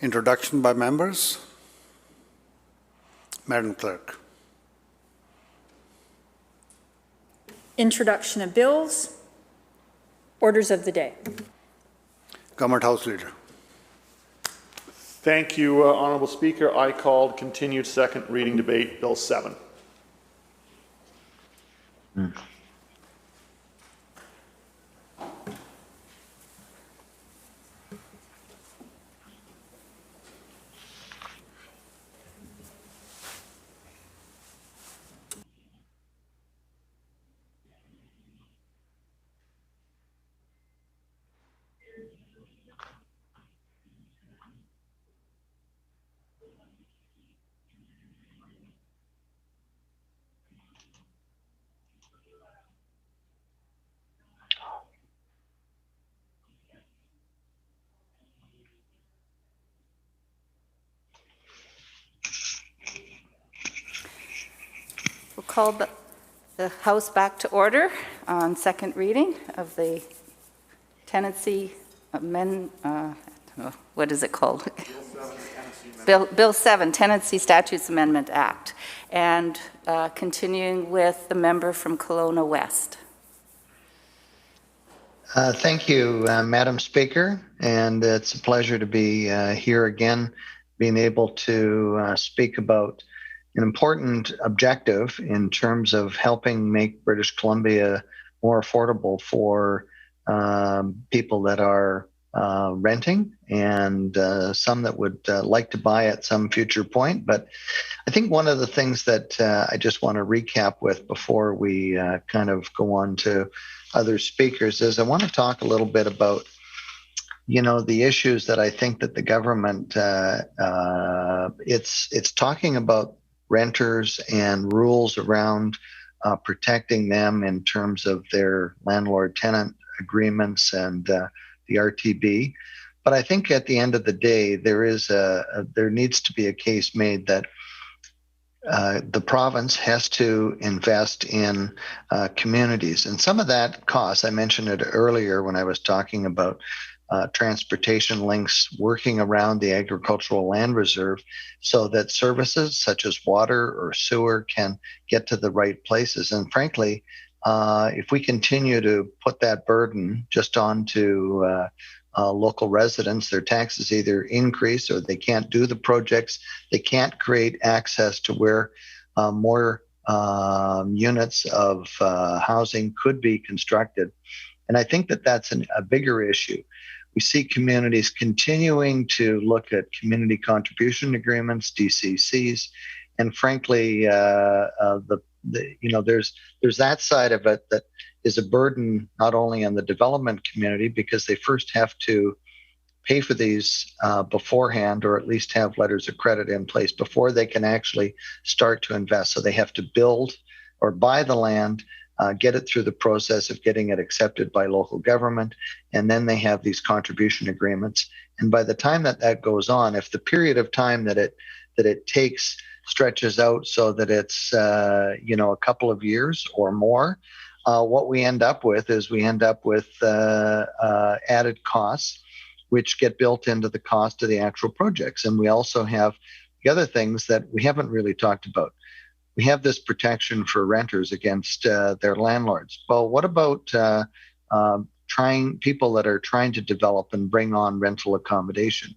Introduction by members. Madam Clerk. Introduction of bills. Orders of the day. Government House Leader. Thank you, Honourable Speaker. I called continued second reading debate, Bill 7. We'll call the House back to order on second reading of the tenancy amendment, what is it called? Bill 7, Tenancy Statutes Amendment Act. And continuing with the member from Kelowna West. Thank you, Madam Speaker, and it's a pleasure to be here again, being able to speak about an important objective in terms of helping make British Columbia more affordable for people that are renting and some that would like to buy at some future point. But I think one of the things that I just want to recap with before we kind of go on to other speakers is I want to talk a little bit about the issues that I think that the government it's talking about renters and rules around protecting them in terms of their landlord-tenant agreements and the RTB. But I think at the end of the day, there needs to be a case made that the province has to invest in communities. And some of that costs, I mentioned it earlier when I was talking about transportation links working around the agricultural land reserve so that services such as water or sewer can get to the right places. And frankly, if we continue to put that burden just onto local residents, their taxes either increase or they can't do the projects, they can't create access to where more units of housing could be constructed. And I think that that's a bigger issue. We see communities continuing to look at community contribution agreements, DCCs, and frankly, there's that side of it that is a burden not only on the development community because they first have to pay for these beforehand, or at least have letters of credit in place before they can actually start to invest. So they have to build or buy the land, get it through the process of getting it accepted by local government, and then they have these contribution agreements. And by the time that goes on, if the period of time that it takes stretches out so that it's a couple of years or more, what we end up with is added costs which get built into the cost of the actual projects. And we also have the other things that we haven't really talked about. We have this protection for renters against their landlords. Well, what about people that are trying to develop and bring on rental accommodation?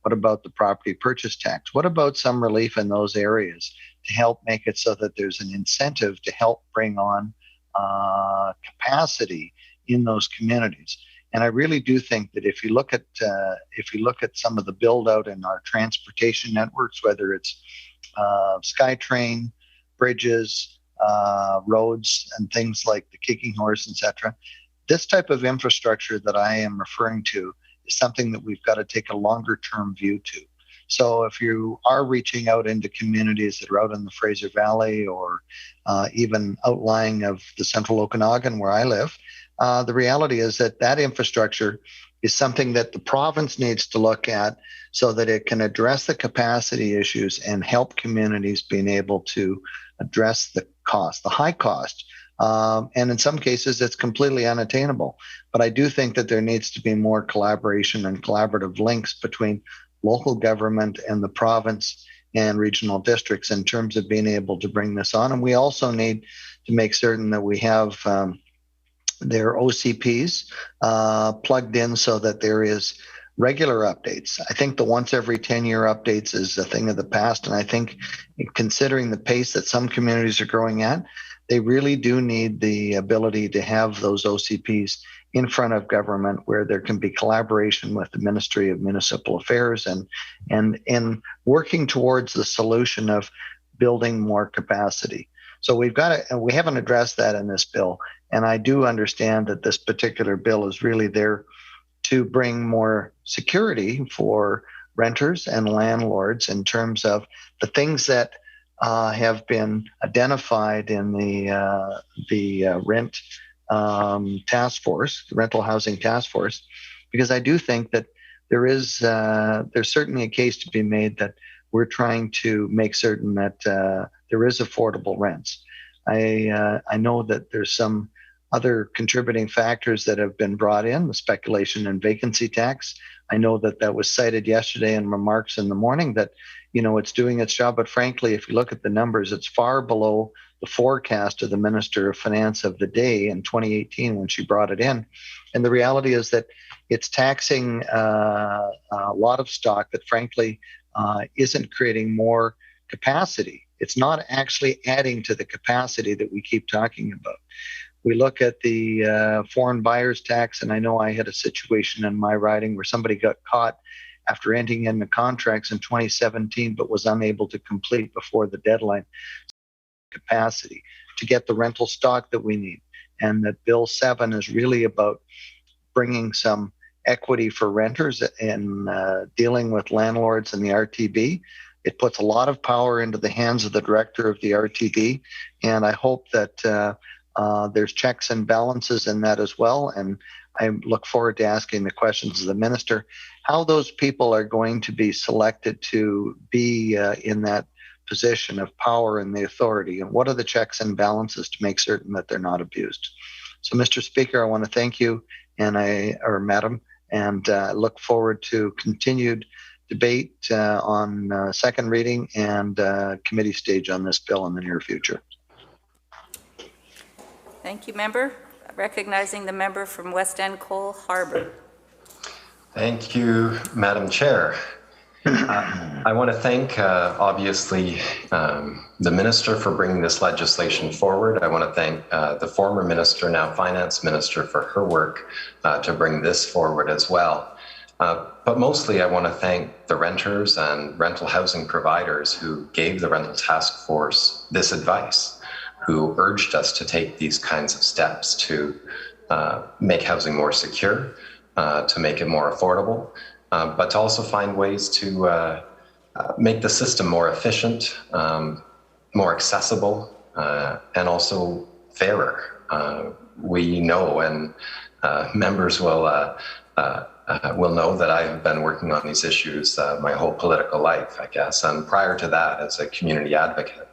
What about the property purchase tax? What about some relief in those areas to help make it so that there's an incentive to help bring on capacity in those communities? And I really do think that if you look at some of the build out in our transportation networks, whether it's SkyTrain, bridges, roads, and things like the Kicking Horse, etc. This type of infrastructure that I am referring to is something that we've got to take a longer term view to. So if you are reaching out into communities that are out in the Fraser Valley or even outlying of the central Okanagan where I live, the reality is that infrastructure is something that the province needs to look at so that it can address the capacity issues and help communities being able to address the cost, the high cost. And in some cases, it's completely unattainable. But I do think that there needs to be more collaboration and collaborative links between local government and the province and regional districts in terms of being able to bring this on. And we also need to make certain that we have their OCPs plugged in so that there is regular updates. I think the once every 10-year updates is a thing of the past. And I think considering the pace that some communities are growing at, they really do need the ability to have those OCPs in front of government where there can be collaboration with the Ministry of Municipal Affairs and working towards the solution of building more capacity. So we haven't addressed that in this bill. And I do understand that this particular bill is really there to bring more security for renters and landlords in terms of the things that have been identified in the rent task force, the rental housing task force, because I do think that there's certainly a case to be made that we're trying to make certain that there is affordable rents. I know that there's some other contributing factors that have been brought in, the speculation and vacancy tax. I know that was cited yesterday in remarks in the morning that, it's doing its job. But frankly, if you look at the numbers, it's far below the forecast of the Minister of Finance of the day in 2018 when she brought it in. And the reality is that it's taxing a lot of stock that frankly isn't creating more capacity. It's not actually adding to the capacity that we keep talking about. We look at the foreign buyers tax, and I know I had a situation in my riding where somebody got caught after entering into contracts in 2017 but was unable to complete before the deadline. Capacity to get the rental stock that we need, and that Bill 7 is really about bringing some equity for renters and dealing with landlords and the RTB. It puts a lot of power into the hands of the director of the RTB, and I hope that there's checks and balances in that as well. And I look forward to asking the questions of the minister, how those people are going to be selected to be in that position of power and the authority, and what are the checks and balances to make certain that they're not abused. So, Mr. Speaker, I want to thank you, Madam, and look forward to continued debate on second reading and committee stage on this bill in the near future. Thank you, member. Recognizing the member from West End Cole Harbour. Thank you, Madam Chair. I want to thank, obviously, the Minister for bringing this legislation forward. I want to thank the former Minister, now Finance Minister, for her work to bring this forward as well. But mostly, I want to thank the renters and rental housing providers who gave the Rental Task Force this advice, who urged us to take these kinds of steps to make housing more secure, to make it more affordable, but to also find ways to make the system more efficient, more accessible, and also fairer. We know, and members will know that I have been working on these issues my whole political life, I guess. And prior to that, as a community advocate,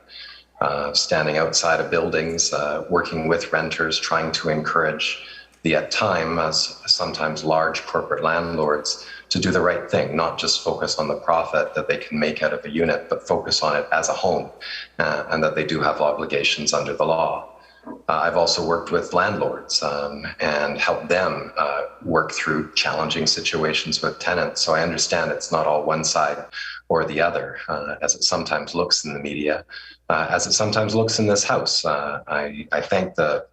standing outside of buildings, working with renters, trying to encourage the at times sometimes large corporate landlords to do the right thing, not just focus on the profit that they can make out of a unit, but focus on it as a home, and that they do have obligations under the law. I've also worked with landlords and helped them work through challenging situations with tenants. So I understand it's not all one side or the other, as it sometimes looks in the media, as it sometimes looks in this House. I thank the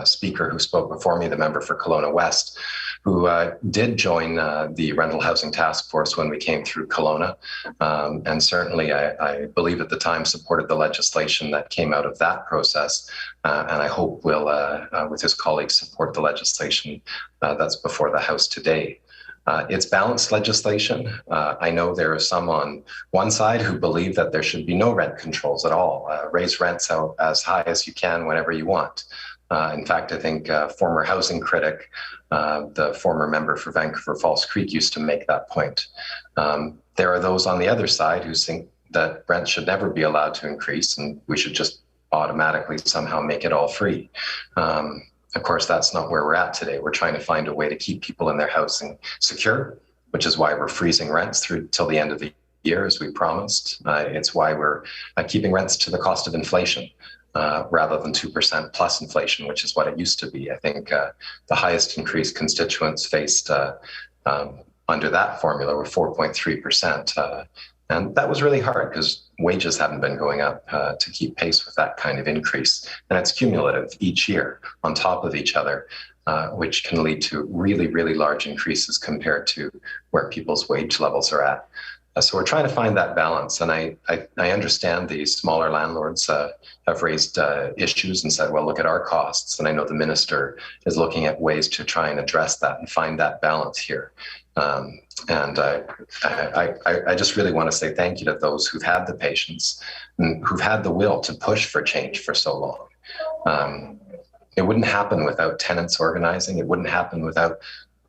speaker who spoke before me, the member for Kelowna West, who did join the Rental Housing Task Force when we came through Kelowna. And certainly, I believe at the time, supported the legislation that came out of that process. And I hope will, with his colleagues, support the legislation that's before the House today. It's balanced legislation. I know there are some on one side who believe that there should be no rent controls at all. Raise rents out as high as you can whenever you want. In fact, I think former housing critic, the former member for Vancouver Falls Creek, used to make that point. There are those on the other side who think that rent should never be allowed to increase and we should just automatically somehow make it all free. Of course, that's not where we're at today. We're trying to find a way to keep people in their housing secure, which is why we're freezing rents through till the end of the year, as we promised. It's why we're keeping rents to the cost of inflation. Rather than 2% plus inflation, which is what it used to be. I think the highest increase constituents faced under that formula were 4.3%. And that was really hard because wages haven't been going up to keep pace with that kind of increase. And it's cumulative each year on top of each other, which can lead to really, really large increases compared to where people's wage levels are at. So we're trying to find that balance. And I understand the smaller landlords have raised issues and said, well, look at our costs. And I know the minister is looking at ways to try and address that and find that balance here. And I just really want to say thank you to those who've had the patience and who've had the will to push for change for so long. It wouldn't happen without tenants organizing. It wouldn't happen without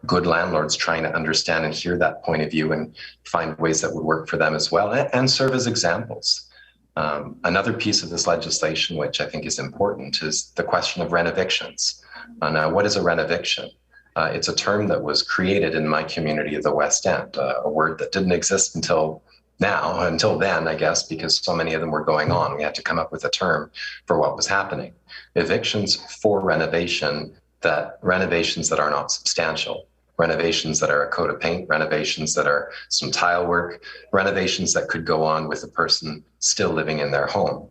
good landlords trying to understand and hear that point of view and find ways that would work for them as well and serve as examples. Another piece of this legislation, which I think is important, is the question of renovictions. Now, what is a renoviction? It's a term that was created in my community of the West End, a word that didn't exist until then, I guess, because so many of them were going on. We had to come up with a term for what was happening. Evictions for renovations that are not substantial, renovations that are a coat of paint, renovations that are some tile work, renovations that could go on with a person still living in their home.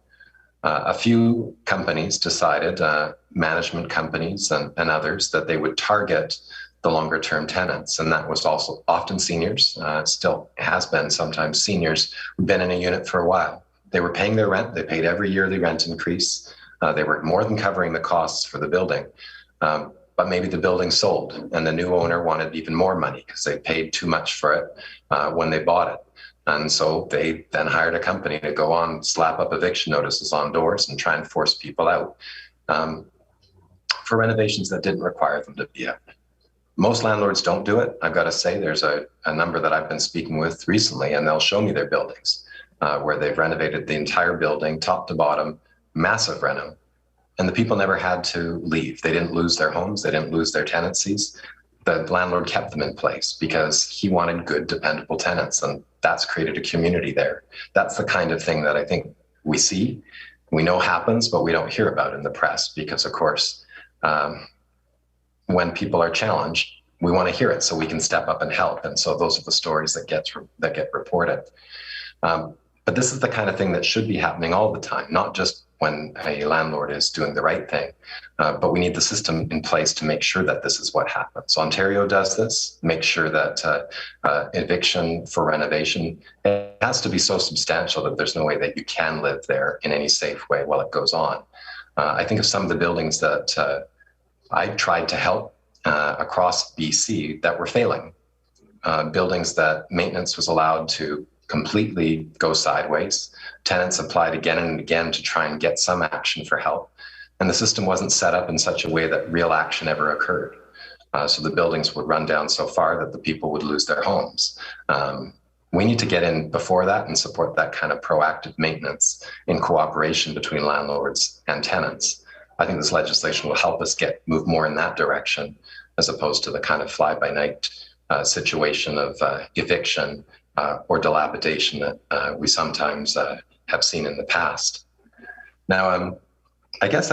A few companies decided, management companies and others, that they would target the longer term tenants. And that was also often seniors, still has been sometimes seniors who've been in a unit for a while. They were paying their rent, they paid every yearly rent increase. They were more than covering the costs for the building. But maybe the building sold and the new owner wanted even more money because they paid too much for it when they bought it. And so they then hired a company to go on, slap up eviction notices on doors and try and force people out for renovations that didn't require them to be out. Most landlords don't do it. I've got to say, there's a number that I've been speaking with recently, and they'll show me their buildings where they've renovated the entire building, top to bottom, massive reno. And the people never had to leave. They didn't lose their homes. They didn't lose their tenancies. The landlord kept them in place because he wanted good, dependable tenants. And that's created a community there. That's the kind of thing that I think we see, we know happens, but we don't hear about in the press because, of course, when people are challenged, we want to hear it so we can step up and help. And so those are the stories that get reported. But this is the kind of thing that should be happening all the time, not just when a landlord is doing the right thing, but we need the system in place to make sure that this is what happens. So Ontario does this, make sure that eviction for renovation, it has to be so substantial that there's no way that you can live there in any safe way while it goes on. I think of some of the buildings that I tried to help across BC that were failing, buildings that maintenance was allowed to completely go sideways. Tenants applied again and again to try and get some action for help. And the system wasn't set up in such a way that real action ever occurred. So the buildings would run down so far that the people would lose their homes. We need to get in before that and support that kind of proactive maintenance in cooperation between landlords and tenants. I think this legislation will help us move more in that direction, as opposed to the kind of fly-by-night situation of eviction or dilapidation that we sometimes have seen in the past. Now, I guess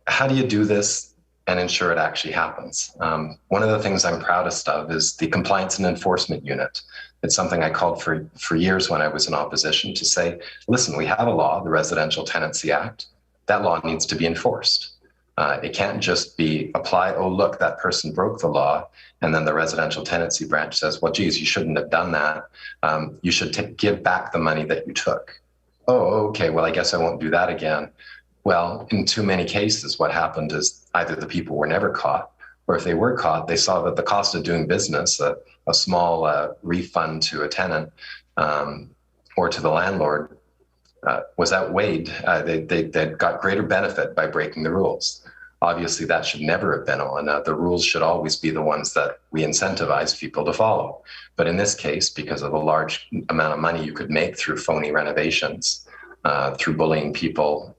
how do you do this and ensure it actually happens? One of the things I'm proudest of is the Compliance and Enforcement Unit. It's something I called for years when I was in opposition to say, listen, we have a law, the Residential Tenancy Act. That law needs to be enforced. It can't just be apply, oh, look, that person broke the law. And then the residential tenancy branch says, well, geez, you shouldn't have done that. You should give back the money that you took. Oh, okay, well, I guess I won't do that again. Well, in too many cases, what happened is either the people were never caught, or if they were caught, they saw that the cost of doing business, a small refund to a tenant or to the landlord, was outweighed. They got greater benefit by breaking the rules. Obviously, that should never have been on. The rules should always be the ones that we incentivize people to follow. But in this case, because of the large amount of money you could make through phony renovations, through bullying people,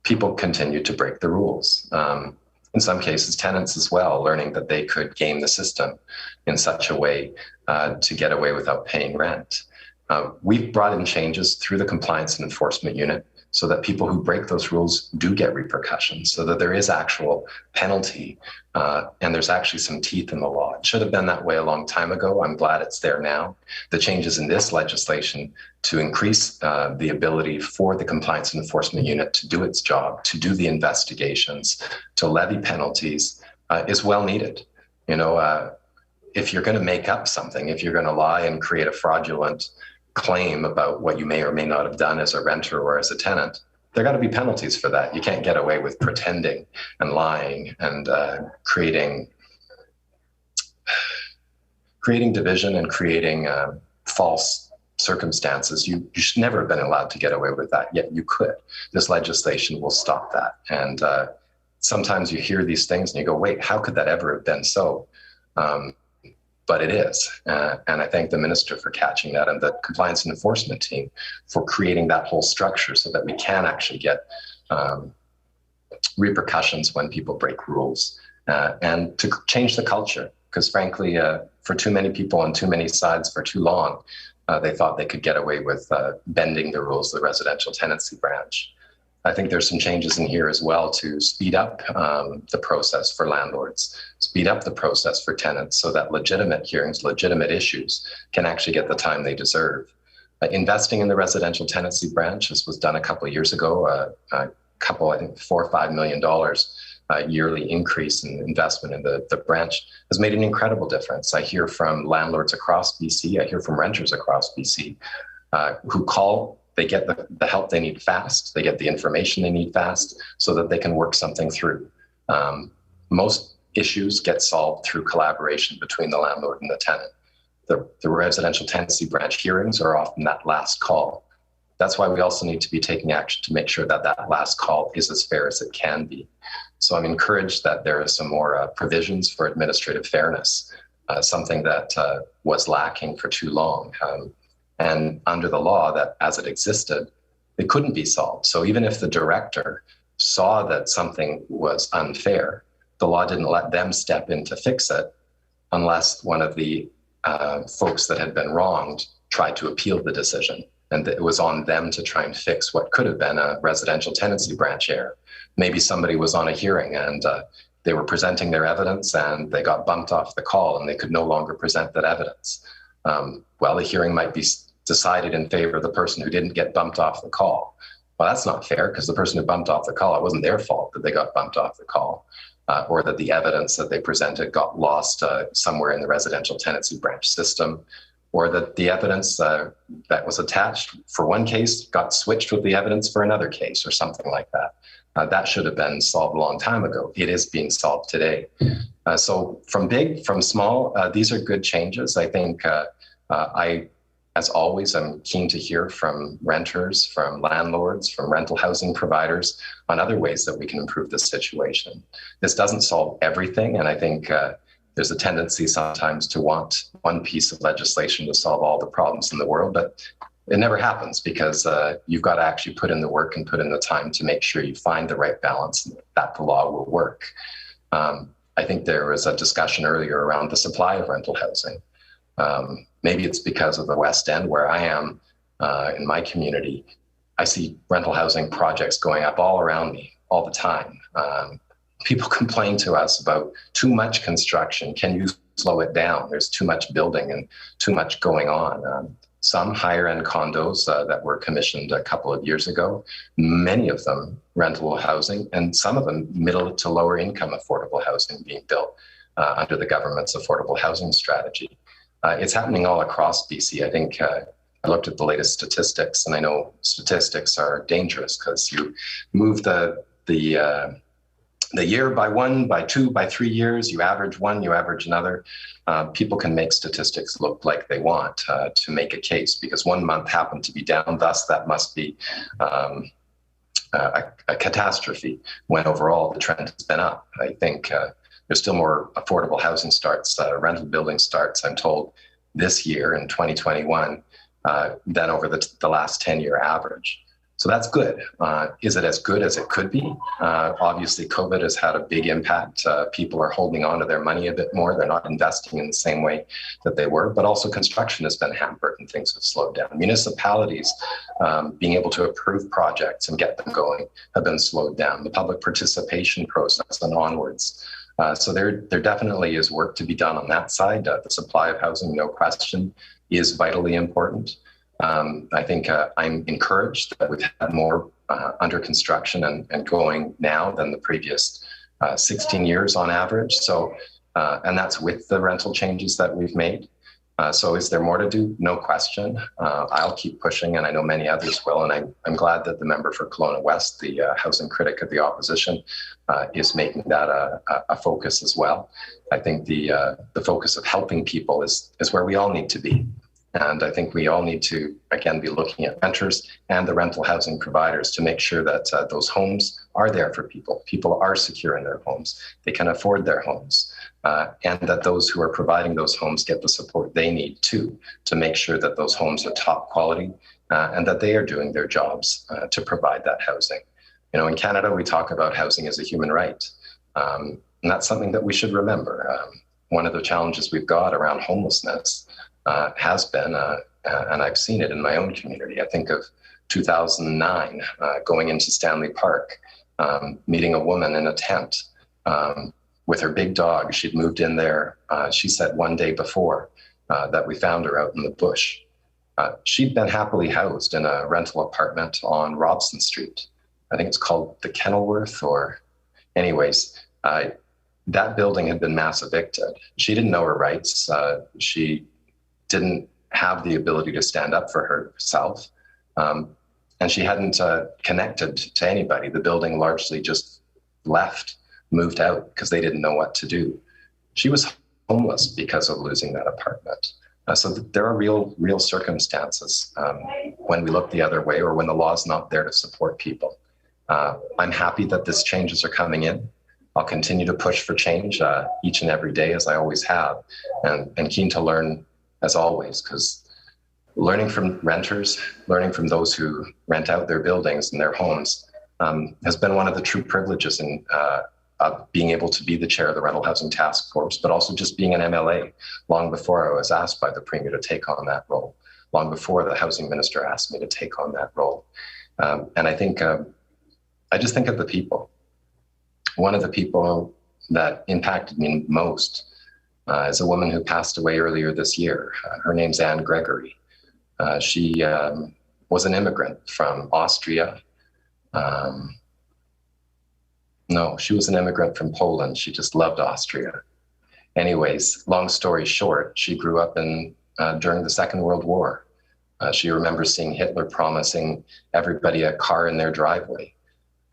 people continue to break the rules. in some cases, tenants as well, learning that they could game the system in such a way to get away without paying rent. We've brought in changes through the Compliance and Enforcement Unit so that people who break those rules do get repercussions, so that there is actual penalty and there's actually some teeth in the law. It should have been that way a long time ago. I'm glad it's there now. The changes in this legislation to increase the ability for the Compliance and Enforcement Unit to do its job, to do the investigations, to levy penalties is well needed. You know, if you're going to make up something, if you're going to lie and create a fraudulent claim about what you may or may not have done as a renter or as a tenant, there got to be penalties for that. You can't get away with pretending and lying and creating division and creating false circumstances. You should never have been allowed to get away with that, yet you could. This legislation will stop that. And sometimes you hear these things and you go, wait, how could that ever have been so? But it is. And I thank the minister for catching that and the compliance and enforcement team for creating that whole structure so that we can actually get repercussions when people break rules and to change the culture. Because frankly, for too many people on too many sides for too long, they thought they could get away with bending the rules of the residential tenancy branch. I think there's some changes in here as well to speed up the process for landlords, speed up the process for tenants so that legitimate hearings, legitimate issues can actually get the time they deserve. Investing in the residential tenancy branch, this was done a couple of years ago, I think $4 or $5 million yearly increase in investment in the branch has made an incredible difference. I hear from landlords across BC, I hear from renters across BC who call. They get the help they need fast. They get the information they need fast so that they can work something through. Most issues get solved through collaboration between the landlord and the tenant. The residential tenancy branch hearings are often that last call. That's why we also need to be taking action to make sure that that last call is as fair as it can be. So I'm encouraged that there are some more provisions for administrative fairness, something that was lacking for too long. And under the law that as it existed, it couldn't be solved. So even if the director saw that something was unfair, the law didn't let them step in to fix it unless one of the folks that had been wronged tried to appeal the decision. And it was on them to try and fix what could have been a residential tenancy branch error. Maybe somebody was on a hearing and they were presenting their evidence and they got bumped off the call and they could no longer present that evidence. Well, the hearing might be decided in favor of the person who didn't get bumped off the call. Well, that's not fair because the person who bumped off the call, it wasn't their fault that they got bumped off the call or that the evidence that they presented got lost somewhere in the residential tenancy branch system, or that the evidence that was attached for one case got switched with the evidence for another case or something like that. That should have been solved a long time ago. It is being solved today. So from big, from small, these are good changes. I think as always, I'm keen to hear from renters, from landlords, from rental housing providers on other ways that we can improve this situation. This doesn't solve everything, and I think there's a tendency sometimes to want one piece of legislation to solve all the problems in the world, but it never happens because you've got to actually put in the work and put in the time to make sure you find the right balance and that the law will work. I think there was a discussion earlier around the supply of rental housing. Maybe it's because of the West End where I am in my community. I see rental housing projects going up all around me all the time. People complain to us about too much construction. Can you slow it down? There's too much building and too much going on. Some higher end condos that were commissioned a couple of years ago, many of them rental housing, and some of them middle to lower income affordable housing being built under the government's affordable housing strategy. It's happening all across BC. I think I looked at the latest statistics, and I know statistics are dangerous because you move the year by 1, by 2, by 3 years, you average one, you average another. People can make statistics look like they want to make a case because 1 month happened to be down, thus that must be a catastrophe when overall the trend has been up. I think there's still more affordable housing starts, rental building starts, I'm told, this year in 2021 than over the last 10-year average. So that's good. Is it as good as it could be? Obviously, COVID has had a big impact. People are holding on to their money a bit more. They're not investing in the same way that they were, but also construction has been hampered and things have slowed down. Municipalities being able to approve projects and get them going have been slowed down. The public participation process and onwards. So there definitely is work to be done on that side. The supply of housing, no question, is vitally important. I think I'm encouraged that we've had more under construction and going now than the previous 16 years on average. So, and that's with the rental changes that we've made. So is there more to do? No question. I'll keep pushing, and I know many others will. And I'm glad that the member for Kelowna West, the housing critic of the opposition, is making that a focus as well. I think the focus of helping people is where we all need to be. And I think we all need to, again, be looking at renters and the rental housing providers to make sure that those homes are there for people. People are secure in their homes. They can afford their homes. And that those who are providing those homes get the support they need too, to make sure that those homes are top quality and that they are doing their jobs to provide that housing. You know, in Canada, we talk about housing as a human right. And that's something that we should remember. One of the challenges we've got around homelessness has been, and I've seen it in my own community. I think of 2009, going into Stanley Park, meeting a woman in a tent with her big dog. She'd moved in there, she said, one day before that we found her out in the bush. She'd been happily housed in a rental apartment on Robson Street. I think it's called the Kenilworth, or anyways, that building had been mass evicted. She didn't know her rights. She didn't have the ability to stand up for herself. And she hadn't connected to anybody. The building largely just left, moved out because they didn't know what to do. She was homeless because of losing that apartment. So there are real circumstances when we look the other way or when the law is not there to support people. I'm happy that these changes are coming in. I'll continue to push for change each and every day, as I always have, and keen to learn as always, because learning from renters, learning from those who rent out their buildings and their homes has been one of the true privileges in of being able to be the chair of the Rental Housing Task Force, but also just being an MLA long before I was asked by the Premier to take on that role, long before the Housing Minister asked me to take on that role. And I think, I just think of the people. One of the people that impacted me most is a woman who passed away earlier this year. Her name's Anne Gregory. She was an immigrant from Austria. No, she was an immigrant from Poland. She just loved Austria. Anyways, long story short, she grew up during the Second World War. She remembers seeing Hitler promising everybody a car in their driveway.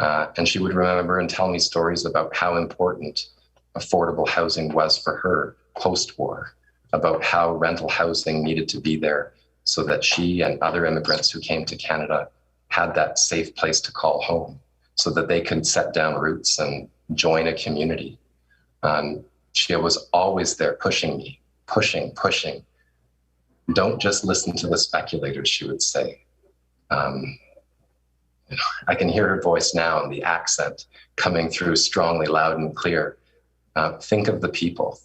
And she would remember and tell me stories about how important affordable housing was for her post-war, about how rental housing needed to be there so that she and other immigrants who came to Canada had that safe place to call home, so that they could set down roots and join a community. She was always there pushing me, pushing. Don't just listen to the speculators, she would say. I can hear her voice now and the accent coming through strongly, loud and clear. Think of the people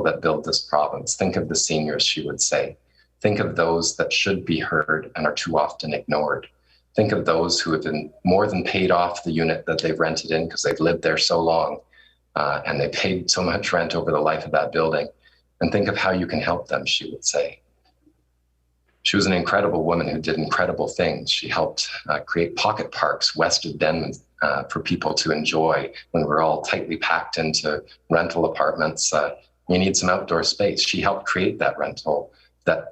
that build this province. Think of the seniors, she would say. Think of those that should be heard and are too often ignored. Think of those who have been more than paid off the unit that they've rented in because they've lived there so long and they paid so much rent over the life of that building. And think of how you can help them, she would say. She was an incredible woman who did incredible things. She helped create pocket parks west of Denman for people to enjoy when we're all tightly packed into rental apartments. You need some outdoor space. She helped create that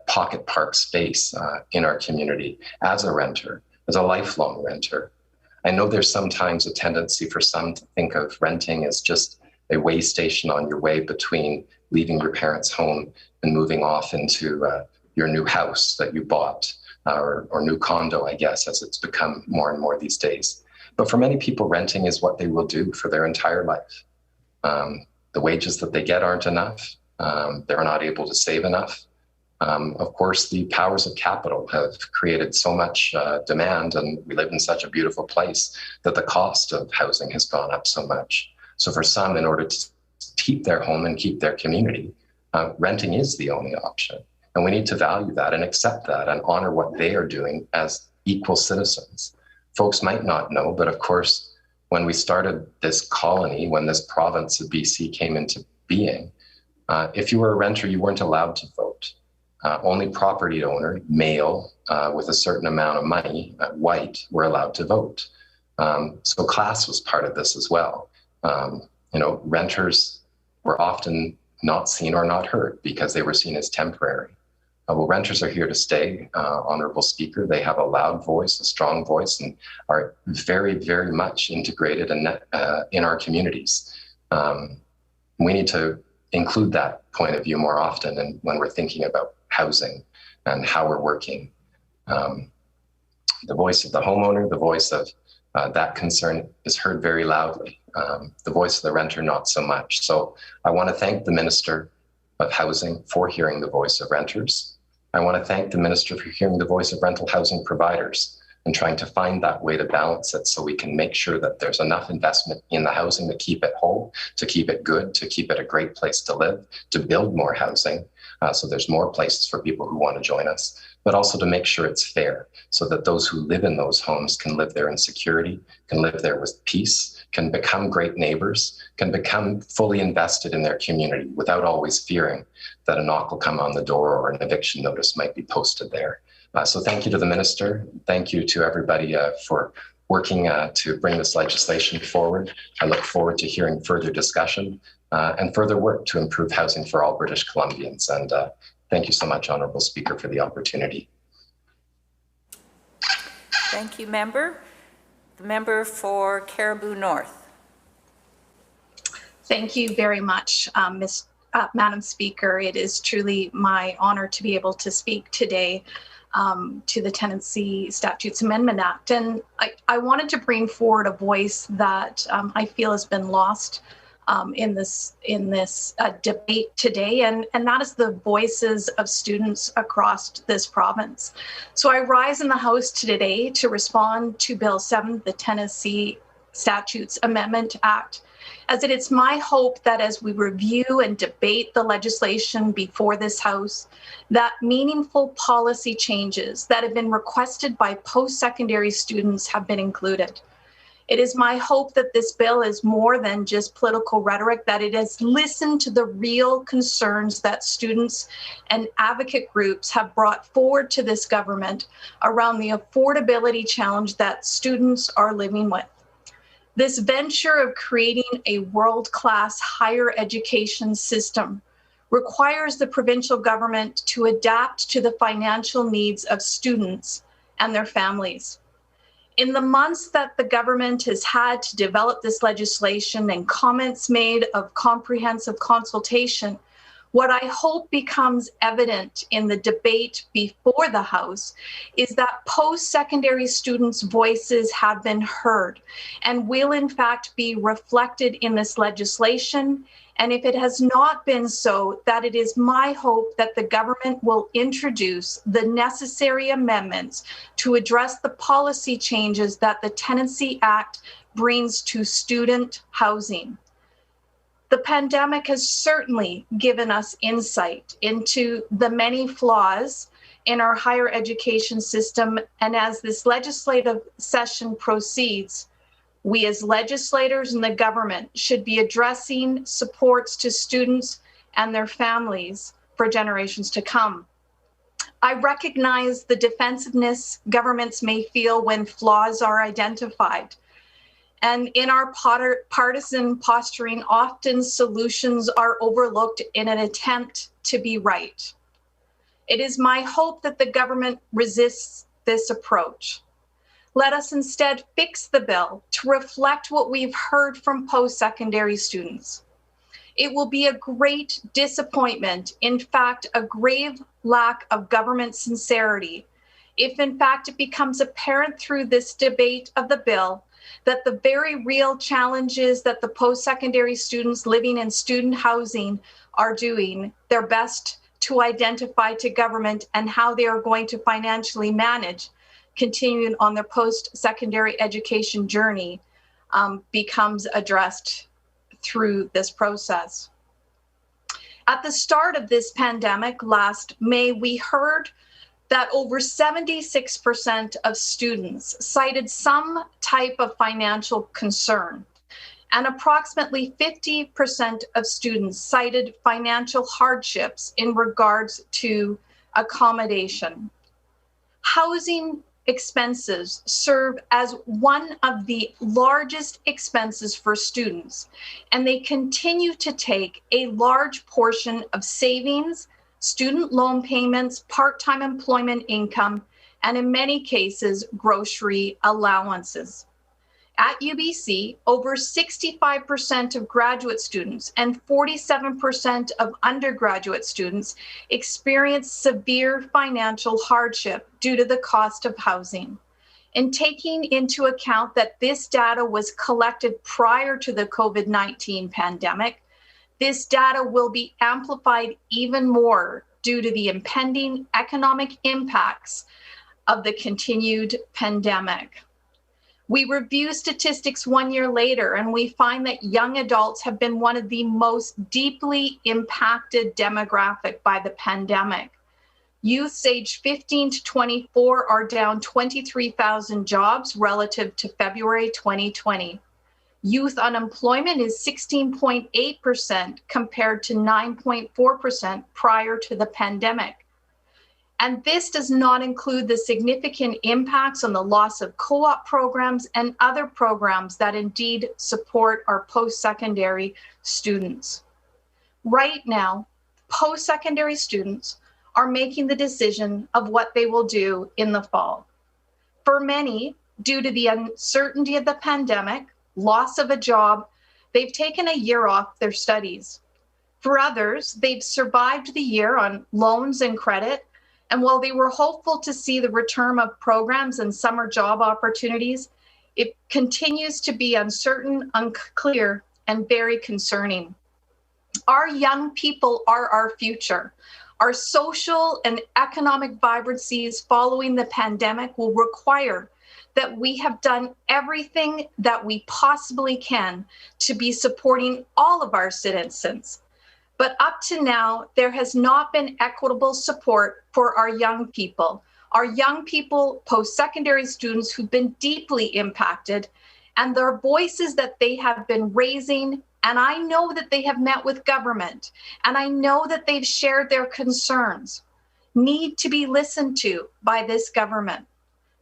pocket park space in our community as a renter, as a lifelong renter. I know there's sometimes a tendency for some to think of renting as just a way station on your way between leaving your parents' home and moving off into your new house that you bought, or new condo, I guess, as it's become more and more these days. But for many people, renting is what they will do for their entire life. The wages that they get aren't enough. They're not able to save enough. Of course, the powers of capital have created so much demand, and we live in such a beautiful place that the cost of housing has gone up so much. So for some, in order to keep their home and keep their community, renting is the only option. And we need to value that and accept that and honor what they are doing as equal citizens. Folks might not know, but of course, when we started this colony, when this province of BC came into being, if you were a renter, you weren't allowed to vote. Only property owner, male, with a certain amount of money, white, were allowed to vote. So class was part of this as well. Renters were often not seen or not heard because they were seen as temporary. Well, renters are here to stay, Honorable Speaker. They have a loud voice, a strong voice, and are very, very much integrated in our communities. We need to include that point of view more often and when we're thinking about housing and how we're working. The voice of the homeowner, the voice of that concern is heard very loudly. The voice of the renter, not so much. So I want to thank the Minister of Housing for hearing the voice of renters. I want to thank the Minister for hearing the voice of rental housing providers and trying to find that way to balance it so we can make sure that there's enough investment in the housing to keep it whole, to keep it good, to keep it a great place to live, to build more housing so there's more places for people who want to join us, but also to make sure it's fair so that those who live in those homes can live there in security, can live there with peace, can become great neighbors, can become fully invested in their community without always fearing that a knock will come on the door or an eviction notice might be posted there. So thank you to the Minister. Thank you to everybody for working to bring this legislation forward. I look forward to hearing further discussion and further work to improve housing for all British Columbians. And thank you so much, Honourable Speaker, for the opportunity. Thank you, Member. The member for Cariboo North. Thank you very much, Madam Speaker. It is truly my honor to be able to speak today to the Tenancy Statutes Amendment Act. And I wanted to bring forward a voice that I feel has been lost in this debate today, and that is the voices of students across this province. So I rise in the House today to respond to Bill 7, the Tennessee Statutes Amendment Act, as it is my hope that as we review and debate the legislation before this House, that meaningful policy changes that have been requested by post-secondary students have been included. It is my hope that this bill is more than just political rhetoric, that it has listened to the real concerns that students and advocate groups have brought forward to this government around the affordability challenge that students are living with. This venture of creating a world-class higher education system requires the provincial government to adapt to the financial needs of students and their families. In the months that the government has had to develop this legislation and comments made of comprehensive consultation, what I hope becomes evident in the debate before the House is that post-secondary students' voices have been heard and will in fact be reflected in this legislation. And if it has not been so, that it is my hope that the government will introduce the necessary amendments to address the policy changes that the Tenancy Act brings to student housing. The pandemic has certainly given us insight into the many flaws in our higher education system, and as this legislative session proceeds, we as legislators and the government should be addressing supports to students and their families for generations to come. I recognize the defensiveness governments may feel when flaws are identified. And in our partisan posturing, often solutions are overlooked in an attempt to be right. It is my hope that the government resists this approach. Let us instead fix the bill to reflect what we've heard from post-secondary students. It will be a great disappointment, in fact, a grave lack of government sincerity, if in fact it becomes apparent through this debate of the bill that the very real challenges that the post-secondary students living in student housing are doing their best to identify to government and how they are going to financially manage continuing on their post-secondary education journey becomes addressed through this process. At the start of this pandemic last May, we heard that over 76% of students cited some type of financial concern, and approximately 50% of students cited financial hardships in regards to accommodation. Housing expenses serve as one of the largest expenses for students, and they continue to take a large portion of savings, student loan payments, part-time employment income, and in many cases, grocery allowances. At UBC, over 65% of graduate students and 47% of undergraduate students experience severe financial hardship due to the cost of housing. And taking into account that this data was collected prior to the COVID-19 pandemic, this data will be amplified even more due to the impending economic impacts of the continued pandemic. We review statistics 1 year later, and we find that young adults have been one of the most deeply impacted demographic by the pandemic. Youths aged 15 to 24 are down 23,000 jobs relative to February 2020. Youth unemployment is 16.8% compared to 9.4% prior to the pandemic. And this does not include the significant impacts on the loss of co-op programs and other programs that indeed support our post-secondary students. Right now, post-secondary students are making the decision of what they will do in the fall. For many, due to the uncertainty of the pandemic, loss of a job, they've taken a year off their studies. For others, they've survived the year on loans and credit, and while they were hopeful to see the return of programs and summer job opportunities, it continues to be uncertain, unclear, and very concerning. Our young people are our future. Our social and economic vibrancies following the pandemic will require that we have done everything that we possibly can to be supporting all of our citizens. But up to now, there has not been equitable support for our young people post-secondary students who've been deeply impacted, and their voices that they have been raising. And I know that they have met with government, and I know that they've shared their concerns, need to be listened to by this government.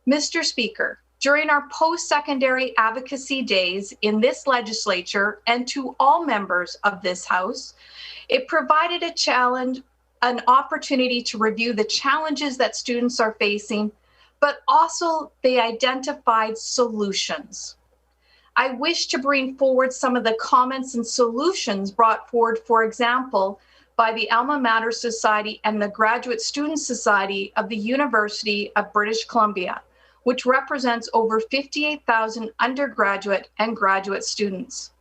Mr. Speaker, during our post-secondary advocacy days in this legislature and to all members of this House, it provided an opportunity to review the challenges that students are facing, but also they identified solutions. I wish to bring forward some of the comments and solutions brought forward, for example, by the Alma Mater Society and the Graduate Student Society of the University of British Columbia, which represents over 58,000 undergraduate and graduate students.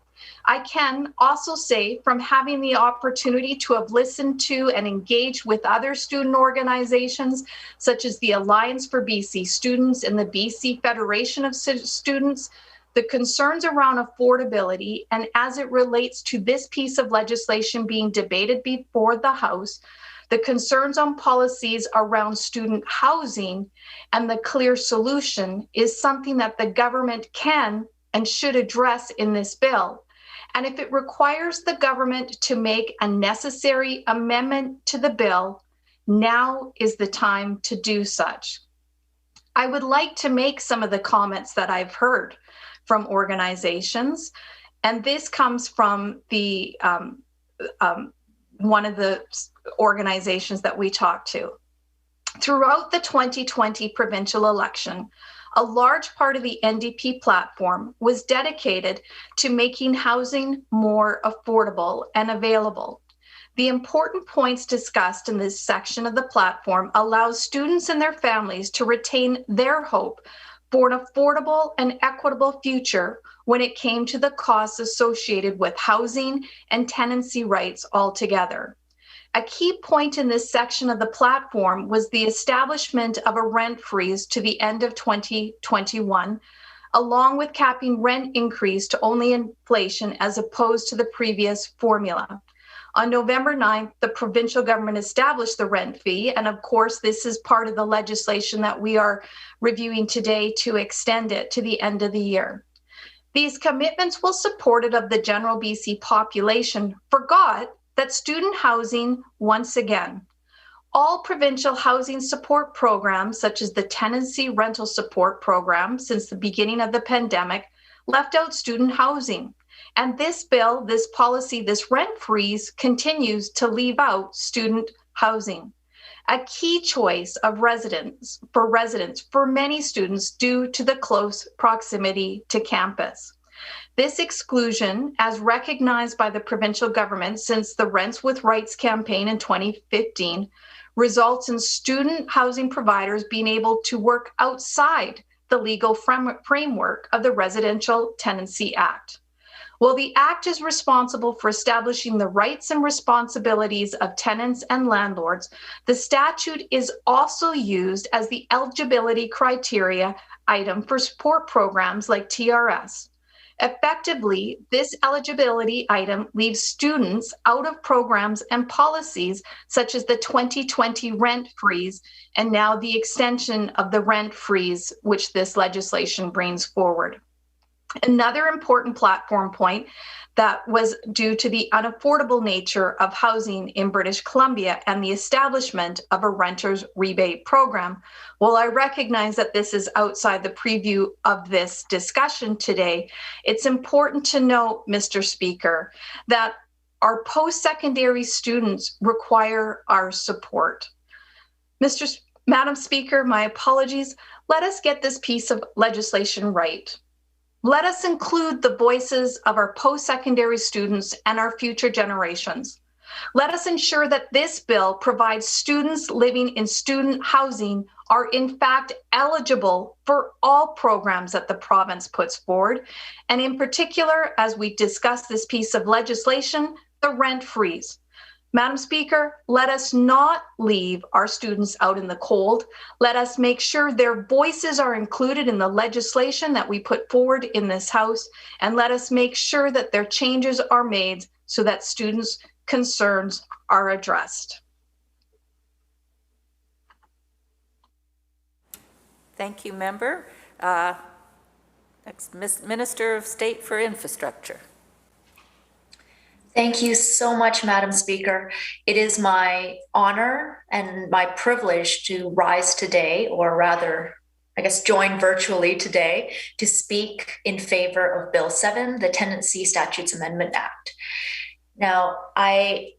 I can also say, from having the opportunity to have listened to and engaged with other student organizations, such as the Alliance for BC Students and the BC Federation of Students, the concerns around affordability, and as it relates to this piece of legislation being debated before the House, the concerns on policies around student housing and the clear solution is something that the government can and should address in this bill. And if it requires the government to make a necessary amendment to the bill, now is the time to do such. I would like to make some of the comments that I've heard from organizations, and this comes from the one of the organizations that we talked to. Throughout the 2020 provincial election, a large part of the NDP platform was dedicated to making housing more affordable and available. The important points discussed in this section of the platform allows students and their families to retain their hope for an affordable and equitable future when it came to the costs associated with housing and tenancy rights altogether. A key point in this section of the platform was the establishment of a rent freeze to the end of 2021, along with capping rent increase to only inflation as opposed to the previous formula. On November 9th, the provincial government established the rent fee, and of course, this is part of the legislation that we are reviewing today to extend it to the end of the year. These commitments, while supportive of the general BC population, forgot that student housing, once again, all provincial housing support programs, such as the Tenancy Rental Support Program since the beginning of the pandemic, left out student housing. And this bill, this policy, this rent freeze continues to leave out student housing, a key choice of residents for many students due to the close proximity to campus. This exclusion, as recognized by the provincial government since the Rents with Rights campaign in 2015, results in student housing providers being able to work outside the legal framework of the Residential Tenancy Act. While the Act is responsible for establishing the rights and responsibilities of tenants and landlords, the statute is also used as the eligibility criteria item for support programs like TRS. Effectively, this eligibility item leaves students out of programs and policies such as the 2020 rent freeze and now the extension of the rent freeze, which this legislation brings forward. Another important platform point that was due to the unaffordable nature of housing in British Columbia and the establishment of a renter's rebate program. While I recognize that this is outside the preview of this discussion today, it's important to note, Mr. Speaker, that our post-secondary students require our support. Madam Speaker, my apologies. Let us get this piece of legislation right. Let us include the voices of our post-secondary students and our future generations. Let us ensure that this bill provides students living in student housing are in fact eligible for all programs that the province puts forward, and in particular, as we discuss this piece of legislation, the rent freeze. Madam Speaker, let us not leave our students out in the cold. Let us make sure their voices are included in the legislation that we put forward in this House, and let us make sure that their changes are made so that students' concerns are addressed. Thank you, Member. Next, Minister of State for Infrastructure. Thank you so much, Madam Speaker. It is my honor and my privilege to rise today, or rather, I guess, join virtually today to speak in favor of Bill 7, the Tenancy Statutes Amendment Act. Now, I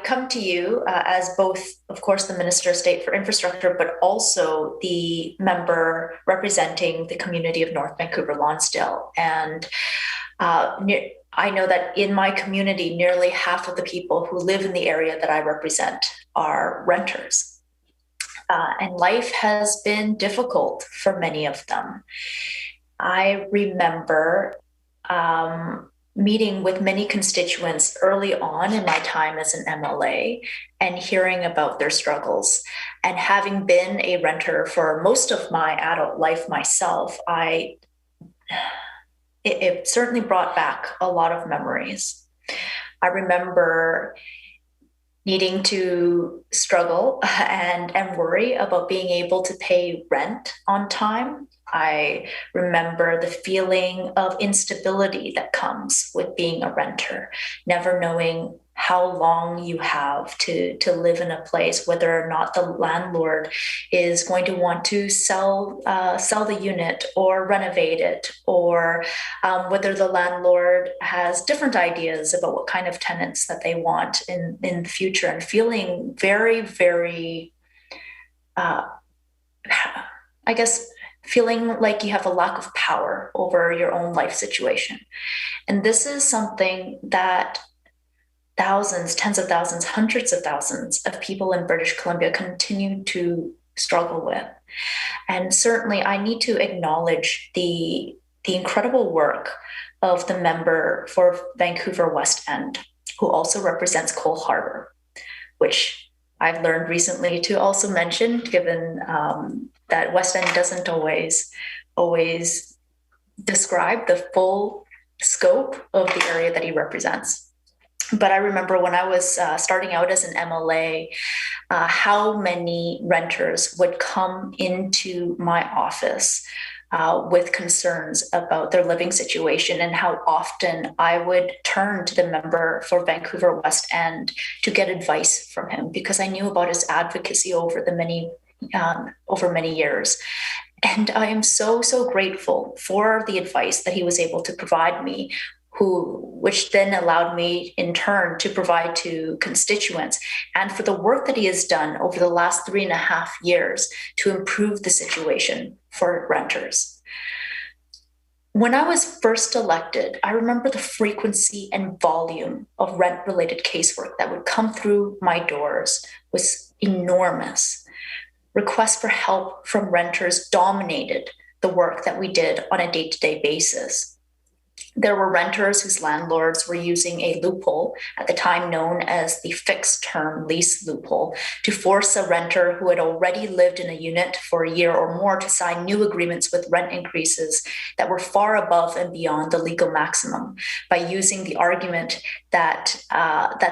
come to you as both, of course, the Minister of State for Infrastructure, but also the member representing the community of North Vancouver Lonsdale. And I know that in my community, nearly half of the people who live in the area that I represent are renters. And life has been difficult for many of them. I remember meeting with many constituents early on in my time as an MLA and hearing about their struggles. And having been a renter for most of my adult life myself, it certainly brought back a lot of memories. I remember needing to struggle and worry about being able to pay rent on time. I remember the feeling of instability that comes with being a renter, never knowing how long you have to live in a place, whether or not the landlord is going to want to sell the unit or renovate it, or whether the landlord has different ideas about what kind of tenants that they want in the future, and feeling very, very, I guess, feeling like you have a lack of power over your own life situation. And this is something that thousands, tens of thousands, hundreds of thousands of people in British Columbia continue to struggle with. And certainly I need to acknowledge the incredible work of the member for Vancouver West End, who also represents Cole Harbour, which I've learned recently to also mention, given that West End doesn't always describe the full scope of the area that he represents. But I remember when I was starting out as an MLA, how many renters would come into my office with concerns about their living situation, and how often I would turn to the member for Vancouver West End to get advice from him, because I knew about his advocacy over many years. And I am so grateful for the advice that he was able to provide me, which then allowed me in turn to provide to constituents, and for the work that he has done over the last 3.5 years to improve the situation for renters. When I was first elected, I remember the frequency and volume of rent-related casework that would come through my doors was enormous. Requests for help from renters dominated the work that we did on a day-to-day basis. There were renters whose landlords were using a loophole, at the time known as the fixed term lease loophole, to force a renter who had already lived in a unit for a year or more to sign new agreements with rent increases that were far above and beyond the legal maximum, by using the argument that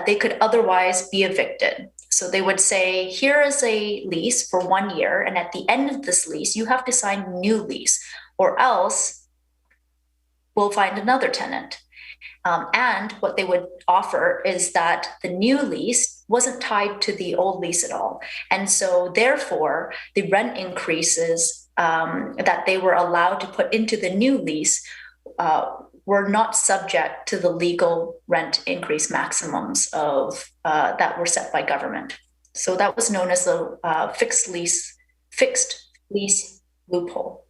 they could otherwise be evicted. So they would say, here is a lease for 1 year, and at the end of this lease, you have to sign a new lease, or else we'll find another tenant. And what they would offer is that the new lease wasn't tied to the old lease at all. And so therefore, the rent increases that they were allowed to put into the new lease were not subject to the legal rent increase maximums that were set by government. So that was known as the fixed lease loophole.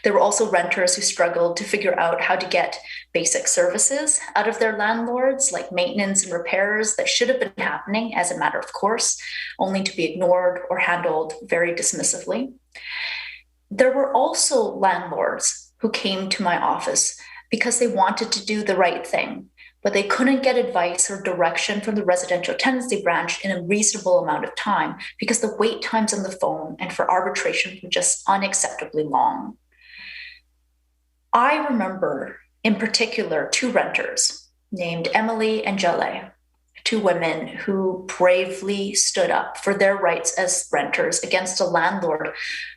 There were also renters who struggled to figure out how to get basic services out of their landlords, like maintenance and repairs that should have been happening as a matter of course, only to be ignored or handled very dismissively. There were also landlords who came to my office because they wanted to do the right thing, but they couldn't get advice or direction from the residential tenancy branch in a reasonable amount of time, because the wait times on the phone and for arbitration were just unacceptably long. I remember in particular 2 renters named Emily and Jelle, 2 women who bravely stood up for their rights as renters against a landlord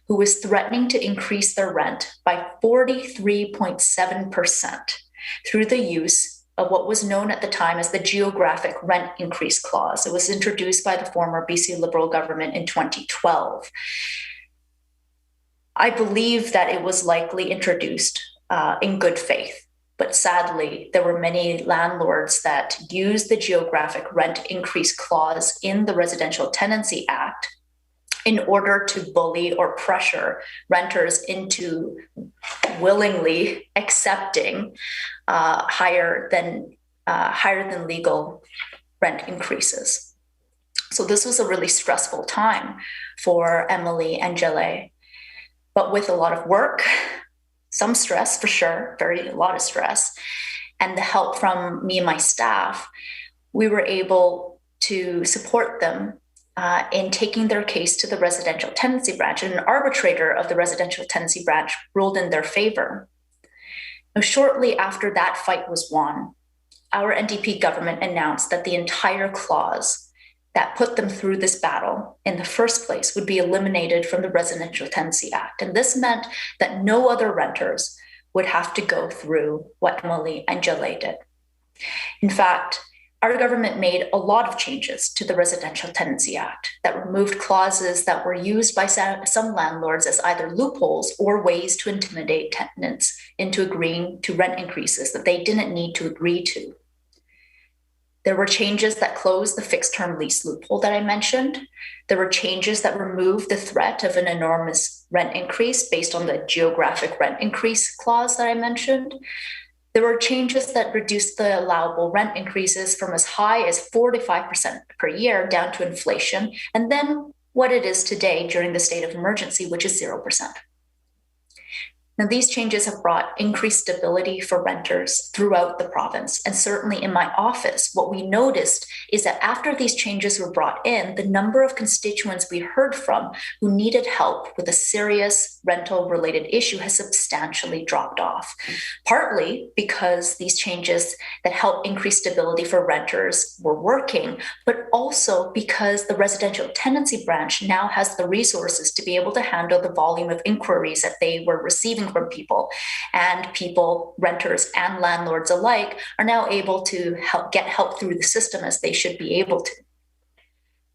who was threatening to increase their rent by 43.7% through the use of what was known at the time as the geographic rent increase clause. It was introduced by the former BC Liberal government in 2012. I believe that it was likely introduced in good faith, but sadly, there were many landlords that used the geographic rent increase clause in the Residential Tenancy Act in order to bully or pressure renters into willingly accepting higher than legal rent increases. So this was a really stressful time for Emily and Jelle, but with a lot of work, some stress for sure, a lot of stress, and the help from me and my staff, we were able to support them in taking their case to the residential tenancy branch, and an arbitrator of the residential tenancy branch ruled in their favor. Now, shortly after that fight was won, our NDP government announced that the entire clause that put them through this battle in the first place would be eliminated from the Residential Tenancy Act. And this meant that no other renters would have to go through what Emily and Jelle did. In fact, our government made a lot of changes to the Residential Tenancy Act that removed clauses that were used by some landlords as either loopholes or ways to intimidate tenants into agreeing to rent increases that they didn't need to agree to. There were changes that closed the fixed term lease loophole that I mentioned. There were changes that removed the threat of an enormous rent increase based on the geographic rent increase clause that I mentioned. There were changes that reduced the allowable rent increases from as high as 4% to 5% per year down to inflation, and then what it is today during the state of emergency, which is 0%. Now, these changes have brought increased stability for renters throughout the province. And certainly in my office, what we noticed is that after these changes were brought in, the number of constituents we heard from who needed help with a serious rental-related issue has substantially dropped off. Partly because these changes that help increase stability for renters were working, but also because the residential tenancy branch now has the resources to be able to handle the volume of inquiries that they were receiving from people. And people, renters and landlords alike, are now able to get help through the system as they should be able to.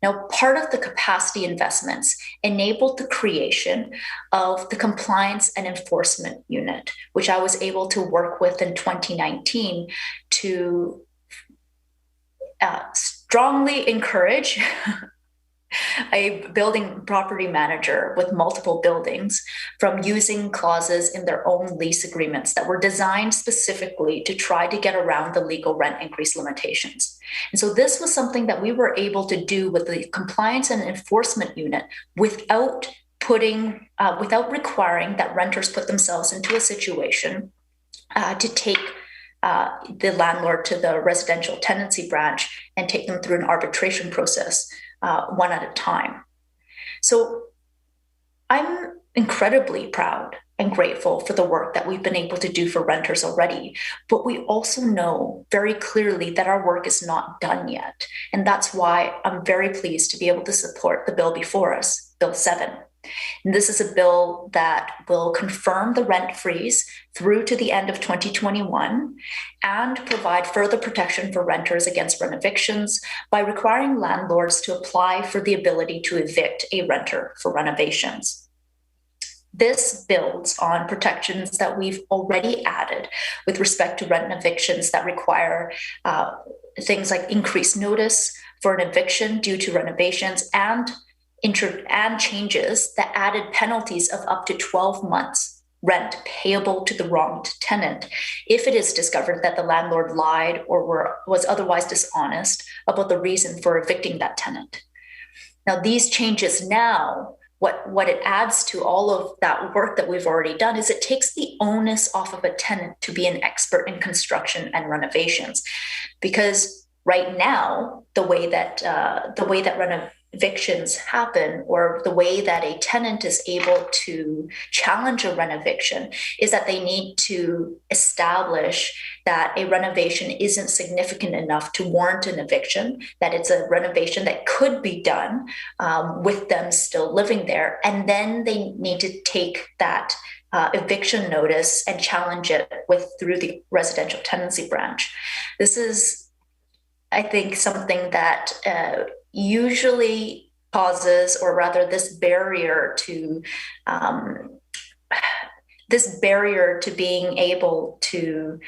Now, part of the capacity investments enabled the creation of the Compliance and Enforcement Unit, which I was able to work with in 2019 to strongly encourage a building property manager with multiple buildings from using clauses in their own lease agreements that were designed specifically to try to get around the legal rent increase limitations. And so this was something that we were able to do with the Compliance and Enforcement Unit without requiring that renters put themselves into a situation to take the landlord to the residential tenancy branch and take them through an arbitration process one at a time. So I'm incredibly proud and grateful for the work that we've been able to do for renters already, but we also know very clearly that our work is not done yet. And that's why I'm very pleased to be able to support the bill before us, Bill 7. And this is a bill that will confirm the rent freeze through to the end of 2021 and provide further protection for renters against rent evictions by requiring landlords to apply for the ability to evict a renter for renovations. This builds on protections that we've already added with respect to rent evictions that require things like increased notice for an eviction due to renovations and changes that added penalties of up to 12 months rent payable to the wronged tenant if it is discovered that the landlord lied or was otherwise dishonest about the reason for evicting that tenant. Now, these changes now, what it adds to all of that work that we've already done is it takes the onus off of a tenant to be an expert in construction and renovations. Because right now, the way that evictions happen, or the way that a tenant is able to challenge a renovation, is that they need to establish that a renovation isn't significant enough to warrant an eviction, that it's a renovation that could be done with them still living there. And then they need to take that eviction notice and challenge it through the residential tenancy branch. This is, I think, something that usually causes, or rather this barrier to being able to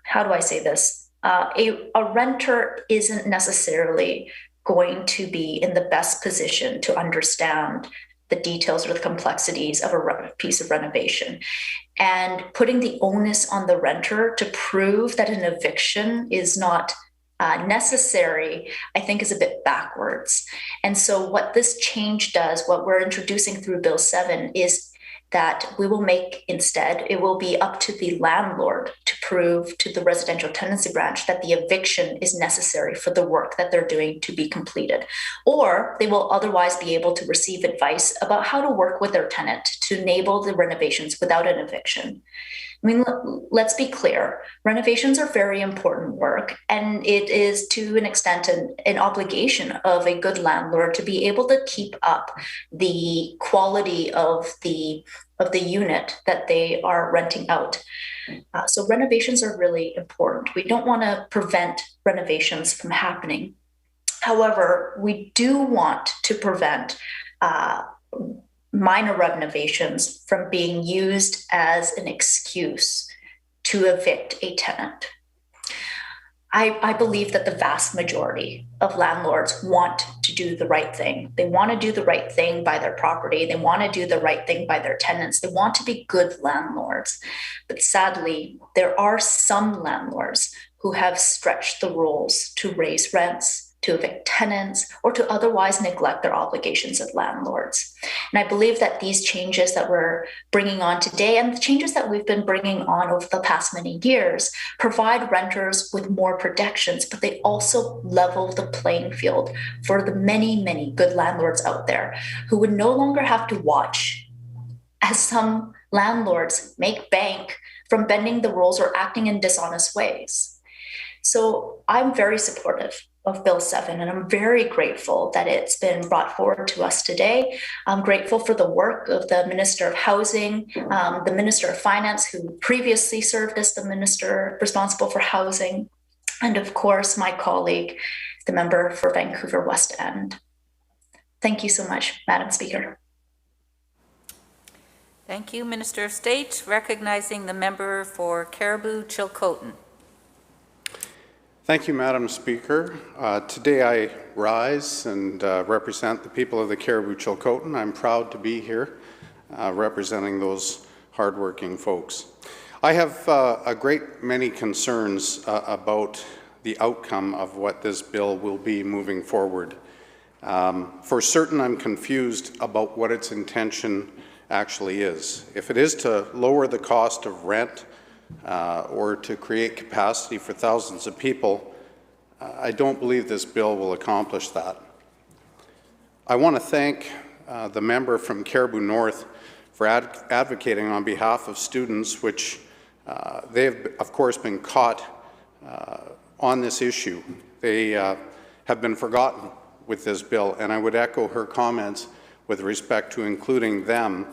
how do I say this? A renter isn't necessarily going to be in the best position to understand the details or the complexities of a piece of renovation. And putting the onus on the renter to prove that an eviction is not necessary, I think, is a bit backwards. And so what this change does, what we're introducing through Bill 7, is that we will make instead, it will be up to the landlord to prove to the residential tenancy branch that the eviction is necessary for the work that they're doing to be completed. Or they will otherwise be able to receive advice about how to work with their tenant to enable the renovations without an eviction. I mean, let's be clear, renovations are very important work, and it is to an extent an obligation of a good landlord to be able to keep up the quality of the unit that they are renting out. So renovations are really important. We don't want to prevent renovations from happening. However, we do want to prevent minor renovations from being used as an excuse to evict a tenant. I believe that the vast majority of landlords want to do the right thing. They want to do the right thing by their property. They want to do the right thing by their tenants. They want to be good landlords. But sadly, there are some landlords who have stretched the rules to raise rents, to evict tenants, or to otherwise neglect their obligations as landlords. And I believe that these changes that we're bringing on today and the changes that we've been bringing on over the past many years provide renters with more protections, but they also level the playing field for the many, many good landlords out there who would no longer have to watch as some landlords make bank from bending the rules or acting in dishonest ways. So I'm very supportive of Bill 7, and I'm very grateful that it's been brought forward to us today. I'm grateful for the work of the Minister of Housing, the Minister of Finance, who previously served as the Minister responsible for housing, and of course, my colleague, the member for Vancouver West End. Thank you so much, Madam Speaker. Thank you, Minister of State. Recognizing the member for Caribou-Chilcotin. Thank you, Madam Speaker. Today I rise and represent the people of the Caribou-Chilcotin. I'm proud to be here representing those hardworking folks. I have a great many concerns about the outcome of what this bill will be moving forward. For certain, I'm confused about what its intention actually is. If it is to lower the cost of rent or to create capacity for thousands of people, I don't believe this bill will accomplish that. I want to thank the member from Caribou North for advocating on behalf of students, which they have, of course, been caught on this issue. They have been forgotten with this bill, and I would echo her comments with respect to including them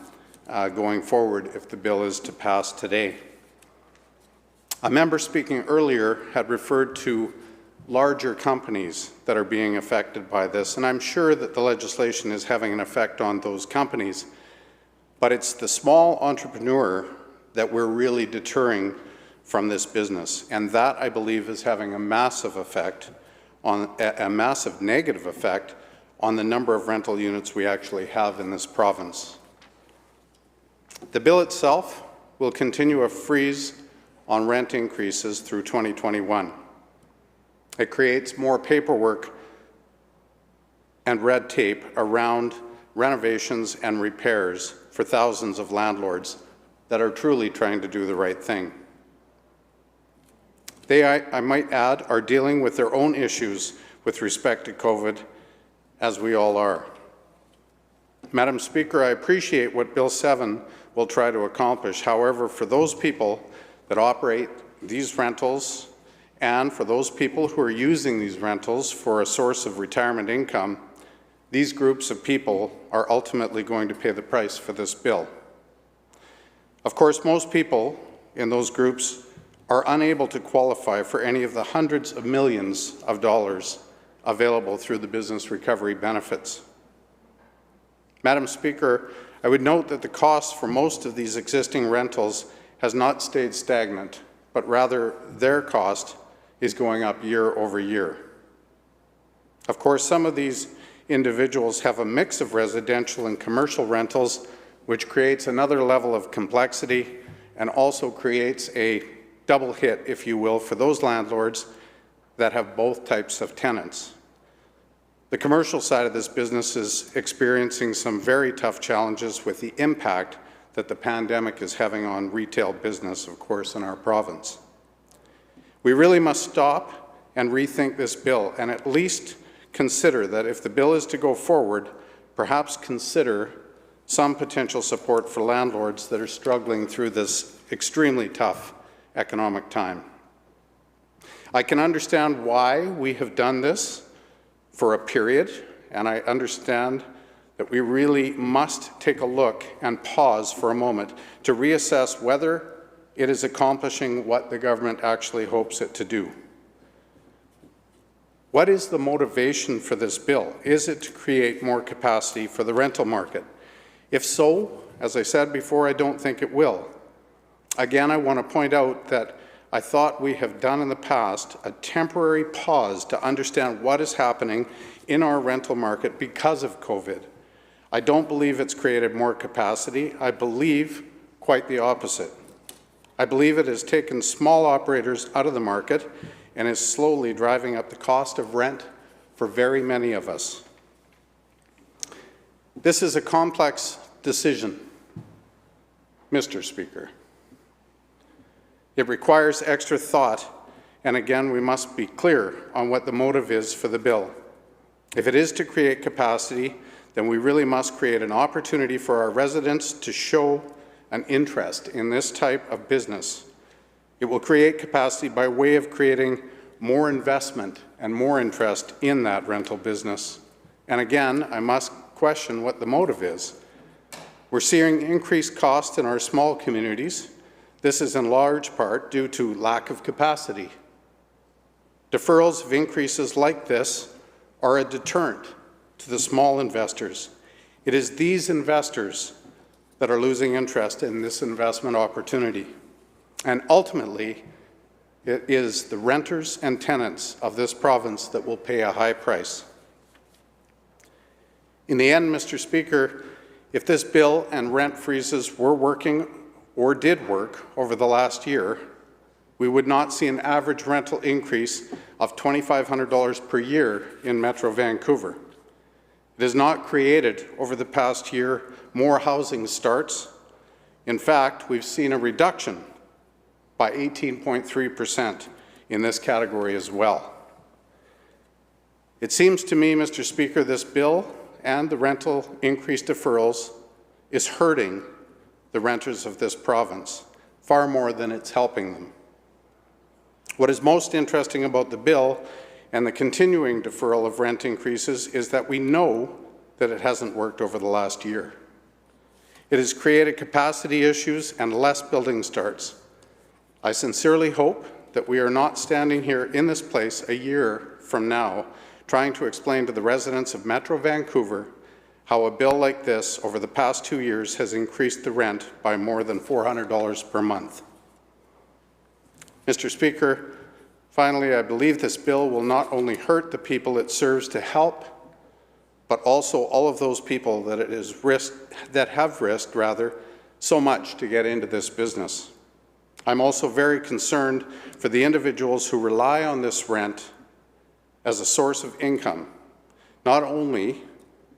going forward if the bill is to pass today. A member speaking earlier had referred to larger companies that are being affected by this, and I'm sure that the legislation is having an effect on those companies, but it's the small entrepreneur that we're really deterring from this business, and that, I believe, is having a massive effect on a massive negative effect on the number of rental units we actually have in this province. The bill itself will continue a freeze on rent increases through 2021. It creates more paperwork and red tape around renovations and repairs for thousands of landlords that are truly trying to do the right thing. They, I might add, are dealing with their own issues with respect to COVID, as we all are. Madam Speaker, I appreciate what Bill 7 will try to accomplish. However, for those people that operate these rentals and for those people who are using these rentals for a source of retirement income, these groups of people are ultimately going to pay the price for this bill. Of course, most people in those groups are unable to qualify for any of the hundreds of millions of dollars available through the business recovery benefits. Madam Speaker, I would note that the cost for most of these existing rentals has not stayed stagnant, but rather their cost is going up year over year. Of course, some of these individuals have a mix of residential and commercial rentals, which creates another level of complexity and also creates a double hit, if you will, for those landlords that have both types of tenants. The commercial side of this business is experiencing some very tough challenges with the impact that the pandemic is having on retail business, of course, in our province. We really must stop and rethink this bill and at least consider that if the bill is to go forward, perhaps consider some potential support for landlords that are struggling through this extremely tough economic time. I can understand why we have done this for a period, and I understand that we really must take a look and pause for a moment to reassess whether it is accomplishing what the government actually hopes it to do. What is the motivation for this bill? Is it to create more capacity for the rental market? If so, as I said before, I don't think it will. Again, I want to point out that I thought we have done in the past a temporary pause to understand what is happening in our rental market because of COVID. I don't believe it's created more capacity. I believe quite the opposite. I believe it has taken small operators out of the market and is slowly driving up the cost of rent for very many of us. This is a complex decision, Mr. Speaker. It requires extra thought, and again, we must be clear on what the motive is for the bill. If it is to create capacity, then we really must create an opportunity for our residents to show an interest in this type of business. It will create capacity by way of creating more investment and more interest in that rental business. And again, I must question what the motive is. We're seeing increased costs in our small communities. This is in large part due to lack of capacity. Deferrals of increases like this are a deterrent to the small investors. It is these investors that are losing interest in this investment opportunity. And ultimately, it is the renters and tenants of this province that will pay a high price. In the end, Mr. Speaker, if this bill and rent freezes were working or did work over the last year, we would not see an average rental increase of $2,500 per year in Metro Vancouver. It has not created, over the past year, more housing starts. In fact, we've seen a reduction by 18.3% in this category as well. It seems to me, Mr. Speaker, this bill and the rental increase deferrals is hurting the renters of this province far more than it's helping them. What is most interesting about the bill and the continuing deferral of rent increases is that we know that it hasn't worked over the last year. It has created capacity issues and less building starts. I sincerely hope that we are not standing here in this place a year from now trying to explain to the residents of Metro Vancouver how a bill like this over the past 2 years has increased the rent by more than $400 per month. Mr. Speaker, finally, I believe this bill will not only hurt the people it serves to help, but also all of those people that have risked so much to get into this business. I'm also very concerned for the individuals who rely on this rent as a source of income. Not only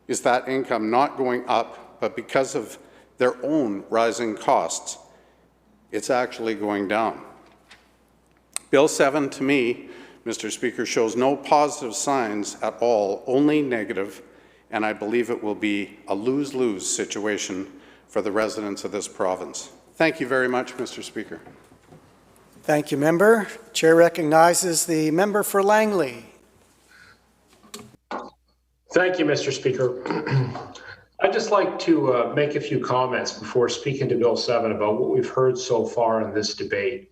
is that income not going up, but because of their own rising costs, it's actually going down. Bill 7, to me, Mr. Speaker, shows no positive signs at all, only negative, and I believe it will be a lose-lose situation for the residents of this province. Thank you very much, Mr. Speaker. Thank you, member. Chair recognizes the member for Langley. Thank you, Mr. Speaker. I'd just like to make a few comments before speaking to Bill 7 about what we've heard so far in this debate.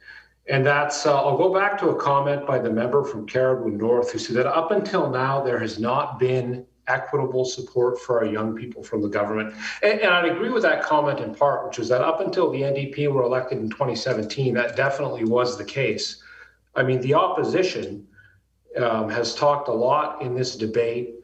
And that's, I'll go back to a comment by the member from Caribou North who said that up until now, there has not been equitable support for our young people from the government. And I'd agree with that comment in part, which is that up until the NDP were elected in 2017, that definitely was the case. I mean, the opposition has talked a lot in this debate,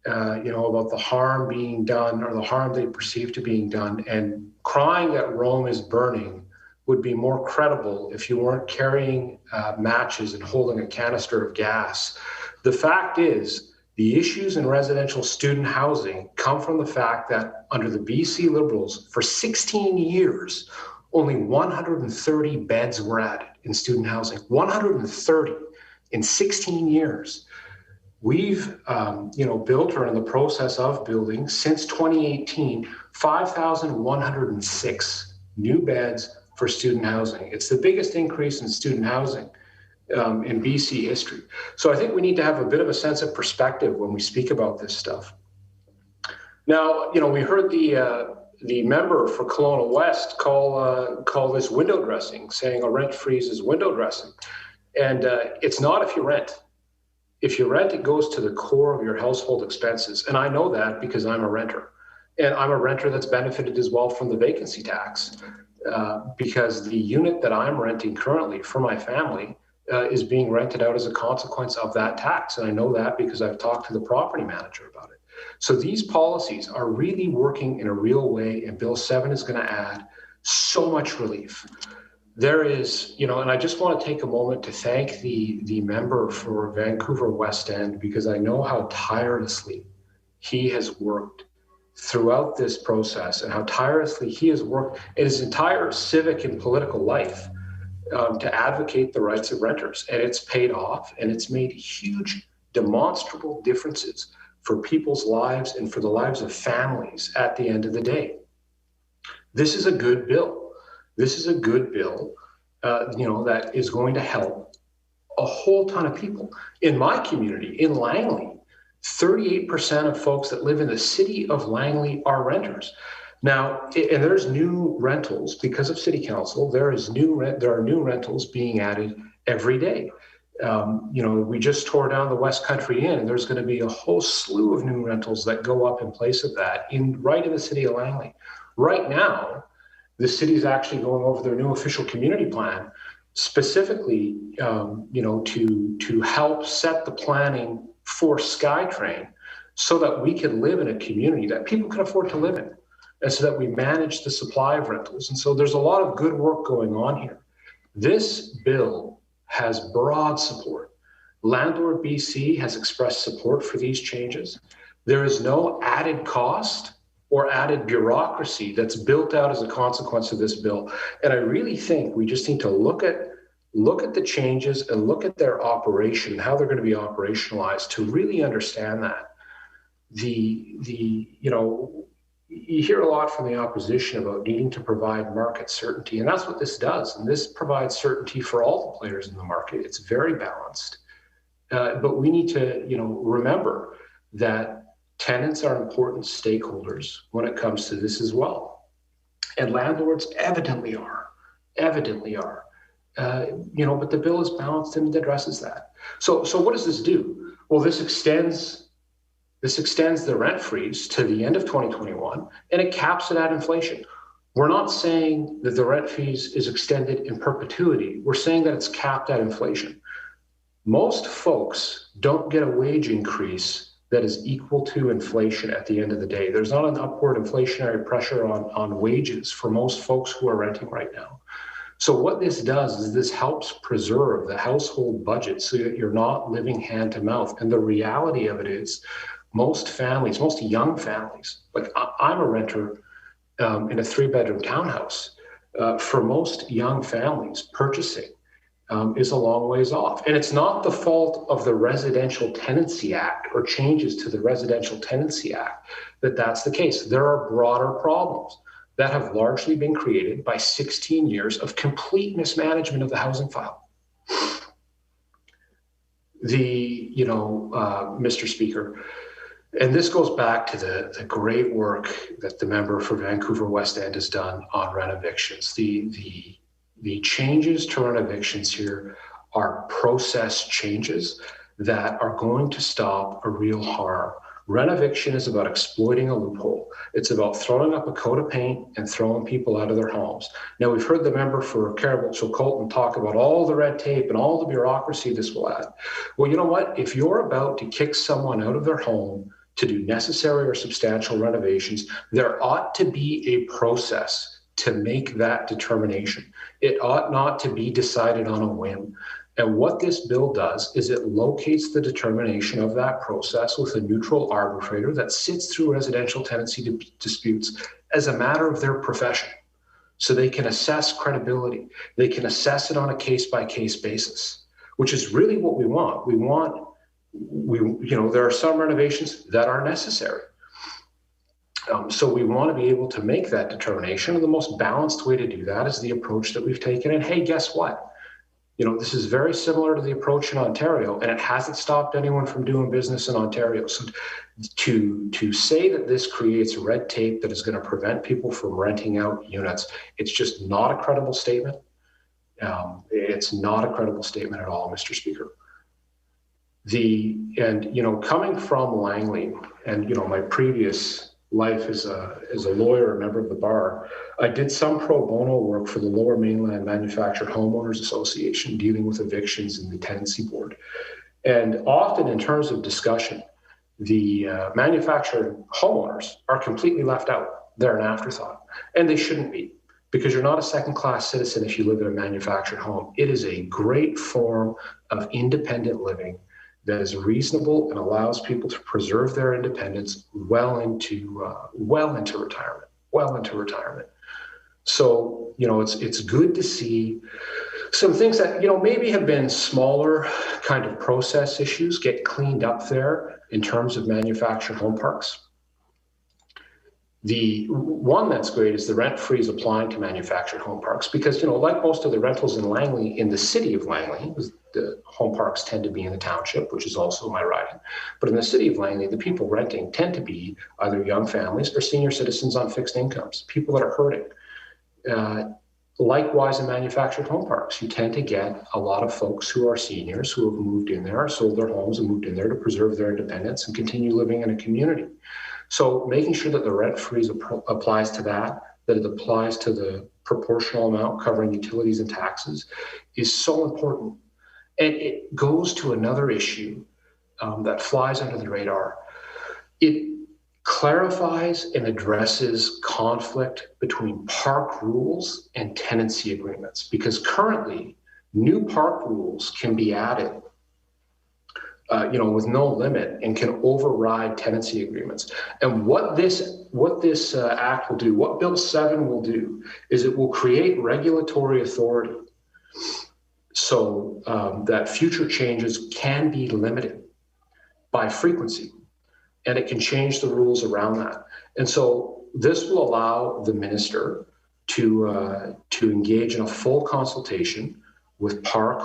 about the harm being done or the harm they perceive to being done, and crying that Rome is burning would be more credible if you weren't carrying matches and holding a canister of gas. The fact is, the issues in residential student housing come from the fact that under the BC Liberals, for 16 years, only 130 beds were added in student housing. 130 in 16 years. We've, built or in the process of building since 2018, 5,106 new beds for student housing. It's the biggest increase in student housing in BC history. So I think we need to have a bit of a sense of perspective when we speak about this stuff. Now, we heard the member for Kelowna West call this window dressing, saying a rent freeze is window dressing. And it's not if you rent. If you rent, it goes to the core of your household expenses. And I know that because I'm a renter. And I'm a renter that's benefited as well from the vacancy tax because the unit that I'm renting currently for my family is being rented out as a consequence of that tax. And I know that because I've talked to the property manager about it. So these policies are really working in a real way, and Bill 7 is going to add so much relief. there is, and I just want to take a moment to thank the member for Vancouver West End, because I know how tirelessly he has worked throughout this process and how tirelessly he has worked in his entire civic and political life to advocate the rights of renters. And it's paid off, and it's made huge demonstrable differences for people's lives and for the lives of families at the end of the day. This is a good bill. This is a good bill, that is going to help a whole ton of people. In my community, in Langley, 38% of folks that live in the city of Langley are renters. Now, and there's new rentals because of City Council. There are new rentals being added every day. We just tore down the West Country Inn, and there's going to be a whole slew of new rentals that go up in place of that right in the city of Langley. Right now, the city is actually going over their new official community plan, specifically, to help set the planning for SkyTrain so that we can live in a community that people can afford to live in, and so that we manage the supply of rentals. And so there's a lot of good work going on here. This bill has broad support. Landlord BC has expressed support for these changes. There is no added cost or added bureaucracy that's built out as a consequence of this bill. And I really think we just need to look at the changes and look at their operation, how they're going to be operationalized, to really understand that. You hear a lot from the opposition about needing to provide market certainty, and that's what this does. And this provides certainty for all the players in the market. It's very balanced. But we need to, remember that tenants are important stakeholders when it comes to this as well. And landlords evidently are. But the bill is balanced and addresses that. So what does this do? Well, this extends the rent freeze to the end of 2021, and it caps it at inflation. We're not saying that the rent freeze is extended in perpetuity. We're saying that it's capped at inflation. Most folks don't get a wage increase that is equal to inflation at the end of the day. There's not an upward inflationary pressure on wages for most folks who are renting right now. So what this does is this helps preserve the household budget so that you're not living hand to mouth. And the reality of it is most families, most young families, like I'm a renter in a 3-bedroom townhouse. For most young families, purchasing is a long ways off. And it's not the fault of the Residential Tenancy Act or changes to the Residential Tenancy Act that's the case. There are broader problems that have largely been created by 16 years of complete mismanagement of the housing file. Mr. Speaker, and this goes back to the great work that the member for Vancouver West End has done on rent evictions. The changes to rent evictions here are process changes that are going to stop a real harm. Rent eviction is about exploiting a loophole. It's about throwing up a coat of paint and throwing people out of their homes. Now, we've heard the member for Caribou-Colton talk about all the red tape and all the bureaucracy this will add. Well, you know what? If you're about to kick someone out of their home to do necessary or substantial renovations, there ought to be a process to make that determination. It ought not to be decided on a whim. And what this bill does is it locates the determination of that process with a neutral arbitrator that sits through residential tenancy disputes as a matter of their profession. So they can assess credibility. They can assess it on a case-by-case basis, which is really what we want. There are some renovations that are necessary. So we want to be able to make that determination. And the most balanced way to do that is the approach that we've taken. And hey, guess what? This is very similar to the approach in Ontario, and it hasn't stopped anyone from doing business in Ontario. So to say that this creates red tape that is going to prevent people from renting out units, it's just not a credible statement. It's not a credible statement at all, Mr. Speaker. Coming from Langley and, my previous life as a lawyer, a member of the bar, I did some pro bono work for the Lower Mainland Manufactured Homeowners Association dealing with evictions in the tenancy board. And often in terms of discussion, the manufactured homeowners are completely left out. They're an afterthought, and they shouldn't be. because you're not a second-class citizen if you live in a manufactured home. It is a great form of independent living that is reasonable and allows people to preserve their independence well into retirement. So, you know, it's good to see some things that, you know, maybe have been smaller kind of process issues get cleaned up there in terms of manufactured home parks. The one that's great is the rent freeze applying to manufactured home parks, because, you know, like most of the rentals in Langley, in the city of Langley, the home parks tend to be in the township, which is also my riding. But in the city of Langley, the people renting tend to be either young families or senior citizens on fixed incomes, people that are hurting. Likewise, in manufactured home parks, you tend to get a lot of folks who are seniors who have moved in there, sold their homes and moved in there to preserve their independence and continue living in a community. So making sure that the rent freeze applies to that it applies to the proportional amount covering utilities and taxes is so important. And it goes to another issue that flies under the radar. It clarifies and addresses conflict between park rules and tenancy agreements, because currently new park rules can be added with no limit and can override tenancy agreements. And what this act will do, what Bill 7 will do, is it will create regulatory authority so that future changes can be limited by frequency, and it can change the rules around that. And so this will allow the minister to engage in a full consultation with park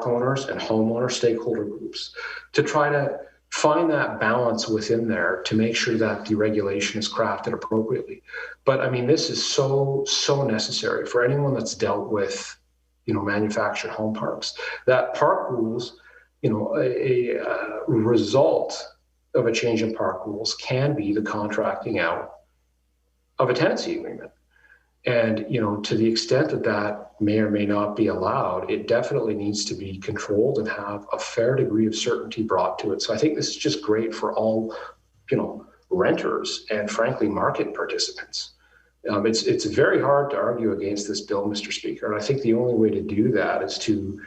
owners and homeowner stakeholder groups to try to find that balance within there to make sure that the regulation is crafted appropriately. But I mean, this is so necessary for anyone that's dealt with, you know, manufactured home parks. That park rules, you know, a result of a change in park rules can be the contracting out of a tenancy agreement. And, you know, to the extent that that may or may not be allowed, it definitely needs to be controlled and have a fair degree of certainty brought to it. So I think this is just great for all, you know, renters and frankly, market participants. It's very hard to argue against this bill, Mr. Speaker. And I think the only way to do that is to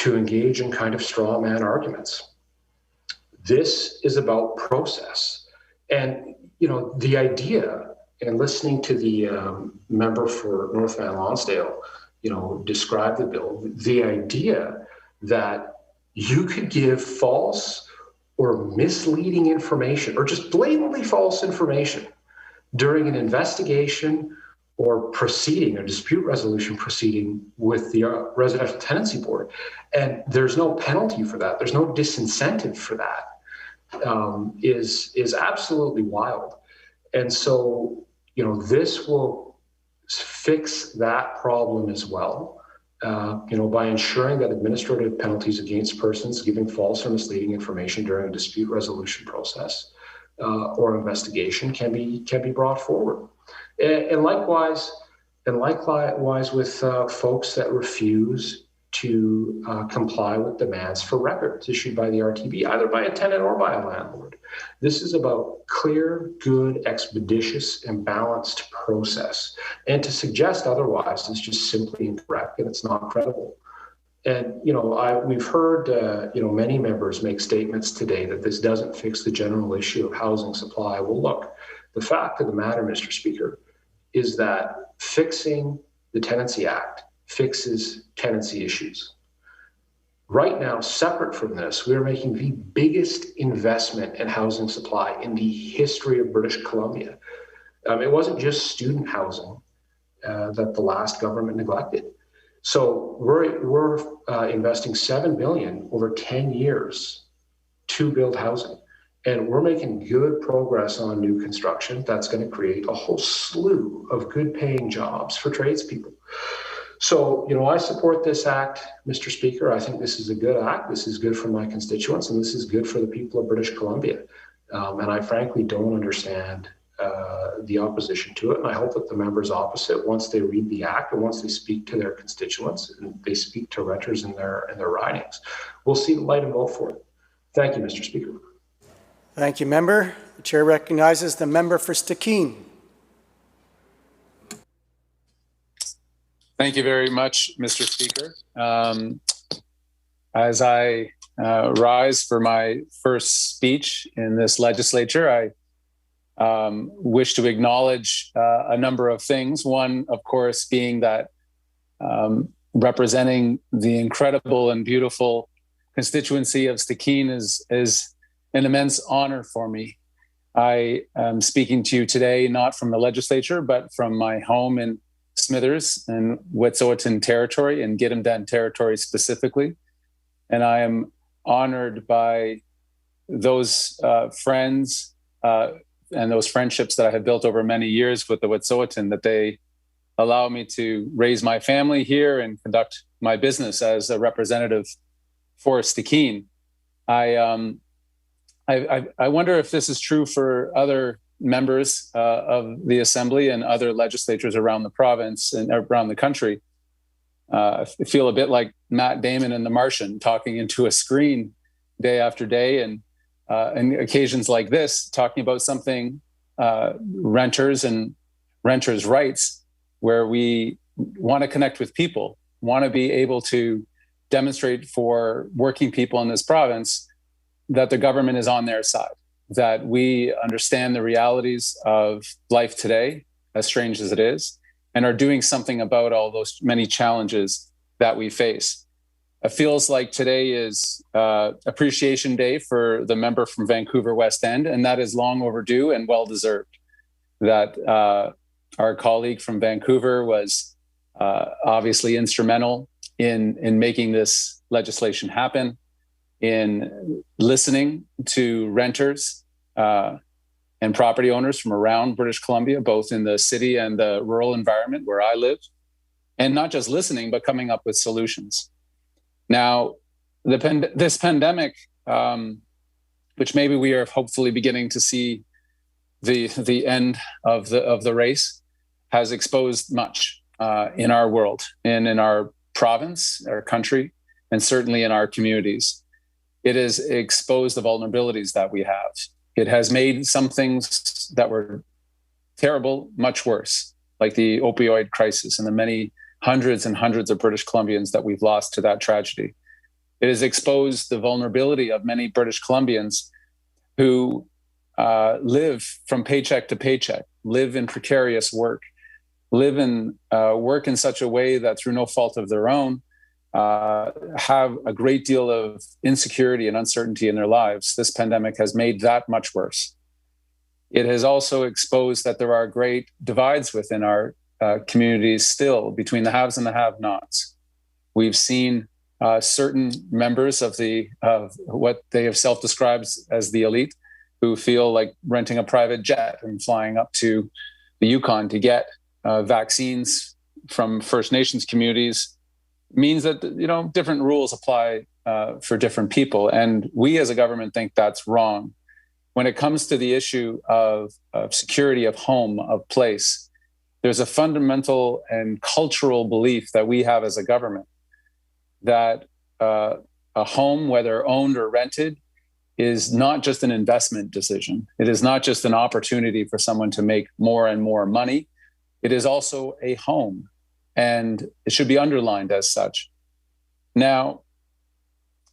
engage in kind of straw man arguments. This is about process. And, you know, the idea, and listening to the member for North Van Lonsdale, you know, describe the bill, the idea that you could give false or misleading information or just blatantly false information during an investigation or proceeding, a dispute resolution proceeding with the Residential Tenancy Board, and there's no penalty for that, there's no disincentive for that, is absolutely wild. And so, you know, this will fix that problem as well, by ensuring that administrative penalties against persons giving false or misleading information during a dispute resolution process or investigation can be brought forward. And likewise with folks that refuse to comply with demands for records issued by the RTB, either by a tenant or by a landlord. This is about clear, good, expeditious, and balanced process. And to suggest otherwise is just simply incorrect, and it's not credible. And, you know, we've heard, many members make statements today that this doesn't fix the general issue of housing supply. Well, look, the fact of the matter, Mr. Speaker, is that fixing the Tenancy Act fixes tenancy issues. Right now, separate from this, we are making the biggest investment in housing supply in the history of British Columbia. It wasn't just student housing that the last government neglected. So we're investing $7 billion over 10 years to build housing. And we're making good progress on new construction that's going to create a whole slew of good paying jobs for tradespeople. So, you know, I support this act, Mr. Speaker. I think this is a good act. This is good for my constituents, and this is good for the people of British Columbia. And I frankly don't understand the opposition to it. And I hope that the members opposite, once they read the act and once they speak to their constituents and they speak to renters in their ridings, will see the light and vote for it. Thank you, Mr. Speaker. Thank you, member. The chair recognizes the member for Stikine. Thank you very much, Mr. Speaker. As I rise for my first speech in this legislature, I wish to acknowledge a number of things. One, of course, being that representing the incredible and beautiful constituency of Stikine is an immense honor for me. I am speaking to you today, not from the legislature, but from my home in Smithers and Wet'suwet'en territory and Gidimt'en territory specifically. And I am honored by those friends and those friendships that I have built over many years with the Wet'suwet'en, that they allow me to raise my family here and conduct my business as a representative for Stikine. I wonder if this is true for other members of the Assembly and other legislatures around the province and around the country. I feel a bit like Matt Damon in The Martian, talking into a screen day after day, and occasions like this, talking about something, renters and renters' rights, where we want to connect with people, want to be able to demonstrate for working people in this province that the government is on their side, that we understand the realities of life today, as strange as it is, and are doing something about all those many challenges that we face. It feels like today is Appreciation Day for the member from Vancouver West End, and that is long overdue and well-deserved. That our colleague from Vancouver was obviously instrumental in making this legislation happen, in listening to renters and property owners from around British Columbia, both in the city and the rural environment where I live, and not just listening, but coming up with solutions. Now, this pandemic, which maybe we are hopefully beginning to see the end of the race, has exposed much in our world and in our province, our country, and certainly in our communities. It has exposed the vulnerabilities that we have. It has made some things that were terrible much worse, like the opioid crisis and the many hundreds and hundreds of British Columbians that we've lost to that tragedy. It has exposed the vulnerability of many British Columbians who live from paycheck to paycheck, live in precarious work, live in work in such a way that through no fault of their own, have a great deal of insecurity and uncertainty in their lives. This pandemic has made that much worse. It has also exposed that there are great divides within our communities still between the haves and the have-nots. We've seen certain members of what they have self-described as the elite who feel like renting a private jet and flying up to the Yukon to get vaccines from First Nations communities means that, different rules apply for different people. And we as a government think that's wrong. When it comes to the issue of security of home, of place, there's a fundamental and cultural belief that we have as a government that a home, whether owned or rented, is not just an investment decision. It is not just an opportunity for someone to make more and more money. It is also a home, and it should be underlined as such. Now,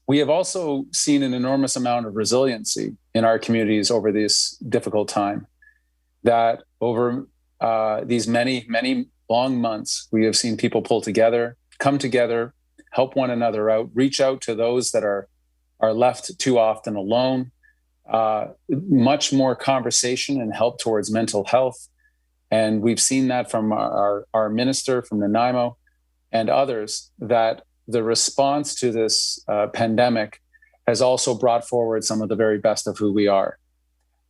we have also seen an enormous amount of resiliency in our communities over this difficult time, that over these many, many long months, we have seen people pull together, come together, help one another out, reach out to those that are left too often alone, much more conversation and help towards mental health. And we've seen that from our minister, from Nanaimo, and others, that the response to this pandemic has also brought forward some of the very best of who we are.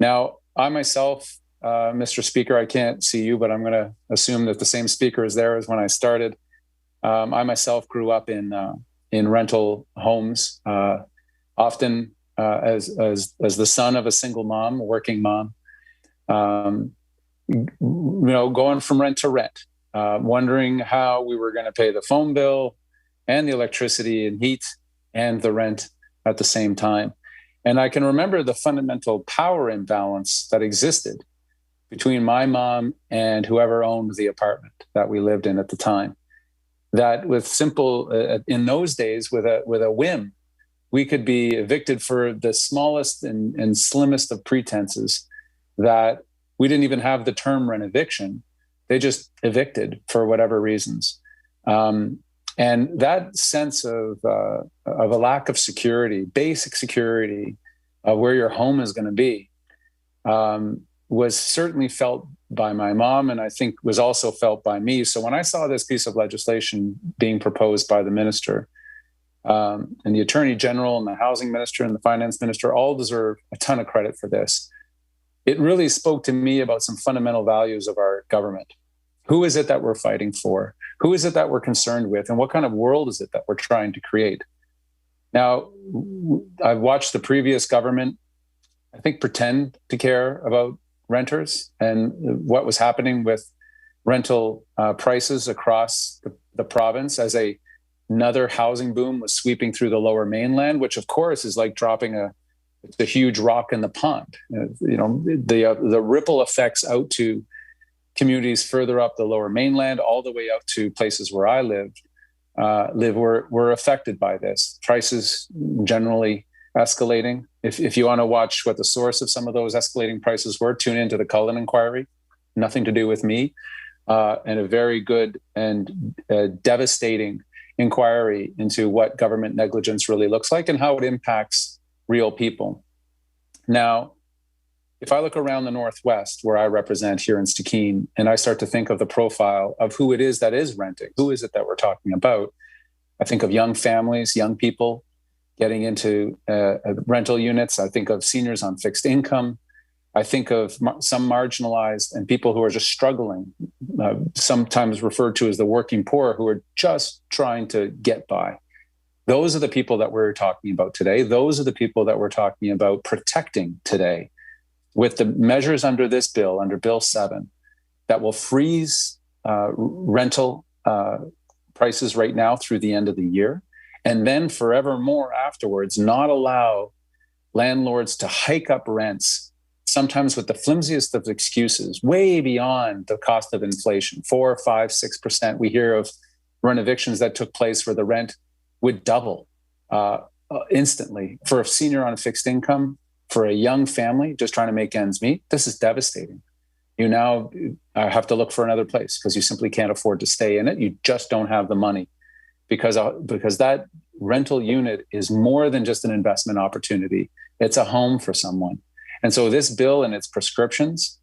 Now, I myself, Mr. Speaker, I can't see you, but I'm going to assume that the same speaker is there as when I started. I myself grew up in rental homes, often as the son of a single mom, a working mom, going from rent to rent, wondering how we were going to pay the phone bill and the electricity and heat and the rent at the same time. And I can remember the fundamental power imbalance that existed between my mom and whoever owned the apartment that we lived in at the time. that with simple, in those days, with a whim, we could be evicted for the smallest and slimmest of pretenses, that we didn't even have the term rent eviction. They just evicted for whatever reasons. And that sense of a lack of security, basic security of where your home is going to be, was certainly felt by my mom, and I think was also felt by me. So when I saw this piece of legislation being proposed by the minister, and the Attorney General and the Housing Minister and the Finance Minister all deserve a ton of credit for this. It really spoke to me about some fundamental values of our government. Who is it that we're fighting for? Who is it that we're concerned with? And what kind of world is it that we're trying to create? Now, I've watched the previous government, I think, pretend to care about renters and what was happening with rental prices across the province as another housing boom was sweeping through the Lower Mainland, which of course is like dropping a huge rock in the pond. The ripple effects out to communities further up the Lower Mainland, all the way out to places where I live were affected by this. Prices generally escalating. If you want to watch what the source of some of those escalating prices were, tune into the Cullen Inquiry. Nothing to do with me, and a very good and devastating inquiry into what government negligence really looks like and how it impacts real people. Now, if I look around the Northwest, where I represent here in Stikine, and I start to think of the profile of who it is that is renting, who is it that we're talking about? I think of young families, young people getting into rental units. I think of seniors on fixed income. I think of some marginalized and people who are just struggling, sometimes referred to as the working poor, who are just trying to get by. Those are the people that we're talking about today. Those are the people that we're talking about protecting today with the measures under this bill, under Bill 7, that will freeze rental prices right now through the end of the year, and then forevermore afterwards, not allow landlords to hike up rents, sometimes with the flimsiest of excuses, way beyond the cost of inflation, 4, 5, 6%. We hear of rent evictions that took place where the rent would double instantly for a senior on a fixed income, for a young family just trying to make ends meet. This is devastating. You now have to look for another place because you simply can't afford to stay in it. You just don't have the money because that rental unit is more than just an investment opportunity. It's a home for someone. And so this bill and its prescriptions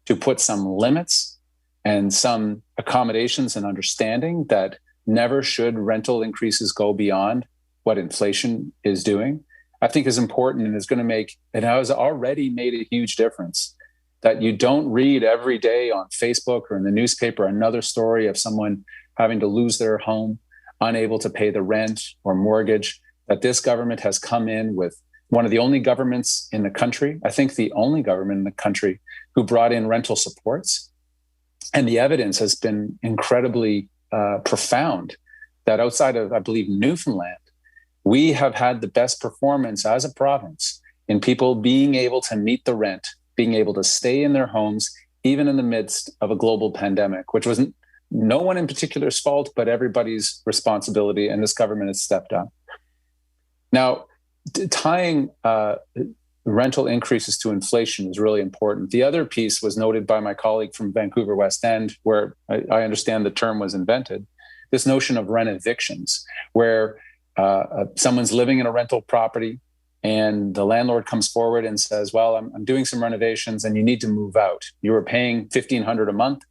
to put some limits and some accommodations and understanding that never should rental increases go beyond what inflation is doing, I think is important and is going to make, it has already made a huge difference. That you don't read every day on Facebook or in the newspaper another story of someone having to lose their home, unable to pay the rent or mortgage, that this government has come in with one of the only governments in the country, I think the only government in the country, who brought in rental supports. And the evidence has been incredibly profound that outside of, I believe, Newfoundland, we have had the best performance as a province in people being able to meet the rent, being able to stay in their homes, even in the midst of a global pandemic, which wasn't no one in particular's fault, but everybody's responsibility, and this government has stepped up. Now, tying rental increases to inflation is really important. The other piece was noted by my colleague from Vancouver West End, where I understand the term was invented, this notion of rent evictions, where someone's living in a rental property and the landlord comes forward and says, well, I'm doing some renovations and you need to move out. You were paying $1,500 a month.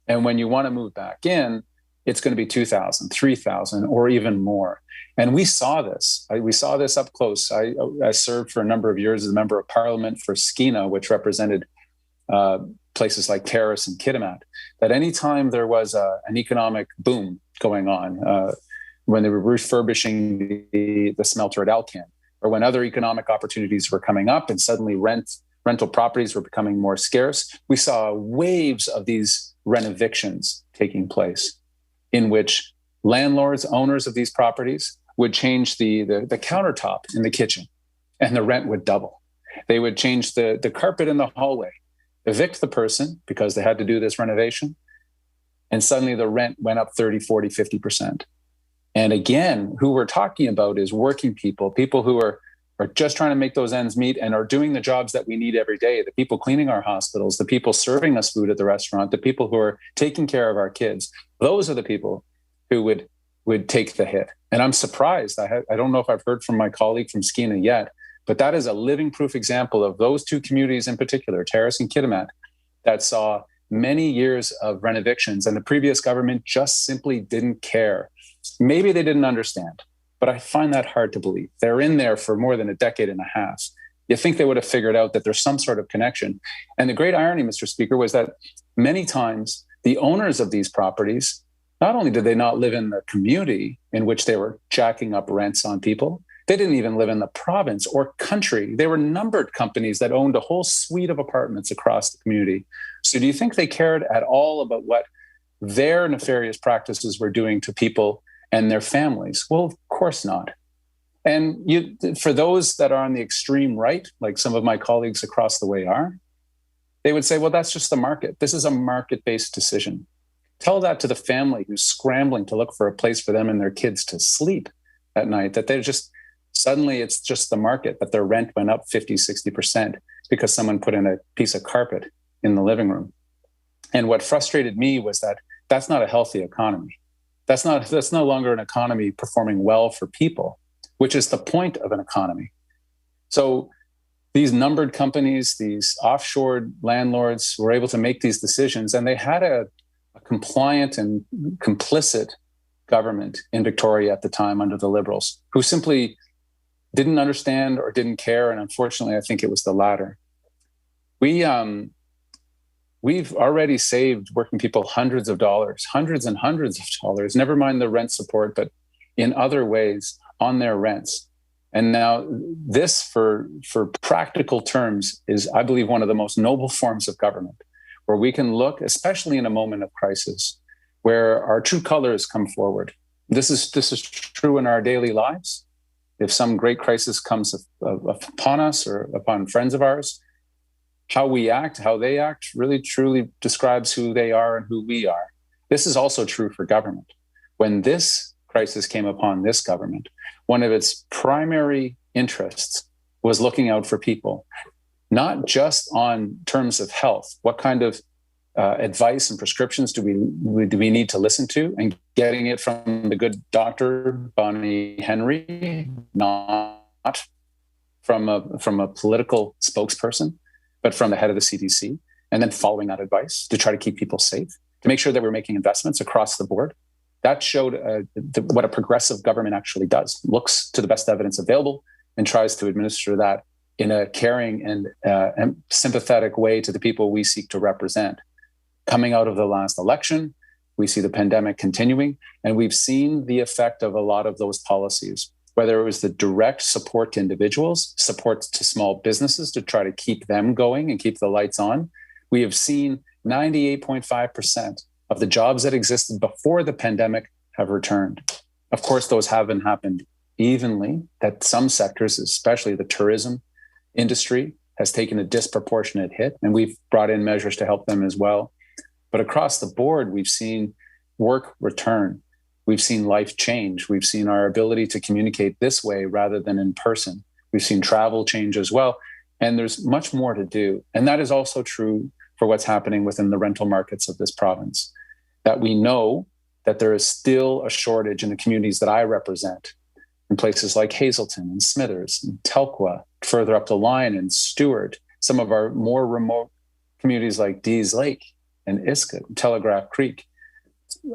And when you want to move back in, it's going to be $2,000, $3,000, or even more. And we saw this. We saw this up close. I served for a number of years as a member of parliament for Skeena, which represented places like Terrace and Kitimat, that anytime there was an economic boom going on, when they were refurbishing the smelter at Alcan, or when other economic opportunities were coming up and suddenly rental properties were becoming more scarce, we saw waves of these rent evictions taking place, in which landlords, owners of these properties, would change the countertop in the kitchen and the rent would double. They would change the carpet in the hallway, evict the person because they had to do this renovation, And suddenly the rent went up 30, 40, 50%. And again, who we're talking about is working people, people who are just trying to make those ends meet and are doing the jobs that we need every day. The people cleaning our hospitals, the people serving us food at the restaurant, the people who are taking care of our kids. Those are the people who would take the hit. And I'm surprised. I don't know if I've heard from my colleague from Skeena yet, but that is a living proof example of those two communities in particular, Terrace and Kitimat, that saw many years of renovictions, and the previous government just simply didn't care. Maybe they didn't understand, but I find that hard to believe. They're in there for more than a decade and a half. You think they would have figured out that there's some sort of connection. And the great irony, Mr. Speaker, was that many times the owners of these properties, not only did they not live in the community in which they were jacking up rents on people, they didn't even live in the province or country. They were numbered companies that owned a whole suite of apartments across the community. So do you think they cared at all about what their nefarious practices were doing to people and their families? Well, of course not. And for those that are on the extreme right, like some of my colleagues across the way are, they would say, well, that's just the market. This is a market-based decision. Tell that to the family who's scrambling to look for a place for them and their kids to sleep at night, that they're just, suddenly it's just the market, that their rent went up 50, 60% because someone put in a piece of carpet in the living room. And what frustrated me was that that's not a healthy economy. That's no longer an economy performing well for people, which is the point of an economy. So these numbered companies, these offshore landlords were able to make these decisions, and they had a compliant and complicit government in Victoria at the time under the Liberals, who simply didn't understand or didn't care. And unfortunately, I think it was the latter. We've already saved working people hundreds of dollars, hundreds and hundreds of dollars, never mind the rent support, but in other ways on their rents. And now this, for practical terms, is, I believe, one of the most noble forms of government, where we can look, especially in a moment of crisis, where our true colors come forward. This is true in our daily lives. If some great crisis comes upon us or upon friends of ours, how we act, how they act, really truly describes who they are and who we are. This is also true for government. When this crisis came upon this government, one of its primary interests was looking out for people, not just on terms of health. What kind of advice and prescriptions do we need to listen to, and getting it from the good doctor, Bonnie Henry, not from a political spokesperson, but from the head of the CDC, and then following that advice to try to keep people safe, to make sure that we're making investments across the board. That showed what a progressive government actually does, looks to the best evidence available and tries to administer that in a caring and sympathetic way to the people we seek to represent. Coming out of the last election, we see the pandemic continuing, and we've seen the effect of a lot of those policies, whether it was the direct support to individuals, support to small businesses to try to keep them going and keep the lights on. We have seen 98.5% of the jobs that existed before the pandemic have returned. Of course, those haven't happened evenly, that some sectors, especially the tourism industry, has taken a disproportionate hit, and we've brought in measures to help them as well. But across the board, we've seen work return. We've seen life change. We've seen our ability to communicate this way rather than in person. We've seen travel change as well. And there's much more to do. And that is also true for what's happening within the rental markets of this province, that we know that there is still a shortage in the communities that I represent, in places like Hazelton and Smithers and Telkwa, further up the line in Stewart, some of our more remote communities like Dees Lake and Iska, Telegraph Creek.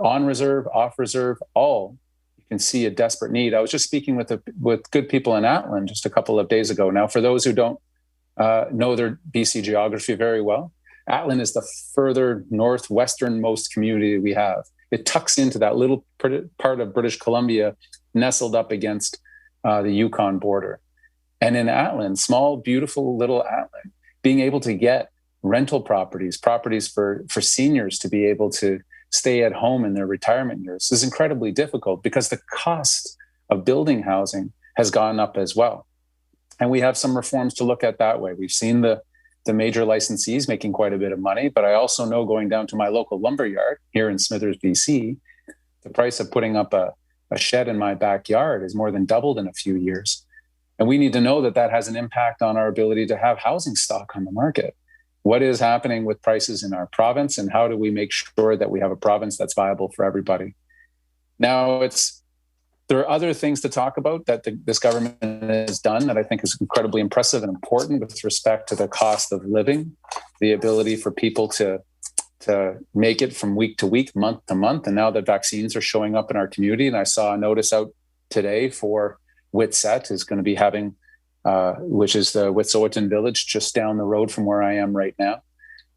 On reserve, off reserve, all you can see a desperate need. I was just speaking with good people in Atlan just a couple of days ago. Now, for those who don't know their BC geography very well, Atlan is the further northwesternmost community we have. It tucks into that little part of British Columbia, nestled up against the Yukon border. And in Atlan, small, beautiful little Atlan, being able to get rental properties for seniors to be able to stay at home in their retirement years is incredibly difficult because the cost of building housing has gone up as well. And we have some reforms to look at that way. We've seen the the major licensees making quite a bit of money, but I also know going down to my local lumber yard here in Smithers, BC, the price of putting up a shed in my backyard is more than doubled in a few years. And we need to know that that has an impact on our ability to have housing stock on the market. What is happening with prices in our province, and how do we make sure that we have a province that's viable for everybody? Now, there are other things to talk about that this government has done that I think is incredibly impressive and important with respect to the cost of living, the ability for people to make it from week to week, month to month. And now that vaccines are showing up in our community, and I saw a notice out today for Whitsett is going to be having, which is the Wet'suwet'en village just down the road from where I am right now.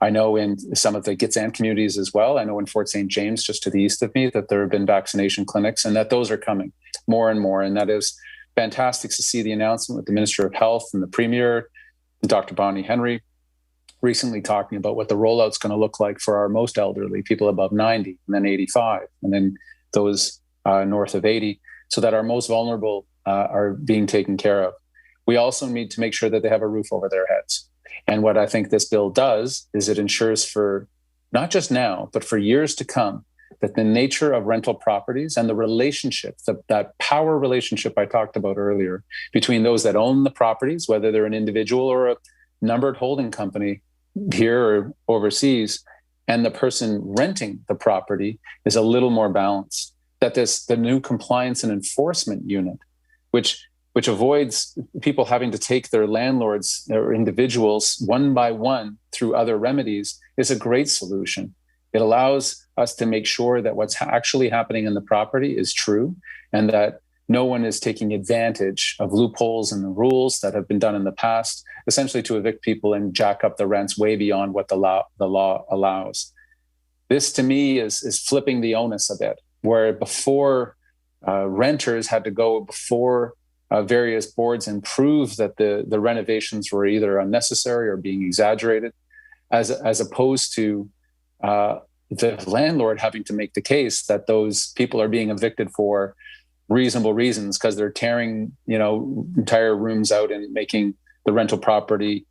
I know in some of the Gitxsan communities as well. I know in Fort St. James, just to the east of me, that there have been vaccination clinics and that those are coming more and more. And that is fantastic to see the announcement with the Minister of Health and the Premier, and Dr. Bonnie Henry, recently talking about what the rollout's going to look like for our most elderly, people above 90, and then 85, and then those north of 80, so that our most vulnerable are being taken care of. We also need to make sure that they have a roof over their heads. And what I think this bill does is it ensures for not just now, but for years to come, that the nature of rental properties and the relationship, that power relationship I talked about earlier between those that own the properties, whether they're an individual or a numbered holding company here or overseas, and the person renting the property is a little more balanced. That the new compliance and enforcement unit, which avoids people having to take their landlords or individuals one by one through other remedies, is a great solution. It allows us to make sure that what's actually happening in the property is true, and that no one is taking advantage of loopholes in the rules that have been done in the past, essentially to evict people and jack up the rents way beyond what the law allows. This, to me, is flipping the onus a bit, where before renters had to go before various boards and prove that the renovations were either unnecessary or being exaggerated, as opposed to the landlord having to make the case that those people are being evicted for reasonable reasons because they're tearing, entire rooms out and making the rental property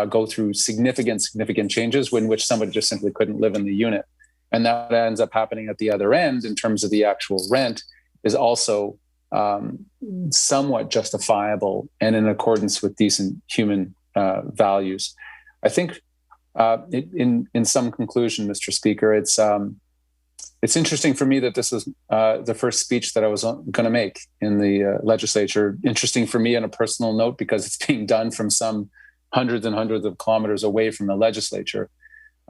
go through significant changes in which somebody just simply couldn't live in the unit. And that ends up happening at the other end in terms of the actual rent is also somewhat justifiable and in accordance with decent human values. I think in some conclusion, Mr. Speaker, it's interesting for me that this is the first speech that I was going to make in the legislature. Interesting for me on a personal note because it's being done from some hundreds and hundreds of kilometers away from the legislature.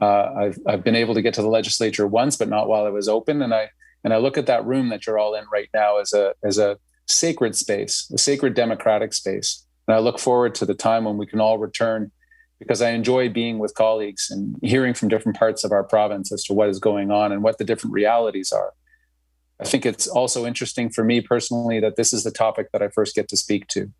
I've been able to get to the legislature once, but not while it was open. And I look at that room that you're all in right now as a sacred space, a sacred democratic space. And I look forward to the time when we can all return, because I enjoy being with colleagues and hearing from different parts of our province as to what is going on and what the different realities are. I think it's also interesting for me personally that this is the topic that I first get to speak to,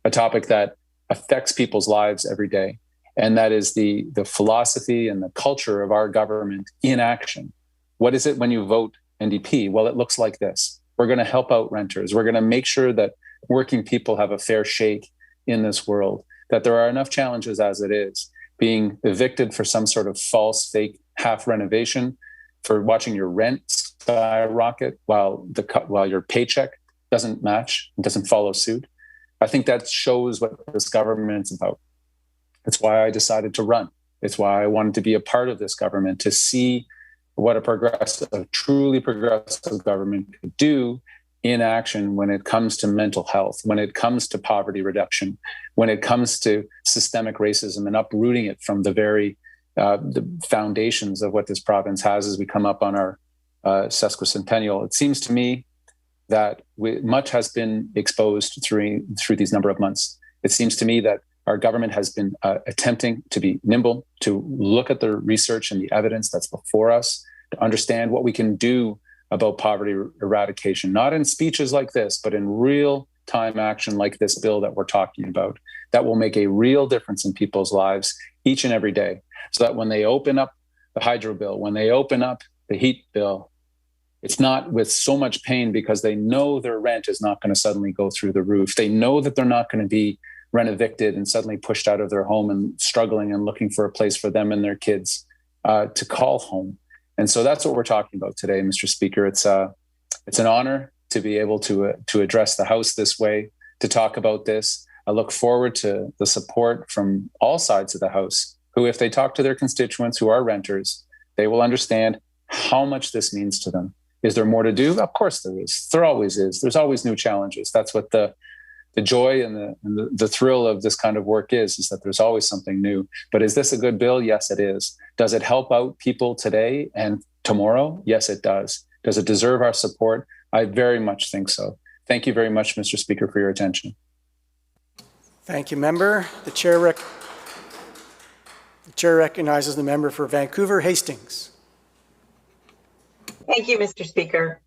a topic that affects people's lives every day. And that is the philosophy and the culture of our government in action. What is it when you vote NDP? Well, it looks like this. We're going to help out renters. We're going to make sure that working people have a fair shake in this world, that there are enough challenges as it is. Being evicted for some sort of false, fake half renovation, for watching your rent skyrocket while your paycheck doesn't match, doesn't follow suit. I think that shows what this government is about. It's why I decided to run. It's why I wanted to be a part of this government, to see what a truly progressive government could do in action when it comes to mental health, when it comes to poverty reduction, when it comes to systemic racism and uprooting it from the very the foundations of what this province has as we come up on our sesquicentennial. It seems to me that much has been exposed through these number of months. It seems to me that our government has been attempting to be nimble, to look at the research and the evidence that's before us, to understand what we can do about poverty eradication, not in speeches like this, but in real time action like this bill that we're talking about, that will make a real difference in people's lives each and every day. So that when they open up the hydro bill, when they open up the heat bill, it's not with so much pain because they know their rent is not going to suddenly go through the roof. They know that they're not going to be rent evicted and suddenly pushed out of their home and struggling and looking for a place for them and their kids to call home. And so that's what we're talking about today, Mr. Speaker. It's an honor to be able to address the House this way, to talk about this. I look forward to the support from all sides of the House, who, if they talk to their constituents who are renters, they will understand how much this means to them. Is there more to do? Of course there is. There always is. There's always new challenges. That's what the joy and the thrill of this kind of work is that there's always something new. But is this a good bill? Yes, it is. Does it help out people today and tomorrow? Yes, it does. Does it deserve our support? I very much think so. Thank you very much, Mr. Speaker, for your attention. Thank you, member. The chair recognizes the member for Vancouver Hastings. Thank you, Mr. Speaker.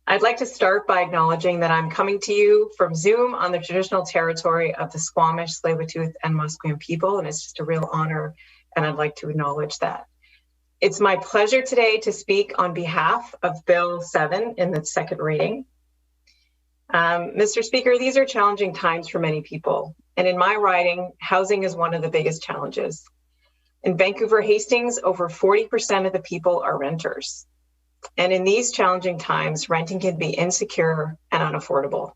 I'd like to start by acknowledging that I'm coming to you from Zoom on the traditional territory of the Squamish, Tsleil-Waututh, and Musqueam people, and it's just a real honor, and I'd like to acknowledge that. It's my pleasure today to speak on behalf of Bill 7 in the second reading. Mr. Speaker, these are challenging times for many people, and in my riding, housing is one of the biggest challenges. In Vancouver Hastings, over 40% of the people are renters. And in these challenging times, renting can be insecure and unaffordable.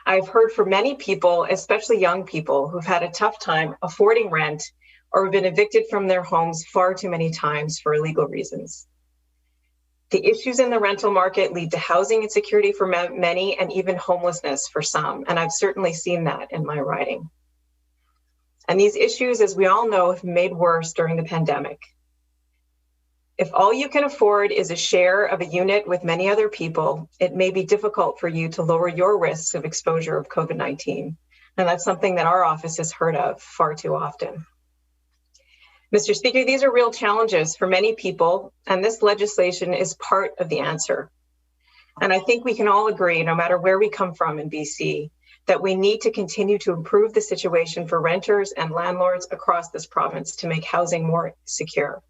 I've heard from many people, especially young people, who've had a tough time affording rent or have been evicted from their homes far too many times for illegal reasons. The issues in the rental market lead to housing insecurity for many and even homelessness for some, and I've certainly seen that in my riding. And these issues, as we all know, have made worse during the pandemic. If all you can afford is a share of a unit with many other people, it may be difficult for you to lower your risks of exposure of COVID-19. And that's something that our office has heard of far too often. Mr. Speaker, these are real challenges for many people, and this legislation is part of the answer. And I think we can all agree, no matter where we come from in BC, that we need to continue to improve the situation for renters and landlords across this province to make housing more secure.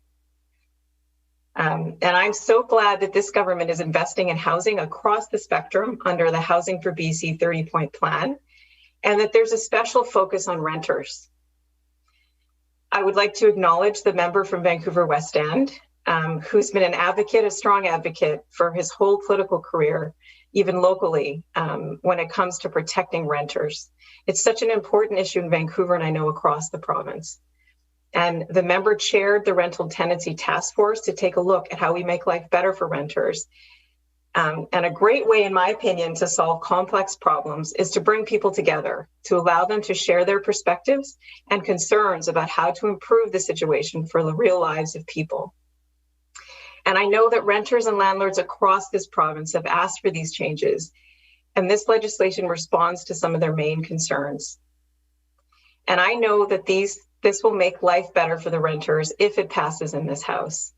And I'm so glad that this government is investing in housing across the spectrum under the Housing for BC 30-point plan, and that there's a special focus on renters. I would like to acknowledge the member from Vancouver West End, who's been an advocate, a strong advocate for his whole political career, even locally, when it comes to protecting renters. It's such an important issue in Vancouver, and I know across the province. And the member chaired the Rental Tenancy Task Force to take a look at how we make life better for renters. And a great way, in my opinion, to solve complex problems is to bring people together, to allow them to share their perspectives and concerns about how to improve the situation for the real lives of people. And I know that renters and landlords across this province have asked for these changes, and this legislation responds to some of their main concerns. And I know that this will make life better for the renters if it passes in this House.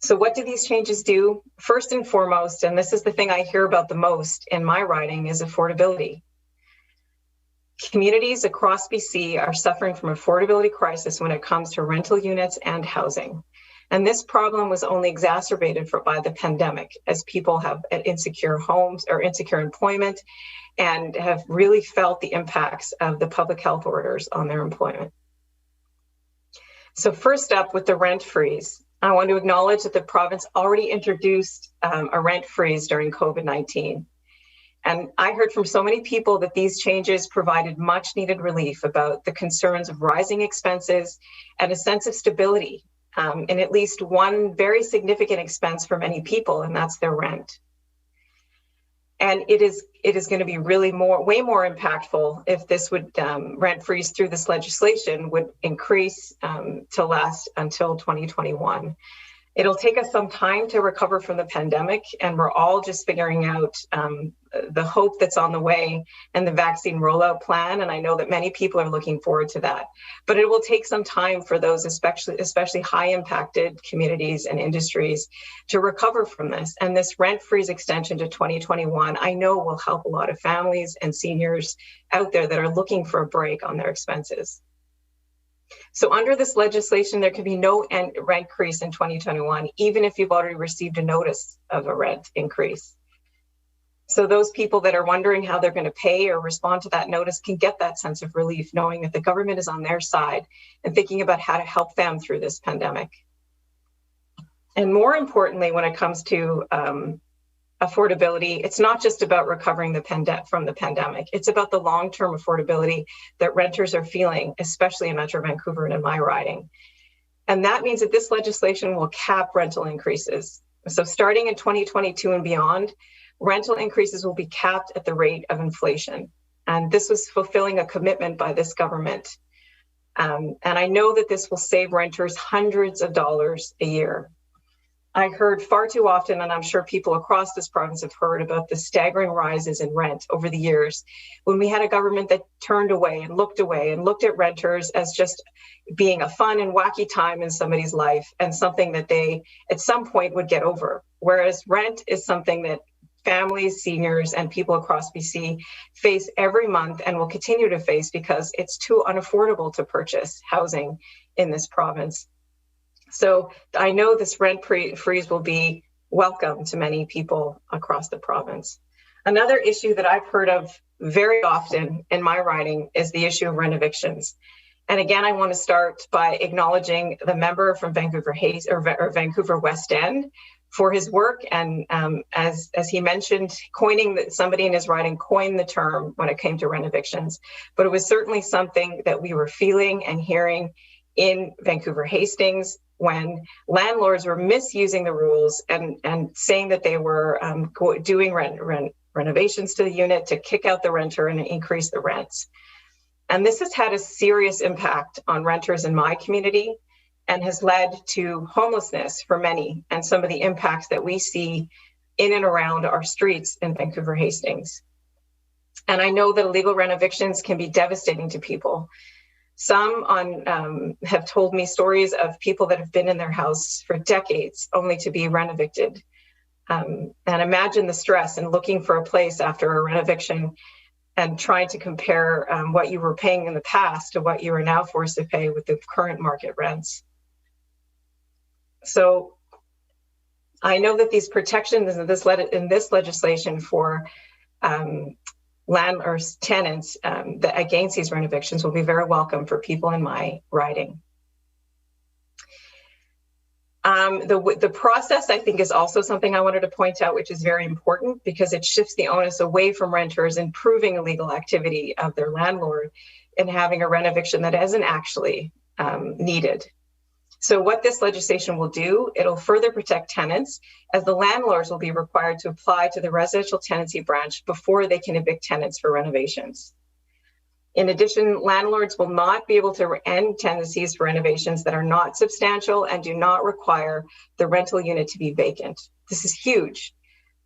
So what do these changes do? First and foremost, and this is the thing I hear about the most in my riding, is affordability. Communities across BC are suffering from affordability crisis when it comes to rental units and housing. And this problem was only exacerbated by the pandemic, as people have insecure homes or insecure employment and have really felt the impacts of the public health orders on their employment. So first up, with the rent freeze, I want to acknowledge that the province already introduced a rent freeze during COVID-19. And I heard from so many people that these changes provided much needed relief about the concerns of rising expenses and a sense of stability in at least one very significant expense for many people, and that's their rent. And it is going to be really way more impactful if this would rent freeze through this legislation would increase to last until 2021. It'll take us some time to recover from the pandemic, and we're all just figuring out the hope that's on the way and the vaccine rollout plan. And I know that many people are looking forward to that, but it will take some time for those especially high impacted communities and industries to recover from this. And this rent freeze extension to 2021, I know will help a lot of families and seniors out there that are looking for a break on their expenses. So under this legislation, there can be no rent increase in 2021, even if you've already received a notice of a rent increase. So those people that are wondering how they're going to pay or respond to that notice can get that sense of relief, knowing that the government is on their side and thinking about how to help them through this pandemic. And more importantly, when it comes to affordability, it's not just about recovering from the pandemic. It's about the long-term affordability that renters are feeling, especially in Metro Vancouver and in my riding. And that means that this legislation will cap rental increases. So starting in 2022 and beyond, rental increases will be capped at the rate of inflation. And this was fulfilling a commitment by this government. And I know that this will save renters hundreds of dollars a year. I heard far too often, and I'm sure people across this province have heard about the staggering rises in rent over the years, when we had a government that turned away and looked at renters as just being a fun and wacky time in somebody's life and something that they at some point would get over. Whereas rent is something that families, seniors, and people across BC face every month and will continue to face because it's too unaffordable to purchase housing in this province. So I know this rent freeze will be welcome to many people across the province. Another issue that I've heard of very often in my riding is the issue of rent evictions. And again, I want to start by acknowledging the member from Vancouver Vancouver West End for his work. And as he mentioned, somebody in his riding coined the term when it came to rent evictions. But it was certainly something that we were feeling and hearing in Vancouver Hastings, when landlords were misusing the rules and saying that they were doing renovations to the unit to kick out the renter and increase the rents. And this has had a serious impact on renters in my community and has led to homelessness for many and some of the impacts that we see in and around our streets in Vancouver Hastings. And I know that illegal rent evictions can be devastating to people. Some have told me stories of people that have been in their house for decades only to be rent evicted. And imagine the stress and looking for a place after a rent eviction and trying to compare what you were paying in the past to what you are now forced to pay with the current market rents. So I know that these protections in this legislation for landlords, tenants that against these rent evictions will be very welcome for people in my riding. The process, I think, is also something I wanted to point out, which is very important because it shifts the onus away from renters in proving illegal activity of their landlord and having a rent eviction that isn't actually needed. So what this legislation will do, it'll further protect tenants as the landlords will be required to apply to the residential tenancy branch before they can evict tenants for renovations. In addition, landlords will not be able to end tenancies for renovations that are not substantial and do not require the rental unit to be vacant. This is huge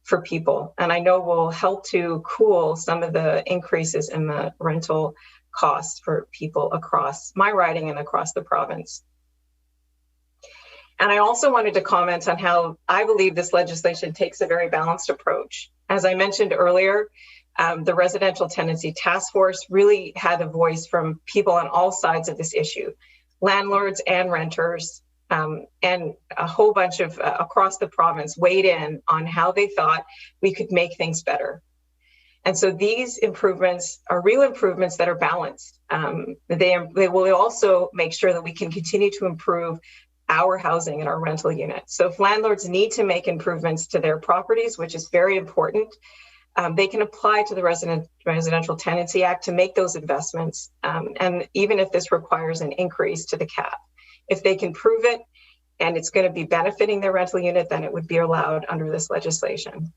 for people, and I know will help to cool some of the increases in the rental costs for people across my riding and across the province. And I also wanted to comment on how I believe this legislation takes a very balanced approach. As I mentioned earlier, the Residential Tenancy Task Force really had a voice from people on all sides of this issue, landlords and renters, and a whole bunch of across the province weighed in on how they thought we could make things better. And so these improvements are real improvements that are balanced. They will also make sure that we can continue to improve our housing and our rental units. So if landlords need to make improvements to their properties, which is very important, they can apply to the Residential Tenancy Act to make those investments. And even if this requires an increase to the cap, if they can prove it and it's going to be benefiting their rental unit, then it would be allowed under this legislation.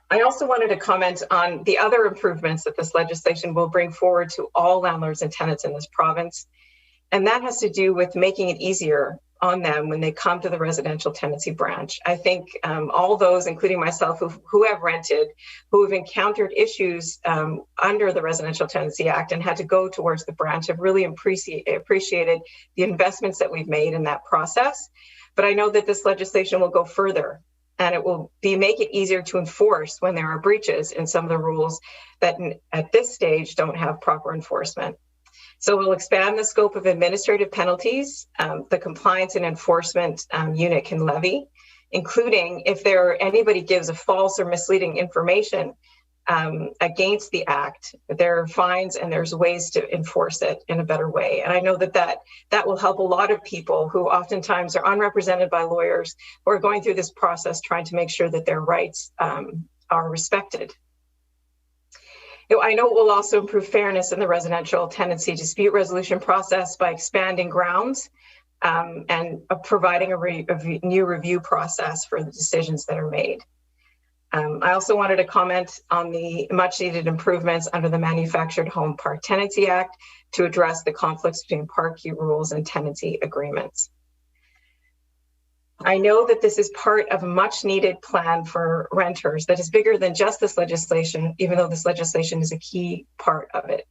I also wanted to comment on the other improvements that this legislation will bring forward to all landlords and tenants in this province. And that has to do with making it easier on them when they come to the residential tenancy branch. I think all those, including myself, who have rented, who have encountered issues under the Residential Tenancy Act and had to go towards the branch, have really appreciated the investments that we've made in that process. But I know that this legislation will go further, and it will make it easier to enforce when there are breaches in some of the rules that at this stage don't have proper enforcement. So we'll expand the scope of administrative penalties the compliance and enforcement unit can levy. including if anybody gives a false or misleading information against the act, there are fines and there's ways to enforce it in a better way. And I know that will help a lot of people who oftentimes are unrepresented by lawyers who are going through this process trying to make sure that their rights are respected. I know it will also improve fairness in the residential tenancy dispute resolution process by expanding grounds and providing a new review process for the decisions that are made. I also wanted to comment on the much needed improvements under the Manufactured Home Park Tenancy Act to address the conflicts between park rules and tenancy agreements. I know that this is part of a much needed plan for renters that is bigger than just this legislation, even though this legislation is a key part of it.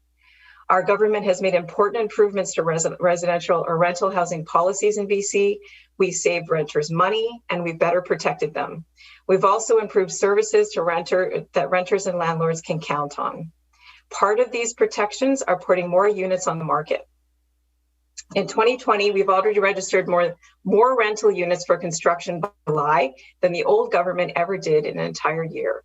Our government has made important improvements to residential or rental housing policies in BC. We saved renters money and we better protected them. We've also improved services to that renters and landlords can count on. Part of these protections are putting more units on the market. In 2020, we've already registered more rental units for construction by July than the old government ever did in an entire year.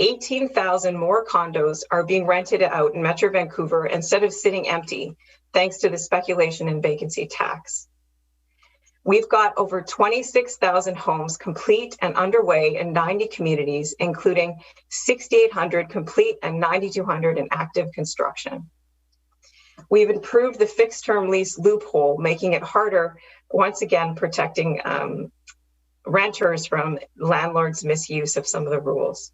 18,000 more condos are being rented out in Metro Vancouver instead of sitting empty, thanks to the speculation and vacancy tax. We've got over 26,000 homes complete and underway in 90 communities, including 6,800 complete and 9,200 in active construction. We've improved the fixed term lease loophole, making it harder, once again, protecting renters from landlords' misuse of some of the rules.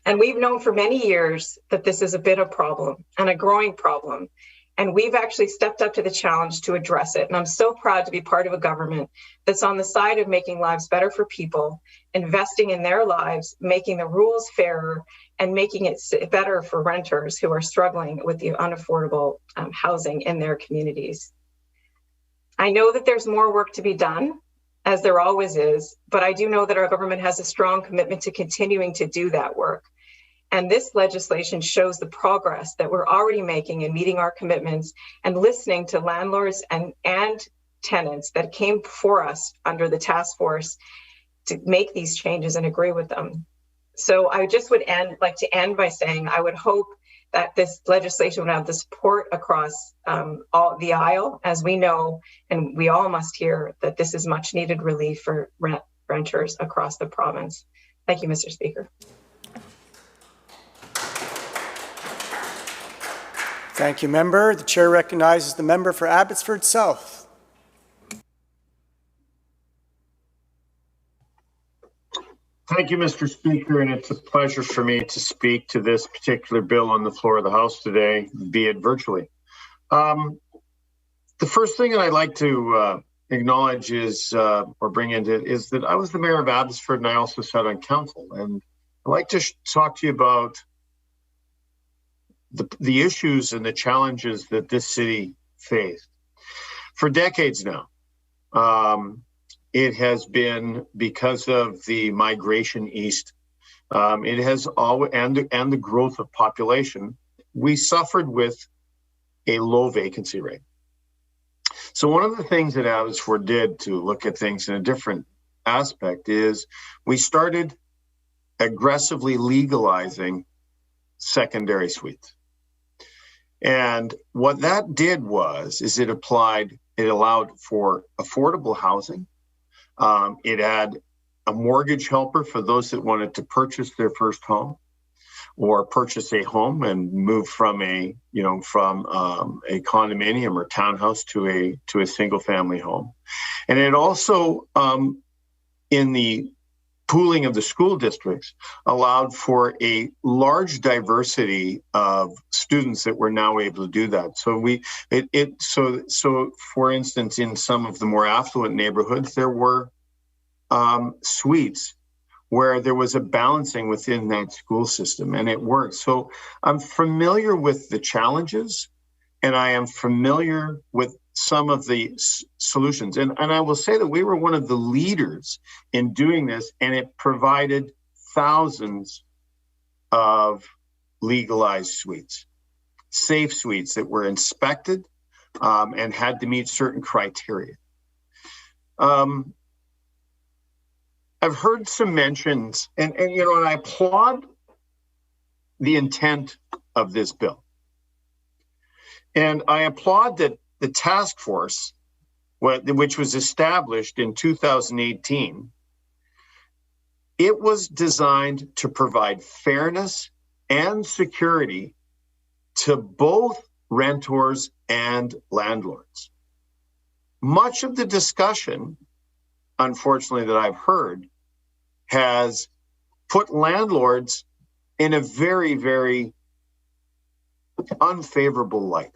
And we've known for many years that this is a bit of a problem and a growing problem. And we've actually stepped up to the challenge to address it. And I'm so proud to be part of a government that's on the side of making lives better for people, investing in their lives, making the rules fairer, and making it better for renters who are struggling with the unaffordable housing in their communities. I know that there's more work to be done, as there always is, but I do know that our government has a strong commitment to continuing to do that work. And this legislation shows the progress that we're already making in meeting our commitments and listening to landlords and tenants that came before us under the task force to make these changes and agree with them. So I just would like to end by saying I would hope that this legislation would have the support across all the aisle, as we know, and we all must hear that this is much needed relief for renters across the province. Thank you, Mr. Speaker. Thank you, member. The chair recognizes the member for Abbotsford South. Thank you, Mr. Speaker, and it's a pleasure for me to speak to this particular bill on the floor of the House today, be it virtually. The first thing that I'd like to acknowledge is, or bring into it, is that I was the mayor of Abbotsford and I also sat on council. And I'd like to talk to you about the issues and the challenges that this city faced. For decades now, it has been because of the migration east. It has always, and the growth of population, we suffered with a low vacancy rate. So one of the things that Abbotsford did to look at things in a different aspect is we started aggressively legalizing secondary suites. And what that did is it allowed for affordable housing. It had a mortgage helper for those that wanted to purchase their first home or purchase a home and move from a condominium or townhouse to a single family home. And it also, in the pooling of the school districts, allowed for a large diversity of students that were now able to do that. So for instance, in some of the more affluent neighborhoods, there were suites where there was a balancing within that school system, and it worked. So I'm familiar with the challenges, and I am familiar with some of the solutions. And I will say that we were one of the leaders in doing this, and it provided thousands of legalized suites, safe suites that were inspected and had to meet certain criteria. I've heard some mentions, and I applaud the intent of this bill. And I applaud that the task force, which was established in 2018, it was designed to provide fairness and security to both renters and landlords. Much of the discussion, unfortunately, that I've heard has put landlords in a very, very unfavorable light.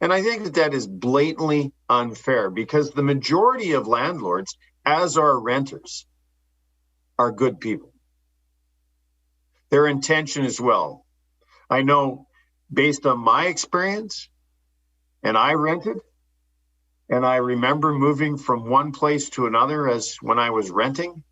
And I think that is blatantly unfair because the majority of landlords, as are renters, are good people. Their intention as well. I know based on my experience, and I rented, and I remember moving from one place to another as when I was renting,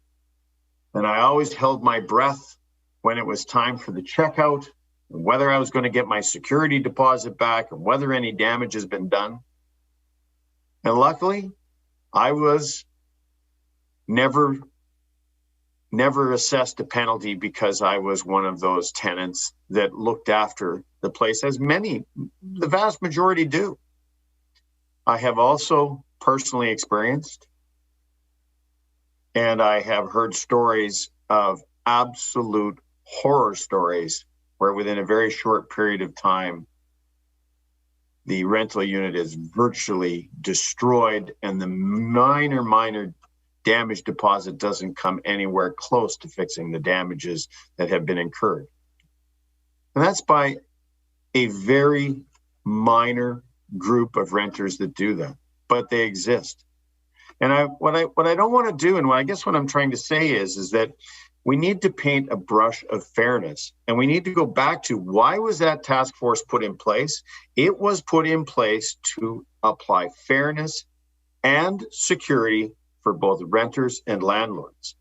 and I always held my breath when it was time for the checkout, and whether I was going to get my security deposit back, and whether any damage has been done. And luckily, I was never assessed a penalty because I was one of those tenants that looked after the place, as the vast majority do. I have also personally experienced, and I have heard stories of absolute horror stories where within a very short period of time, the rental unit is virtually destroyed and the minor damage deposit doesn't come anywhere close to fixing the damages that have been incurred. And that's by a very minor group of renters that do that, but they exist. And what I don't want to do, and what I'm trying to say is that we need to paint a brush of fairness, and we need to go back to why was that task force put in place? It was put in place to apply fairness and security for both renters and landlords.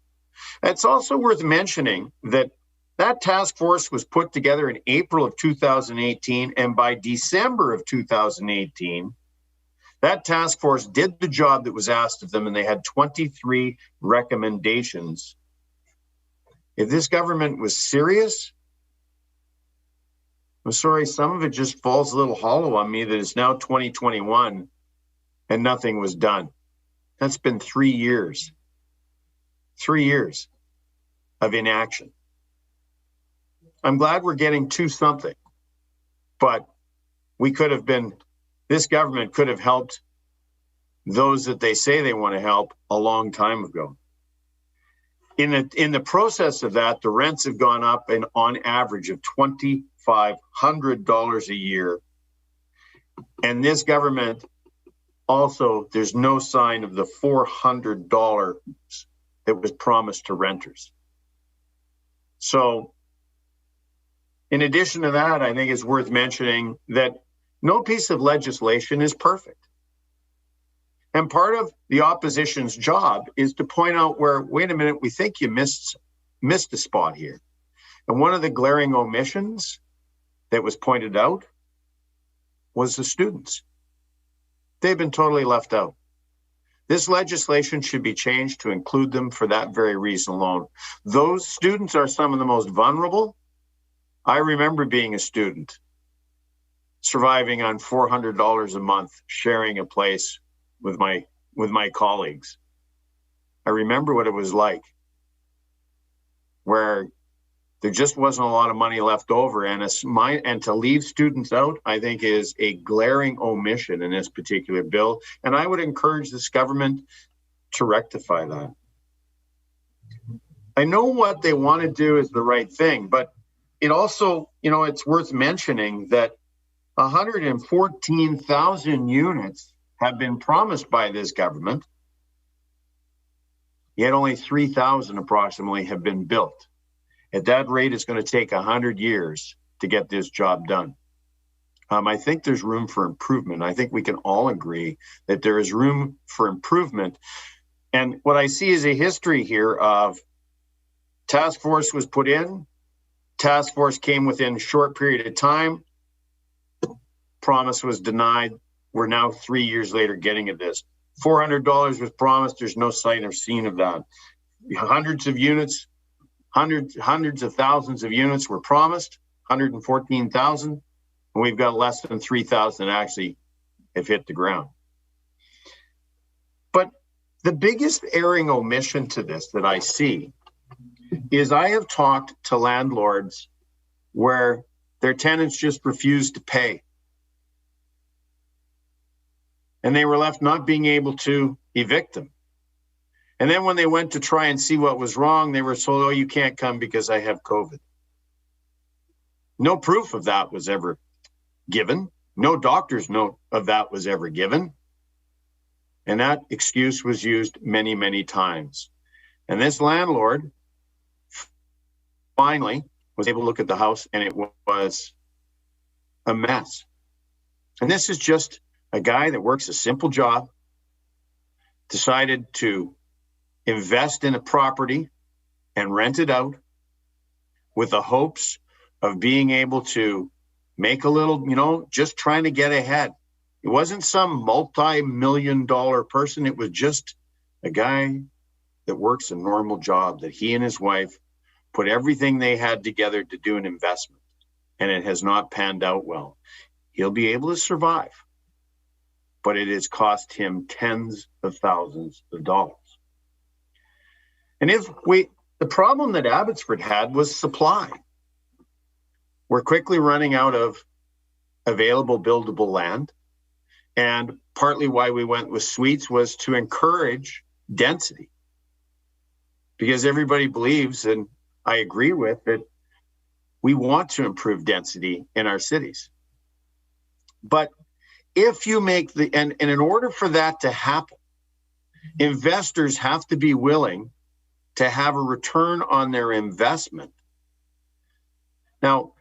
It's also worth mentioning that that task force was put together in April of 2018, and by December of 2018, that task force did the job that was asked of them, and they had 23 recommendations. If this government was serious, I'm sorry, some of it just falls a little hollow on me that it's now 2021 and nothing was done. That's been 3 years. 3 years of inaction. I'm glad we're getting to something, but this government could have helped those that they say they want to help a long time ago. In the process of that, the rents have gone up and on average of $2,500 a year. And this government also, there's no sign of the $400 that was promised to renters. So in addition to that, I think it's worth mentioning that no piece of legislation is perfect. And part of the opposition's job is to point out where, wait a minute, we think you missed a spot here. And one of the glaring omissions that was pointed out was the students. They've been totally left out. This legislation should be changed to include them for that very reason alone. Those students are some of the most vulnerable. I remember being a student, surviving on $400 a month, sharing a place with my colleagues. I remember what it was like, where there just wasn't a lot of money left over, and to leave students out, I think, is a glaring omission in this particular bill. And I would encourage this government to rectify that. I know what they want to do is the right thing, but it also, it's worth mentioning that 114,000 units have been promised by this government, yet only 3,000 approximately have been built. At that rate, it's going to take 100 years to get this job done. I think there's room for improvement. I think we can all agree that there is room for improvement. And what I see is a history here of task force was put in, task force came within a short period of time, promise was denied. We're now 3 years later getting at this. $400 was promised. There's no sign or scene of that. hundreds of units, hundreds of thousands of units were promised, 114,000, and we've got less than 3,000 actually have hit the ground. But the biggest erring omission to this that I see is I have talked to landlords where their tenants just refused to pay. And they were left not being able to evict them. And then when they went to try and see what was wrong, they were told, oh, you can't come because I have COVID. No proof of that was ever given. No doctor's note of that was ever given. And that excuse was used many, many times. And this landlord finally was able to look at the house, and it was a mess. And this is just a guy that works a simple job, decided to invest in a property and rent it out with the hopes of being able to make a little, just trying to get ahead. It wasn't some multi-million-dollar person. It was just a guy that works a normal job, that he and his wife put everything they had together to do an investment, and it has not panned out well. He'll be able to survive, but it has cost him tens of thousands of dollars. And the problem that Abbotsford had was supply. We're quickly running out of available buildable land. And partly why we went with suites was to encourage density. Because everybody believes, and I agree with, that we want to improve density in our cities. But if you make and in order for that to happen, investors have to be willing to have a return on their investment. Now,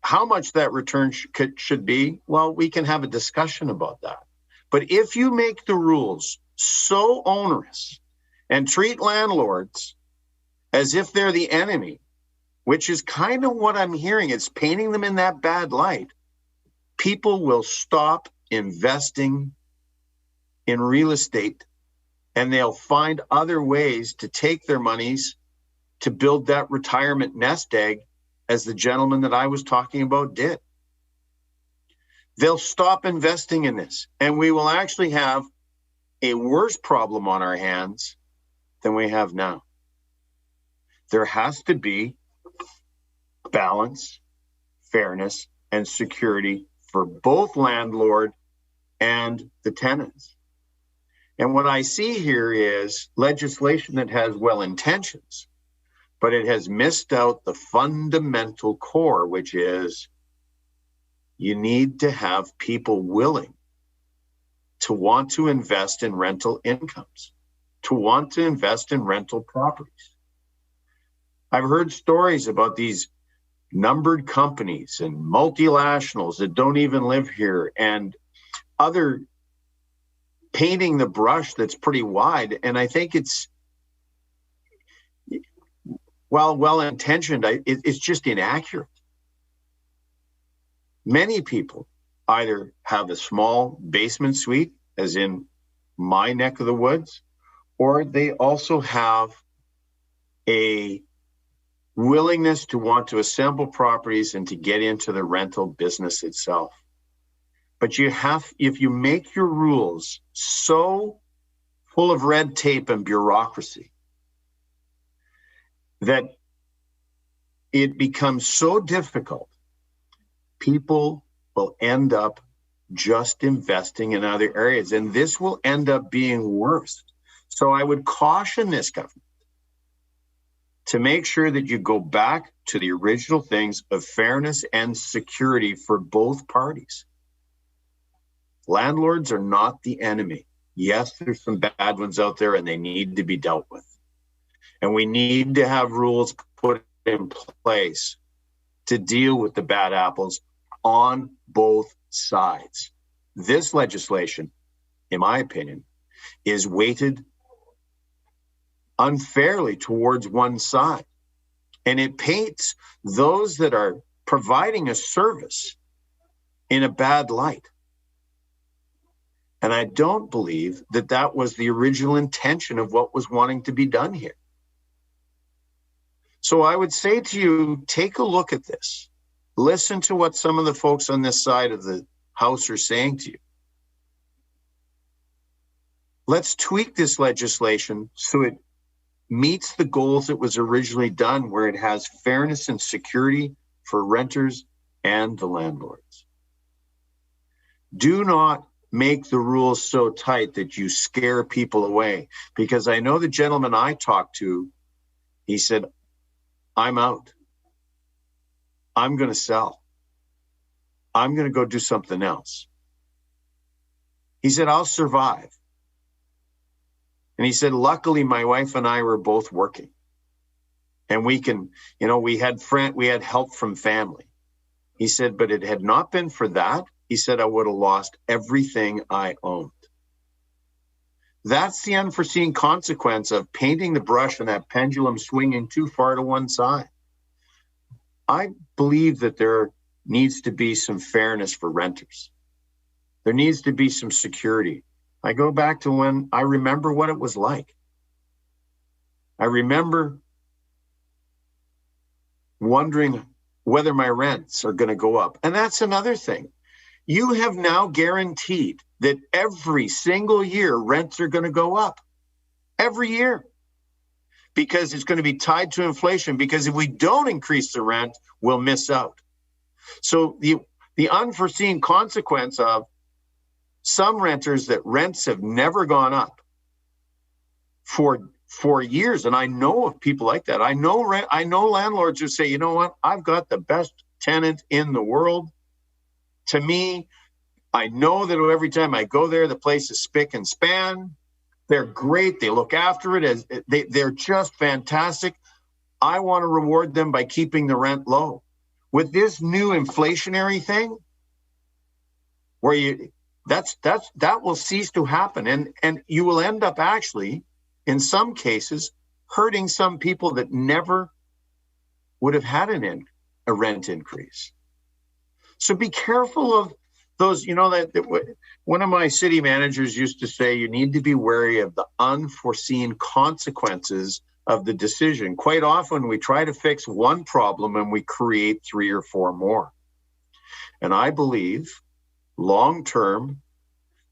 how much that return should be, well, we can have a discussion about that. But if you make the rules so onerous and treat landlords as if they're the enemy, which is kind of what I'm hearing, it's painting them in that bad light, people will stop investing in real estate, and they'll find other ways to take their monies to build that retirement nest egg, as the gentleman that I was talking about did. They'll stop investing in this, and we will actually have a worse problem on our hands than we have now. There has to be balance, fairness, and security for both landlord and the tenants. And what I see here is legislation that has well intentions, but it has missed out the fundamental core, which is you need to have people willing to want to invest in rental incomes, to want to invest in rental properties. I've heard stories about these numbered companies and multinationals that don't even live here, and other painting the brush that's pretty wide. And I think it's, while well-intentioned, it's just inaccurate. Many people either have a small basement suite, as in my neck of the woods, or they also have a willingness to want to assemble properties and to get into the rental business itself. But if you make your rules so full of red tape and bureaucracy that it becomes so difficult, people will end up just investing in other areas, and this will end up being worse. So I would caution this government to make sure that you go back to the original things of fairness and security for both parties. Landlords are not the enemy. Yes, there's some bad ones out there, and they need to be dealt with. And we need to have rules put in place to deal with the bad apples on both sides. This legislation, in my opinion, is weighted unfairly towards one side. And it paints those that are providing a service in a bad light. And And I don't believe that that was the original intention of what was wanting to be done here. So I would say to you, take a look at this. Listen to what some of the folks on this side of the House are saying to you. Let's tweak this legislation so it meets the goals it was originally done, where it has fairness and security for renters and the landlords. Do not make the rules so tight that you scare people away, because I know the gentleman I talked to, he said, I'm out. I'm going to sell. I'm going to go do something else. He said, I'll survive. And he said, luckily, my wife and I were both working. And we can, we had help from family. He said, but it had not been for that, he said, I would have lost everything I owned. That's the unforeseen consequence of painting the brush and that pendulum swinging too far to one side. I believe that there needs to be some fairness for renters. There needs to be some security. I go back to when I remember what it was like. I remember wondering whether my rents are going to go up. And that's another thing. You have now guaranteed that every single year rents are going to go up. Every year. Because it's going to be tied to inflation. Because if we don't increase the rent, we'll miss out. So the unforeseen consequence of some renters that rents have never gone up for years, and I know of people like that. I know landlords who say, you know what, I've got the best tenant in the world. To me, I know that every time I go there, the place is spick and span. They're great. They look after it. They're just fantastic. I want to reward them by keeping the rent low. With this new inflationary thing, where that will cease to happen, and you will end up actually, in some cases, hurting some people that never would have had a rent increase. So be careful of those. That one of my city managers used to say, you need to be wary of the unforeseen consequences of the decision. Quite often we try to fix one problem and we create 3 or 4 more. And I believe long term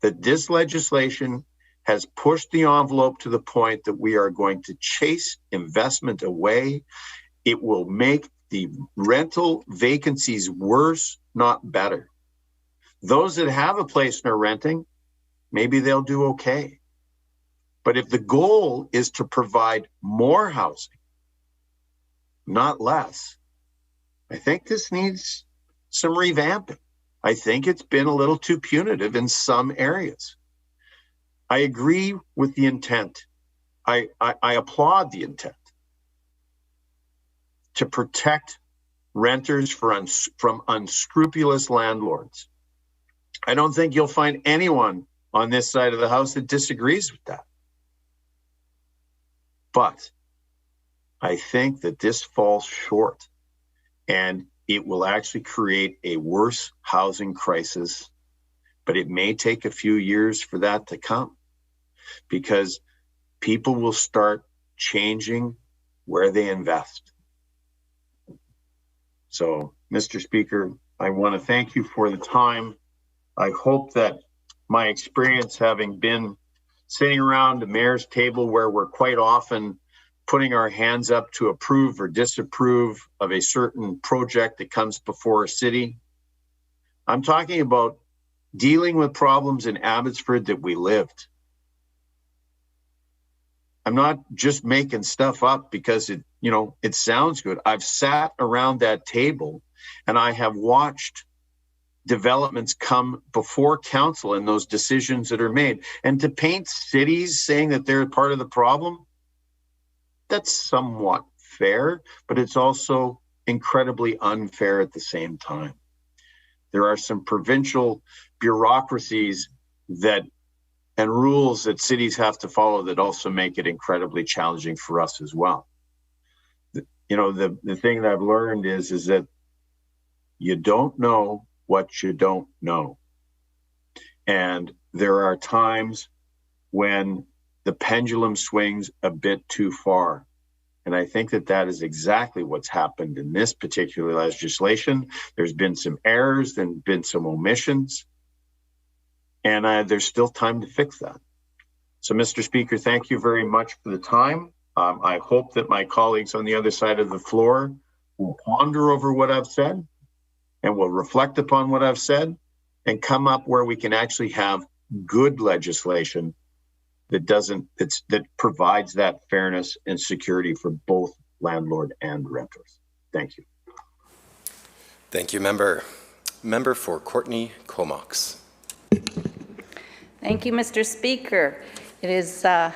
that this legislation has pushed the envelope to the point that we are going to chase investment away. It will make the rental vacancies worse, not better. Those that have a place and are renting, maybe they'll do okay. But if the goal is to provide more housing, not less, I think this needs some revamping. I think it's been a little too punitive in some areas. I agree with the intent. I applaud the intent to protect renters from unscrupulous landlords. I don't think you'll find anyone on this side of the House that disagrees with that. But I think that this falls short, and it will actually create a worse housing crisis, but it may take a few years for that to come, because people will start changing where they invest. So, Mr. Speaker, I want to thank you for the time. I hope that my experience, having been sitting around the mayor's table where we're quite often putting our hands up to approve or disapprove of a certain project that comes before a city, I'm talking about dealing with problems in Abbotsford that we lived. I'm not just making stuff up because it sounds good. I've sat around that table and I have watched developments come before council and those decisions that are made. And to paint cities saying that they're part of the problem, that's somewhat fair, but it's also incredibly unfair at the same time. There are some provincial bureaucracies and rules that cities have to follow that also make it incredibly challenging for us as well. The thing that I've learned is that you don't know what you don't know. And there are times when the pendulum swings a bit too far. And I think that that is exactly what's happened in this particular legislation. There's been some errors, there's been some omissions, and there's still time to fix that. So, Mr. Speaker, thank you very much for the time. I hope that my colleagues on the other side of the floor will ponder over what I've said and will reflect upon what I've said and come up where we can actually have good legislation that provides that fairness and security for both landlord and renters. Thank you. Thank you, member. Member for Courtenay Comox. Thank you, Mr. Speaker. It is a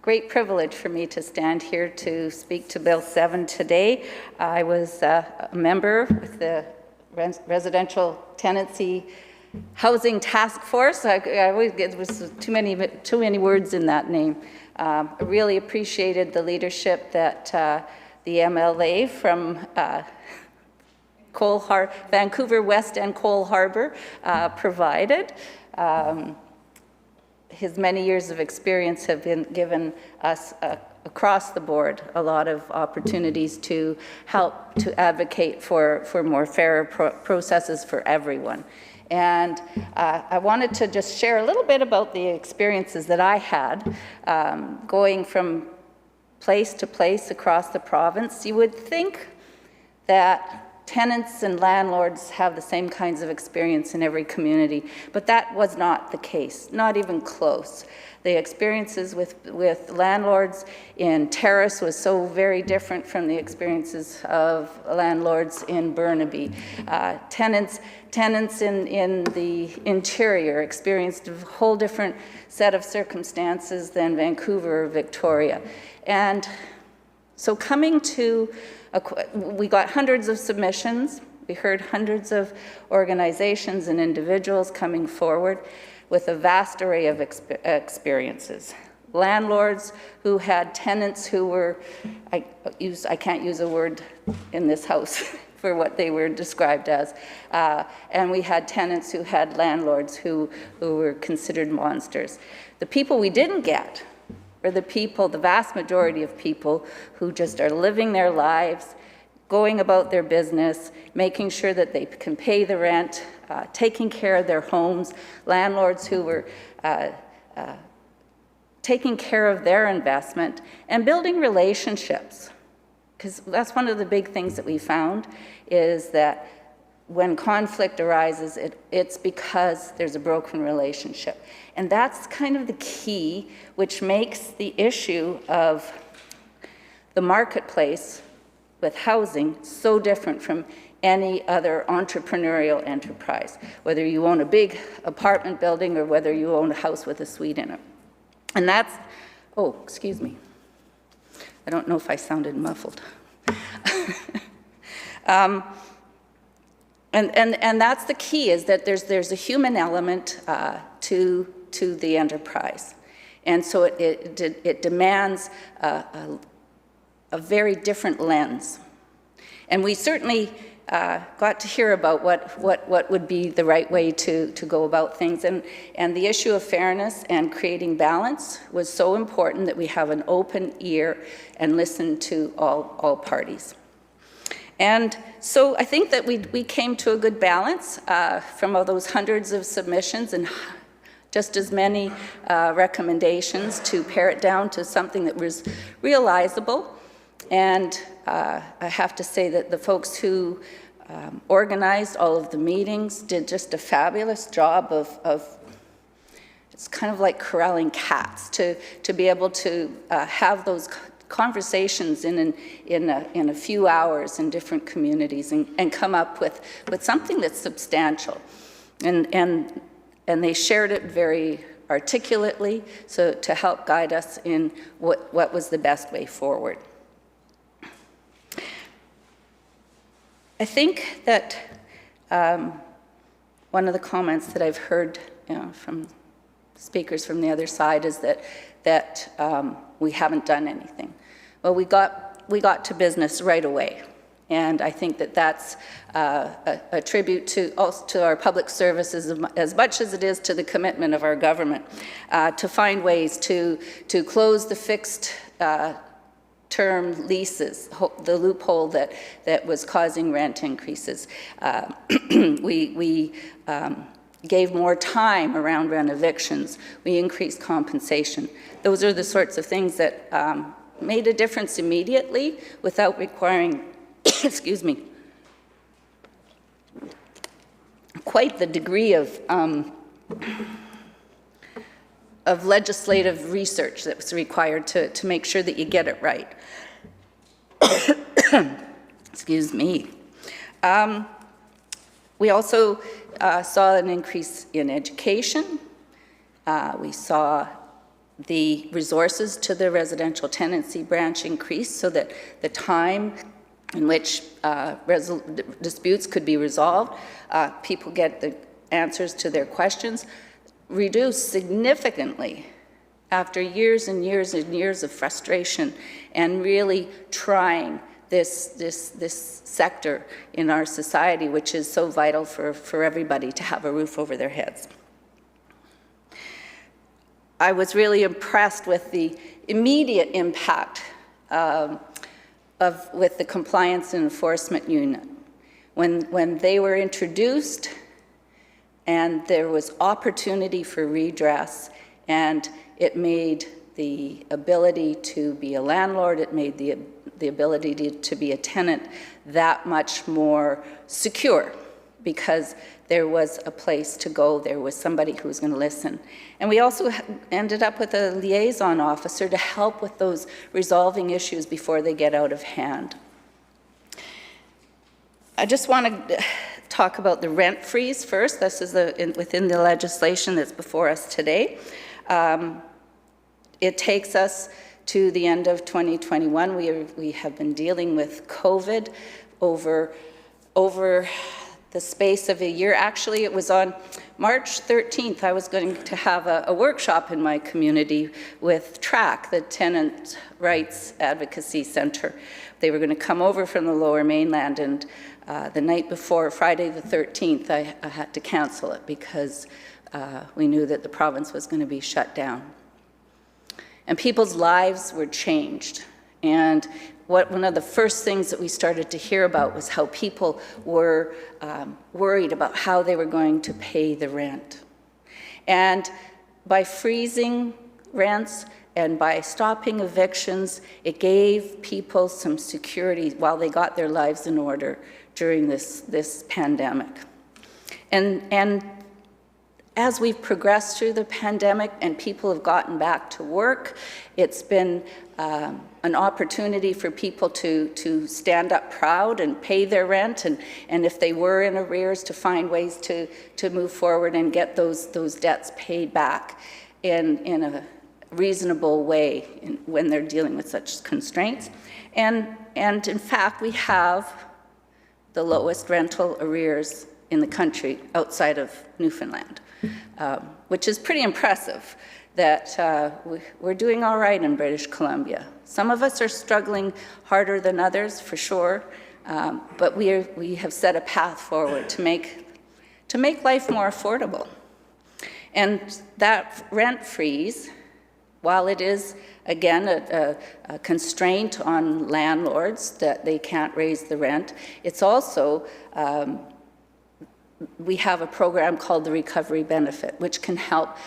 great privilege for me to stand here to speak to Bill 7 today. I was a member with the Residential Tenancy Housing Task Force. I always get too many words in that name. I really appreciated the leadership that the MLA from Vancouver West and Cole Harbour provided. His many years of experience have been given us across the board a lot of opportunities to help to advocate for more fairer processes for everyone. And I wanted to just share a little bit about the experiences that I had going from place to place across the province. You would think that tenants and landlords have the same kinds of experience in every community, but that was not the case, not even close. The experiences with landlords in Terrace was so very different from the experiences of landlords in Burnaby. Tenants in the interior experienced a whole different set of circumstances than Vancouver or Victoria. And so coming to, we got hundreds of submissions. We heard hundreds of organizations and individuals coming forward with a vast array of experiences. Landlords who had tenants who were, I can't use a word in this house for what they were described as. And we had tenants who had landlords who were considered monsters. The people we didn't get were the people, the vast majority of people who just are living their lives, going about their business, making sure that they can pay the rent, taking care of their homes, landlords who were taking care of their investment, and building relationships. Because that's one of the big things that we found, is that when conflict arises, it's because there's a broken relationship. And that's kind of the key, which makes the issue of the marketplace with housing so different from any other entrepreneurial enterprise, whether you own a big apartment building or whether you own a house with a suite in it. And that's, oh, excuse me. I don't know if I sounded muffled. And that's the key, is that there's a human element to the enterprise. And so it demands a very different lens. And we certainly got to hear about what would be the right way to go about things. And the issue of fairness and creating balance was so important that we have an open ear and listen to all parties. And so I think that we came to a good balance from all those hundreds of submissions and just as many recommendations to pare it down to something that was realizable. And I have to say that the folks who organized all of the meetings did just a fabulous job of it's kind of like corralling cats to be able to have those conversations in a few hours in different communities and come up with something that's substantial. And they shared it very articulately, so to help guide us in what was the best way forward. I think that one of the comments that I've heard from speakers from the other side is that we haven't done anything. Well, we got to business right away. And I think that that's a tribute to our public services as much as it is to the commitment of our government to find ways to close the fixed term leases, the loophole that was causing rent increases. We gave more time around rent evictions. We increased compensation. Those are the sorts of things that made a difference immediately without requiring, excuse me, quite the degree of legislative research that was required to make sure that you get it right. Excuse me. We also saw an increase in education. We saw the resources to the residential tenancy branch increase so that the time in which disputes could be resolved, people get the answers to their questions, reduced significantly after years and years and years of frustration and really trying this sector in our society, which is so vital for everybody to have a roof over their heads. I was really impressed with the immediate impact with the Compliance and Enforcement Unit. When they were introduced and there was opportunity for redress, and it made the ability to be a landlord, it made the ability to be a tenant that much more secure, because there was a place to go, there was somebody who was going to listen. And we also ended up with a liaison officer to help with those resolving issues before they get out of hand. I just want to talk about the rent freeze first. This is within the legislation that's before us today. It takes us to the end of 2021. We have been dealing with COVID over the space of a year. Actually, it was on March 13th, I was going to have a workshop in my community with TRAC, the Tenant Rights Advocacy Center. They were going to come over from the Lower Mainland, and the night before, Friday the 13th, I had to cancel it because we knew that the province was going to be shut down. And people's lives were changed. And one of the first things that we started to hear about was how people were worried about how they were going to pay the rent. And by freezing rents and by stopping evictions, it gave people some security while they got their lives in order during this pandemic. And as we've progressed through the pandemic and people have gotten back to work, it's been an opportunity for people to stand up proud and pay their rent, and if they were in arrears, to find ways to move forward and get those debts paid back in a reasonable way when they're dealing with such constraints. And in fact, we have the lowest rental arrears in the country outside of Newfoundland. Which is pretty impressive that we're doing all right in British Columbia. Some of us are struggling harder than others, for sure, but we have set a path forward to make life more affordable. And that rent freeze, while it is, again, a constraint on landlords that they can't raise the rent, it's also we have a program called the Recovery Benefit, which can help,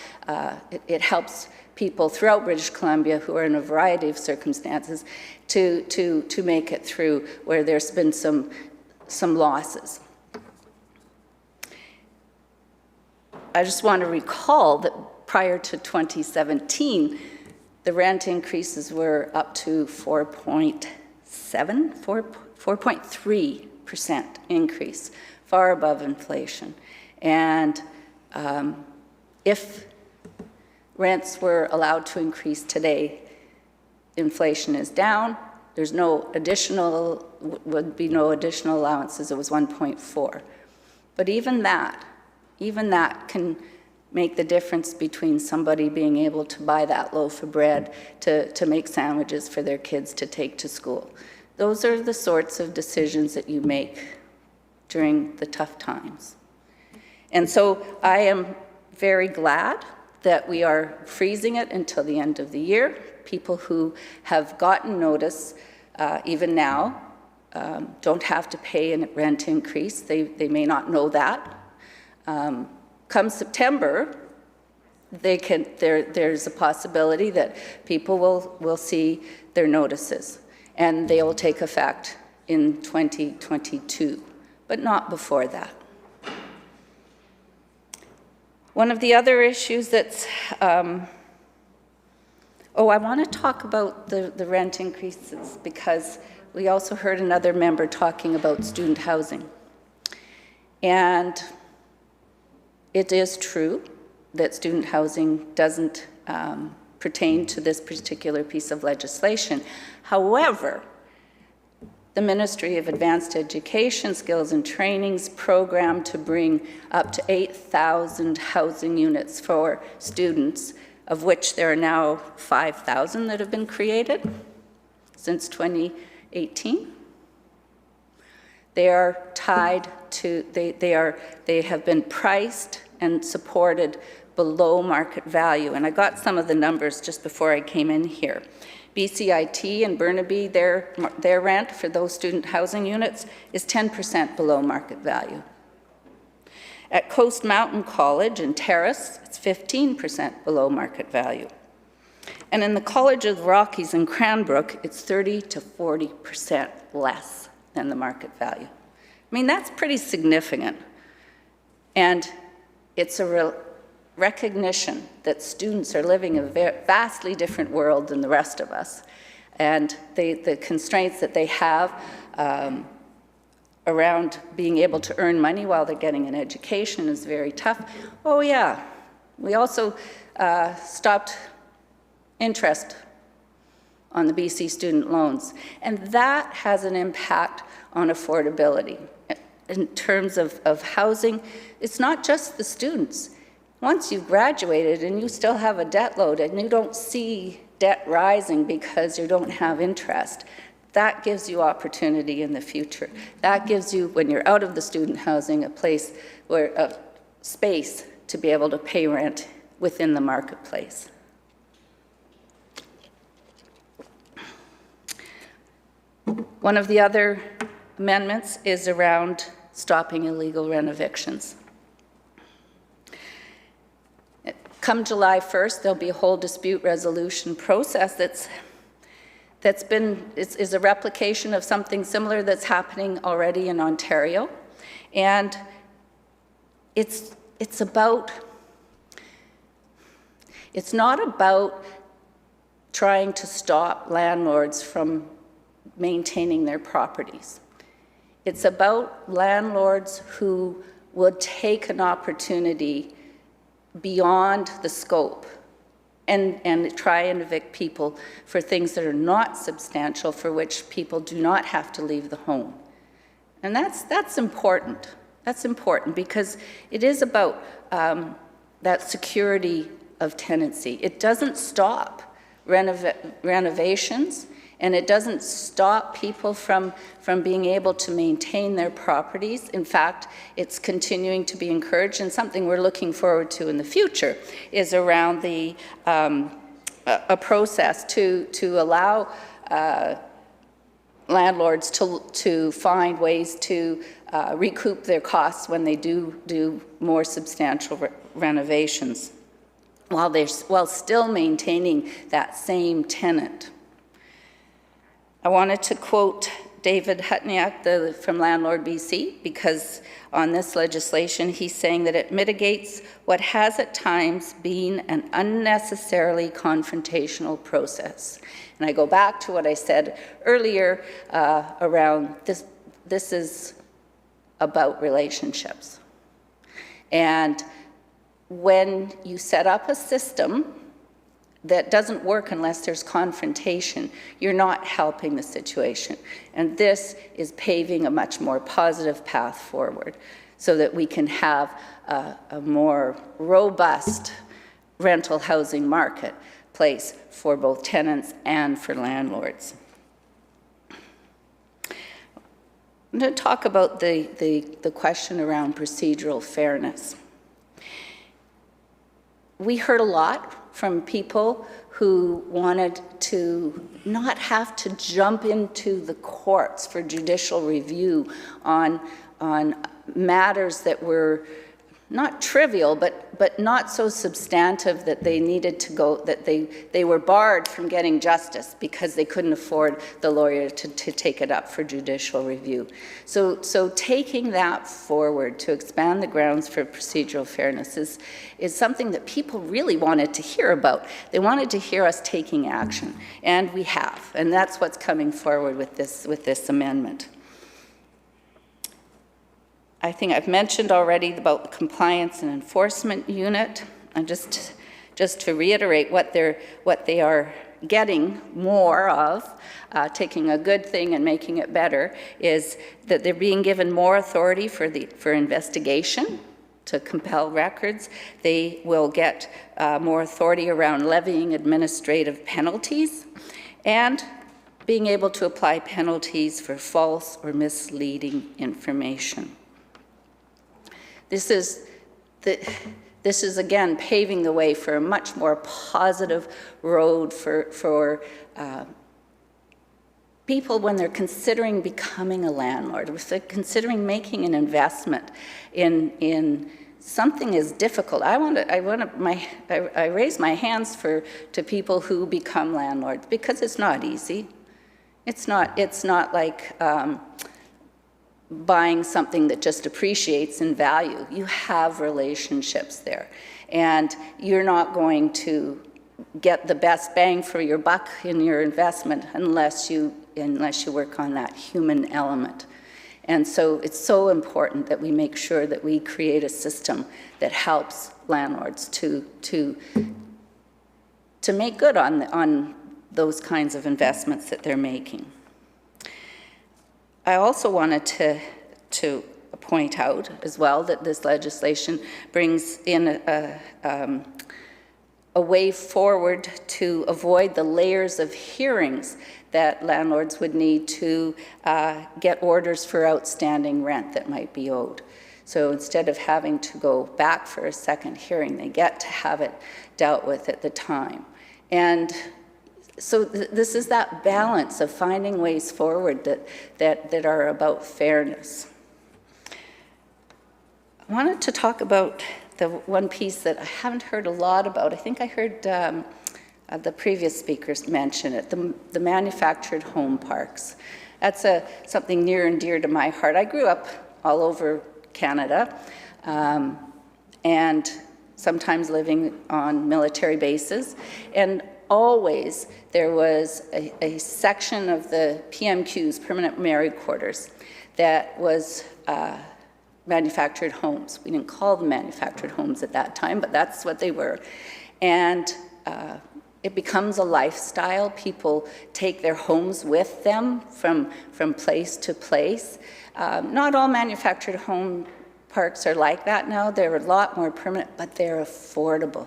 it helps people throughout British Columbia who are in a variety of circumstances to make it through where there's been some losses. I just want to recall that prior to 2017, the rent increases were up to 4.3% increase, far above inflation. And if rents were allowed to increase today, inflation is down. There's would be no additional allowances. It was 1.4. But even that can make the difference between somebody being able to buy that loaf of bread to make sandwiches for their kids to take to school. Those are the sorts of decisions that you make during the tough times. And so I am very glad that we are freezing it until the end of the year. People who have gotten notice, even now, don't have to pay a rent increase. They may not know that. Come September, there's a possibility that people will see their notices, and they will take effect in 2022, but not before that. One of the other issues that's, I want to talk about the rent increases, because we also heard another member talking about student housing. And it is true that student housing doesn't pertain to this particular piece of legislation. However, the Ministry of Advanced Education, Skills and Training's program to bring up to 8,000 housing units for students, of which there are now 5,000 that have been created since 2018. They are tied to, they have been priced and supported below market value. And I got some of the numbers just before I came in here. BCIT and Burnaby, their rent for those student housing units is 10% below market value. At Coast Mountain College in Terrace, it's 15% below market value. And in the College of the Rockies in Cranbrook, it's 30 to 40% less than the market value. I mean, that's pretty significant. And it's a real recognition that students are living in a vastly different world than the rest of us. And the constraints that they have around being able to earn money while they're getting an education is very tough. Oh yeah, we also stopped interest on the BC student loans. And that has an impact on affordability. In terms of housing, it's not just the students. Once you've graduated and you still have a debt load and you don't see debt rising because you don't have interest, that gives you opportunity in the future. That gives you, when you're out of the student housing, a place where, a space to be able to pay rent within the marketplace. One of the other amendments is around stopping illegal rent evictions. Come July 1st, there'll be a whole dispute resolution process is a replication of something similar that's happening already in Ontario. And it's not about trying to stop landlords from maintaining their properties. It's about landlords who would take an opportunity beyond the scope and try and evict people for things that are not substantial, for which people do not have to leave the home. And that's important. That's important because it is about that security of tenancy. It doesn't stop renovations, and it doesn't stop people from being able to maintain their properties. In fact, it's continuing to be encouraged, and something we're looking forward to in the future is around a process to allow landlords to find ways to recoup their costs when they do more substantial renovations, while still maintaining that same tenant. I wanted to quote David Hutniak from Landlord BC, because on this legislation he's saying that it mitigates what has at times been an unnecessarily confrontational process. And I go back to what I said earlier around this is about relationships. And when you set up a system that doesn't work unless there's confrontation, you're not helping the situation. And this is paving a much more positive path forward so that we can have a more robust rental housing marketplace for both tenants and for landlords. I'm going to talk about the question around procedural fairness. We heard a lot from people who wanted to not have to jump into the courts for judicial review on matters that were not trivial, but not so substantive that they needed to go, that they were barred from getting justice because they couldn't afford the lawyer to take it up for judicial review. So taking that forward to expand the grounds for procedural fairness is something that people really wanted to hear about. They wanted to hear us taking action, and we have, and that's what's coming forward with this amendment. I think I've mentioned already about the compliance and enforcement unit, and just to reiterate what they are getting more of, taking a good thing and making it better, is that they're being given more authority for investigation to compel records. They will get more authority around levying administrative penalties and being able to apply penalties for false or misleading information. This is again paving the way for a much more positive road for people when they're considering becoming a landlord, if they're considering making an investment in something as difficult. I raise my hands to people who become landlords because it's not easy. It's not like buying something that just appreciates in value. You have relationships there, and you're not going to get the best bang for your buck in your investment unless you work on that human element. And so it's so important that we make sure that we create a system that helps landlords to make good on those kinds of investments that they're making. I also wanted to point out as well that this legislation brings in a way forward to avoid the layers of hearings that landlords would need to get orders for outstanding rent that might be owed. So instead of having to go back for a second hearing, they get to have it dealt with at the time. And so this is that balance of finding ways forward that are about fairness. I wanted to talk about the one piece that I haven't heard a lot about. I think I heard the previous speakers mention it, the manufactured home parks. That's something near and dear to my heart. I grew up all over Canada, and sometimes living on military bases, and always there was a section of the PMQs, permanent married quarters, that was manufactured homes. We didn't call them manufactured homes at that time, but that's what they were. And it becomes a lifestyle. People take their homes with them from place to place. Not all manufactured home parks are like that now. They're a lot more permanent, but they're affordable.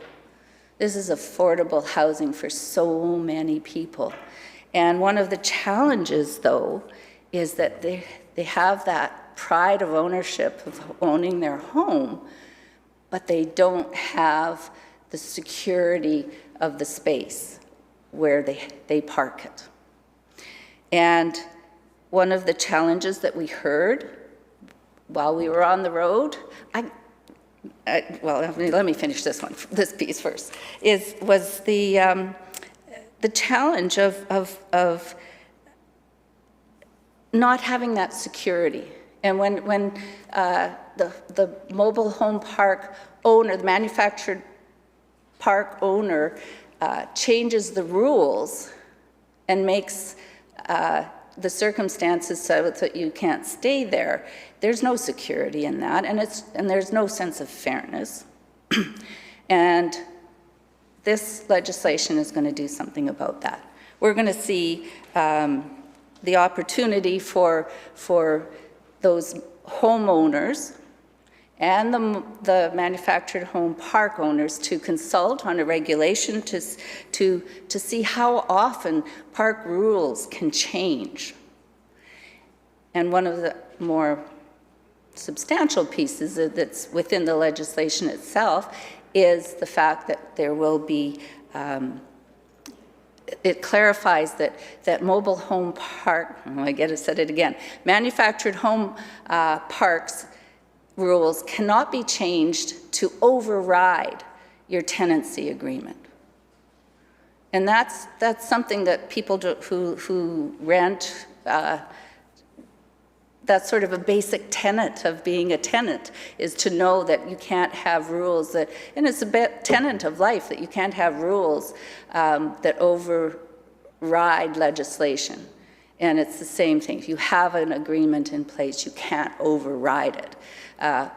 This is affordable housing for so many people. And one of the challenges, though, is that they have that pride of ownership, of owning their home, but they don't have the security of the space where they park it. And one of the challenges that we heard while we were on the road, let me finish this piece first, was the challenge of not having that security. And when the mobile home park owner, the manufactured park owner, changes the rules and makes the circumstances so that you can't stay there, there's no security in that, and there's no sense of fairness. And this legislation is going to do something about that. We're going to see the opportunity for those homeowners and the manufactured home park owners to consult on a regulation to see how often park rules can change. And one of the more substantial pieces that's within the legislation itself is the fact that there will be, it clarifies that mobile home park, said it again, manufactured home parks rules cannot be changed to override your tenancy agreement. And that's something that people who rent, that's sort of a basic tenet of being a tenant, is to know that you can't have rules that, and it's a tenet of life, that you can't have rules that override legislation. And it's the same thing. If you have an agreement in place, you can't override it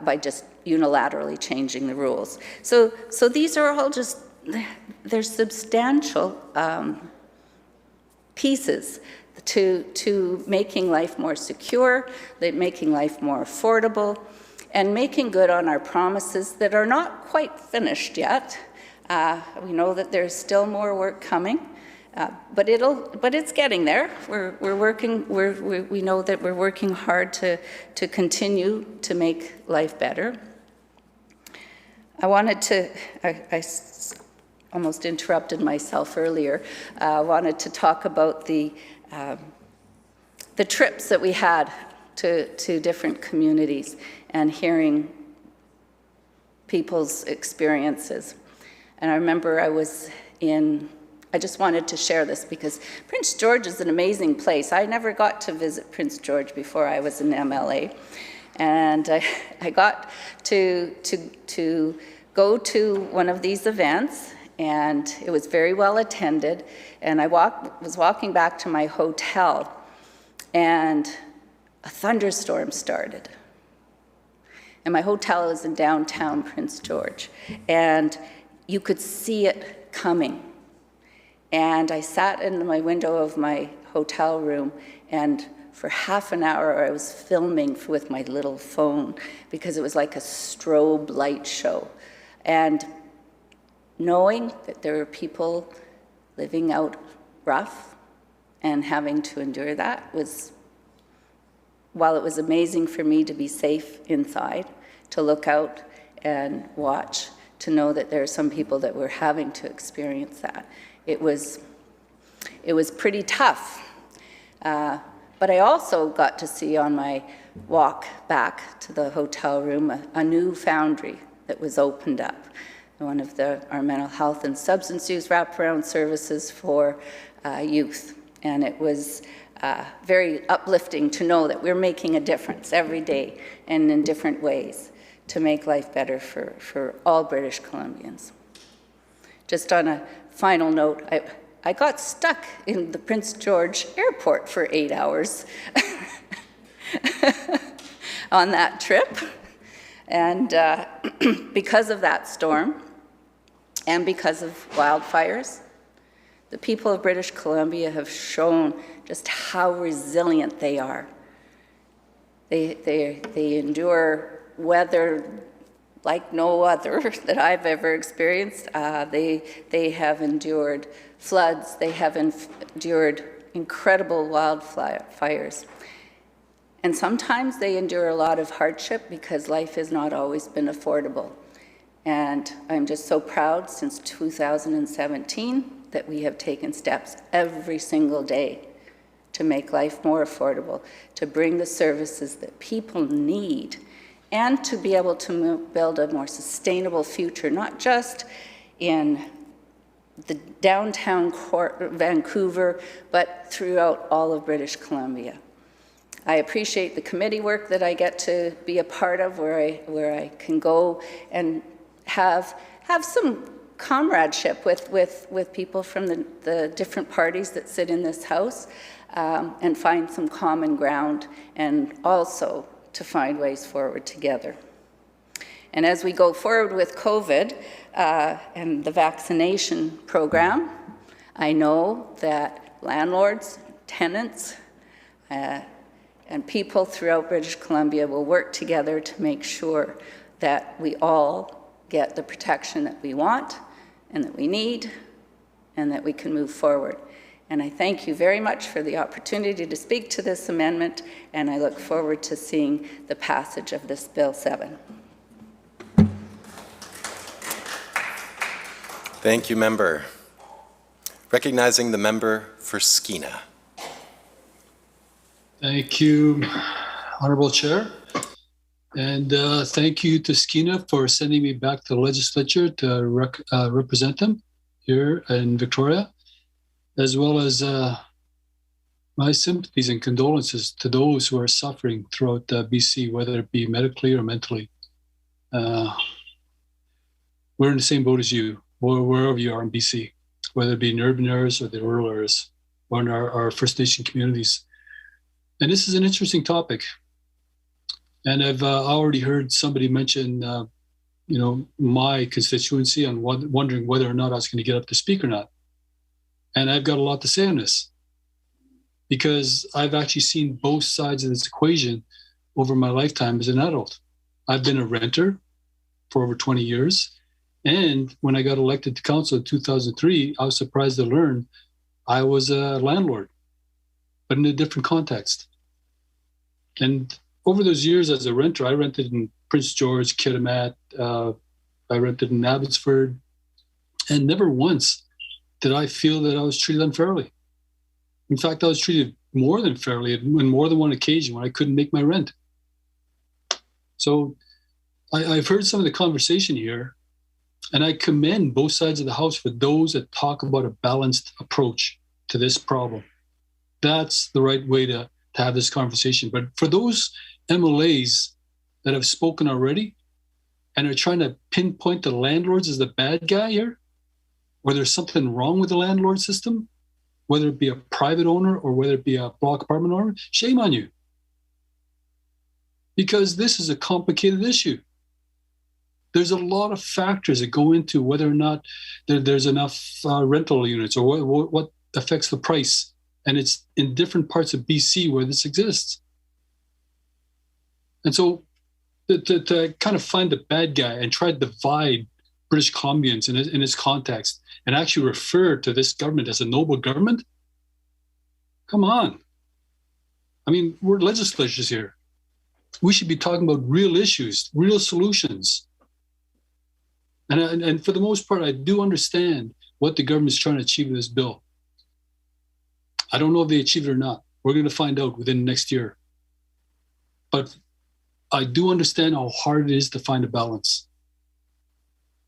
by just unilaterally changing the rules. So these are all just, they're substantial pieces to making life more secure, making life more affordable, and making good on our promises that are not quite finished yet. We know that there's still more work coming, but it's getting there. We're working. We know that we're working hard to continue to make life better. I wanted to. I almost interrupted myself earlier. I wanted to talk about the trips that we had to different communities and hearing people's experiences. And I remember I just wanted to share this because Prince George is an amazing place. I never got to visit Prince George before I was an MLA. And I got to go to one of these events, and it was very well attended. And I was walking back to my hotel, and a thunderstorm started. And my hotel is in downtown Prince George, and you could see it coming. And I sat in my window of my hotel room, and for half an hour I was filming with my little phone because it was like a strobe light show. And knowing that there were people living out rough and having to endure that was, while it was amazing for me to be safe inside, to look out and watch, to know that there are some people that were having to experience that. It was pretty tough. But I also got to see on my walk back to the hotel room a new foundry that was opened up. One of our mental health and substance use wraparound services for youth. And it was very uplifting to know that we're making a difference every day and in different ways to make life better for all British Columbians. Just on a final note, I got stuck in the Prince George Airport for 8 hours on that trip. And because of that storm and because of wildfires, the people of British Columbia have shown just how resilient they are. They endure weather like no other that I've ever experienced. They have endured floods. They have endured incredible wildfires. And sometimes they endure a lot of hardship because life has not always been affordable. And I'm just so proud since 2017 that we have taken steps every single day to make life more affordable, to bring the services that people need, and to be able to build a more sustainable future, not just in the downtown Vancouver, but throughout all of British Columbia. I appreciate the committee work that I get to be a part of, where I can go and have some comradeship with people from the different parties that sit in this House, and find some common ground, and also to find ways forward together. And as we go forward with COVID and the vaccination program, I know that landlords, tenants, and people throughout British Columbia will work together to make sure that we all get the protection that we want and that we need, and that we can move forward. And I thank you very much for the opportunity to speak to this amendment, and I look forward to seeing the passage of this Bill 7. Thank you, member. Recognizing the member for Skeena. Thank you, Honorable Chair. And thank you to Skeena for sending me back to the legislature to represent them here in Victoria, as well as my sympathies and condolences to those who are suffering throughout BC, whether it be medically or mentally. We're in the same boat as you, wherever you are in BC, whether it be in urban areas or the rural areas, or in our First Nation communities. And this is an interesting topic. And I've already heard somebody mention, my constituency and wondering whether or not I was going to get up to speak or not. And I've got a lot to say on this because I've actually seen both sides of this equation over my lifetime as an adult. I've been a renter for over 20 years. And when I got elected to council in 2003, I was surprised to learn I was a landlord, but in a different context. And over those years as a renter, I rented in Prince George, Kitimat, I rented in Abbotsford, and never once did I feel that I was treated unfairly. In fact, I was treated more than fairly on more than one occasion when I couldn't make my rent. So I've heard some of the conversation here, and I commend both sides of the House for those that talk about a balanced approach to this problem. That's the right way to have this conversation. But for those MLAs that have spoken already and are trying to pinpoint the landlords as the bad guy here, where there's something wrong with the landlord system, whether it be a private owner or whether it be a block apartment owner, shame on you. Because this is a complicated issue. There's a lot of factors that go into whether or not there's enough rental units or what affects the price. And it's in different parts of BC where this exists. And so to kind of find the bad guy and try to divide British Columbians in its context and actually refer to this government as a noble government, come on. I mean, we're legislators here. We should be talking about real issues, real solutions. And for the most part, I do understand what the government is trying to achieve in this bill. I don't know if they achieve it or not. We're going to find out within the next year. But I do understand how hard it is to find a balance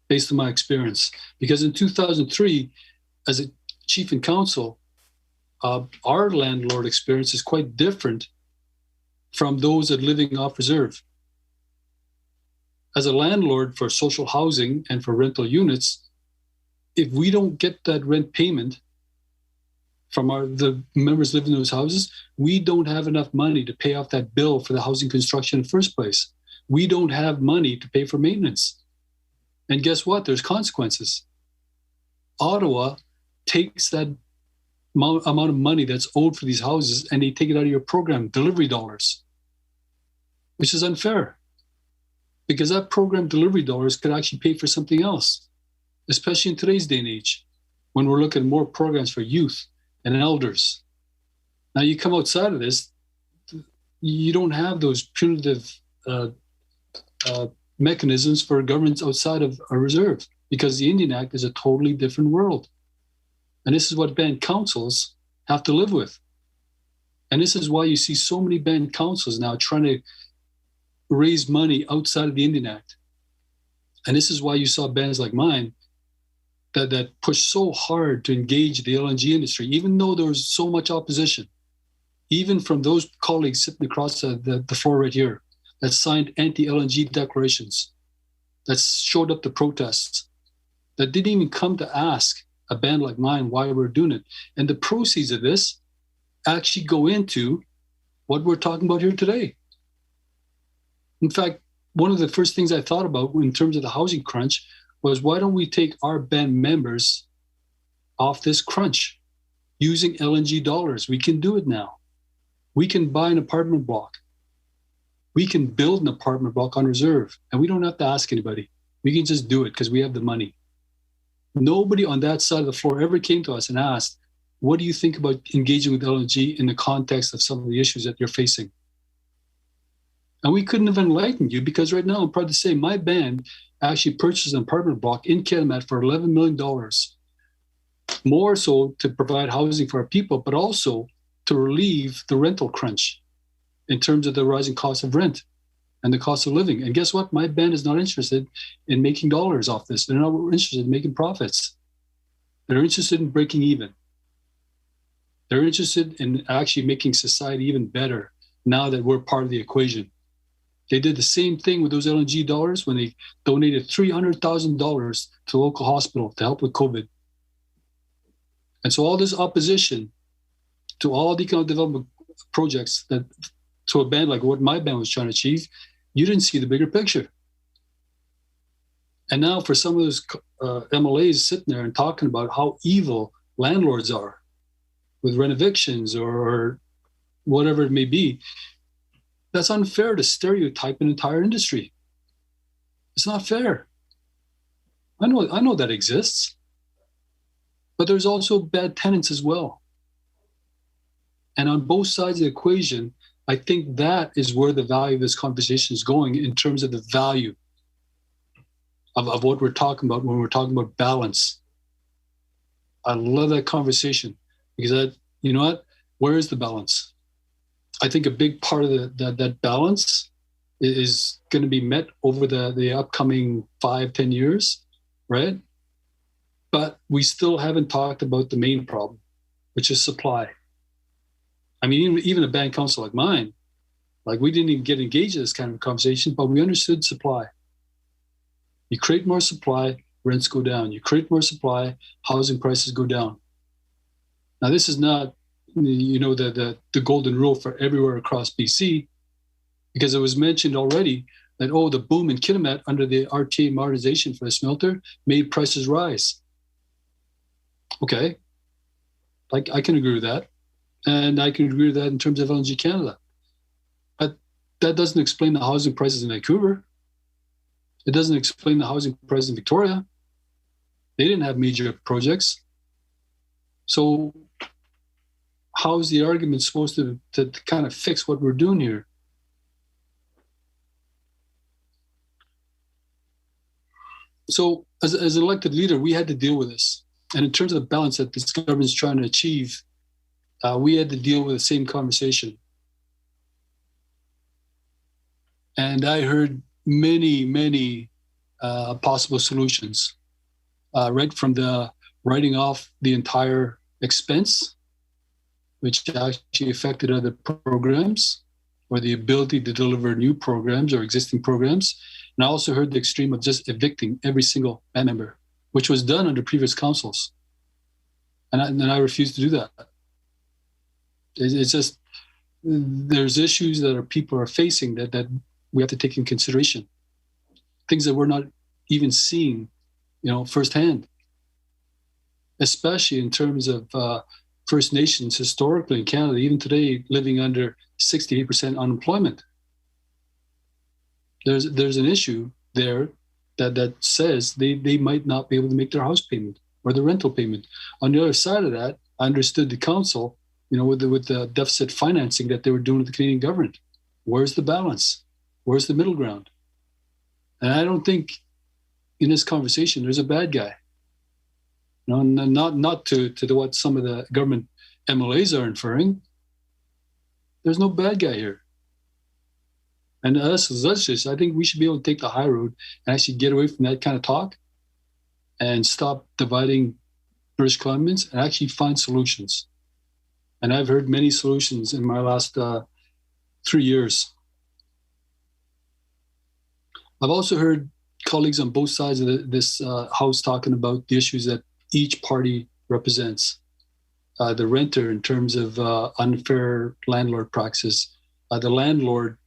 based on my experience. Because in 2003, as a chief and council, our landlord experience is quite different from those that living off reserve. As a landlord for social housing and for rental units, if we don't get that rent payment from the members living in those houses, we don't have enough money to pay off that bill for the housing construction in the first place. We don't have money to pay for maintenance. And guess what? There's consequences. Ottawa takes that amount of money that's owed for these houses and they take it out of your program, delivery dollars, which is unfair. Because that program delivery dollars could actually pay for something else, especially in today's day and age, when we're looking at more programs for youth and elders. Now you come outside of this, you don't have those punitive mechanisms for governments outside of a reserve because the Indian Act is a totally different world. And this is what band councils have to live with. And this is why you see so many band councils now trying to raise money outside of the Indian Act. And this is why you saw bands like mine that push so hard to engage the LNG industry, even though there was so much opposition, even from those colleagues sitting across the floor right here that signed anti-LNG declarations, that showed up to protests, that didn't even come to ask a band like mine why we're doing it. And the proceeds of this actually go into what we're talking about here today. In fact, one of the first things I thought about in terms of the housing crunch was why don't we take our band members off this crunch using LNG dollars? We can do it now. We can buy an apartment block. We can build an apartment block on reserve, and we don't have to ask anybody. We can just do it because we have the money. Nobody on that side of the floor ever came to us and asked, what do you think about engaging with LNG in the context of some of the issues that you're facing? And we couldn't have enlightened you because right now I'm proud to say my band actually purchased an apartment block in Kitimat for $11 million, more so to provide housing for our people, but also to relieve the rental crunch in terms of the rising cost of rent and the cost of living. And guess what? My band is not interested in making dollars off this. They're not interested in making profits. They're interested in breaking even. They're interested in actually making society even better now that we're part of the equation. They did the same thing with those LNG dollars when they donated $300,000 to a local hospital to help with COVID. And so all this opposition to all the economic development projects that to a band like what my band was trying to achieve, you didn't see the bigger picture. And now for some of those MLAs sitting there and talking about how evil landlords are with rent evictions or whatever it may be, that's unfair to stereotype an entire industry. It's not fair. I know that exists, but there's also bad tenants as well. And on both sides of the equation, I think that is where the value of this conversation is going in terms of the value of what we're talking about when we're talking about balance. I love that conversation because you know what? Where is the balance? I think a big part of that balance is going to be met over the upcoming 5-10 years, right? But we still haven't talked about the main problem, which is supply. I mean, even a band council like mine, like we didn't even get engaged in this kind of conversation, but we understood supply. You create more supply, rents go down. You create more supply, housing prices go down. Now, this is not, the golden rule for everywhere across BC, because it was mentioned already that, the boom in Kitimat under the RTA modernization for the smelter made prices rise. Okay, I can agree with that. And I can agree with that in terms of LNG Canada. But that doesn't explain the housing prices in Vancouver. It doesn't explain the housing prices in Victoria. They didn't have major projects. So how is the argument supposed to kind of fix what we're doing here? So as an elected leader, we had to deal with this. And in terms of the balance that this government is trying to achieve, we had to deal with the same conversation. And I heard many possible solutions, right from the writing off the entire expense, which actually affected other programs, or the ability to deliver new programs or existing programs. And I also heard the extreme of just evicting every single band member, which was done under previous councils. And I refuse to do that. It's just, there's issues that people are facing that we have to take in consideration. Things that we're not even seeing, firsthand. Especially in terms of First Nations historically in Canada, even today, living under 68% unemployment. There's an issue there that says they might not be able to make their house payment or the rental payment. On the other side of that, I understood the council, with the deficit financing that they were doing with the Canadian government. Where's the balance? Where's the middle ground? And I don't think in this conversation there's a bad guy. Not to what some of the government MLAs are inferring. There's no bad guy here. And us as legislators, I think we should be able to take the high road and actually get away from that kind of talk and stop dividing British Columbians and actually find solutions. And I've heard many solutions in my last 3 years. I've also heard colleagues on both sides of this House talking about the issues that each party represents. The renter in terms of unfair landlord practices, the landlord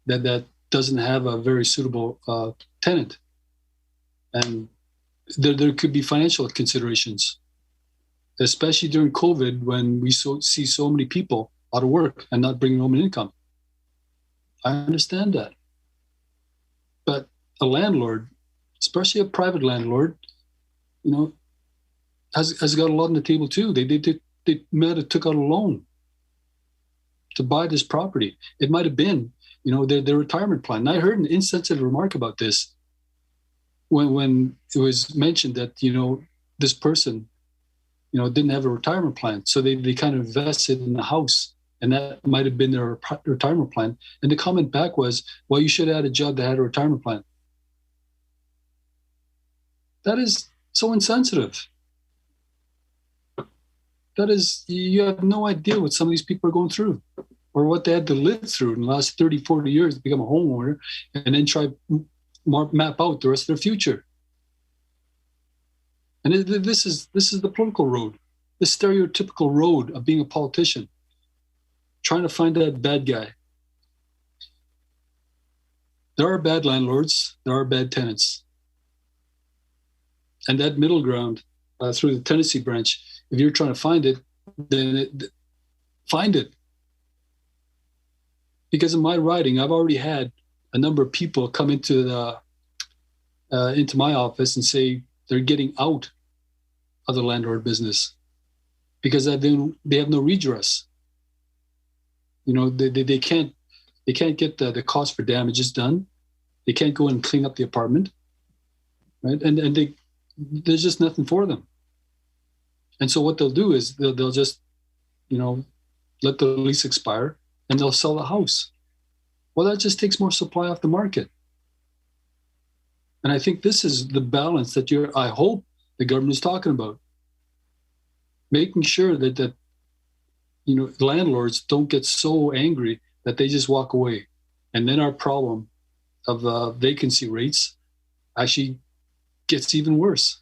that doesn't have a very suitable tenant. And there could be financial considerations, especially during COVID when we see so many people out of work and not bringing home an income. I understand that. But a landlord, especially a private landlord, has got a lot on the table too. They they might have took out a loan to buy this property. It might have been, their retirement plan. And I heard an insensitive remark about this when it was mentioned that, this person, didn't have a retirement plan. So they kind of invested in the house, and that might have been their retirement plan. And the comment back was, well, you should have had a job that had a retirement plan. That is so insensitive. That is, you have no idea what some of these people are going through or what they had to live through in the last 30, 40 years to become a homeowner and then try to map out the rest of their future. And this is the political road, the stereotypical road of being a politician, trying to find that bad guy. There are bad landlords, there are bad tenants. And that middle ground through the tenancy branch, if you're trying to find it, then find it. Because in my writing, I've already had a number of people come into my office and say they're getting out of the landlord business because they have no redress. They can't get the cost for damages done. They can't go and clean up the apartment, right? And there's just nothing for them. And so what they'll do is they'll just, let the lease expire and they'll sell the house. Well, that just takes more supply off the market. And I think this is the balance that I hope the government is talking about. Making sure that landlords don't get so angry that they just walk away. And then our problem of vacancy rates actually gets even worse,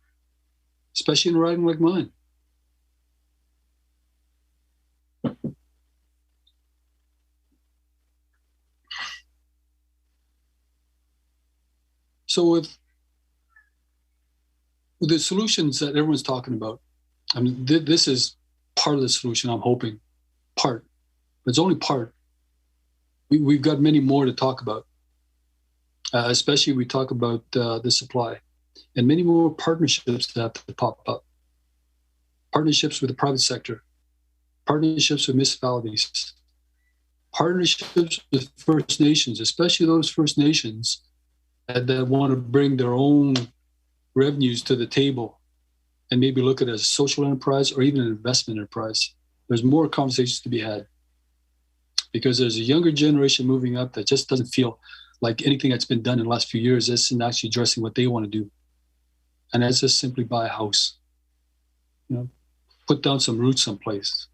especially in a riding like mine. So with the solutions that everyone's talking about, I mean, this is part of the solution, I'm hoping. Part. But it's only part. We've got many more to talk about, especially we talk about the supply. And many more partnerships that have to pop up. Partnerships with the private sector. Partnerships with municipalities. Partnerships with First Nations, especially those First Nations that want to bring their own revenues to the table and maybe look at it as a social enterprise or even an investment enterprise. There's more conversations to be had because there's a younger generation moving up that just doesn't feel like anything that's been done in the last few years isn't actually addressing what they want to do. And that's just simply buy a house, put down some roots someplace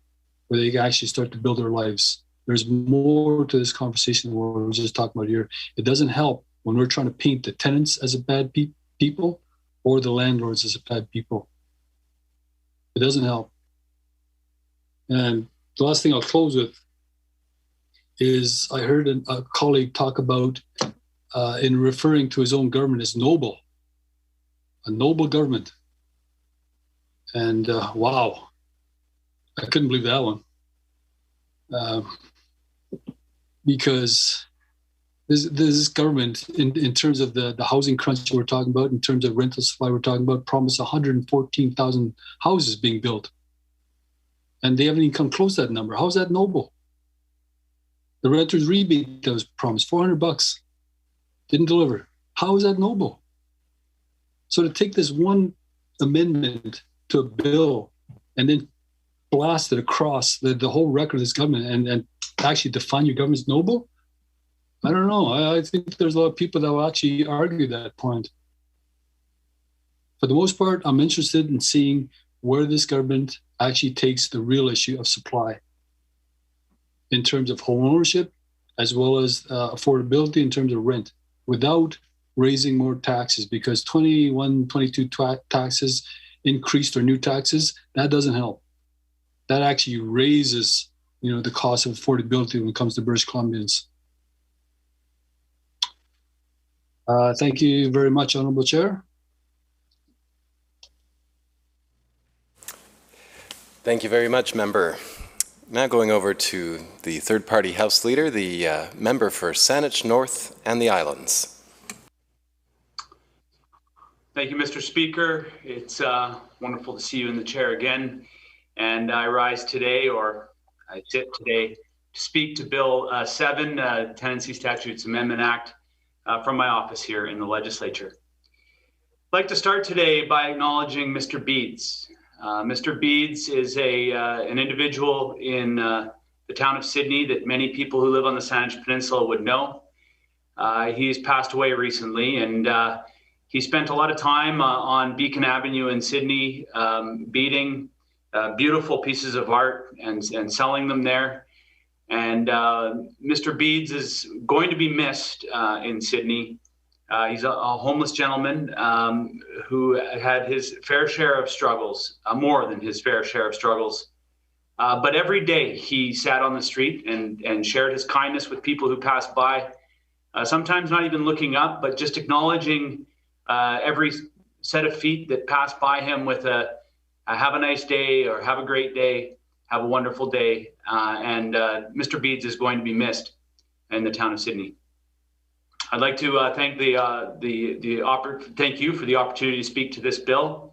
where they can actually start to build their lives. There's more to this conversation than what we're just talking about here. It doesn't help when we're trying to paint the tenants as a bad people or the landlords as a bad people. It doesn't help. And the last thing I'll close with is I heard a colleague talk about, in referring to his own government as noble, a noble government. And wow, I couldn't believe that one. Because this government, in terms of the housing crunch we're talking about, in terms of rental supply we're talking about, promised 114,000 houses being built. And they haven't even come close to that number. How's that noble? The renter's rebate that was promised, $400, didn't deliver. How is that noble? So to take this one amendment to a bill and then blast it across the whole record of this government and actually define your government as noble? I don't know. I think there's a lot of people that will actually argue that point. For the most part, I'm interested in seeing where this government actually takes the real issue of supply in terms of home ownership, as well as affordability in terms of rent, without raising more taxes, because 21, 22 taxes increased or new taxes, that doesn't help. That actually raises, the cost of affordability when it comes to British Columbians. Thank you very much, Honourable Chair. Thank you very much, Member. Now going over to the third-party House Leader, the Member for Saanich North and the Islands. Thank you, Mr. Speaker. It's wonderful to see you in the chair again. And I rise today, or I sit today, to speak to Bill 7, Tenancy Statutes Amendment Act, from my office here in the Legislature. I'd like to start today by acknowledging Mr. Beeds. Mr. Beeds is an individual in the town of Sydney that many people who live on the Saanich Peninsula would know. He's passed away recently, and he spent a lot of time on Beacon Avenue in Sydney, beating beautiful pieces of art and selling them there. And Mr. Beeds is going to be missed in Sydney. He's a homeless gentleman who had his fair share of struggles, more than his fair share of struggles. But every day he sat on the street and shared his kindness with people who passed by, sometimes not even looking up, but just acknowledging every set of feet that passed by him with a have a nice day, or have a great day, have a wonderful day. And Mr. Beeds is going to be missed in the town of Sydney. I'd like to thank thank you for the opportunity to speak to this bill.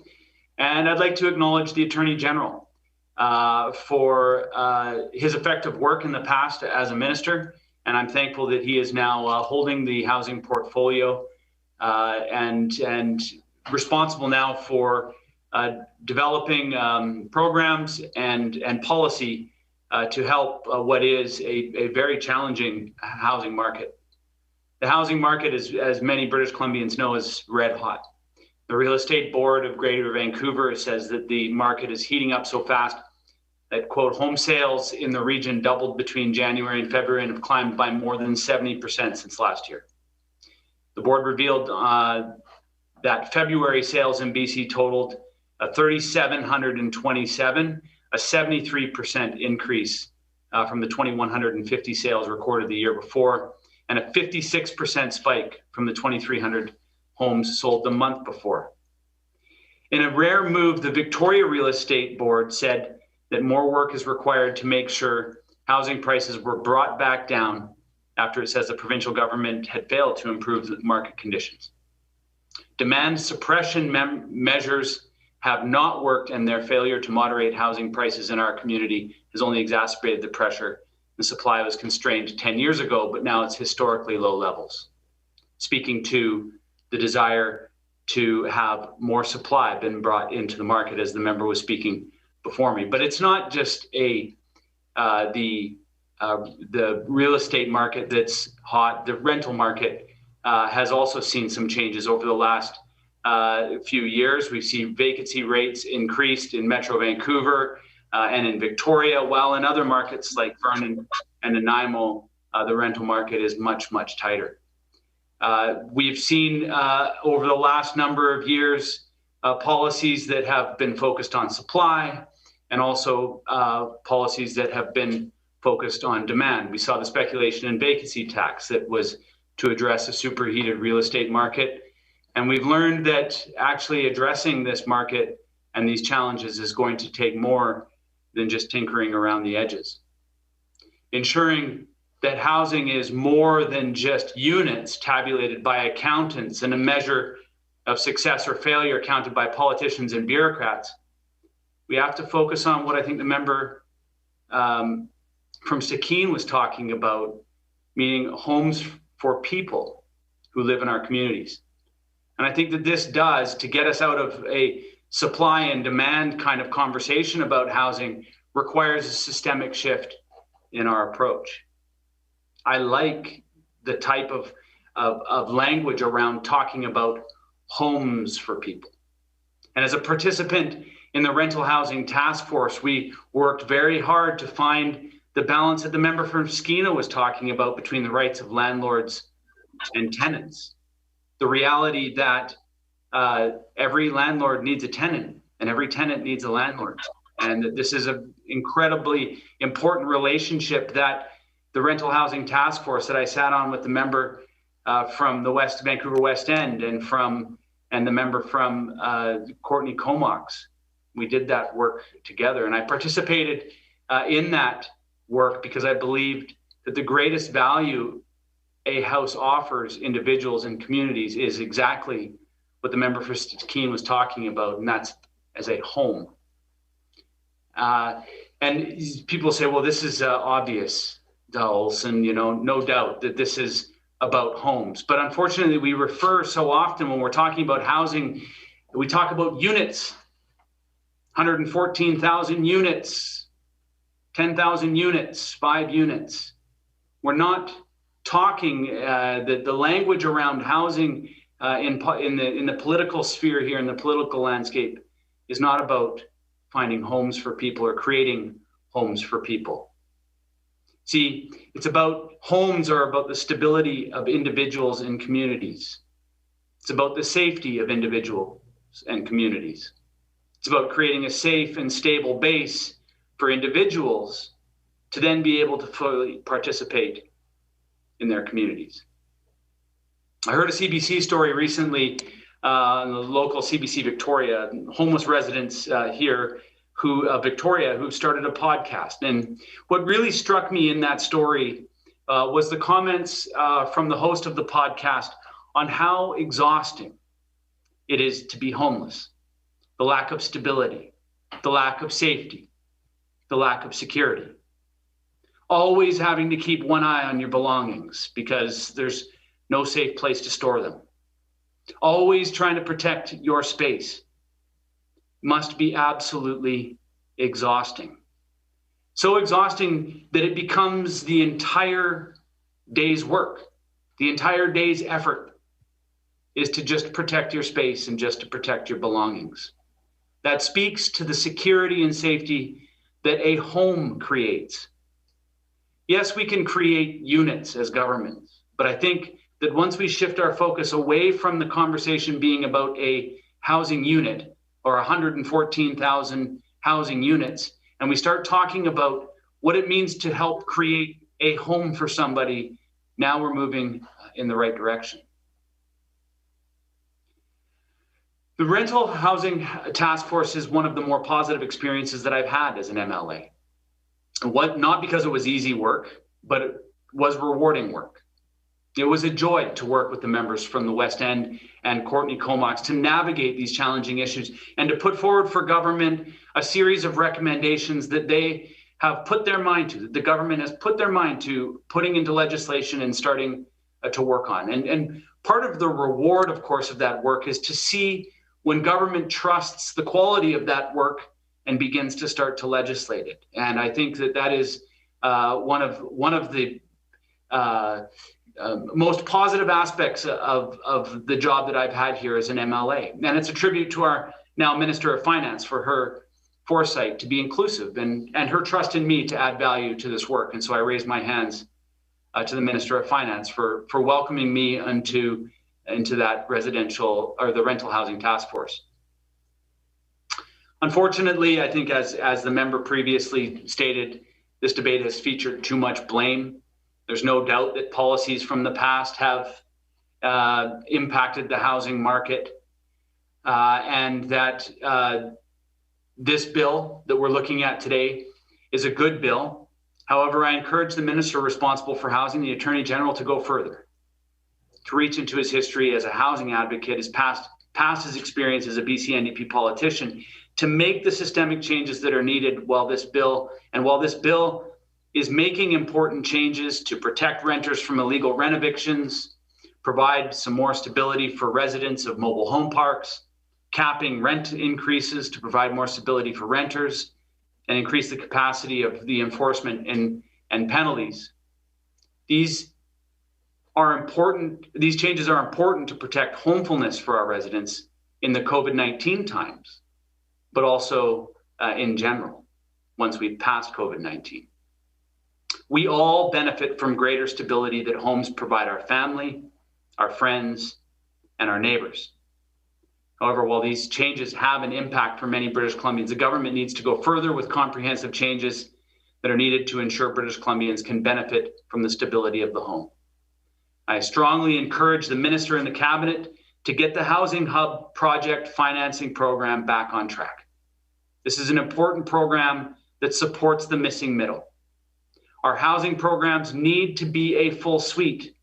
And I'd like to acknowledge the Attorney General for his effective work in the past as a minister. And I'm thankful that he is now holding the housing portfolio and responsible now for developing programs and policy to help what is a very challenging housing market. The housing market, as many British Columbians know, is red hot. The Real Estate Board of Greater Vancouver says that the market is heating up so fast that, quote, home sales in the region doubled between January and February and have climbed by more than 70% since last year. The board revealed that February sales in BC totaled 3,727, a 73% increase from the 2,150 sales recorded the year before, and a 56% spike from the 2,300 homes sold the month before. In a rare move, the Victoria Real Estate Board said that more work is required to make sure housing prices were brought back down after it says the provincial government had failed to improve the market conditions. Demand suppression measures have not worked, and their failure to moderate housing prices in our community has only exacerbated the pressure. The supply was constrained 10 years ago, but now it's historically low levels. Speaking to the desire to have more supply been brought into the market, as the member was speaking before me. But it's not just the real estate market that's hot. The rental market has also seen some changes over the last few years. We've seen vacancy rates increased in Metro Vancouver and in Victoria, while in other markets like Vernon and Nanaimo, the rental market is much, much tighter. We've seen over the last number of years policies that have been focused on supply, and also policies that have been focused on demand. We saw the speculation and vacancy tax that was to address a superheated real estate market. And we've learned that actually addressing this market and these challenges is going to take more than just tinkering around the edges. Ensuring that housing is more than just units tabulated by accountants and a measure of success or failure counted by politicians and bureaucrats. We have to focus on what I think the member from Stikine was talking about, meaning homes for people who live in our communities. And I think that this does, to get us out of a supply and demand kind of conversation about housing, requires a systemic shift in our approach. I like the type of language around talking about homes for people. And as a participant in the rental housing task force, we worked very hard to find the balance that the member from Skeena was talking about between the rights of landlords and tenants. The reality that every landlord needs a tenant and every tenant needs a landlord. And that this is an incredibly important relationship that the rental housing task force that I sat on with the member from the Vancouver West End and the member from Courtney Comox, we did that work together. And I participated in that work because I believed that the greatest value a house offers individuals and communities is exactly what the member for Stikine was talking about, and that's as a home. And people say, well, this is obvious, Dulles, and no doubt that this is about homes. But unfortunately, we refer so often when we're talking about housing, we talk about units, 114,000 units, 10,000 units, 5 units. We're not talking, the language around housing in the political sphere here, in the political landscape, is not about finding homes for people or creating homes for people. See, it's about homes are about the stability of individuals and communities. It's about the safety of individuals and communities. It's about creating a safe and stable base for individuals to then be able to fully participate in their communities. I heard a CBC story recently, the local CBC Victoria, homeless residents here Victoria, who started a podcast. And what really struck me in that story was the comments from the host of the podcast on how exhausting it is to be homeless, the lack of stability, the lack of safety, the lack of security. Always having to keep one eye on your belongings because there's no safe place to store them. Always trying to protect your space must be absolutely exhausting. So exhausting that it becomes the entire day's work, the entire day's effort is to just protect your space and just to protect your belongings. That speaks to the security and safety that a home creates. Yes, we can create units as governments, but I think that once we shift our focus away from the conversation being about a housing unit or 114,000 housing units, and we start talking about what it means to help create a home for somebody, now we're moving in the right direction. The rental housing task force is one of the more positive experiences that I've had as an MLA. Not because it was easy work, but it was rewarding work. It was a joy to work with the members from the West End and Courtney Comox to navigate these challenging issues and to put forward for government a series of recommendations that they have put their mind to, that the government has put their mind to putting into legislation and starting to work on. And part of the reward, of course, of that work is to see when government trusts the quality of that work and begins to start to legislate it. And I think that that is one of the most positive aspects of the job that I've had here as an MLA. And it's a tribute to our now Minister of Finance for her foresight to be inclusive and her trust in me to add value to this work. And so I raise my hands to the Minister of Finance for welcoming me into that residential or the rental housing task force. Unfortunately, I think as the member previously stated, this debate has featured too much blame. There's no doubt that policies from the past have impacted the housing market and that this bill that we're looking at today is a good bill. However, I encourage the minister responsible for housing, the Attorney General, to go further, to reach into his history as a housing advocate, his past his experience as a BC NDP politician, to make the systemic changes that are needed while this bill is making important changes to protect renters from illegal rent evictions, provide some more stability for residents of mobile home parks, capping rent increases to provide more stability for renters, and increase the capacity of the enforcement and penalties. These changes are important to protect homefulness for our residents in the COVID-19 times, but also in general, once we've passed COVID-19. We all benefit from greater stability that homes provide our family, our friends, and our neighbors. However, while these changes have an impact for many British Columbians, the government needs to go further with comprehensive changes that are needed to ensure British Columbians can benefit from the stability of the home. I strongly encourage the Minister and the Cabinet to get the Housing Hub project financing program back on track. This is an important program that supports the missing middle. Our housing programs need to be a full suite,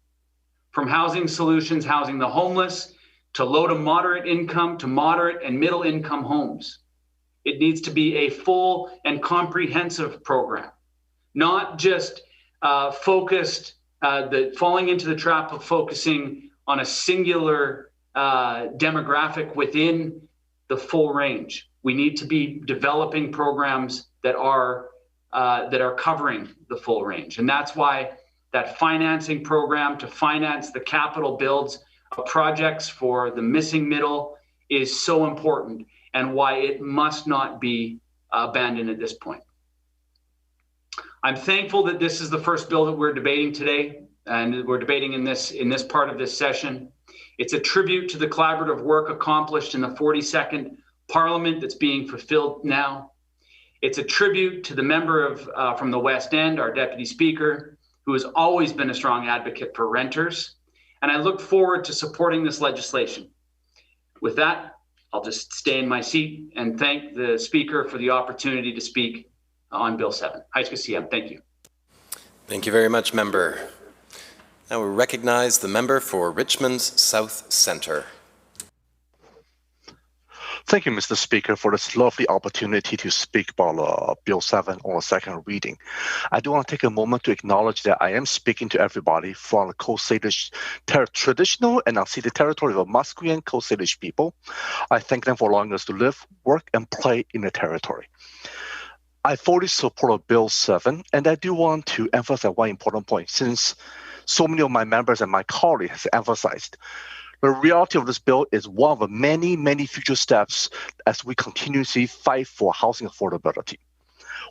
from housing solutions housing the homeless, to low to moderate income, to moderate and middle income homes. It needs to be a full and comprehensive program, not just focused, falling into the trap of focusing on a singular demographic within the full range. We need to be developing programs that are covering the full range. And that's why that financing program to finance the capital builds of projects for the missing middle is so important, and why it must not be abandoned at this point. I'm thankful that this is the first bill that we're debating today, and we're debating in this part of this session. It's a tribute to the collaborative work accomplished in the 42nd Parliament that's being fulfilled now. It's a tribute to the member from the West End, our Deputy Speaker, who has always been a strong advocate for renters. And I look forward to supporting this legislation. With that, I'll just stay in my seat and thank the Speaker for the opportunity to speak on Bill 7. Thank you. Thank you very much, Member. Now we recognize the member for Richmond's South Centre. Thank you, Mr. Speaker, for this lovely opportunity to speak about Bill 7 on a second reading. I do want to take a moment to acknowledge that I am speaking to everybody from the Coast Salish traditional and unceded territory of Musqueam Coast Salish people. I thank them for allowing us to live, work, and play in the territory. I fully support Bill 7, and I do want to emphasize one important point, since so many of my members and my colleagues have emphasized. The reality of this bill is one of the many, many future steps as we continuously fight for housing affordability.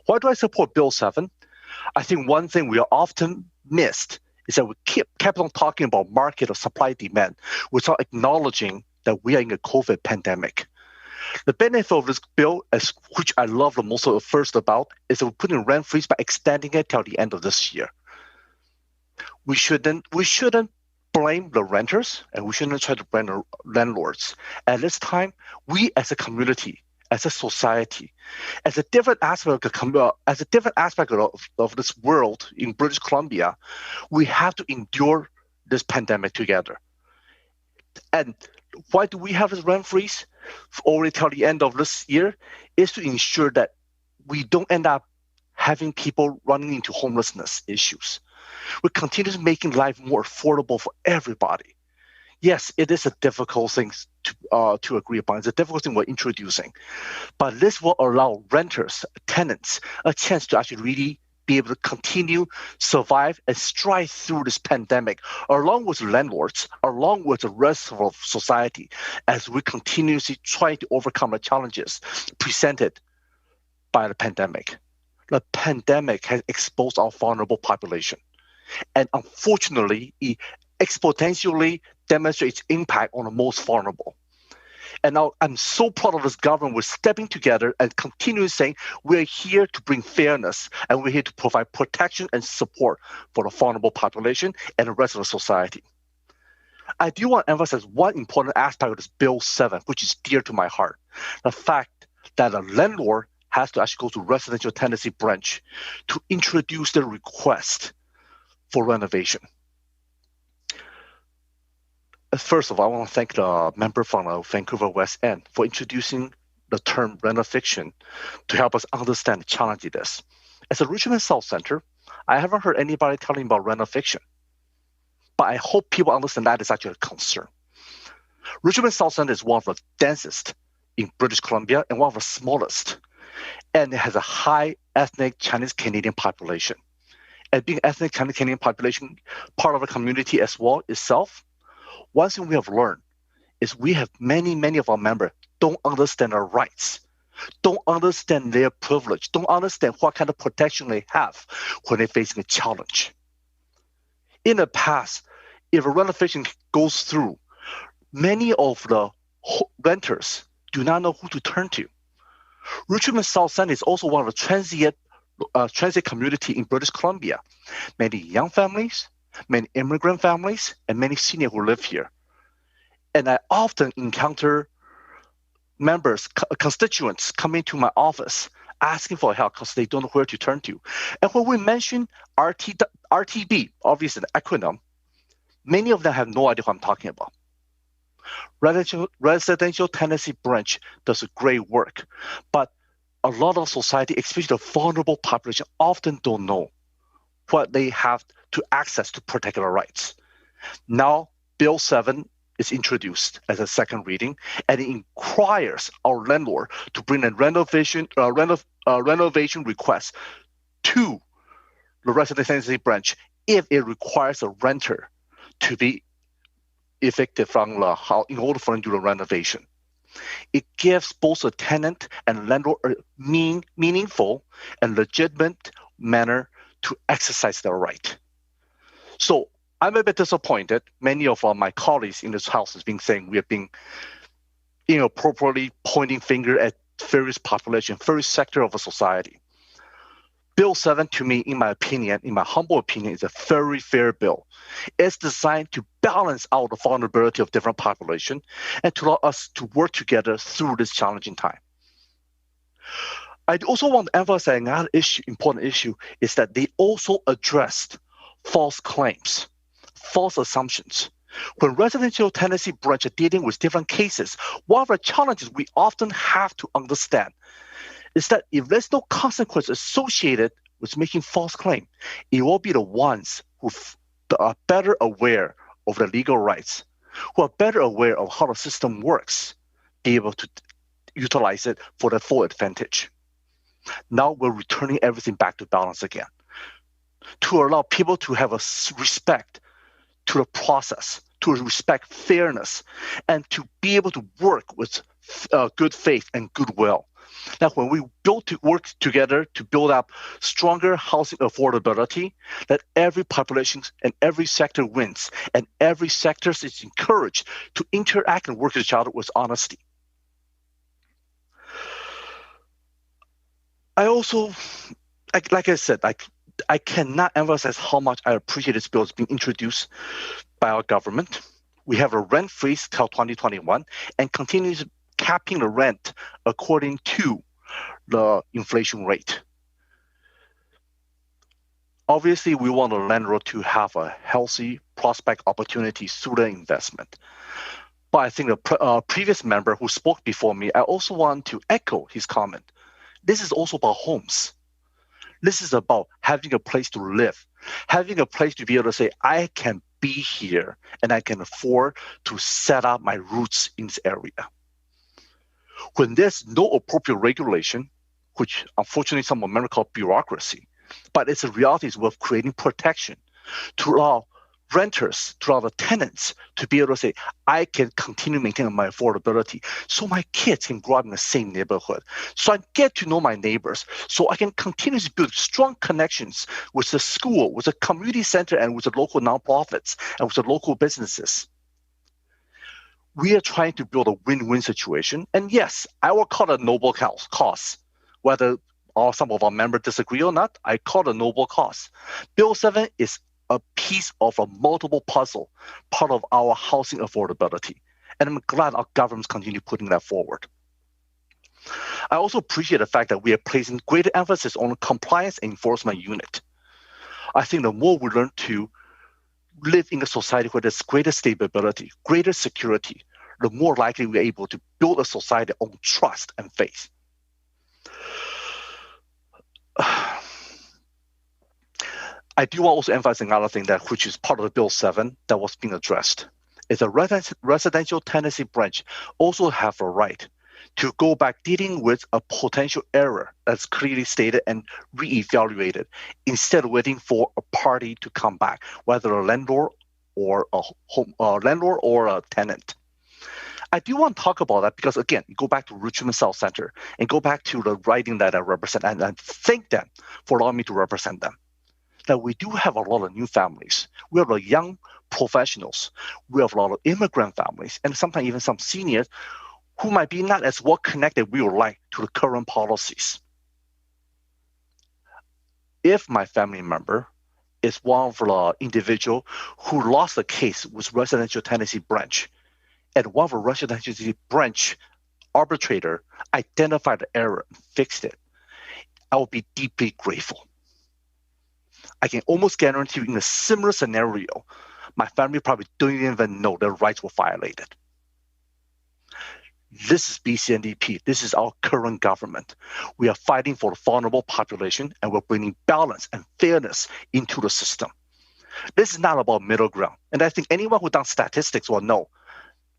Why do I support Bill 7? I think one thing we are often missed is that we kept on talking about market or supply demand without acknowledging that we are in a COVID pandemic. The benefit of this bill, which I love the most first about, is that we're putting rent freeze by extending it till the end of this year. We shouldn't blame the renters, and we shouldn't try to blame the landlords. At this time, we as a community, as a society, as a different aspect of this world in British Columbia, we have to endure this pandemic together. And why do we have this rent freeze already till the end of this year? Is to ensure that we don't end up having people running into homelessness issues. We continue making life more affordable for everybody. Yes, it is a difficult thing to agree upon. It's a difficult thing we're introducing. But this will allow renters, tenants, a chance to actually really be able to continue, survive, and strive through this pandemic, along with landlords, along with the rest of society, as we continuously try to overcome the challenges presented by the pandemic. The pandemic has exposed our vulnerable population. And unfortunately, it exponentially demonstrates impact on the most vulnerable. And now I'm so proud of this government. We're stepping together and continuing saying we're here to bring fairness, and we're here to provide protection and support for the vulnerable population and the rest of the society. I do want to emphasize one important aspect of this Bill 7, which is dear to my heart. The fact that a landlord has to actually go to residential tenancy branch to introduce the request for renovation. First of all, I want to thank the member from Vancouver West End for introducing the term renoviction to help us understand the challenge it is. As a Richmond South Centre, I haven't heard anybody telling about renoviction, but I hope people understand that is actually a concern. Richmond South Centre is one of the densest in British Columbia and one of the smallest, and it has a high ethnic Chinese Canadian population. And being ethnic Chinese Canadian population part of the community as well itself, one thing we have learned is we have many of our members don't understand their rights, don't understand their privilege, don't understand what kind of protection they have when they're facing a challenge. In the past, if a renovation goes through, many of the renters do not know who to turn to. Richmond South Centre is also one of the transit community in British Columbia. Many young families, many immigrant families, and many seniors who live here. And I often encounter members, constituents coming to my office asking for help because they don't know where to turn to. And when we mention RTB, obviously an acronym, many of them have no idea what I'm talking about. Residential tenancy branch does great work, but a lot of society, especially the vulnerable population, often don't know what they have to access to protect their rights. Now, Bill 7 is introduced as a second reading, and it requires our landlord to bring a renovation request to the resident tenancy branch if it requires a renter to be evicted from the house in order for them to do the renovation. It gives both the tenant and landlord a meaningful and legitimate manner to exercise their right. So I'm a bit disappointed. Many of my colleagues in this house has been saying we have been inappropriately pointing finger at various population, various sector of a society. Bill 7, to me, in my opinion, in my humble opinion, is a very fair bill. It's designed to balance out the vulnerability of different population and to allow us to work together through this challenging time. I also want to emphasize another important issue is that they also addressed false claims, false assumptions. When residential tenancy branch are dealing with different cases, one of the challenges we often have to understand is that if there's no consequence associated with making false claim, it will be the ones who are better aware of the legal rights, who are better aware of how the system works, be able to utilize it for the full advantage. Now we're returning everything back to balance again, to allow people to have a respect to the process, to respect fairness, and to be able to work with good faith and goodwill. That when we work together to build up stronger housing affordability, that every population and every sector wins, and every sector is encouraged to interact and work with each other with honesty. I also, like I said, I cannot emphasize how much I appreciate this bill being introduced by our government. We have a rent freeze till 2021 and continues capping the rent according to the inflation rate. Obviously, we want the landlord to have a healthy prospect opportunity through the investment. But I think the previous member who spoke before me, I also want to echo his comment. This is also about homes. This is about having a place to live, having a place to be able to say, I can be here and I can afford to set up my roots in this area. When there's no appropriate regulation, which unfortunately some of America call bureaucracy, but it's a reality is we're creating protection to allow renters, to allow the tenants to be able to say, I can continue maintaining my affordability so my kids can grow up in the same neighborhood. So I get to know my neighbors, so I can continue to build strong connections with the school, with the community center, and with the local nonprofits, and with the local businesses. We are trying to build a win-win situation. And yes, I will call it a noble cause. Whether some of our members disagree or not, I call it a noble cause. Bill 7 is a piece of a multiple puzzle, part of our housing affordability. And I'm glad our government's continue putting that forward. I also appreciate the fact that we are placing greater emphasis on the compliance and enforcement unit. I think the more we learn to live in a society where there's greater stability, greater security, the more likely we're able to build a society on trust and faith. I do want to also emphasize another thing that which is part of the Bill 7 that was being addressed. Is a residential tenancy branch also have a right to go back dealing with a potential error that's clearly stated and reevaluated instead of waiting for a party to come back, whether a landlord or a tenant. I do want to talk about that because, again, go back to Richmond South Center and go back to the writing that I represent and thank them for allowing me to represent them. That we do have a lot of new families. We have a lot of young professionals. We have a lot of immigrant families and sometimes even some seniors who might be not as well connected we would like to the current policies. If my family member is one of the individual who lost a case with residential tenancy branch, and one of the residential tenancy branch arbitrator identified the error and fixed it, I will be deeply grateful. I can almost guarantee you in a similar scenario, my family probably don't even know their rights were violated. This is BCNDP. This is our current government. We are fighting for the vulnerable population, and we're bringing balance and fairness into the system. This is not about middle ground. And I think anyone who does statistics will know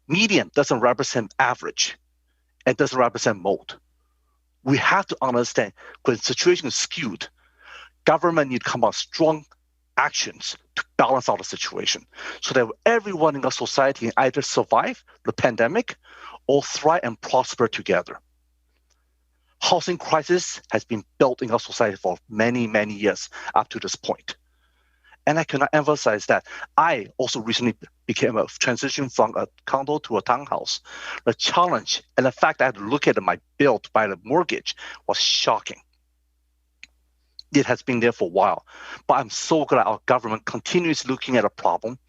median doesn't represent average and doesn't represent mode. We have to understand when the situation is skewed, government need to come out strong actions to balance out the situation so that everyone in our society can either survive the pandemic or thrive and prosper together. Housing crisis has been built in our society for many, many years up to this point. And I cannot emphasize that I also recently became a transition from a condo to a townhouse. The challenge and the fact that I had to look at my bill to buy the mortgage was shocking. It has been there for a while, but I'm so glad our government continues looking at a problem,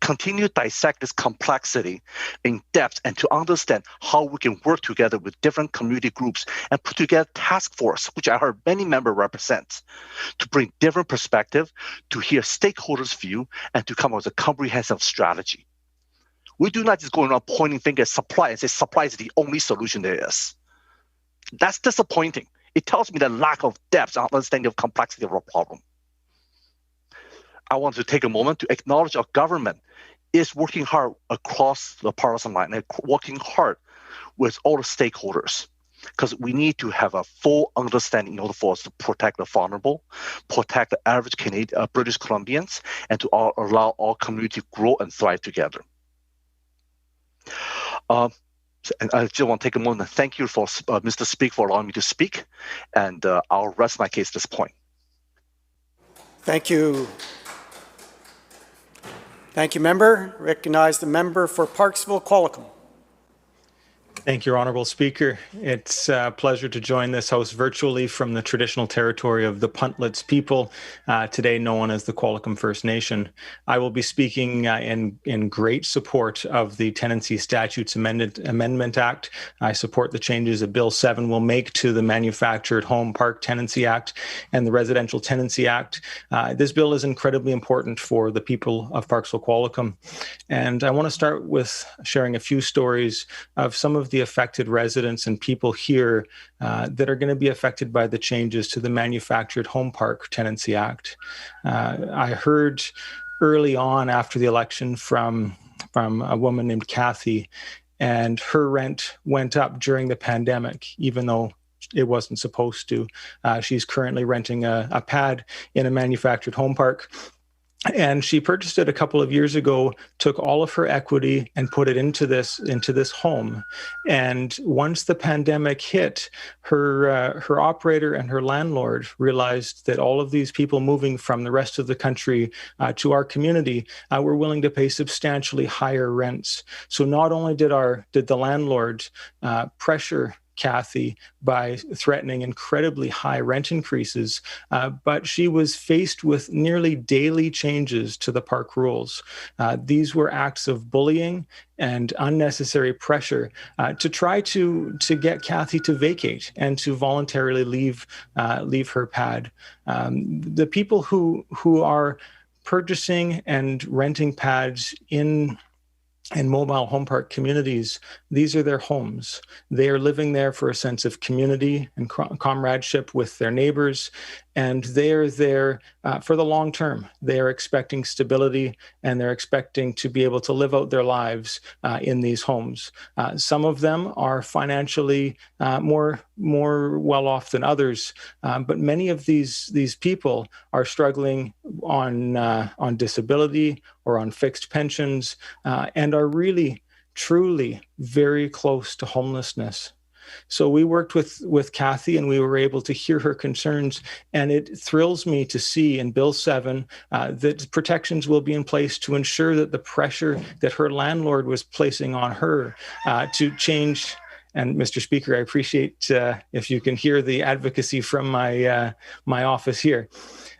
continue to dissect this complexity in depth, and to understand how we can work together with different community groups and put together a task force, which I heard many members represent, to bring different perspective, to hear stakeholders' view, and to come up with a comprehensive strategy. We do not just go around pointing fingers at supply and say supply is the only solution there is. That's disappointing. It tells me the lack of depth and understanding of complexity of our problem. I want to take a moment to acknowledge our government is working hard across the partisan line and working hard with all the stakeholders, because we need to have a full understanding in order for us to protect the vulnerable, protect the average Canadian, British Columbians, and to allow our community to grow and thrive together. And I just want to take a moment and thank you for Mr. Speaker for allowing me to speak, and I'll rest my case at this point. Thank you. Thank you, member. Recognize the member for Parksville-Qualicum. Thank you, Honourable Speaker. It's a pleasure to join this House virtually from the traditional territory of the Puntlets people, today known as the Qualicum First Nation. I will be speaking in great support of the Tenancy Statutes Amendment Act. I support the changes that Bill 7 will make to the Manufactured Home Park Tenancy Act and the Residential Tenancy Act. This bill is incredibly important for the people of Parksville-Qualicum. And I want to start with sharing a few stories of some of the affected residents and people here that are going to be affected by the changes to the Manufactured Home Park Tenancy Act. I heard early on after the election from a woman named Kathy, and her rent went up during the pandemic, even though it wasn't supposed to. She's currently renting a pad in a manufactured home park. And she purchased it a couple of years ago, took all of her equity and put it into this home. And once the pandemic hit, her operator and her landlord realized that all of these people moving from the rest of the country to our community were willing to pay substantially higher rents. So not only did the landlord pressure Kathy by threatening incredibly high rent increases, but she was faced with nearly daily changes to the park rules. These were acts of bullying and unnecessary pressure to try to get Kathy to vacate and to voluntarily leave her pad. The people who are purchasing and renting pads in mobile home park communities, these are their homes. They are living there for a sense of community and comradeship with their neighbors, and they are there for the long term. They are expecting stability, and they're expecting to be able to live out their lives in these homes. Some of them are financially more well off than others, but many of these people are struggling on disability or on fixed pensions, and are really, truly very close to homelessness. So we worked with Kathy, and we were able to hear her concerns, and it thrills me to see in Bill 7 that protections will be in place to ensure that the pressure that her landlord was placing on her to change. And Mr. Speaker, I appreciate if you can hear the advocacy from my office here.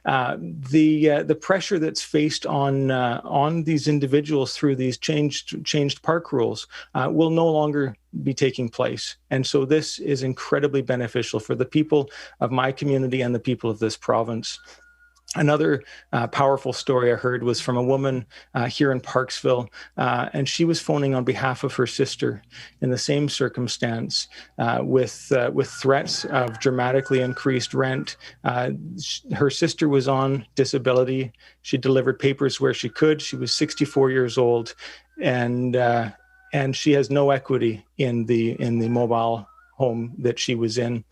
The pressure that's faced on these individuals through these changed park rules will no longer be taking place. And so this is incredibly beneficial for the people of my community and the people of this province. Another powerful story I heard was from a woman here in Parksville, and she was phoning on behalf of her sister in the same circumstance with threats of dramatically increased rent. Her sister was on disability. She delivered papers where she could. She was 64 years old, and she has no equity in the mobile home that she was in.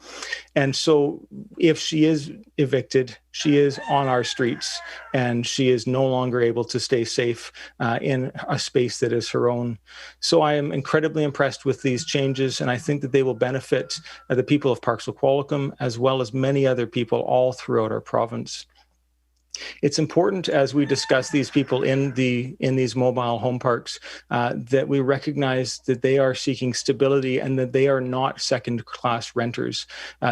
And so if she is evicted, she is on our streets, and she is no longer able to stay safe in a space that is her own. So I am incredibly impressed with these changes, and I think that they will benefit the people of Parksville-Qualicum as well as many other people all throughout our province. It's important, as we discuss these people in these mobile home parks, that we recognize that they are seeking stability and that they are not second-class renters.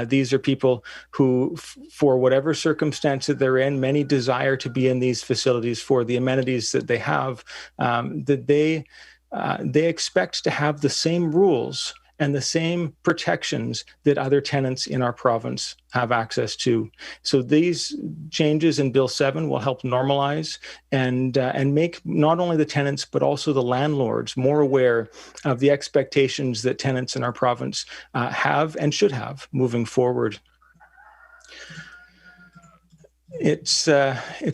These are people who, for whatever circumstance that they're in, many desire to be in these facilities for the amenities that they have, that they expect to have the same rules and the same protections that other tenants in our province have access to. So these changes in Bill 7 will help normalize and make not only the tenants, but also the landlords more aware of the expectations that tenants in our province have and should have moving forward. It's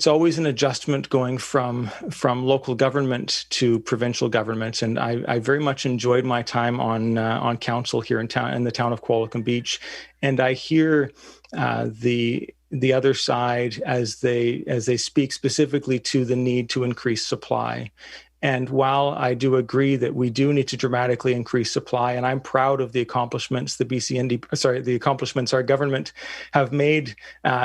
always an adjustment going from local government to provincial government, and I very much enjoyed my time on council here in the town of Qualicum Beach, and I hear the other side as they speak specifically to the need to increase supply. And while I do agree that we do need to dramatically increase supply, and I'm proud of the accomplishments the accomplishments our government have made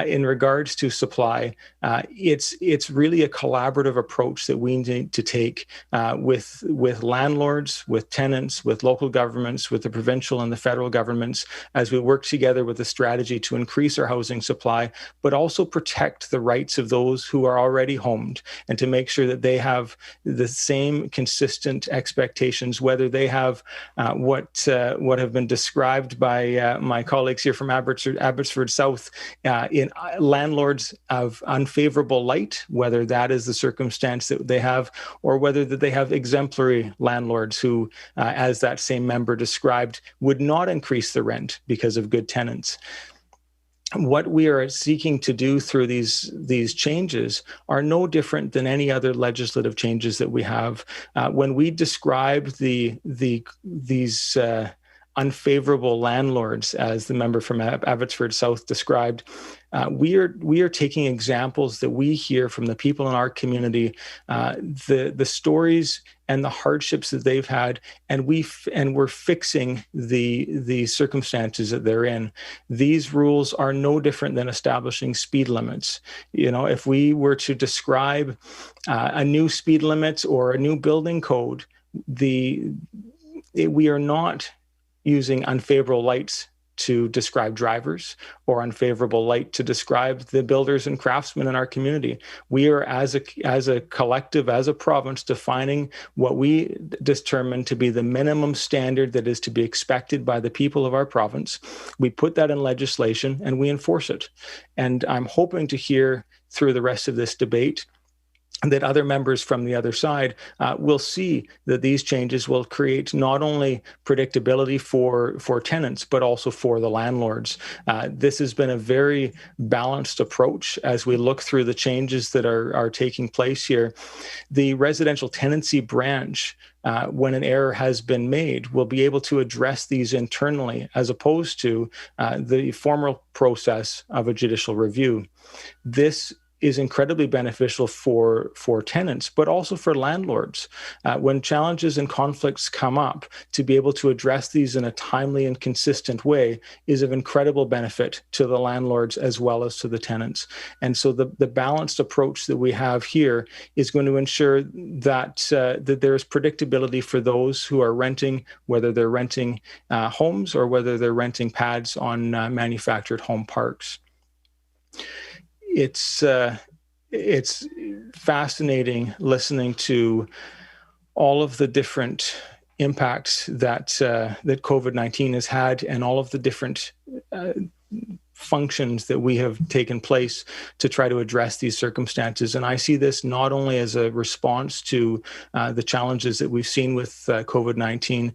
in regards to supply, it's really a collaborative approach that we need to take with landlords, with tenants, with local governments, with the provincial and the federal governments, as we work together with a strategy to increase our housing supply, but also protect the rights of those who are already homed, and to make sure that they have the same consistent expectations, whether they have what have been described by my colleagues here from Abbotsford South in landlords of unfavorable light, whether that is the circumstance that they have, or whether that they have exemplary landlords who, as that same member described, would not increase the rent because of good tenants. What we are seeking to do through these changes are no different than any other legislative changes that we have. When we describe these unfavorable landlords, as the member from Abbotsford South described, we are taking examples that we hear from the people in our community, the stories and the hardships that they've had, and we're fixing the circumstances that they're in. These rules are no different than establishing speed limits. You know, if we were to describe a new speed limit or a new building code, we are not using unfavorable lights to describe drivers or unfavorable light to describe the builders and craftsmen in our community. We are, as a collective, as a province, defining what we determine to be the minimum standard that is to be expected by the people of our province. We put that in legislation and we enforce it. And I'm hoping to hear through the rest of this debate that other members from the other side will see that these changes will create not only predictability for tenants, but also for the landlords. This has been a very balanced approach as we look through the changes that are taking place here. The residential tenancy branch, when an error has been made, will be able to address these internally as opposed to the formal process of a judicial review. This is incredibly beneficial for tenants, but also for landlords. When challenges and conflicts come up, to be able to address these in a timely and consistent way is of incredible benefit to the landlords as well as to the tenants. And so the balanced approach that we have here is going to ensure that there is predictability for those who are renting, whether they're renting homes or whether they're renting pads on manufactured home parks. It's fascinating listening to all of the different impacts that COVID-19 has had, and all of the different functions that we have taken place to try to address these circumstances. And I see this not only as a response to the challenges that we've seen with COVID-19,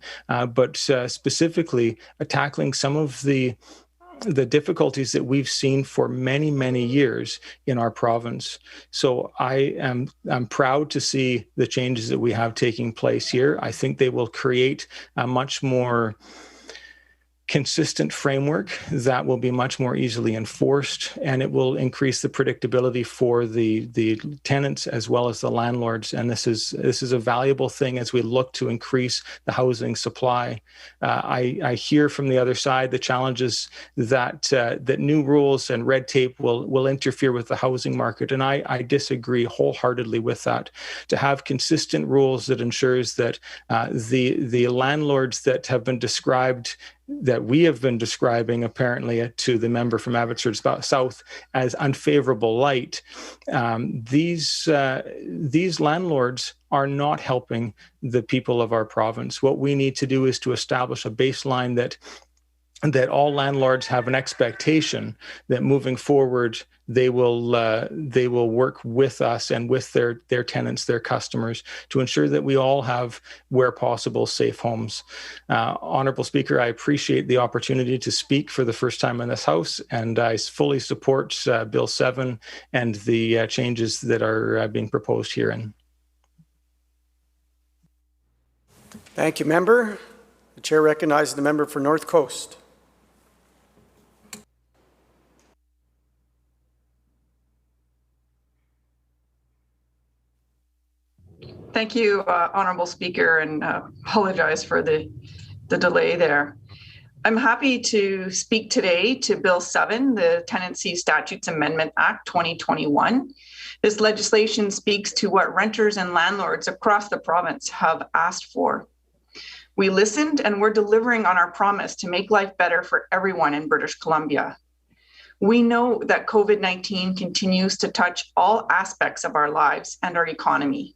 but specifically tackling some of the difficulties that we've seen for many, many years in our province. So I'm proud to see the changes that we have taking place here. I think they will create a much more consistent framework that will be much more easily enforced, and it will increase the predictability for the tenants as well as the landlords. And this is a valuable thing as we look to increase the housing supply. I hear from the other side the challenges that new rules and red tape will interfere with the housing market, and I disagree wholeheartedly with that. To have consistent rules that ensures that the landlords that have been described, that we have been describing apparently to the member from Abbotsford South as unfavorable light, these landlords are not helping the people of our province. What we need to do is to establish a baseline that all landlords have an expectation that moving forward they will work with us and with their tenants, their customers, to ensure that we all have, where possible, safe homes. Honourable Speaker, I appreciate the opportunity to speak for the first time in this House, and I fully support Bill 7 and the changes that are being proposed herein. Thank you, member. The chair recognizes the member for North Coast. Thank you, Honourable Speaker, and apologize for the delay there. I'm happy to speak today to Bill 7, the Tenancy Statutes Amendment Act 2021. This legislation speaks to what renters and landlords across the province have asked for. We listened and we're delivering on our promise to make life better for everyone in British Columbia. We know that COVID-19 continues to touch all aspects of our lives and our economy.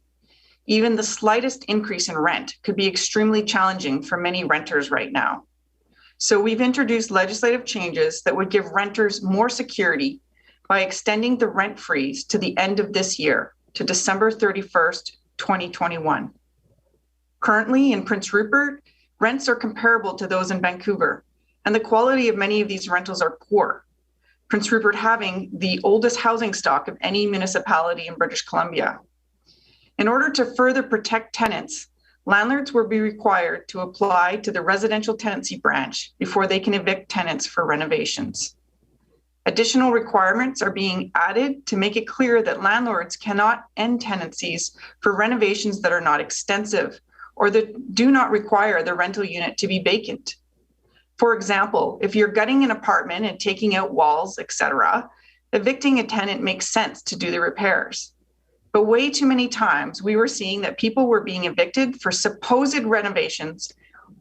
Even the slightest increase in rent could be extremely challenging for many renters right now. So we've introduced legislative changes that would give renters more security by extending the rent freeze to the end of this year, to December 31st, 2021. Currently in Prince Rupert, rents are comparable to those in Vancouver, and the quality of many of these rentals are poor. Prince Rupert having the oldest housing stock of any municipality in British Columbia. In order to further protect tenants, landlords will be required to apply to the residential tenancy branch before they can evict tenants for renovations. Additional requirements are being added to make it clear that landlords cannot end tenancies for renovations that are not extensive or that do not require the rental unit to be vacant. For example, if you're gutting an apartment and taking out walls, etc., evicting a tenant makes sense to do the repairs. But way too many times we were seeing that people were being evicted for supposed renovations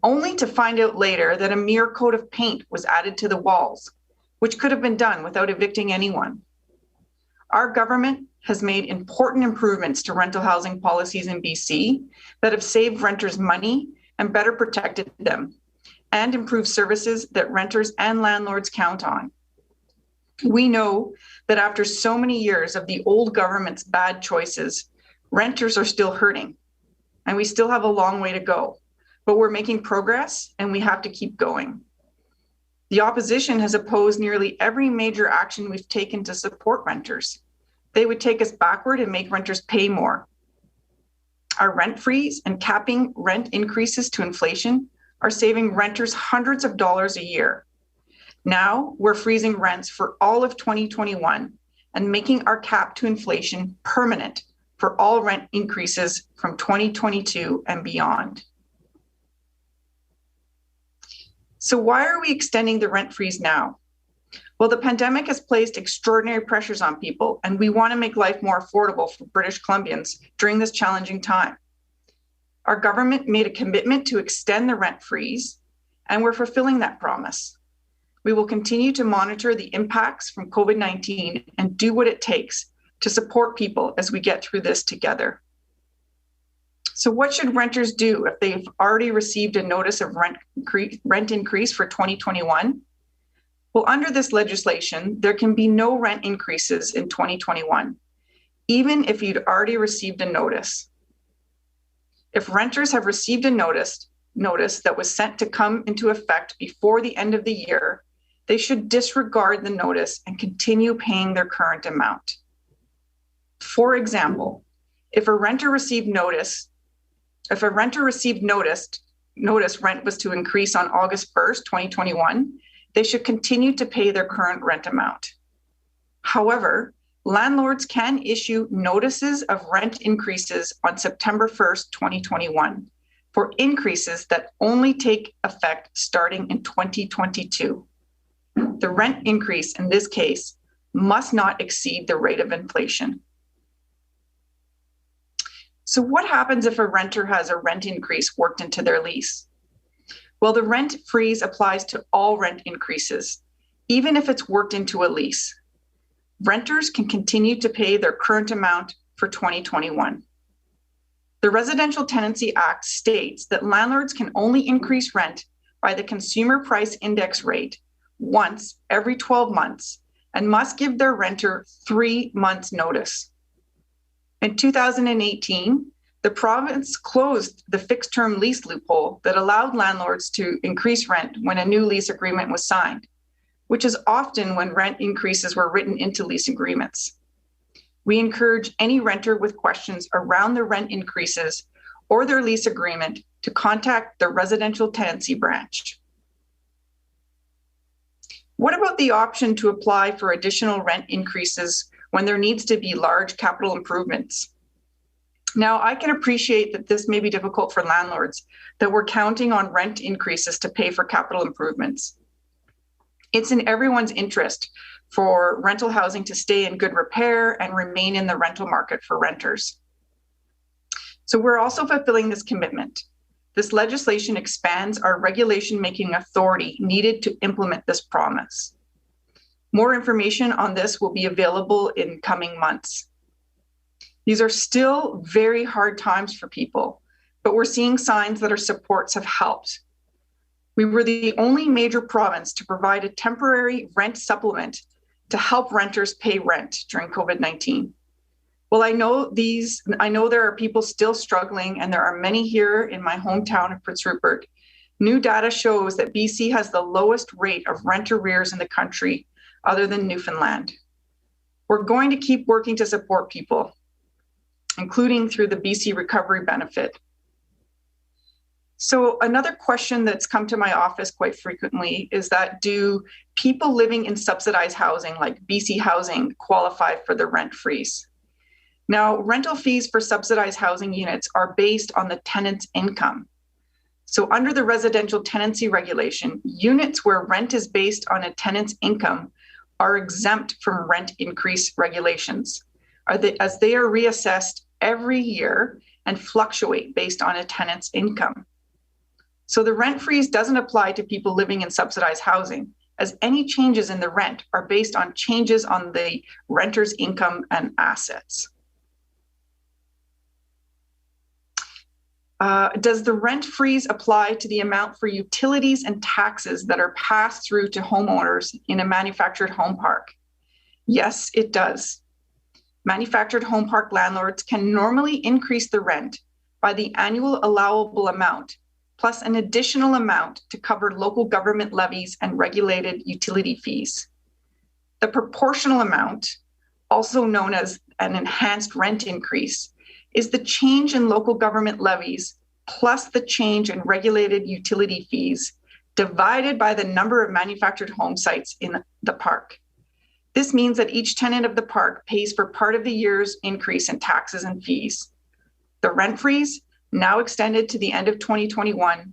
only to find out later that a mere coat of paint was added to the walls, which could have been done without evicting anyone. Our government has made important improvements to rental housing policies in BC that have saved renters money and better protected them, and improved services that renters and landlords count on. We know that after so many years of the old government's bad choices, renters are still hurting, and we still have a long way to go, but we're making progress and we have to keep going. The opposition has opposed nearly every major action we've taken to support renters. They would take us backward and make renters pay more. Our rent freeze and capping rent increases to inflation are saving renters hundreds of dollars a year. Now we're freezing rents for all of 2021 and making our cap to inflation permanent for all rent increases from 2022 and beyond. So why are we extending the rent freeze now? Well, the pandemic has placed extraordinary pressures on people, and we want to make life more affordable for British Columbians during this challenging time. Our government made a commitment to extend the rent freeze, and we're fulfilling that promise. We will continue to monitor the impacts from COVID-19 and do what it takes to support people as we get through this together. So what should renters do if they've already received a notice of rent increase for 2021? Well, under this legislation, there can be no rent increases in 2021, even if you'd already received a notice. If renters have received a notice that was sent to come into effect before the end of the year, they should disregard the notice and continue paying their current amount. For example, if a renter received notice rent was to increase on August 1st, 2021, they should continue to pay their current rent amount. However, landlords can issue notices of rent increases on September 1st, 2021 for increases that only take effect starting in 2022. The rent increase in this case must not exceed the rate of inflation. So what happens if a renter has a rent increase worked into their lease? Well, the rent freeze applies to all rent increases, even if it's worked into a lease. Renters can continue to pay their current amount for 2021. The Residential Tenancy Act states that landlords can only increase rent by the Consumer Price Index rate once every 12 months and must give their renter 3 months' notice. In 2018, the province closed the fixed-term lease loophole that allowed landlords to increase rent when a new lease agreement was signed, which is often when rent increases were written into lease agreements. We encourage any renter with questions around the rent increases or their lease agreement to contact the Residential Tenancy Branch. What about the option to apply for additional rent increases when there needs to be large capital improvements? Now, I can appreciate that this may be difficult for landlords, that we're counting on rent increases to pay for capital improvements. It's in everyone's interest for rental housing to stay in good repair and remain in the rental market for renters. So we're also fulfilling this commitment. This legislation expands our regulation-making authority needed to implement this promise. More information on this will be available in coming months. These are still very hard times for people, but we're seeing signs that our supports have helped. We were the only major province to provide a temporary rent supplement to help renters pay rent during COVID-19. Well, I know there are people still struggling, and there are many here in my hometown of Prince Rupert. New data shows that BC has the lowest rate of rent arrears in the country, other than Newfoundland. We're going to keep working to support people, including through the BC Recovery Benefit. So another question that's come to my office quite frequently is that, do people living in subsidized housing like BC Housing qualify for the rent freeze? Now, rental fees for subsidized housing units are based on the tenant's income. So under the residential tenancy regulation, units where rent is based on a tenant's income are exempt from rent increase regulations, as they are reassessed every year and fluctuate based on a tenant's income. So the rent freeze doesn't apply to people living in subsidized housing, as any changes in the rent are based on changes on the renter's income and assets. Does the rent freeze apply to the amount for utilities and taxes that are passed through to homeowners in a manufactured home park? Yes, it does. Manufactured home park landlords can normally increase the rent by the annual allowable amount, plus an additional amount to cover local government levies and regulated utility fees. The proportional amount, also known as an enhanced rent increase, is the change in local government levies plus the change in regulated utility fees divided by the number of manufactured home sites in the park. This means that each tenant of the park pays for part of the year's increase in taxes and fees. The rent freeze, now extended to the end of 2021,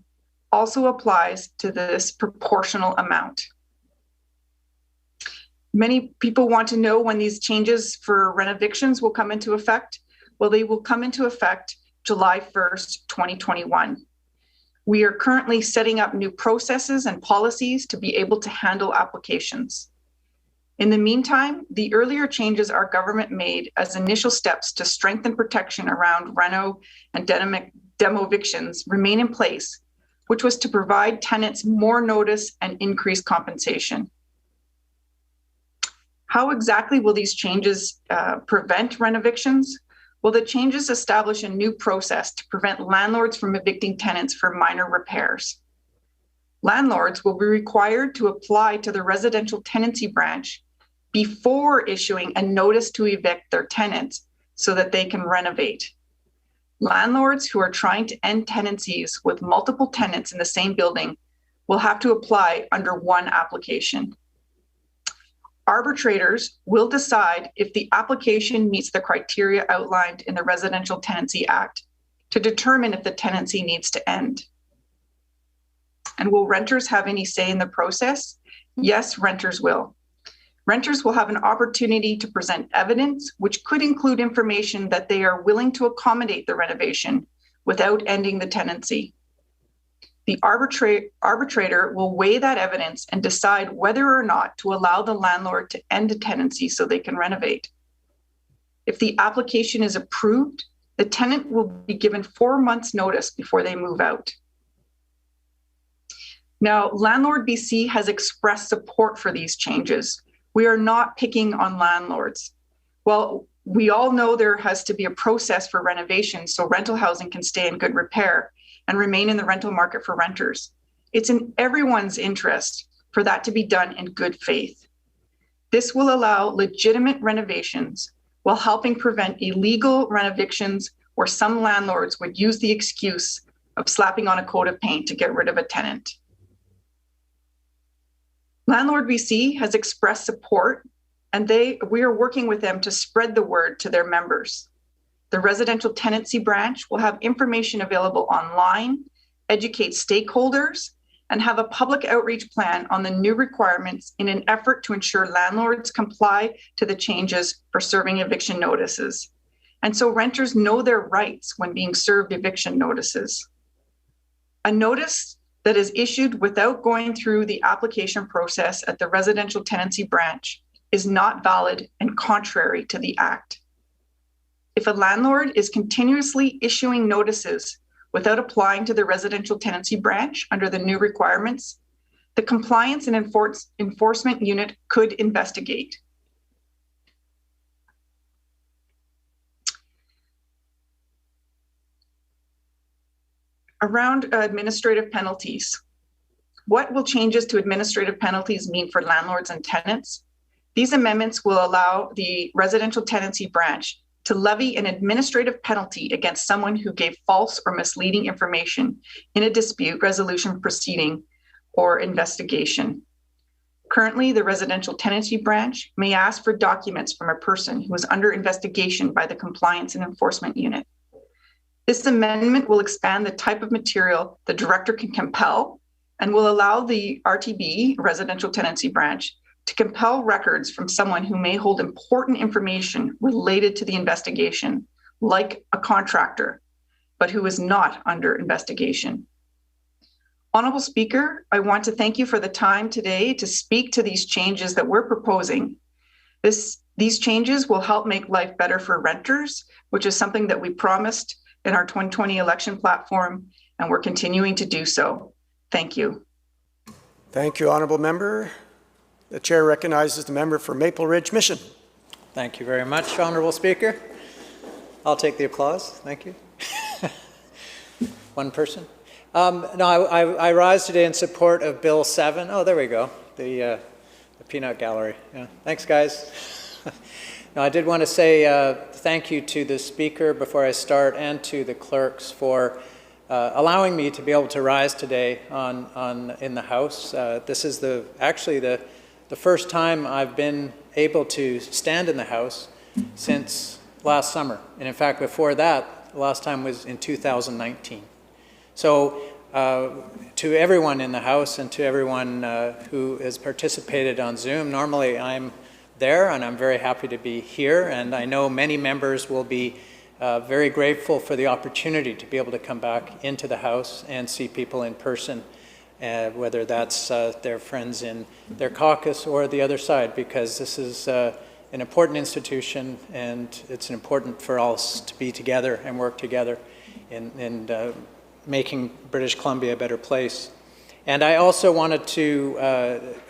also applies to this proportional amount. Many people want to know when these changes for rent evictions will come into effect. Well, they will come into effect July 1st, 2021. We are currently setting up new processes and policies to be able to handle applications. In the meantime, the earlier changes our government made as initial steps to strengthen protection around reno and demo evictions remain in place, which was to provide tenants more notice and increased compensation. How exactly will these changes prevent rent evictions? Well, the changes establish a new process to prevent landlords from evicting tenants for minor repairs. Landlords will be required to apply to the residential tenancy branch before issuing a notice to evict their tenants so that they can renovate. Landlords who are trying to end tenancies with multiple tenants in the same building will have to apply under one application. Arbitrators will decide if the application meets the criteria outlined in the Residential Tenancy Act to determine if the tenancy needs to end. And will renters have any say in the process? Yes, renters will. Renters will have an opportunity to present evidence, which could include information that they are willing to accommodate the renovation without ending the tenancy. The arbitrator will weigh that evidence and decide whether or not to allow the landlord to end a tenancy so they can renovate. If the application is approved, the tenant will be given 4 months' notice before they move out. Now, Landlord BC has expressed support for these changes. We are not picking on landlords. Well, we all know there has to be a process for renovation so rental housing can stay in good repair and remain in the rental market for renters. It's in everyone's interest for that to be done in good faith. This will allow legitimate renovations while helping prevent illegal renovictions where some landlords would use the excuse of slapping on a coat of paint to get rid of a tenant. Landlord BC has expressed support, and we are working with them to spread the word to their members. The residential tenancy branch will have information available online, educate stakeholders, and have a public outreach plan on the new requirements in an effort to ensure landlords comply to the changes for serving eviction notices. And so renters know their rights when being served eviction notices. A notice that is issued without going through the application process at the residential tenancy branch is not valid and contrary to the Act. If a landlord is continuously issuing notices without applying to the residential tenancy branch under the new requirements, the Compliance and Enforcement Unit could investigate. Around administrative penalties. What will changes to administrative penalties mean for landlords and tenants? These amendments will allow the residential tenancy branch to levy an administrative penalty against someone who gave false or misleading information in a dispute resolution proceeding or investigation. Currently, the residential tenancy branch may ask for documents from a person who is under investigation by the Compliance and Enforcement Unit. This amendment will expand the type of material the director can compel and will allow the RTB, residential tenancy branch, to compel records from someone who may hold important information related to the investigation, like a contractor, but who is not under investigation. Honorable Speaker, I want to thank you for the time today to speak to these changes that we're proposing. These changes will help make life better for renters, which is something that we promised in our 2020 election platform, and we're continuing to do so. Thank you. Thank you, Honourable Member. The Chair recognizes the member for Maple Ridge Mission. Thank you very much, Honourable Speaker. I'll take the applause. Thank you. One person. No, I rise today in support of Bill 7. Oh, there we go. The peanut gallery. Yeah. Thanks, guys. No, I did want to say thank you to the Speaker before I start and to the clerks for allowing me to be able to rise today in the House. This is actually the first time I've been able to stand in the House since last summer. And in fact, before that, the last time was in 2019. So to everyone in the House and to everyone who has participated on Zoom, normally I'm there and I'm very happy to be here. And I know many members will be very grateful for the opportunity to be able to come back into the House and see people in person, whether that's their friends in their caucus or the other side, because this is an important institution and it's important for us to be together and work together in making British Columbia a better place. And I also wanted to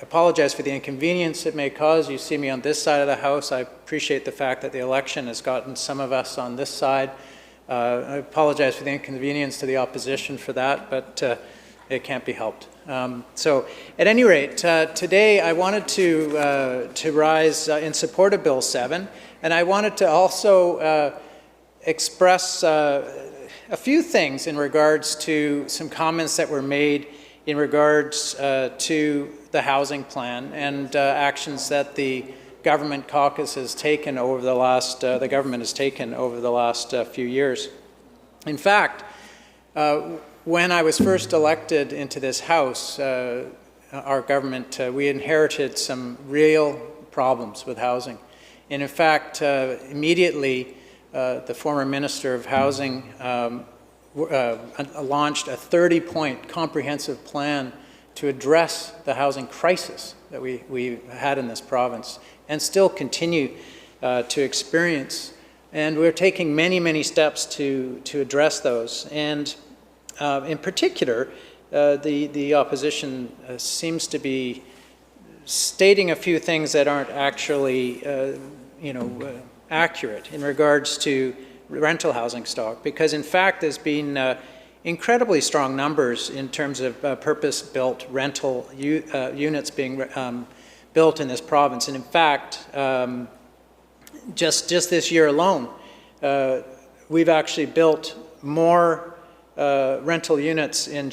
apologize for the inconvenience it may cause. You see me on this side of the House. I appreciate the fact that the election has gotten some of us on this side. I apologize for the inconvenience to the opposition for that, but it can't be helped. So at any rate, today I wanted to rise in support of Bill 7, and I wanted to also express a few things in regards to some comments that were made in regards to the housing plan and actions that the government caucus has taken over the last, the government has taken over the last few years. In fact, when I was first elected into this House, our government, we inherited some real problems with housing. And in fact, immediately, the former Minister of Housing launched a 30-point comprehensive plan to address the housing crisis that we had in this province and still continue to experience. And we're taking many, many steps to address those. And in particular, the opposition seems to be stating a few things that aren't actually, accurate in regards to rental housing stock, because in fact there's been incredibly strong numbers in terms of purpose-built rental units being built in this province. And in fact, just this year alone, we've actually built more rental units in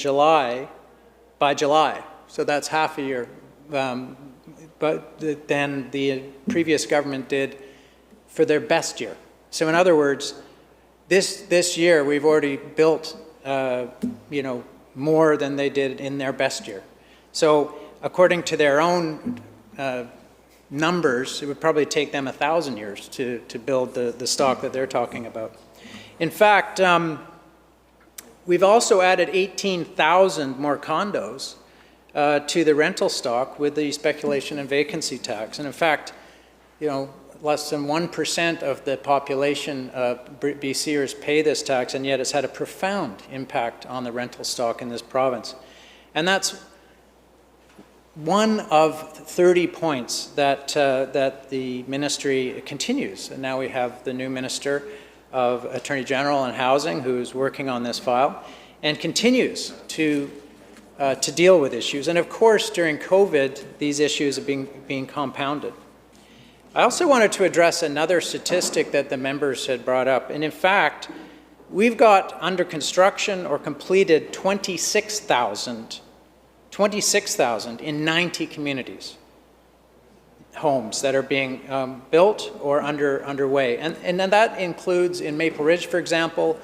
by July. So that's half a year, but than the previous government did for their best year. So in other words, this year we've already built, more than they did in their best year. So according to their own numbers, it would probably take them 1,000 years to build the stock that they're talking about. In fact, we've also added 18,000 more condos to the rental stock with the speculation and vacancy tax. And in fact, less than 1% of the population of BCers pay this tax, and yet it's had a profound impact on the rental stock in this province. And that's one of 30 points that the ministry continues. And now we have the new Minister of Attorney General and Housing who's working on this file and continues to deal with issues. And of course, during COVID, these issues are being compounded. I also wanted to address another statistic that the members had brought up. And in fact, we've got under construction or completed 26,000 in 90 communities, homes that are being built or underway. And then that includes in Maple Ridge, for example,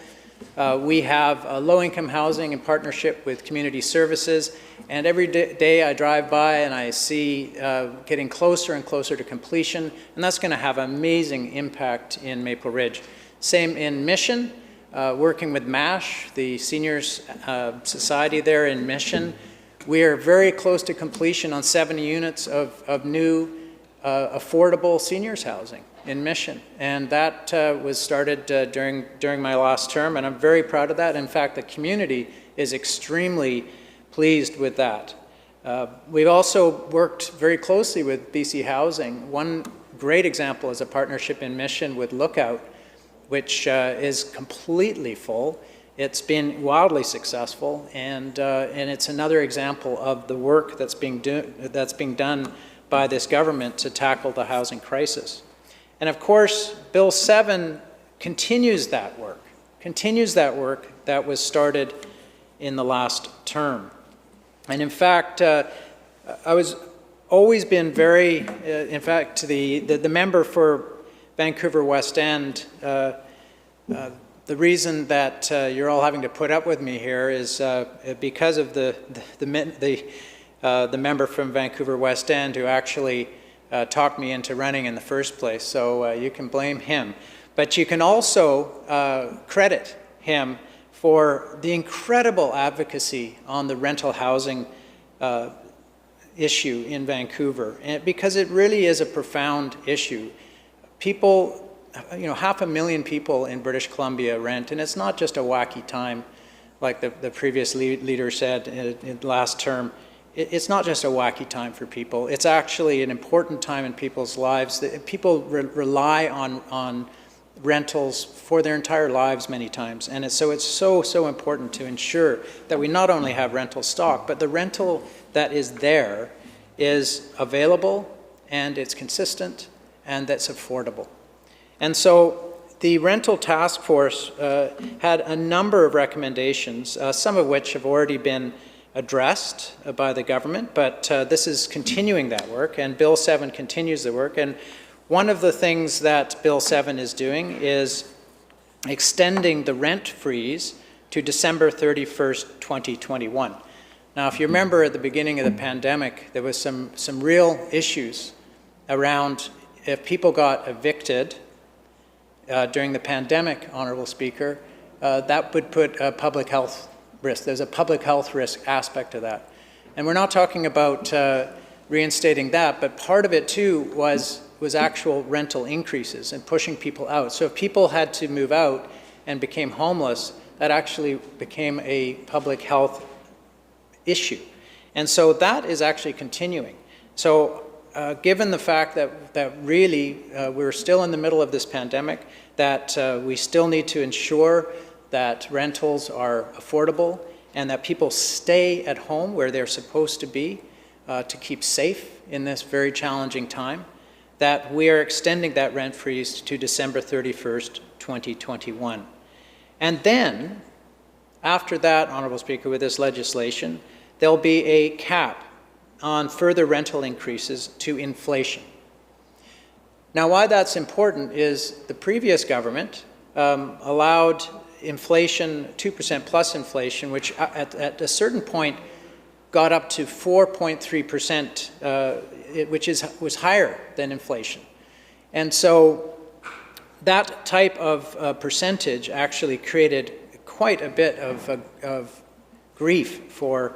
we have low-income housing in partnership with community services. And every day I drive by and I see getting closer and closer to completion, and that's going to have amazing impact in Maple Ridge. Same in Mission, working with MASH, the seniors society there in Mission. We are very close to completion on 70 units of new affordable seniors housing in Mission. And that was started during my last term, and I'm very proud of that. In fact, the community is extremely pleased with that. We've also worked very closely with BC Housing. One great example is a partnership in Mission with Lookout, which is completely full. It's been wildly successful, and it's another example of the work that's being done by this government to tackle the housing crisis. And of course, Bill 7 continues that work that was started in the last term. And in fact, I was always been very, in fact, the member for Vancouver West End, the reason that you're all having to put up with me here is because of the member from Vancouver West End who actually talked me into running in the first place. So you can blame him. But you can also credit him for the incredible advocacy on the rental housing issue in Vancouver, and because it really is a profound issue. People, 500,000 people in British Columbia rent, and it's not just a wacky time like the previous leader said in last term, it's not just a wacky time for people. It's actually an important time in people's lives. People rely on rentals for their entire lives many times. And it's so important to ensure that we not only have rental stock, but the rental that is there is available and it's consistent and that's affordable. And so the rental task force had a number of recommendations, some of which have already been addressed by the government, but this is continuing that work, and Bill 7 continues the work. And one of the things that Bill 7 is doing is extending the rent freeze to December 31st, 2021. Now, if you remember at the beginning of the pandemic, there was some real issues around if people got evicted during the pandemic, Honorable Speaker, that would put a public health risk. There's a public health risk aspect to that. And we're not talking about reinstating that, but part of it too was actual rental increases and pushing people out. So if people had to move out and became homeless, that actually became a public health issue. And so that is actually continuing. So given the fact that really we're still in the middle of this pandemic, that we still need to ensure that rentals are affordable and that people stay at home where they're supposed to be to keep safe in this very challenging time, that we are extending that rent freeze to December 31st, 2021. And then, after that, Honourable Speaker, with this legislation, there'll be a cap on further rental increases to inflation. Now, why that's important is the previous government allowed inflation, 2% plus inflation, which at a certain point got up to 4.3%, which was higher than inflation. And so that type of percentage actually created quite a bit of grief for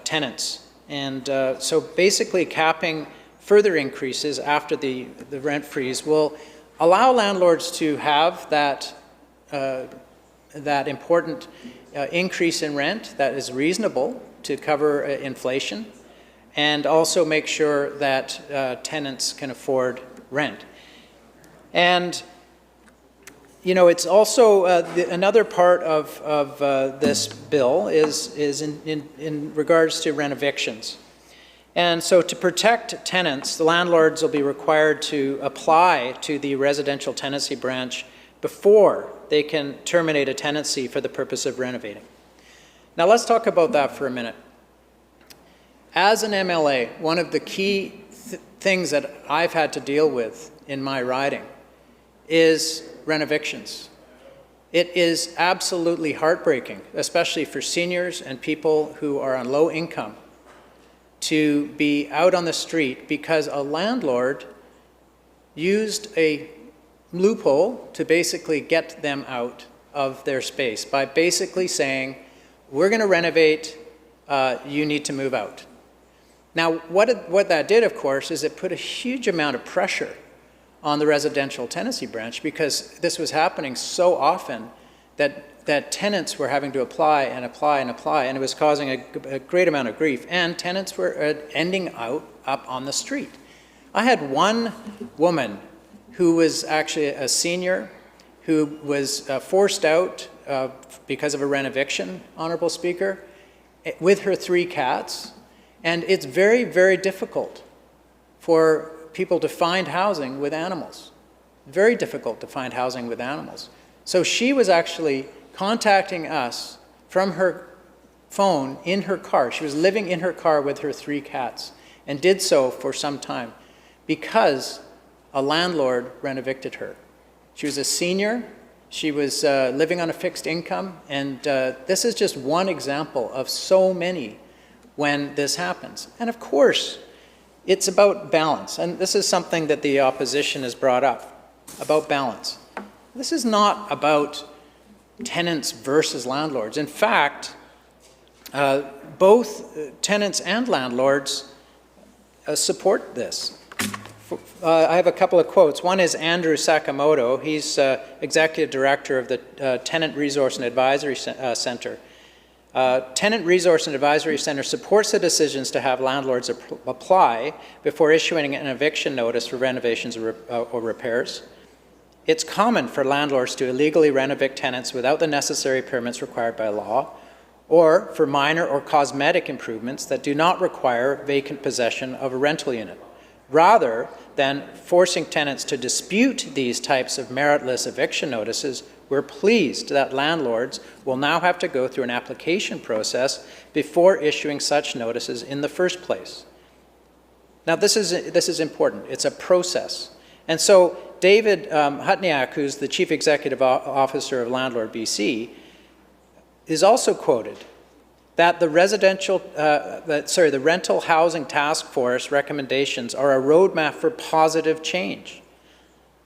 tenants. And so basically capping further increases after the rent freeze will allow landlords to have that important increase in rent that is reasonable to cover inflation, and also make sure that tenants can afford rent. And you know, it's also another part of this bill is in regards to rent evictions. And so to protect tenants, the landlords will be required to apply to the residential tenancy branch before they can terminate a tenancy for the purpose of renovating. Now let's talk about that for a minute. As an MLA, one of the key things that I've had to deal with in my riding is rent evictions. It is absolutely heartbreaking, especially for seniors and people who are on low income, to be out on the street because a landlord used a loophole to basically get them out of their space by basically saying, we're going to renovate, you need to move out. Now, what that did, of course, is it put a huge amount of pressure on the residential tenancy branch, because this was happening so often that tenants were having to apply and apply and apply, and it was causing a great amount of grief, and tenants were ending up on the street. I had one woman who was actually a senior who was forced out because of a rent eviction, Honourable Speaker, with her 3 cats, and it's very, very difficult for people to find housing with animals. Very difficult to find housing with animals. So she was actually contacting us from her phone in her car. She was living in her car with her 3 cats and did so for some time because a landlord rent evicted her. She was a senior. She was living on a fixed income. And this is just one example of so many when this happens. And of course, it's about balance, and this is something that the opposition has brought up, about balance. This is not about tenants versus landlords. In fact, both tenants and landlords support this. I have a couple of quotes. One is Andrew Sakamoto. He's Executive Director of the Tenant Resource and Advisory Center. Tenant Resource and Advisory Center supports the decisions to have landlords apply before issuing an eviction notice for renovations or repairs. It's common for landlords to illegally renovate tenants without the necessary permits required by law, or for minor or cosmetic improvements that do not require vacant possession of a rental unit. Rather than forcing tenants to dispute these types of meritless eviction notices, we're pleased that landlords will now have to go through an application process before issuing such notices in the first place. Now, this is important. It's a process. And so David Hutniak, who's the Chief Executive Officer of Landlord BC, is also quoted that the Rental Housing Task Force recommendations are a roadmap for positive change.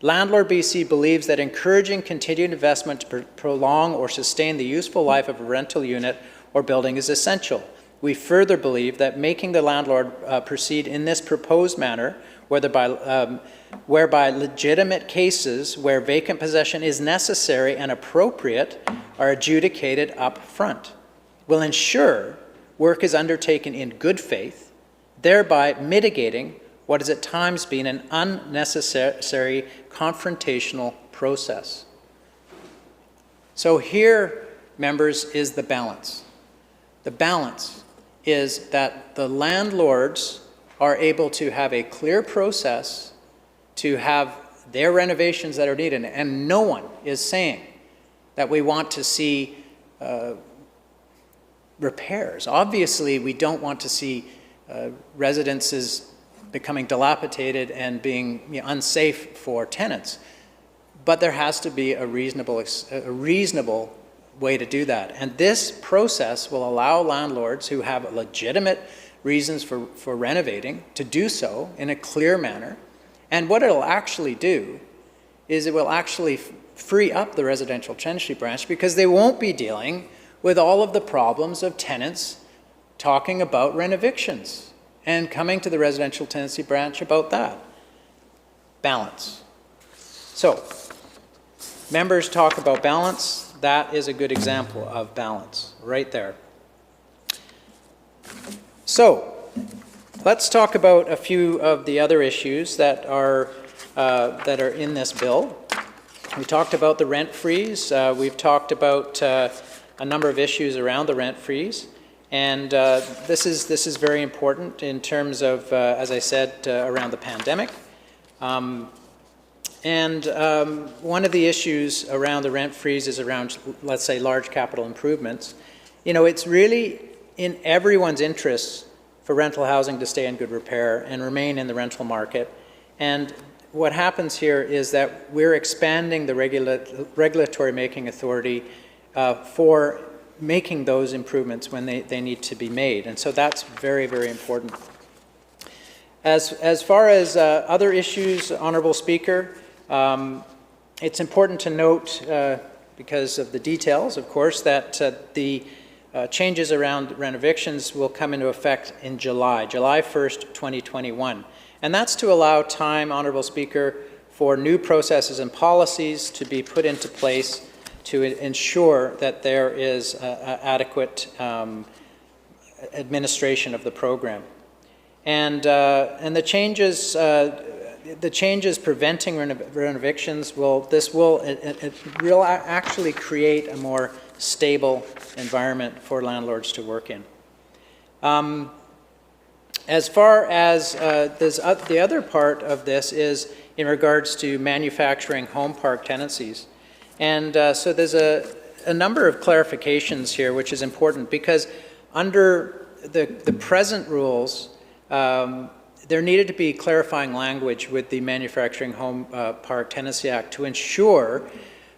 Landlord BC believes that encouraging continued investment to prolong or sustain the useful life of a rental unit or building is essential. We further believe that making the landlord proceed in this proposed manner, whereby legitimate cases where vacant possession is necessary and appropriate are adjudicated up front, will ensure work is undertaken in good faith, thereby mitigating what has at times been an unnecessary confrontational process. So here, members, is the balance. The balance is that the landlords are able to have a clear process to have their renovations that are needed, and no one is saying that we want to see repairs. Obviously, we don't want to see residences becoming dilapidated and being unsafe for tenants. But there has to be a reasonable way to do that. And this process will allow landlords who have legitimate reasons for renovating to do so in a clear manner. And what it'll actually do is it will actually free up the residential tenancy branch, because they won't be dealing with all of the problems of tenants talking about renovictions and coming to the residential tenancy branch about that. Balance. So, members talk about balance. That is a good example of balance right there. So, let's talk about a few of the other issues that are in this bill. We talked about the rent freeze. We've talked about a number of issues around the rent freeze. And this is very important in terms of, as I said, around the pandemic. One of the issues around the rent freeze is around, let's say, large capital improvements. You know, it's really in everyone's interest for rental housing to stay in good repair and remain in the rental market. And what happens here is that we're expanding the regulatory making authority for making those improvements when they need to be made. And so that's very, very important. As far as other issues, Honourable Speaker, it's important to note, because of the details, of course, that the changes around renovictions will come into effect in July 1st, 2021. And that's to allow time, Honourable Speaker, for new processes and policies to be put into place to ensure that there is adequate administration of the program. And the changes preventing renovictions will actually create a more stable environment for landlords to work in. As far as the other part of this is in regards to manufacturing home park tenancies. And so there's a number of clarifications here, which is important, because under the present rules, there needed to be clarifying language with the Manufacturing Home Park Tenancy Act to ensure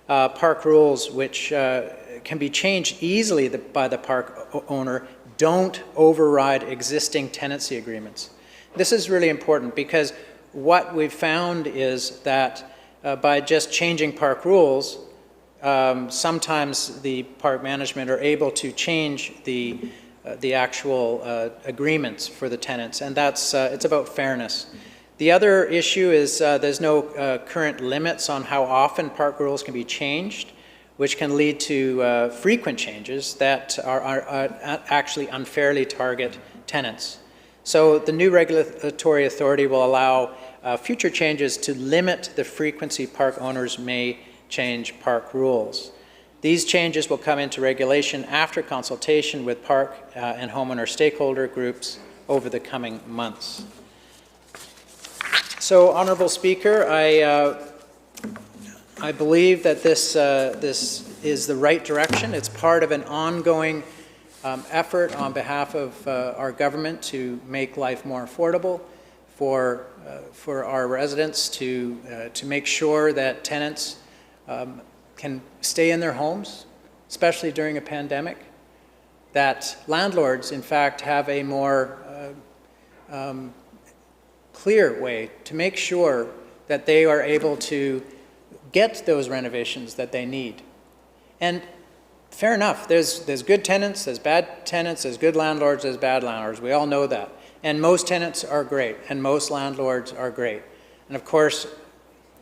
park rules which can be changed easily by the park owner don't override existing tenancy agreements. This is really important, because what we've found is that by just changing park rules, sometimes the park management are able to change the actual agreements for the tenants, and that's it's about fairness. The other issue is there's no current limits on how often park rules can be changed which can lead to frequent changes that are actually unfairly target tenants. So the new regulatory authority will allow future changes to limit the frequency park owners may change park rules. These changes will come into regulation after consultation with park and homeowner stakeholder groups over the coming months. So, Honourable Speaker, I believe that this is the right direction. It's part of an ongoing effort on behalf of our government to make life more affordable for our residents, to make sure that tenants can stay in their homes, especially during a pandemic, that landlords, in fact, have a more clear way to make sure that they are able to get those renovations that they need. And fair enough, there's good tenants, there's bad tenants, there's good landlords, there's bad landlords. We all know that. And most tenants are great, and most landlords are great. And of course,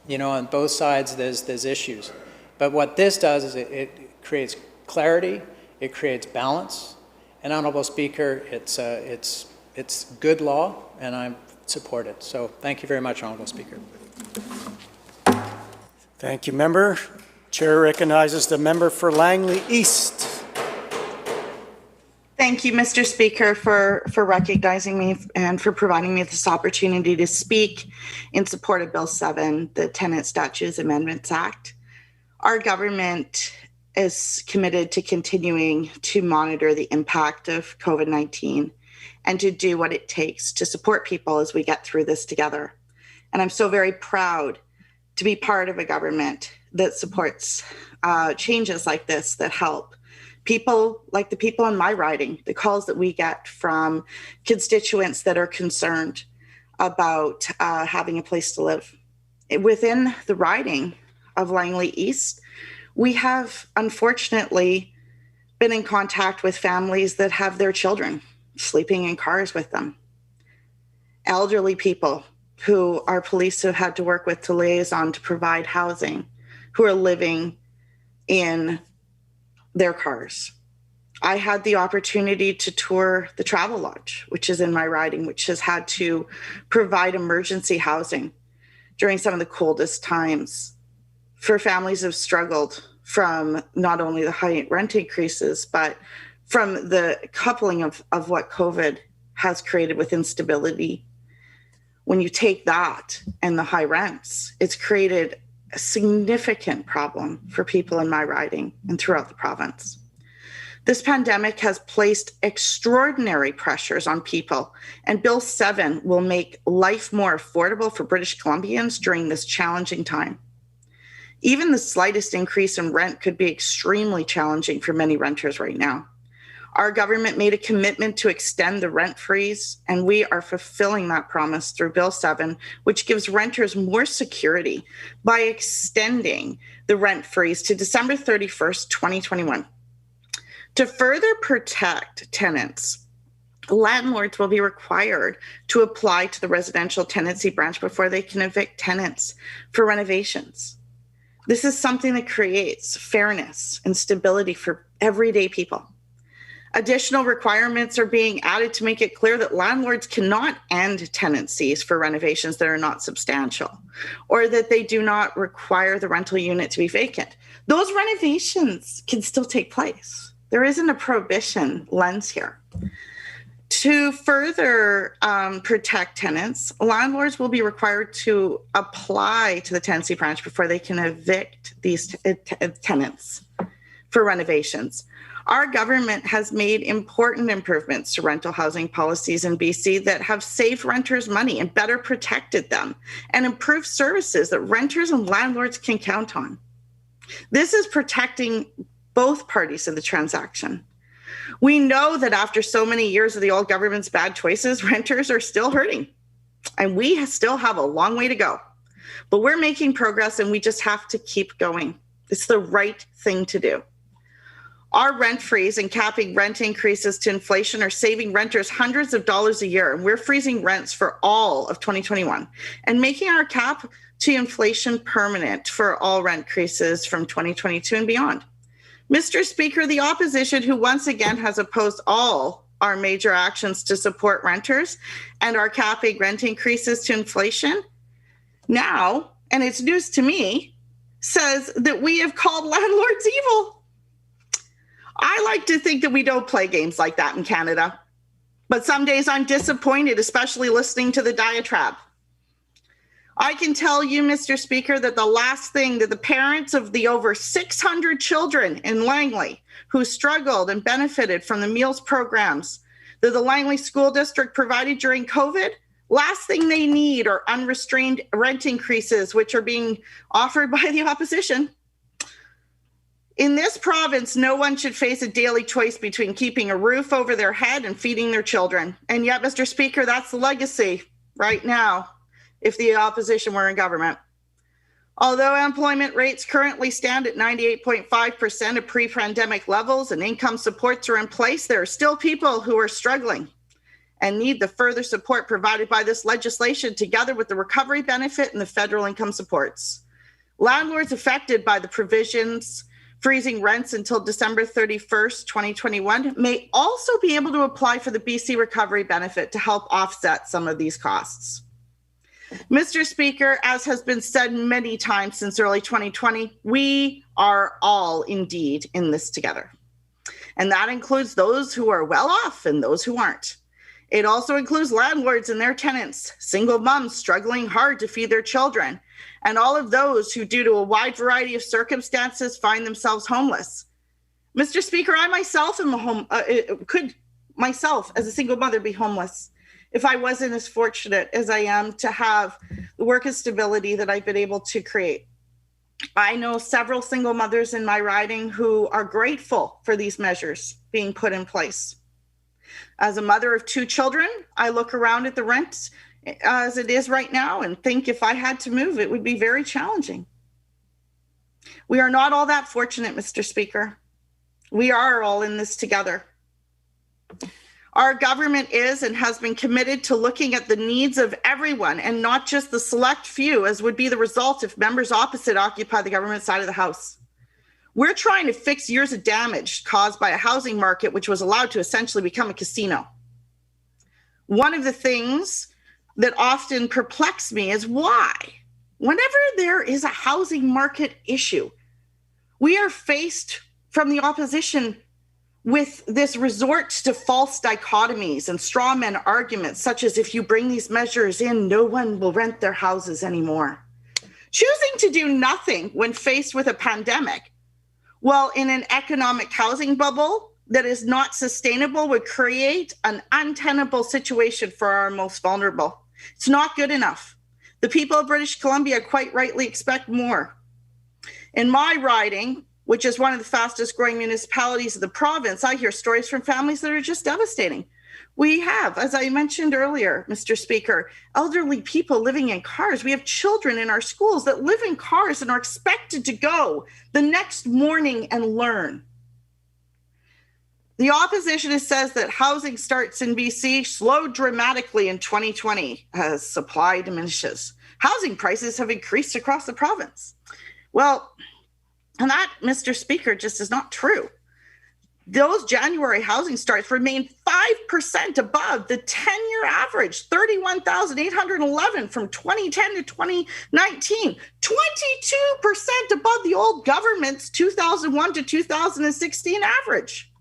you know, on both sides there's issues. But what this does is it creates clarity, it creates balance. And Honourable Speaker, it's good law, and I support it. So thank you very much, Honourable Speaker. Thank you, member. Chair recognizes the member for Langley East. Thank you, Mr. Speaker, for recognizing me and for providing me this opportunity to speak in support of Bill 7, the Tenant Statutes Amendments Act. Our government is committed to continuing to monitor the impact of COVID-19 and to do what it takes to support people as we get through this together. And I'm so very proud to be part of a government that supports changes like this that help people like the people in my riding, the calls that we get from constituents that are concerned about having a place to live. Within the riding of Langley East, we have unfortunately been in contact with families that have their children sleeping in cars with them. Elderly people who our police have had to work with to liaison to provide housing, who are living in their cars. I had the opportunity to tour the Travel Lodge, which is in my riding, which has had to provide emergency housing during some of the coldest times for families who have struggled from not only the high rent increases, but from the coupling of what COVID has created with instability. When you take that and the high rents, it's created a significant problem for people in my riding and throughout the province. This pandemic has placed extraordinary pressures on people, and Bill 7 will make life more affordable for British Columbians during this challenging time. Even the slightest increase in rent could be extremely challenging for many renters right now. Our government made a commitment to extend the rent freeze, and we are fulfilling that promise through Bill 7, which gives renters more security by extending the rent freeze to December 31st, 2021. To further protect tenants, landlords will be required to apply to the residential tenancy branch before they can evict tenants for renovations. This is something that creates fairness and stability for everyday people. Additional requirements are being added to make it clear that landlords cannot end tenancies for renovations that are not substantial, or that they do not require the rental unit to be vacant. Those renovations can still take place. There isn't a prohibition lens here. To further protect tenants, landlords will be required to apply to the tenancy branch before they can evict these tenants for renovations. Our government has made important improvements to rental housing policies in BC that have saved renters money and better protected them, and improved services that renters and landlords can count on. This is protecting both parties of the transaction. We know that after so many years of the old government's bad choices, renters are still hurting, and we still have a long way to go. But we're making progress, and we just have to keep going. It's the right thing to do. Our rent freeze and capping rent increases to inflation are saving renters hundreds of dollars a year, and we're freezing rents for all of 2021 and making our cap to inflation permanent for all rent increases from 2022 and beyond. Mr. Speaker, the opposition, who once again has opposed all our major actions to support renters and are capping rent increases to inflation, now, and it's news to me, says that we have called landlords evil. I like to think that we don't play games like that in Canada, but some days I'm disappointed, especially listening to the diatribe. I can tell you, Mr. Speaker, that the last thing that the parents of the over 600 children in Langley who struggled and benefited from the meals programs that the Langley School District provided during COVID, last thing they need are unrestrained rent increases, which are being offered by the opposition. In this province, no one should face a daily choice between keeping a roof over their head and feeding their children. And yet, Mr. Speaker, that's the legacy right now if the opposition were in government. Although employment rates currently stand at 98.5% of pre-pandemic levels and income supports are in place, there are still people who are struggling and need the further support provided by this legislation together with the recovery benefit and the federal income supports. Landlords affected by the provisions freezing rents until December 31st, 2021 may also be able to apply for the BC recovery benefit to help offset some of these costs. Mr. Speaker, as has been said many times since early 2020, we are all indeed in this together. And that includes those who are well off and those who aren't. It also includes landlords and their tenants, single moms struggling hard to feed their children, and all of those who, due to a wide variety of circumstances, find themselves homeless. Mr. Speaker, I myself am could myself as a single mother be homeless if I wasn't as fortunate as I am to have the work and stability that I've been able to create. I know several single mothers in my riding who are grateful for these measures being put in place. As a mother of 2 children, I look around at the rent as it is right now and think if I had to move, it would be very challenging. We are not all that fortunate, Mr. Speaker. We are all in this together. Our government is and has been committed to looking at the needs of everyone and not just the select few, as would be the result if members opposite occupy the government side of the House. We're trying to fix years of damage caused by a housing market which was allowed to essentially become a casino. One of the things that often perplex me is why, whenever there is a housing market issue, we are faced from the opposition with this resort to false dichotomies and straw man arguments, such as if you bring these measures in, no one will rent their houses anymore. Choosing to do nothing when faced with a pandemic, while in an economic housing bubble that is not sustainable, would create an untenable situation for our most vulnerable. It's not good enough. The people of British Columbia quite rightly expect more. In my riding, which is one of the fastest growing municipalities of the province, I hear stories from families that are just devastating. We have, as I mentioned earlier, Mr. Speaker, elderly people living in cars. We have children in our schools that live in cars and are expected to go the next morning and learn. The opposition says that housing starts in BC slowed dramatically in 2020 as supply diminishes. Housing prices have increased across the province. Well, and that, Mr. Speaker, just is not true. Those January housing starts remain 5% above the 10-year average, 31,811 from 2010 to 2019, 22% above the old government's 2001 to 2016 average.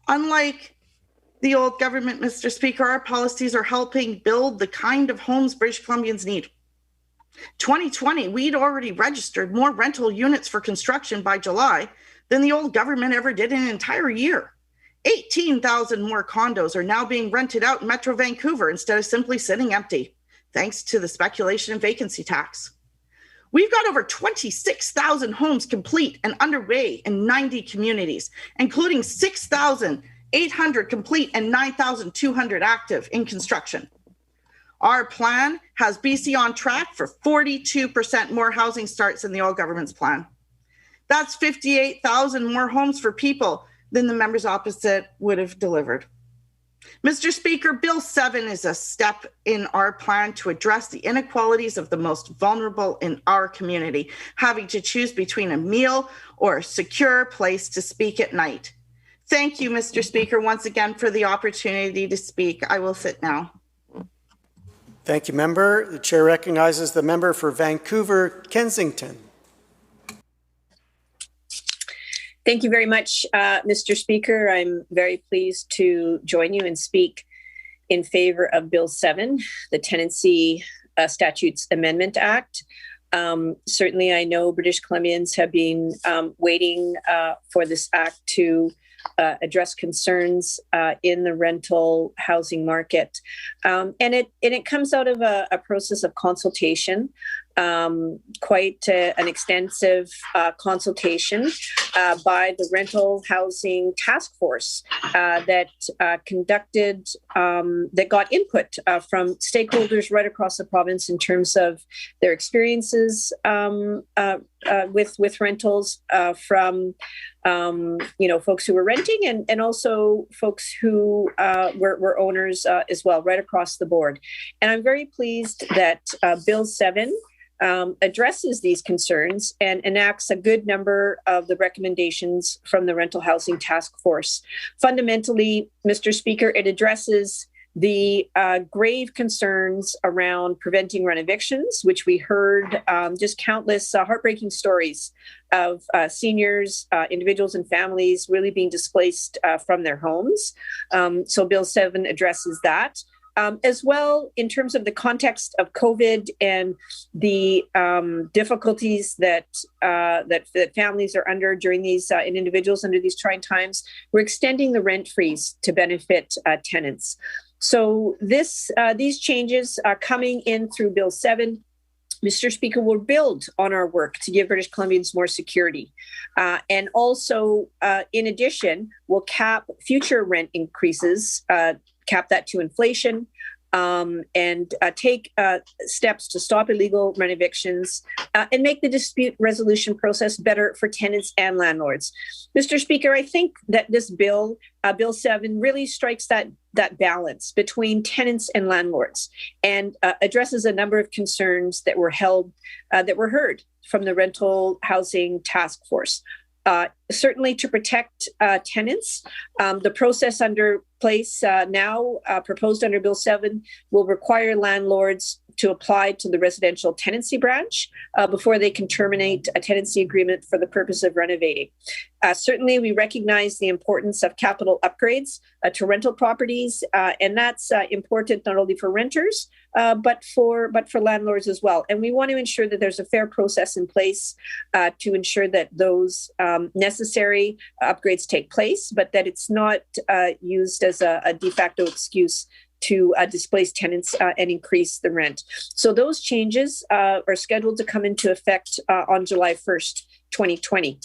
Unlike the old government, Mr. Speaker, our policies are helping build the kind of homes British Columbians need. 2020, we'd already registered more rental units for construction by July than the old government ever did in an entire year. 18,000 more condos are now being rented out in Metro Vancouver instead of simply sitting empty, thanks to the speculation and vacancy tax. We've got over 26,000 homes complete and underway in 90 communities, including 6,800 complete and 9,200 active in construction. Our plan has BC on track for 42% more housing starts than the old government's plan. That's 58,000 more homes for people than the members opposite would have delivered. Mr. Speaker, Bill 7 is a step in our plan to address the inequalities of the most vulnerable in our community, having to choose between a meal or a secure place to speak at night. Thank you, Mr. Speaker, once again for the opportunity to speak. I will sit now. Thank you, member. The chair recognizes the member for Vancouver, Kensington. Thank you very much, Mr. Speaker. I'm very pleased to join you and speak in favor of Bill 7, the Tenancy Statutes Amendment Act. Certainly, I know British Columbians have been waiting for this act to address concerns in the rental housing market. And it comes out of a process of consultation, quite an extensive consultation by the Rental Housing Task Force that conducted, that got input from stakeholders right across the province in terms of their experiences with rentals, from folks who were renting and also folks who were owners as well, right across the board. And I'm very pleased that Bill 7 addresses these concerns and enacts a good number of the recommendations from the Rental Housing Task Force. Fundamentally, Mr. Speaker, it addresses the grave concerns around preventing rent evictions, which we heard just countless heartbreaking stories of seniors, individuals and families really being displaced from their homes. So Bill 7 addresses that. As well, in terms of the context of COVID and the difficulties that families are under during these and individuals under these trying times, we're extending the rent freeze to benefit tenants. So these changes are coming in through Bill 7. Mr. Speaker, will build on our work to give British Columbians more security. And also, in addition, will cap future rent increases, cap that to inflation, and take steps to stop illegal rent evictions and make the dispute resolution process better for tenants and landlords. Mr. Speaker, I think that this bill, Bill 7, really strikes that balance between tenants and landlords and addresses a number of concerns that were heard from the Rental Housing Task Force. Certainly to protect tenants, the process under place now proposed under Bill 7 will require landlords to apply to the residential tenancy branch before they can terminate a tenancy agreement for the purpose of renovating. Certainly, we recognize the importance of capital upgrades to rental properties, and that's important not only for renters, but for landlords as well. And we want to ensure that there's a fair process in place to ensure that those necessary upgrades take place, but that it's not used as a de facto excuse to displace tenants and increase the rent. So those changes are scheduled to come into effect on July 1st, 2020.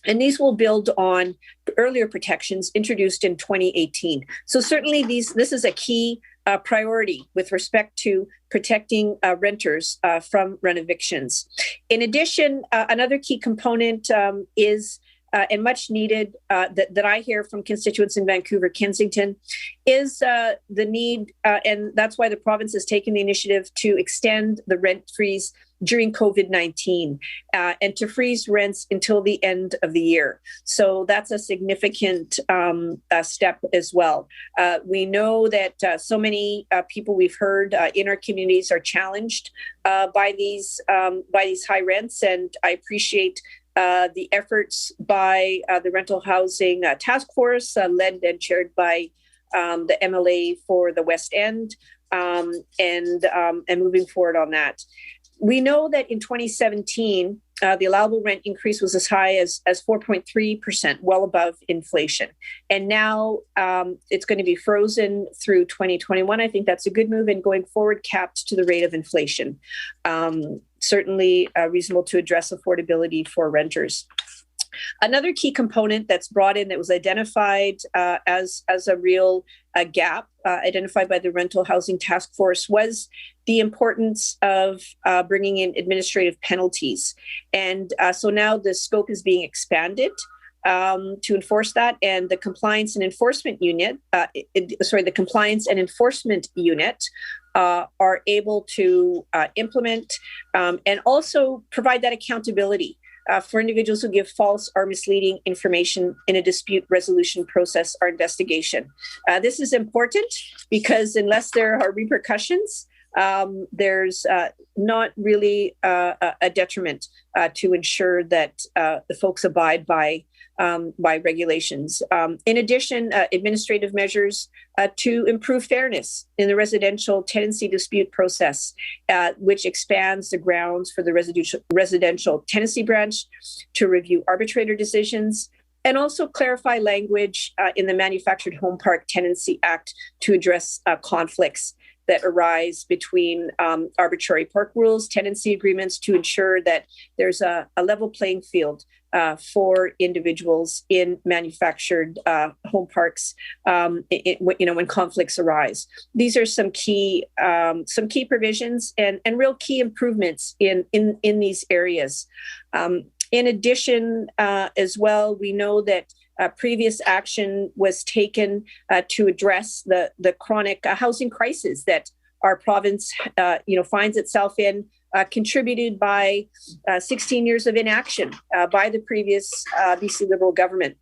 And these will build on earlier protections introduced in 2018. So certainly this is a key priority with respect to protecting renters from rent evictions. In addition, another key component is and much needed that I hear from constituents in Vancouver, Kensington, is the need, and that's why the province has taken the initiative to extend the rent freeze during COVID-19 and to freeze rents until the end of the year. So that's a significant step as well. We know that so many people we've heard in our communities are challenged by these high rents, and I appreciate the efforts by the Rental Housing Task Force, led and chaired by the MLA for the West End, and moving forward on that. We know that in 2017, the allowable rent increase was as high as 4.3%, well above inflation. And now it's going to be frozen through 2021. I think that's a good move, and going forward, capped to the rate of inflation. Certainly reasonable to address affordability for renters. Another key component that's brought in that was identified as a real gap identified by the Rental Housing Task Force was the importance of bringing in administrative penalties. And so now the scope is being expanded to enforce that, and the compliance and enforcement unit, the compliance and enforcement unit are able to implement and also provide that accountability for individuals who give false or misleading information in a dispute resolution process or investigation. This is important because unless there are repercussions, there's not really a detriment to ensure that the folks abide by regulations. In addition, administrative measures to improve fairness in the residential tenancy dispute process, which expands the grounds for the residential tenancy branch to review arbitrator decisions, and also clarify language in the Manufactured Home Park Tenancy Act to address conflicts that arise between arbitrary park rules, tenancy agreements, to ensure that there's a level playing field for individuals in manufactured home parks, when conflicts arise. These are some key provisions and real key improvements in these areas. In addition, as well, we know that previous action was taken to address the chronic housing crisis that our province, finds itself in, contributed by 16 years of inaction by the previous BC Liberal government.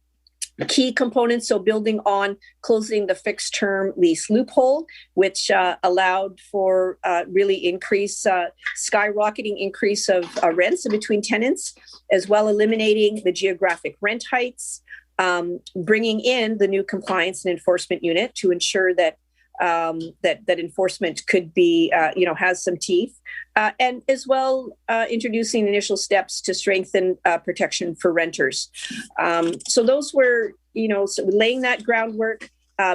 Key components, so building on closing the fixed term lease loophole, which allowed for really skyrocketing increase of rents between tenants, as well eliminating the geographic rent heights, bringing in the new compliance and enforcement unit to ensure that that enforcement could be, has some teeth, and as well introducing initial steps to strengthen protection for renters. So those were, so laying that groundwork.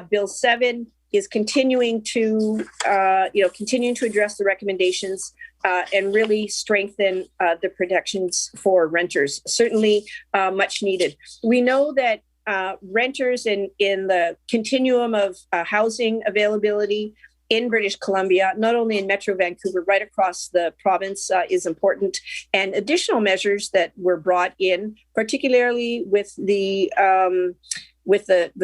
Bill 7 is continuing to address the recommendations and really strengthen the protections for renters. Certainly much needed. We know that renters in the continuum of housing availability in British Columbia, not only in Metro Vancouver, right across the province, is important. And additional measures that were brought in, particularly with the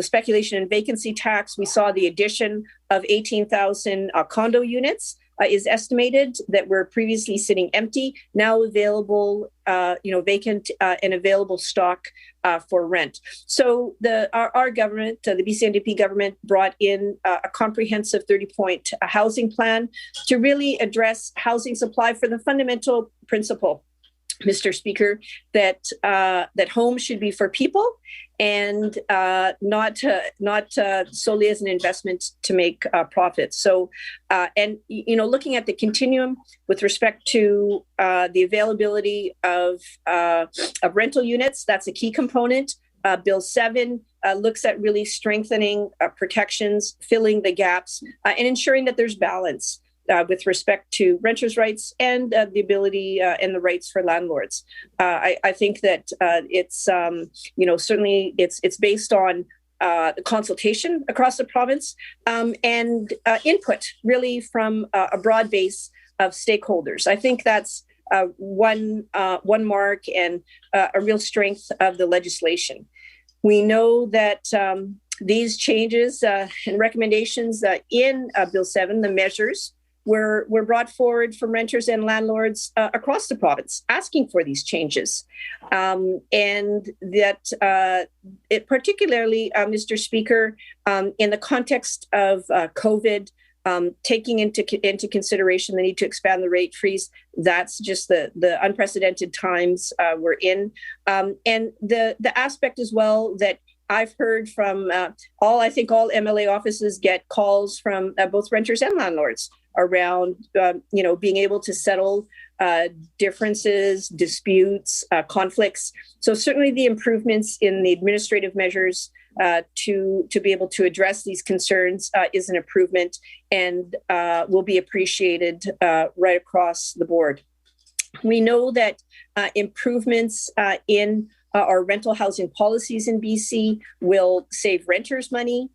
speculation and vacancy tax, we saw the addition of 18,000 condo units is estimated that were previously sitting empty, now available, vacant and available stock for rent. So our government, the BC NDP government, brought in a comprehensive 30-point housing plan to really address housing supply for the fundamental principle, Mr. Speaker, that homes should be for people and not solely as an investment to make profits. So, looking at the continuum with respect to the availability of rental units, that's a key component. Bill 7 looks at really strengthening protections, filling the gaps, and ensuring that there's balance with respect to renters' rights and the ability and the rights for landlords. I think that it's certainly it's based on consultation across the province and input really from a broad base of stakeholders. I think that's one mark and a real strength of the legislation. We know that these changes and recommendations in Bill 7, the measures, were brought forward from renters and landlords across the province asking for these changes. And that it particularly, Mr. Speaker, in the context of COVID, taking into consideration the need to expand the rate freeze, that's just the unprecedented times we're in. And the aspect as well that I've heard from all MLA offices get calls from both renters and landlords around, being able to settle differences, disputes, conflicts. So certainly the improvements in the administrative measures to be able to address these concerns is an improvement and will be appreciated right across the board. We know that improvements in our rental housing policies in BC will save renters money,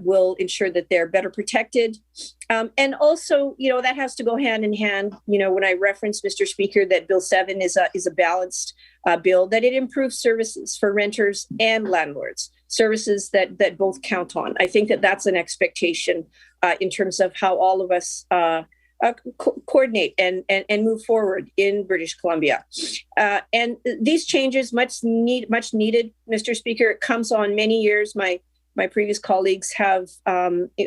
will ensure that they're better protected. And also, that has to go hand in hand. When I reference, Mr. Speaker, that Bill 7 is a balanced bill, that it improves services for renters and landlords, services that both count on. I think that that's an expectation in terms of how all of us coordinate and move forward in British Columbia. And these changes, much needed, Mr. Speaker, it comes on many years. My previous colleagues have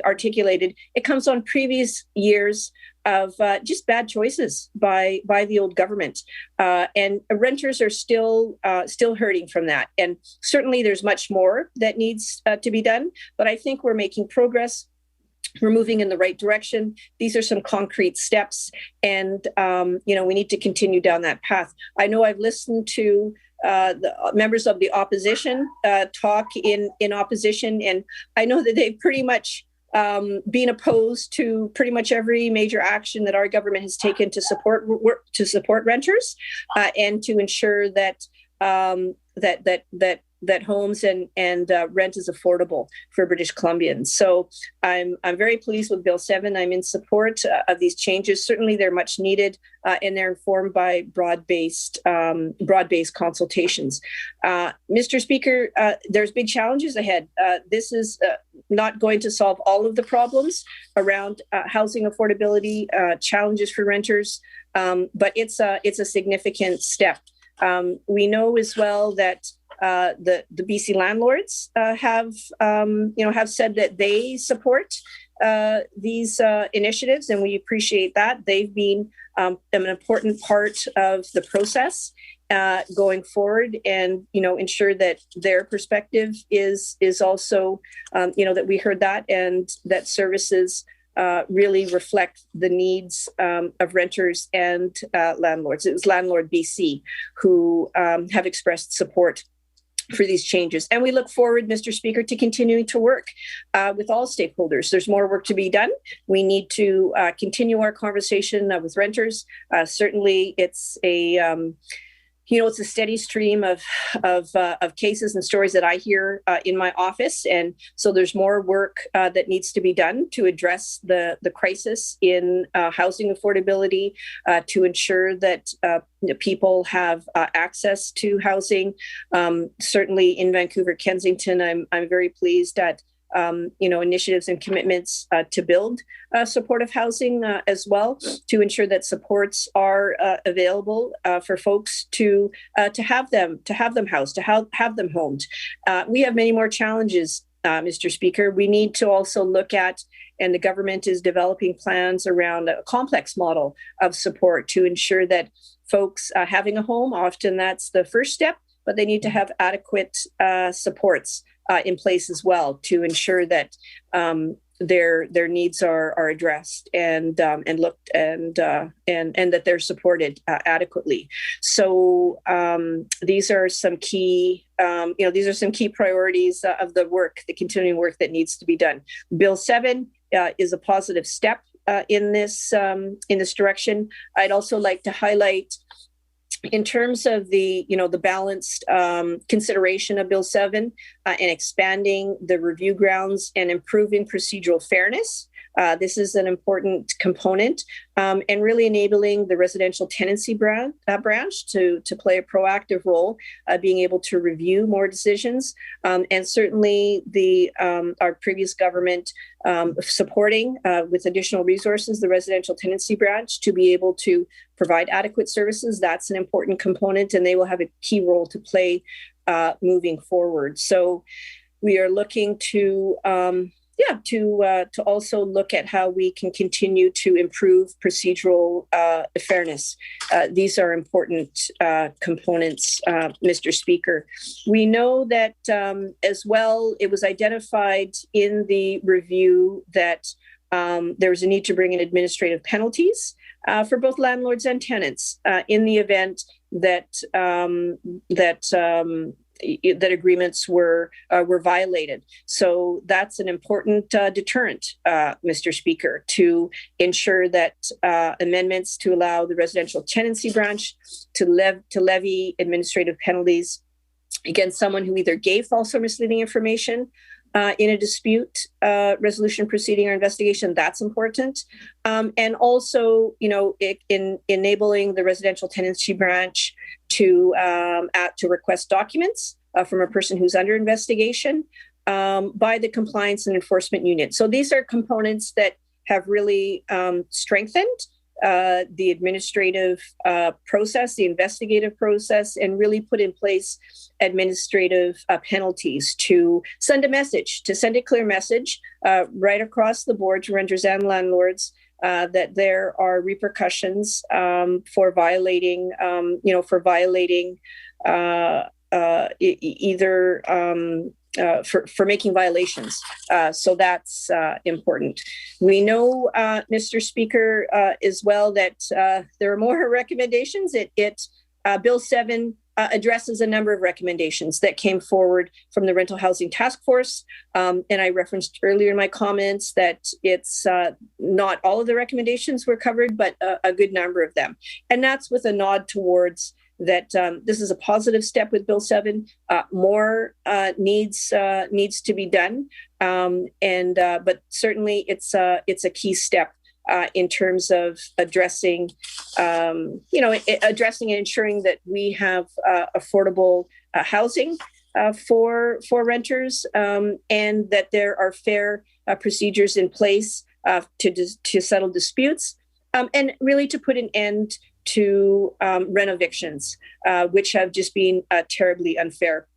articulated, it comes on previous years of just bad choices by the old government. And renters are still hurting from that. And certainly there's much more that needs to be done, but I think we're making progress. We're moving in the right direction. These are some concrete steps, and we need to continue down that path. I know I've listened to the members of the opposition talk in opposition, and I know that they've pretty much been opposed to pretty much every major action that our government has taken to support renters and to ensure that that homes and rent is affordable for British Columbians. So I'm very pleased with Bill 7. I'm in support of these changes. Certainly they're much needed and they're informed by broad-based consultations. Mr. Speaker, there's big challenges ahead. This is not going to solve all of the problems around housing affordability, challenges for renters, but it's a significant step. We know as well that the BC landlords have said that they support these initiatives, and we appreciate that. They've been an important part of the process going forward, and ensure that their perspective is also that we heard that, and that services really reflect the needs of renters and landlords. It was Landlord BC who have expressed support for these changes. And we look forward, Mr. Speaker, to continuing to work with all stakeholders. There's more work to be done. We need to continue our conversation with renters. Certainly, it's it's a steady stream of cases and stories that I hear in my office. And so there's more work that needs to be done to address the crisis in housing affordability, to ensure that people have access to housing. Certainly in Vancouver, Kensington, I'm very pleased at initiatives and commitments to build supportive housing as well, to ensure that supports are available for folks to have them housed, to have them homed. We have many more challenges, Mr. Speaker. We need to also look at, and the government is developing plans around a complex model of support to ensure that folks having a home, often that's the first step, but they need to have adequate supports in place as well to ensure that their needs are addressed and looked and that they're supported adequately. So these are some key priorities of the work, the continuing work that needs to be done. Bill 7 is a positive step in this direction. I'd also like to highlight, in terms of the balanced consideration of Bill 7 and expanding the review grounds and improving procedural fairness, this is an important component, and really enabling the residential tenancy branch to play a proactive role, being able to review more decisions, and certainly our previous government supporting with additional resources the residential tenancy branch to be able to provide adequate services. That's an important component, and they will have a key role to play moving forward. So we are looking to also look at how we can continue to improve procedural fairness. These are important components, Mr. Speaker. We know that as well, it was identified in the review that there was a need to bring in administrative penalties for both landlords and tenants in the event that agreements were violated. So that's an important deterrent, Mr. Speaker, to ensure that amendments to allow the residential tenancy branch to levy administrative penalties against someone who either gave false or misleading information, in a dispute resolution proceeding or investigation. That's important. And also, in enabling the residential tenancy branch to request documents from a person who's under investigation by the compliance and enforcement unit. So these are components that have really strengthened the administrative process, the investigative process, and really put in place administrative penalties to send a clear message right across the board to renters and landlords that there are repercussions for violating, for making violations. So that's important. We know, Mr. Speaker, as well that there are more recommendations. Bill 7 addresses a number of recommendations that came forward from the Rental Housing Task Force. And I referenced earlier in my comments that it's not all of the recommendations were covered, but a good number of them. And that's with a nod towards that this is a positive step with Bill 7. More needs to be done, but certainly it's a key step in terms of addressing and ensuring that we have affordable housing for renters, and that there are fair procedures in place to settle disputes, and really to put an end to rent evictions, which have just been terribly unfair.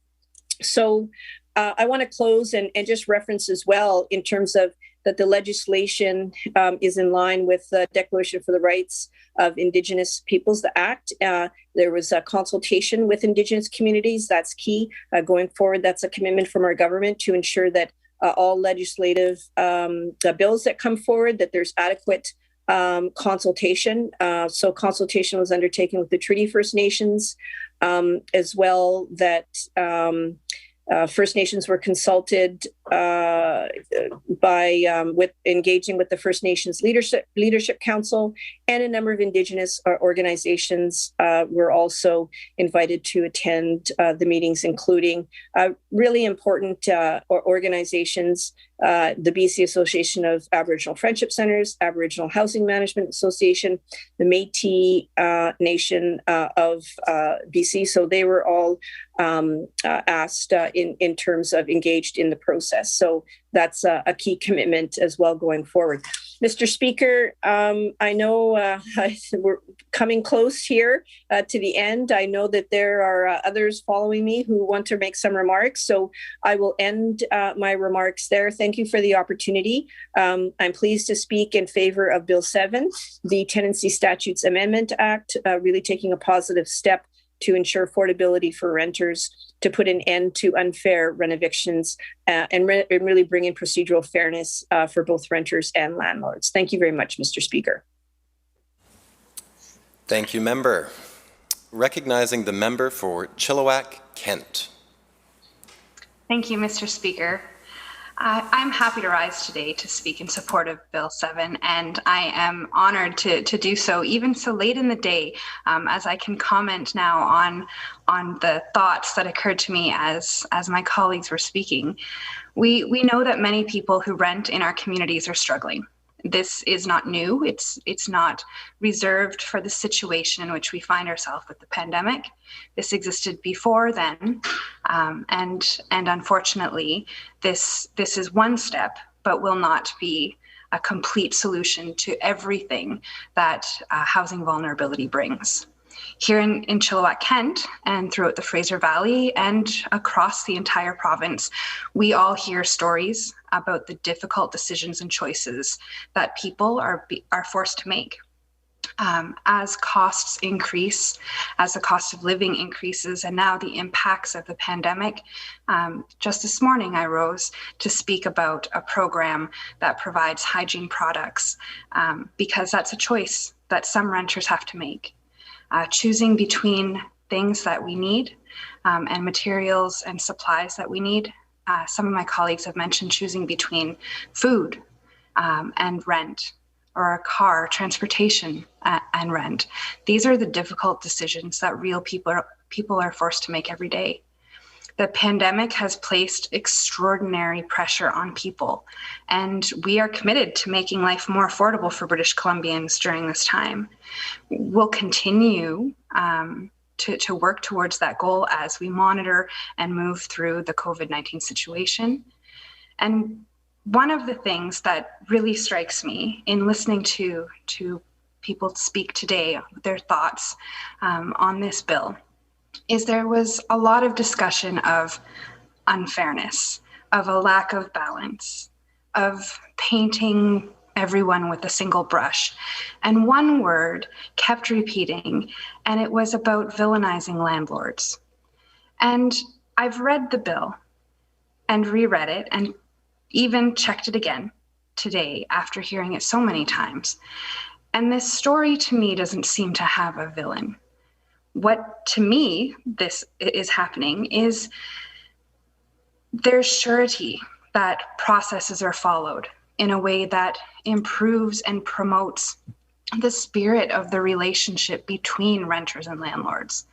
So I want to close and just reference as well in terms of that the legislation is in line with the Declaration for the Rights of Indigenous Peoples, the Act. There was a consultation with Indigenous communities. That's key going forward. That's a commitment from our government to ensure that all legislative bills that come forward, that there's adequate consultation. So consultation was undertaken with the Treaty First Nations, as well that First Nations were consulted with engaging with the First Nations Leadership Council, and a number of Indigenous organizations were also invited to attend the meetings, including really important organizations, the BC Association of Aboriginal Friendship Centres, Aboriginal Housing Management Association, the Métis Nation of BC. So they were all asked in terms of engaged in the process. So that's a key commitment as well going forward. Mr. Speaker, I know we're coming close here to the end. I know that there are others following me who want to make some remarks, so I will end my remarks there. Thank you for the opportunity. I'm pleased to speak in favor of Bill 7, the Tenancy Statutes Amendment Act, really taking a positive step to ensure affordability for renters, to put an end to unfair rent evictions, and really bring in procedural fairness for both renters and landlords. Thank you very much, Mr. Speaker. Thank you, member. Recognizing the member for Chilliwack, Kent. Thank you, Mr. Speaker. I'm happy to rise today to speak in support of Bill 7, and I am honored to do so even so late in the day, as I can comment now on the thoughts that occurred to me as my colleagues were speaking. We know that many people who rent in our communities are struggling. This is not new. It's not reserved for the situation in which we find ourselves with the pandemic. This existed before then, and unfortunately, this is one step, but will not be a complete solution to everything that housing vulnerability brings. Here in Chilliwack, Kent, and throughout the Fraser Valley and across the entire province, we all hear stories about the difficult decisions and choices that people are forced to make. As costs increase, as the cost of living increases, and now the impacts of the pandemic. Just this morning, I rose to speak about a program that provides hygiene products, because that's a choice that some renters have to make. Choosing between things that we need and materials and supplies that we need. Some of my colleagues have mentioned choosing between food and rent, or a car, transportation and rent. These are the difficult decisions that real people are forced to make every day. The pandemic has placed extraordinary pressure on people, and we are committed to making life more affordable for British Columbians during this time. We'll continue to work towards that goal as we monitor and move through the COVID-19 situation. And one of the things that really strikes me in listening to people speak today, their thoughts on this bill, is there was a lot of discussion of unfairness, of a lack of balance, of painting everyone with a single brush. And one word kept repeating, and it was about villainizing landlords. And I've read the bill and reread it and even checked it again today after hearing it so many times. And this story to me doesn't seem to have a villain. What to me this is happening is there's surety that processes are followed in a way that improves and promotes the spirit of the relationship between renters and landlords.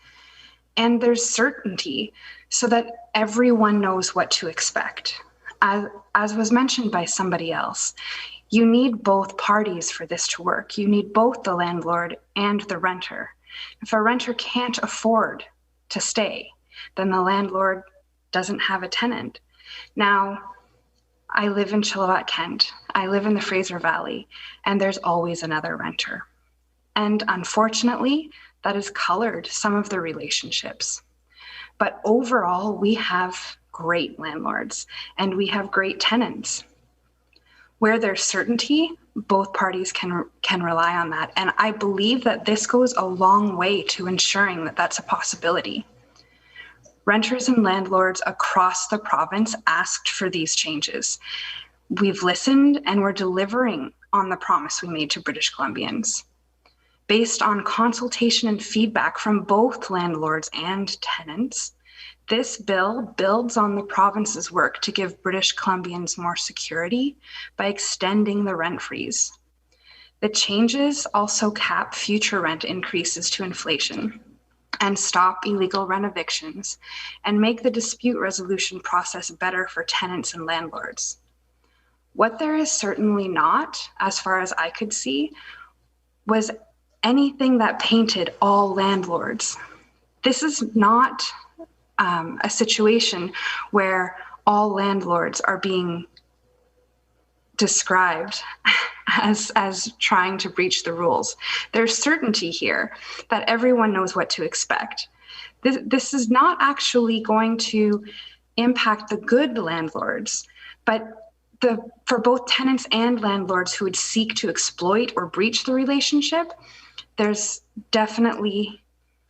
And there's certainty so that everyone knows what to expect. As was mentioned by somebody else, you need both parties for this to work. You need both the landlord and the renter. If a renter can't afford to stay, then the landlord doesn't have a tenant. Now, I live in Chilliwack, Kent. I live in the Fraser Valley, and there's always another renter. And unfortunately, that has colored some of the relationships. But overall, we have great landlords and we have great tenants. Where there's certainty, both parties can rely on that. And I believe that this goes a long way to ensuring that that's a possibility. Renters and landlords across the province asked for these changes. We've listened and we're delivering on the promise we made to British Columbians. Based on consultation and feedback from both landlords and tenants, this bill builds on the province's work to give British Columbians more security by extending the rent freeze. The changes also cap future rent increases to inflation and stop illegal rent evictions and make the dispute resolution process better for tenants and landlords. What there is certainly not, as far as I could see, was anything that painted all landlords. This is not a situation where all landlords are being described as trying to breach the rules. There's certainty here that everyone knows what to expect. This is not actually going to impact the good landlords, but for both tenants and landlords who would seek to exploit or breach the relationship, there's definitely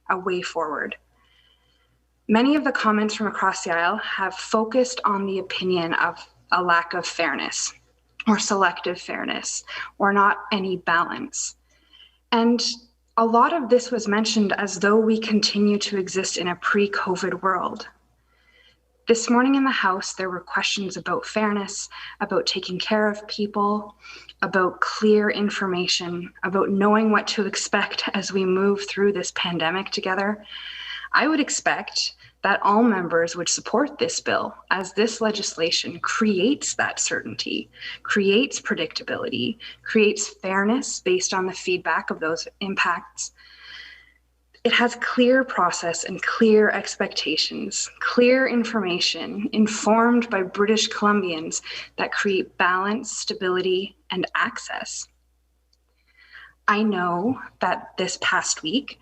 a way forward. Many of the comments from across the aisle have focused on the opinion of a lack of fairness or selective fairness or not any balance. And a lot of this was mentioned as though we continue to exist in a pre-COVID world. This morning in the House, there were questions about fairness, about taking care of people, about clear information, about knowing what to expect as we move through this pandemic together. I would expect that all members would support this bill, as this legislation creates that certainty, creates predictability, creates fairness based on the feedback of those impacts. It has clear process and clear expectations, clear information informed by British Columbians that create balance, stability, and access. I know that this past week,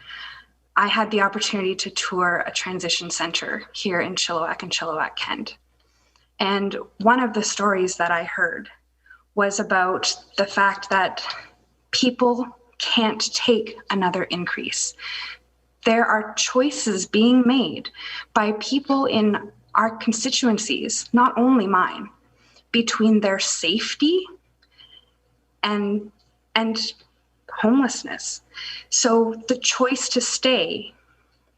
I had the opportunity to tour a transition center here in Chilliwack and Chilliwack, Kent. And one of the stories that I heard was about the fact that people can't take another increase. There are choices being made by people in our constituencies, not only mine, between their safety and homelessness. So the choice to stay,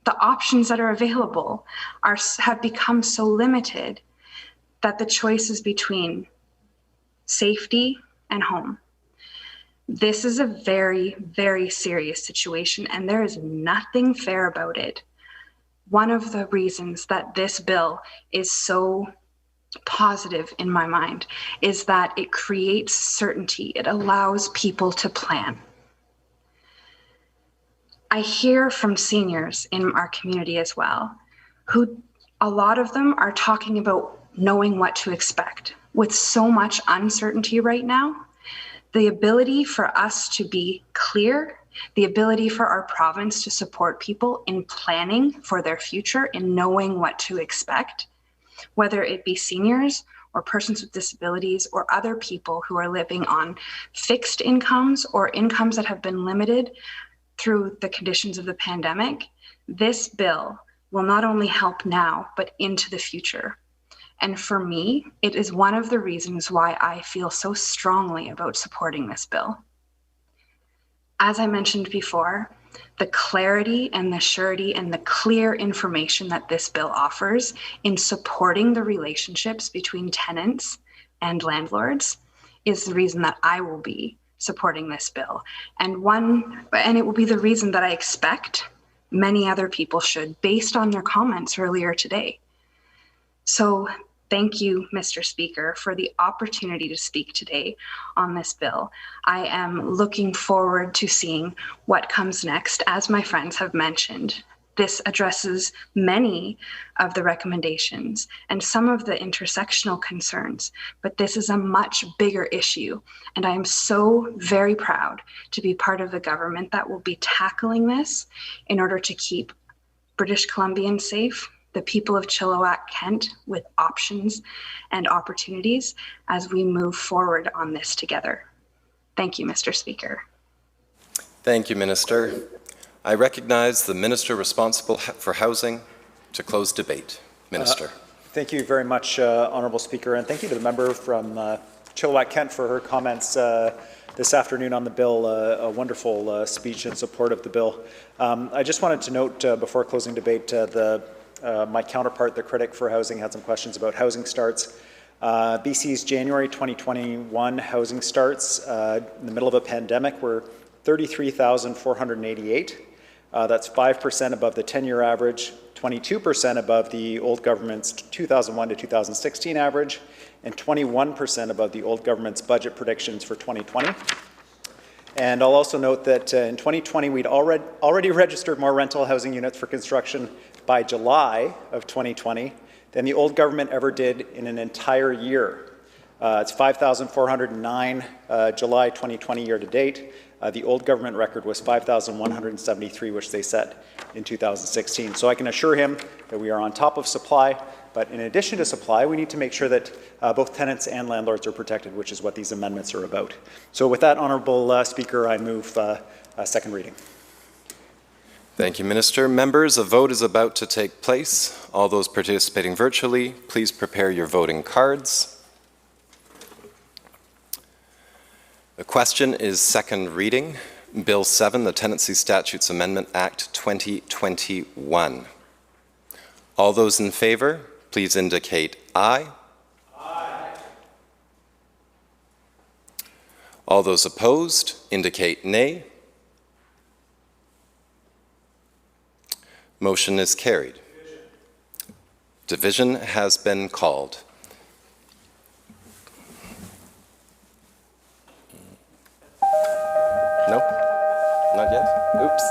the options that are available have become so limited that the choice is between safety and home. This is a very, very serious situation, and there is nothing fair about it. one of the reasons that this bill is so positive in my mind is that it creates certainty. It allows people to plan. I hear from seniors in our community as well, who a lot of them are talking about knowing what to expect. With so much uncertainty right now, the ability for us to be clear, the ability for our province to support people in planning for their future, in knowing what to expect, whether it be seniors or persons with disabilities or other people who are living on fixed incomes or incomes that have been limited through the conditions of the pandemic, this bill will not only help now, but into the future. And for me, it is one of the reasons why I feel so strongly about supporting this bill. As I mentioned before, the clarity and the surety and the clear information that this bill offers in supporting the relationships between tenants and landlords is the reason that I will be supporting this bill. And it will be the reason that I expect many other people should, based on their comments earlier today. So thank you, Mr. Speaker, for the opportunity to speak today on this bill. I am looking forward to seeing what comes next. As my friends have mentioned, this addresses many of the recommendations and some of the intersectional concerns, but this is a much bigger issue. And I am so very proud to be part of the government that will be tackling this in order to keep British Columbians safe, the people of Chilliwack, Kent, with options and opportunities as we move forward on this together. Thank you, Mr. Speaker. Thank you, Minister. I recognize the Minister responsible for housing to close debate. Minister. Thank you very much, Honourable Speaker, and thank you to the member from Chilliwack, Kent, for her comments this afternoon on the bill. A wonderful speech in support of the bill. I just wanted to note before closing debate, my counterpart, the critic for housing, had some questions about housing starts. BC's January 2021 housing starts in the middle of a pandemic were 33,488. That's 5% above the 10-year average, 22% above the old government's 2001 to 2016 average, and 21% above the old government's budget predictions for 2020. And I'll also note that in 2020, we'd already registered more rental housing units for construction by July of 2020 than the old government ever did in an entire year. It's 5,409 July 2020 year to date. The old government record was 5,173, which they set in 2016. So I can assure him that we are on top of supply, but in addition to supply, we need to make sure that both tenants and landlords are protected, which is what these amendments are about. So with that, Honourable Speaker, I move second reading. Thank you, Minister. Members, a vote is about to take place. All those participating virtually, please prepare your voting cards. The question is second reading, Bill 7, the Tenancy Statutes Amendment Act 2021. All those in favour, please indicate aye. Aye. All those opposed, indicate nay. Motion is carried. Division has been called. No? Not yet? Oops.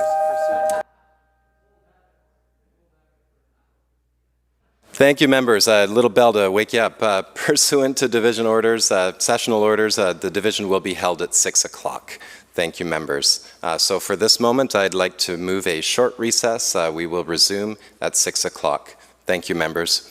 Thank you, members. A little bell to wake you up. Pursuant to division orders, sessional orders, the division will be held at 6 o'clock. Thank you, members. So for this moment, I'd like to move a short recess. We will resume at 6 o'clock. Thank you, members.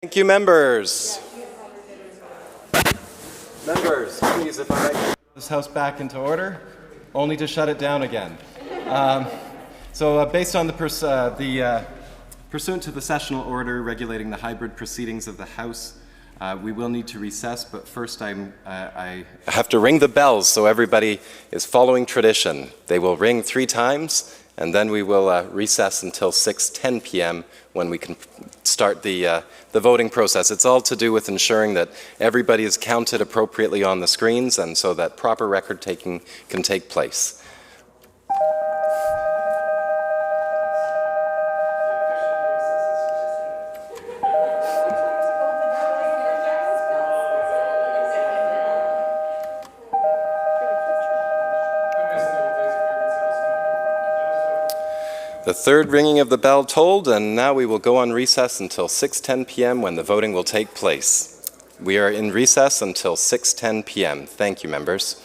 Thank you, members. Members, please, if I might get this House back into order, only to shut it down again. Based on pursuant to the sessional order regulating the hybrid proceedings of the House, we will need to recess, but first I have to ring the bells so everybody is following tradition. They will ring 3 times, and then we will recess until 6:10 p.m. when we can start the voting process. It's all to do with ensuring that everybody is counted appropriately on the screens and so that proper record taking can take place. The third ringing of the bell tolled, and now we will go on recess until 6:10 p.m. when the voting will take place. We are in recess until 6:10 p.m. Thank you, members.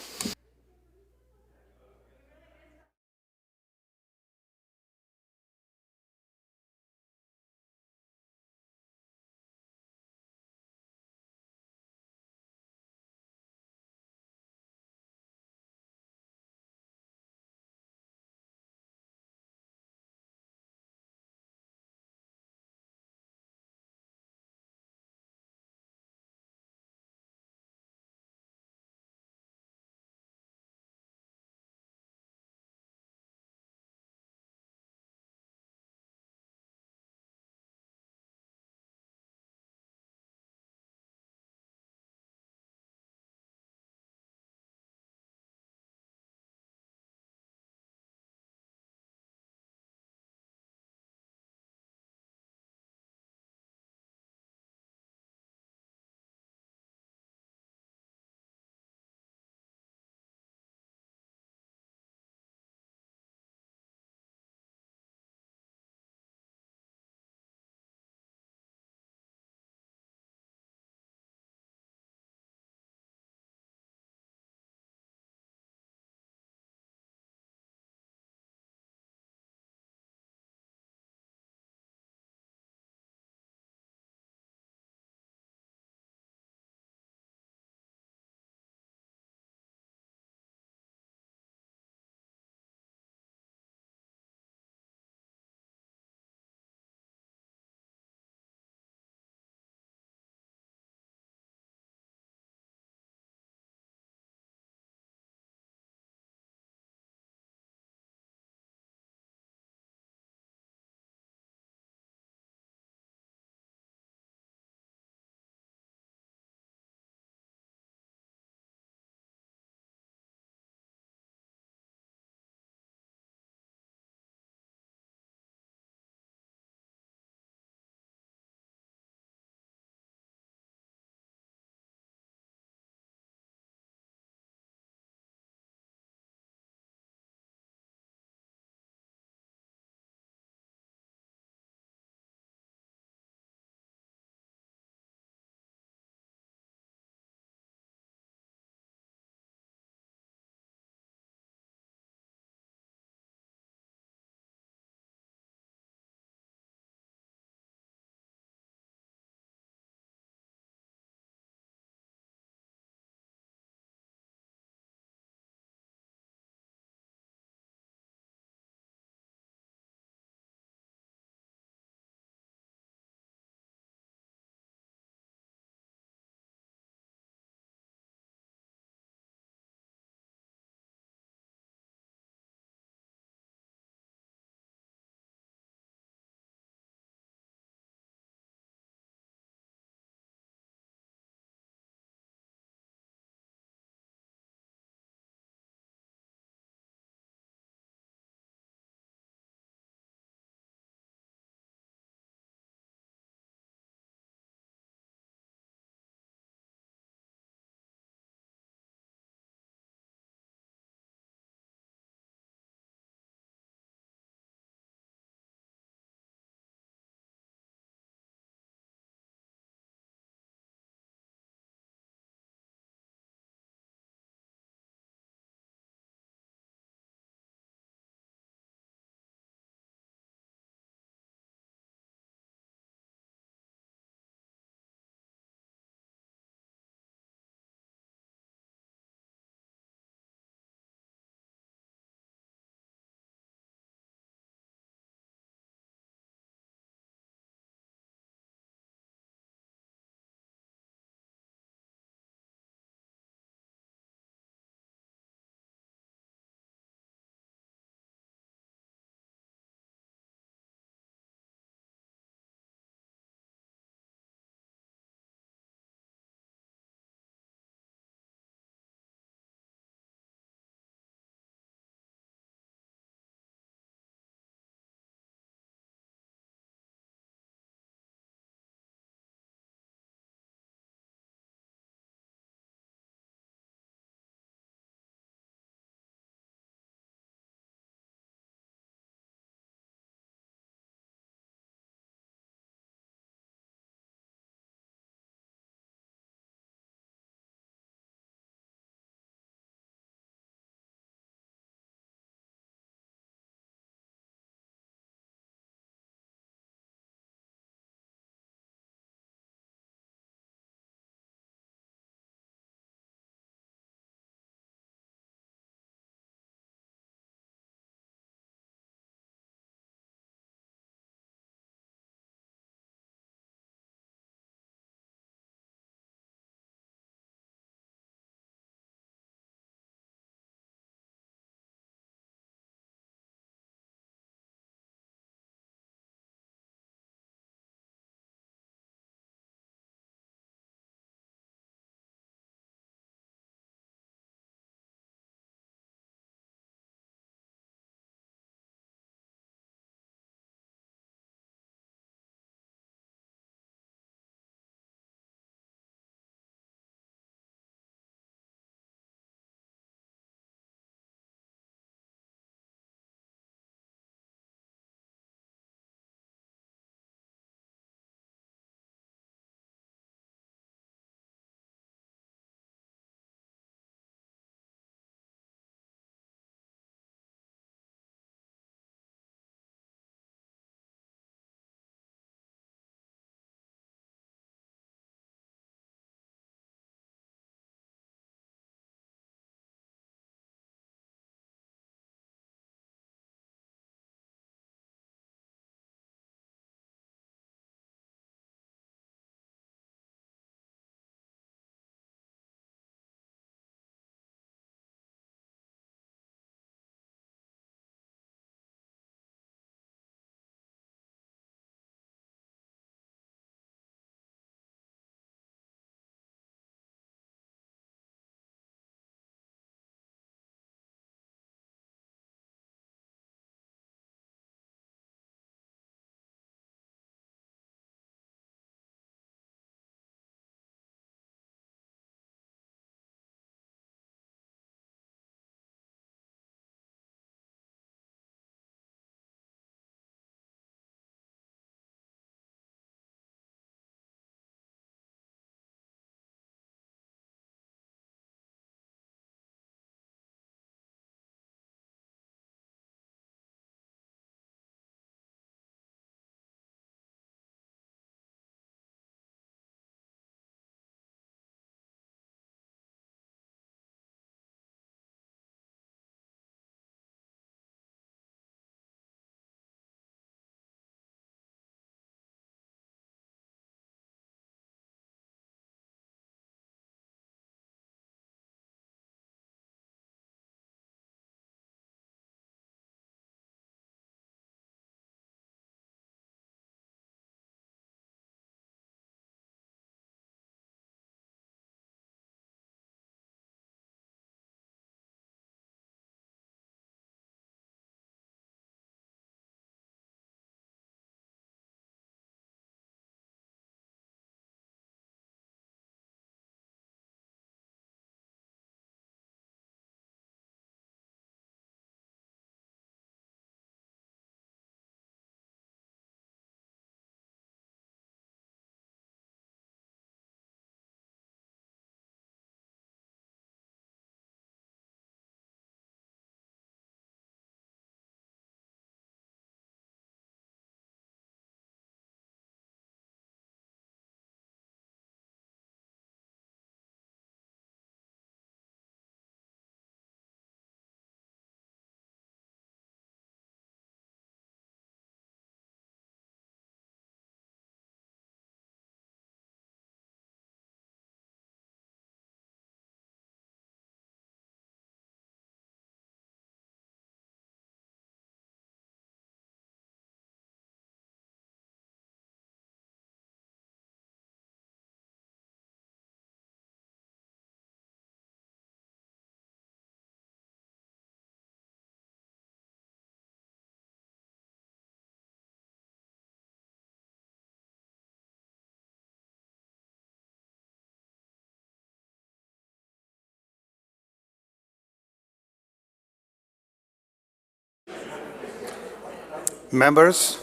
Members,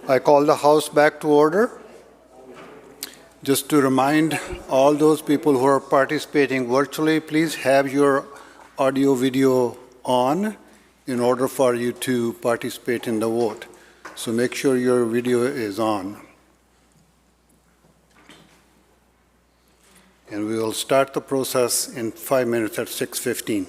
I call the House back to order. Just to remind all those people who are participating virtually, please have your audio video on in order for you to participate in the vote. So make sure your video is on. And we will start the process in 5 minutes at 6:15.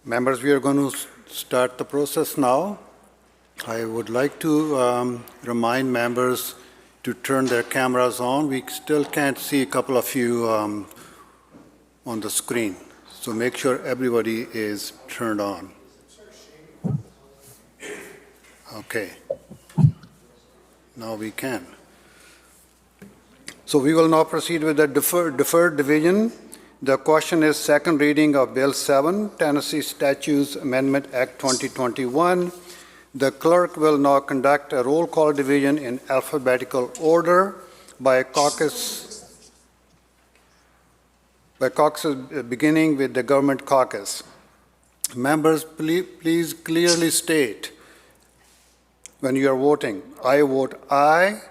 Members, we are going to start the process now. I would like to remind members to turn their cameras on. We still can't see a couple of you on the screen. So make sure everybody is turned on. Okay. Now we can. So we will now proceed with the deferred division. The question is second reading of Bill 7, Tennessee Statutes Amendment Act 2021. The clerk will now conduct a roll call division in alphabetical order by caucuses beginning with the government caucus. Members, please clearly state when you are voting, I vote aye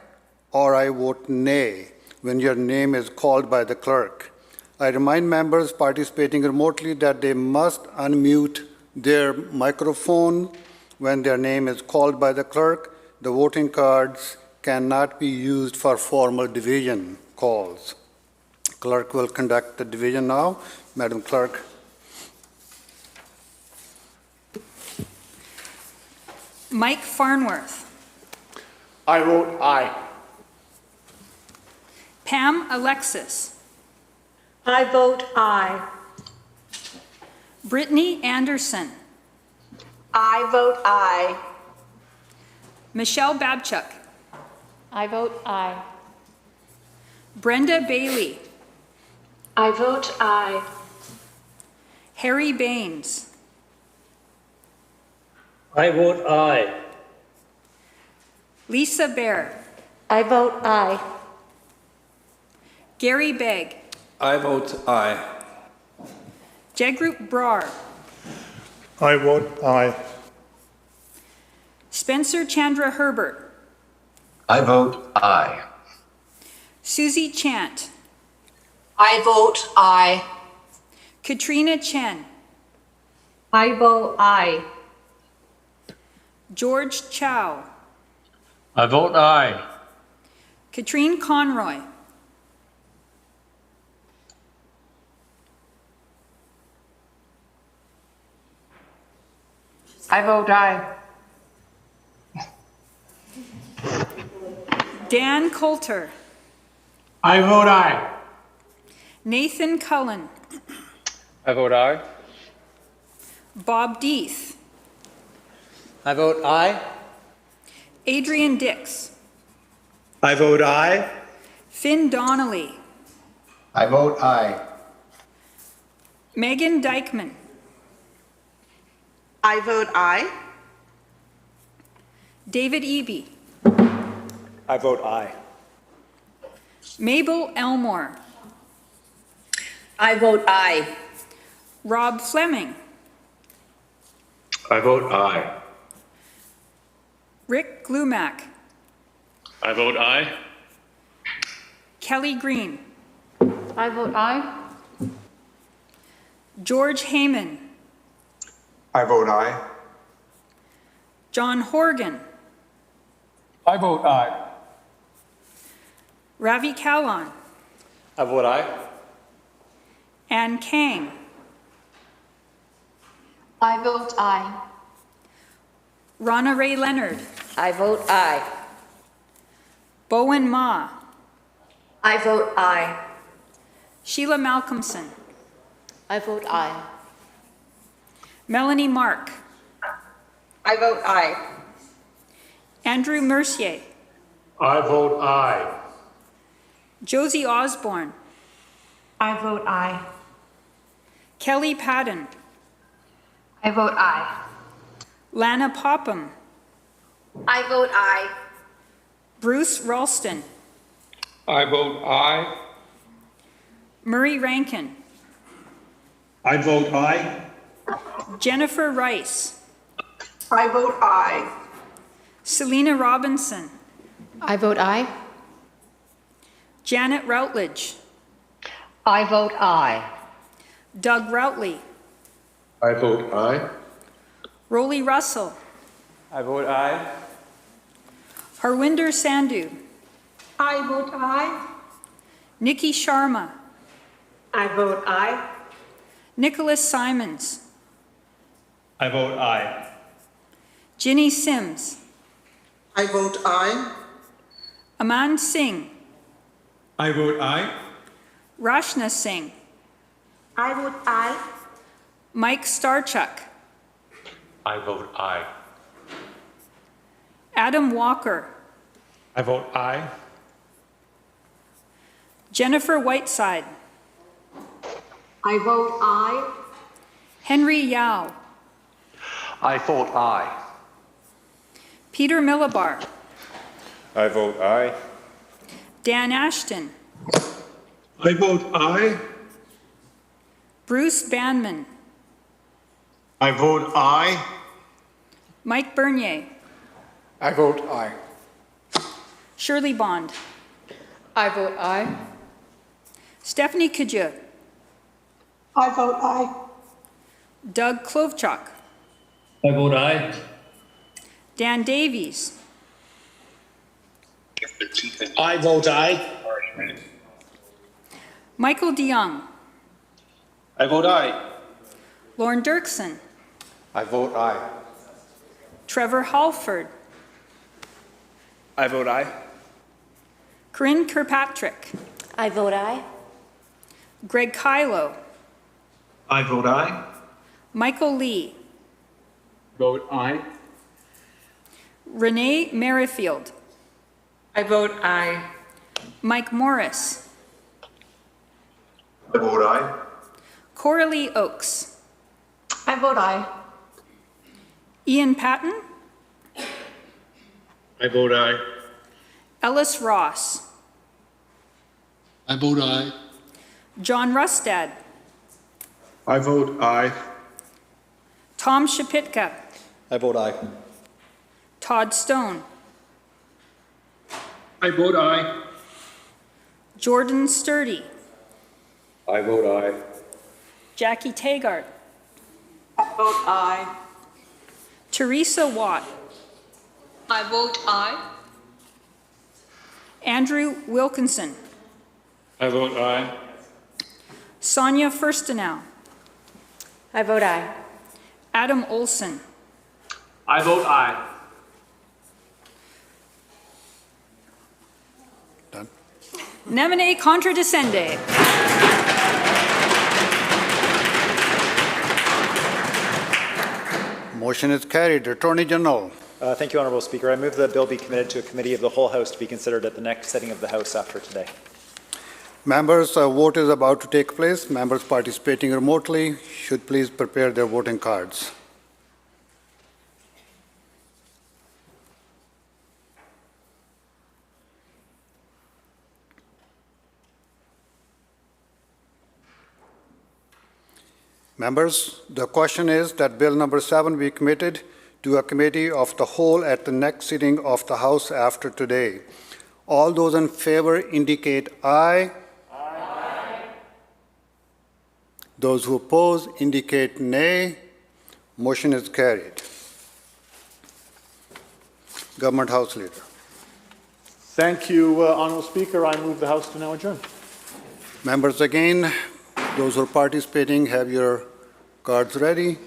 or I vote nay when your name is called by the clerk. I remind members participating remotely that they must unmute their microphone when their name is called by the clerk. The voting cards cannot be used for formal division calls. Clerk will conduct the division now. Madam Clerk. Mike Farnworth. I vote aye. Pam Alexis. I vote aye. Brittany Anderson. I vote aye. Michelle Babchuk. I vote aye. Brenda Bailey. I vote aye. Harry Baines. I vote aye. Lisa Bear. I vote aye. Gary Begg. I vote aye. Jagrup Brar. I vote aye. Spencer Chandra Herbert. I vote aye. Susie Chant. I vote aye. Katrina Chen. I vote aye. George Chow. I vote aye. Katrine Conroy. I vote aye. Dan Coulter. I vote aye. Nathan Cullen. I vote aye. Bob Deeth. I vote aye. Adrian Dix. I vote aye. Finn Donnelly. I vote aye. Megan Dykeman. I vote aye. David Eby. I vote aye. Mabel Elmore. I vote aye. Rob Fleming. I vote aye. Rick Glumack. I vote aye. Kelly Green. I vote aye. George Heyman. I vote aye. John Horgan. I vote aye. Ravi Kalan. I vote aye. Ann Kang. I vote aye. Rana Ray Leonard. I vote aye. Bowen Ma. I vote aye. Sheila Malcolmson. I vote aye. Melanie Mark. I vote aye. Andrew Mercier. I vote aye. Josie Osborne. I vote aye. Kelly Padden. I vote aye. Lana Popham. I vote aye. Bruce Ralston. I vote aye. Murray Rankin. I vote aye. Jennifer Rice. I vote aye. Selena Robinson. I vote aye. Janet Routledge. I vote aye. Doug Routley. I vote aye. Rolly Russell. I vote aye. Harwinder Sandhu. I vote aye. Nikki Sharma. I vote aye. Nicholas Simons. I vote aye. Ginny Sims. I vote aye. Aman Singh. I vote aye. Rashna Singh. I vote aye. Mike Starchuk. I vote aye. Adam Walker. I vote aye. Jennifer Whiteside. I vote aye. Henry Yao. I vote aye. Peter Millibar. I vote aye. Dan Ashton. I vote aye. Bruce Banman. I vote aye. Mike Bernier. I vote aye. Shirley Bond. I vote aye. Stephanie Kajut. I vote aye. Doug Klovchuk. I vote aye. Dan Davies. I vote aye. Michael DeYoung. I vote aye. Lauren Dirksen. I vote aye. Trevor Halford. I vote aye. Corinne Kirkpatrick. I vote aye. Greg Kylo. I vote aye. Michael Lee. Vote aye. Renee Merrifield. I vote aye. Mike Morris. I vote aye. Coralie Oakes. I vote aye. Ian Patton. I vote aye. Ellis Ross. I vote aye. John Rustad. I vote aye. Tom Shapitka. I vote aye. Todd Stone. I vote aye. Jordan Sturdy. I vote aye. Jackie Taggart. I vote aye. Teresa Watt. I vote aye. Andrew Wilkinson. I vote aye. Sonia Furstenau. I vote aye. Adam Olson. I vote aye. Nemine contradicende. Motion is carried. Attorney General. Thank you, Honourable Speaker. I move that the bill be committed to a committee of the whole House to be considered at the next sitting of the House after today. Members, a vote is about to take place. Members participating remotely should please prepare their voting cards. Members, the question is that Bill number 7 be committed to a committee of the whole at the next sitting of the House after today. All those in favor indicate aye. Aye. Those who oppose indicate nay. Motion is carried. Government House Leader. Thank you, Honourable Speaker. I move the House to now adjourn. Members, again, those who are participating, have your cards ready.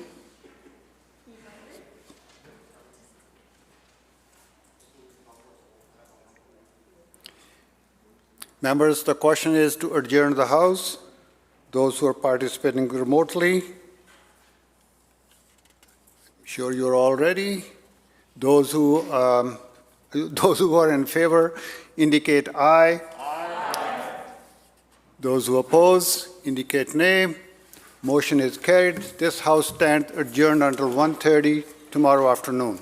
Members, the question is to adjourn the House. Those who are participating remotely, I'm sure you're all ready. Those who are in favor indicate aye. Aye. Those who oppose indicate nay. Motion is carried. This House stands adjourned until 1:30 tomorrow afternoon.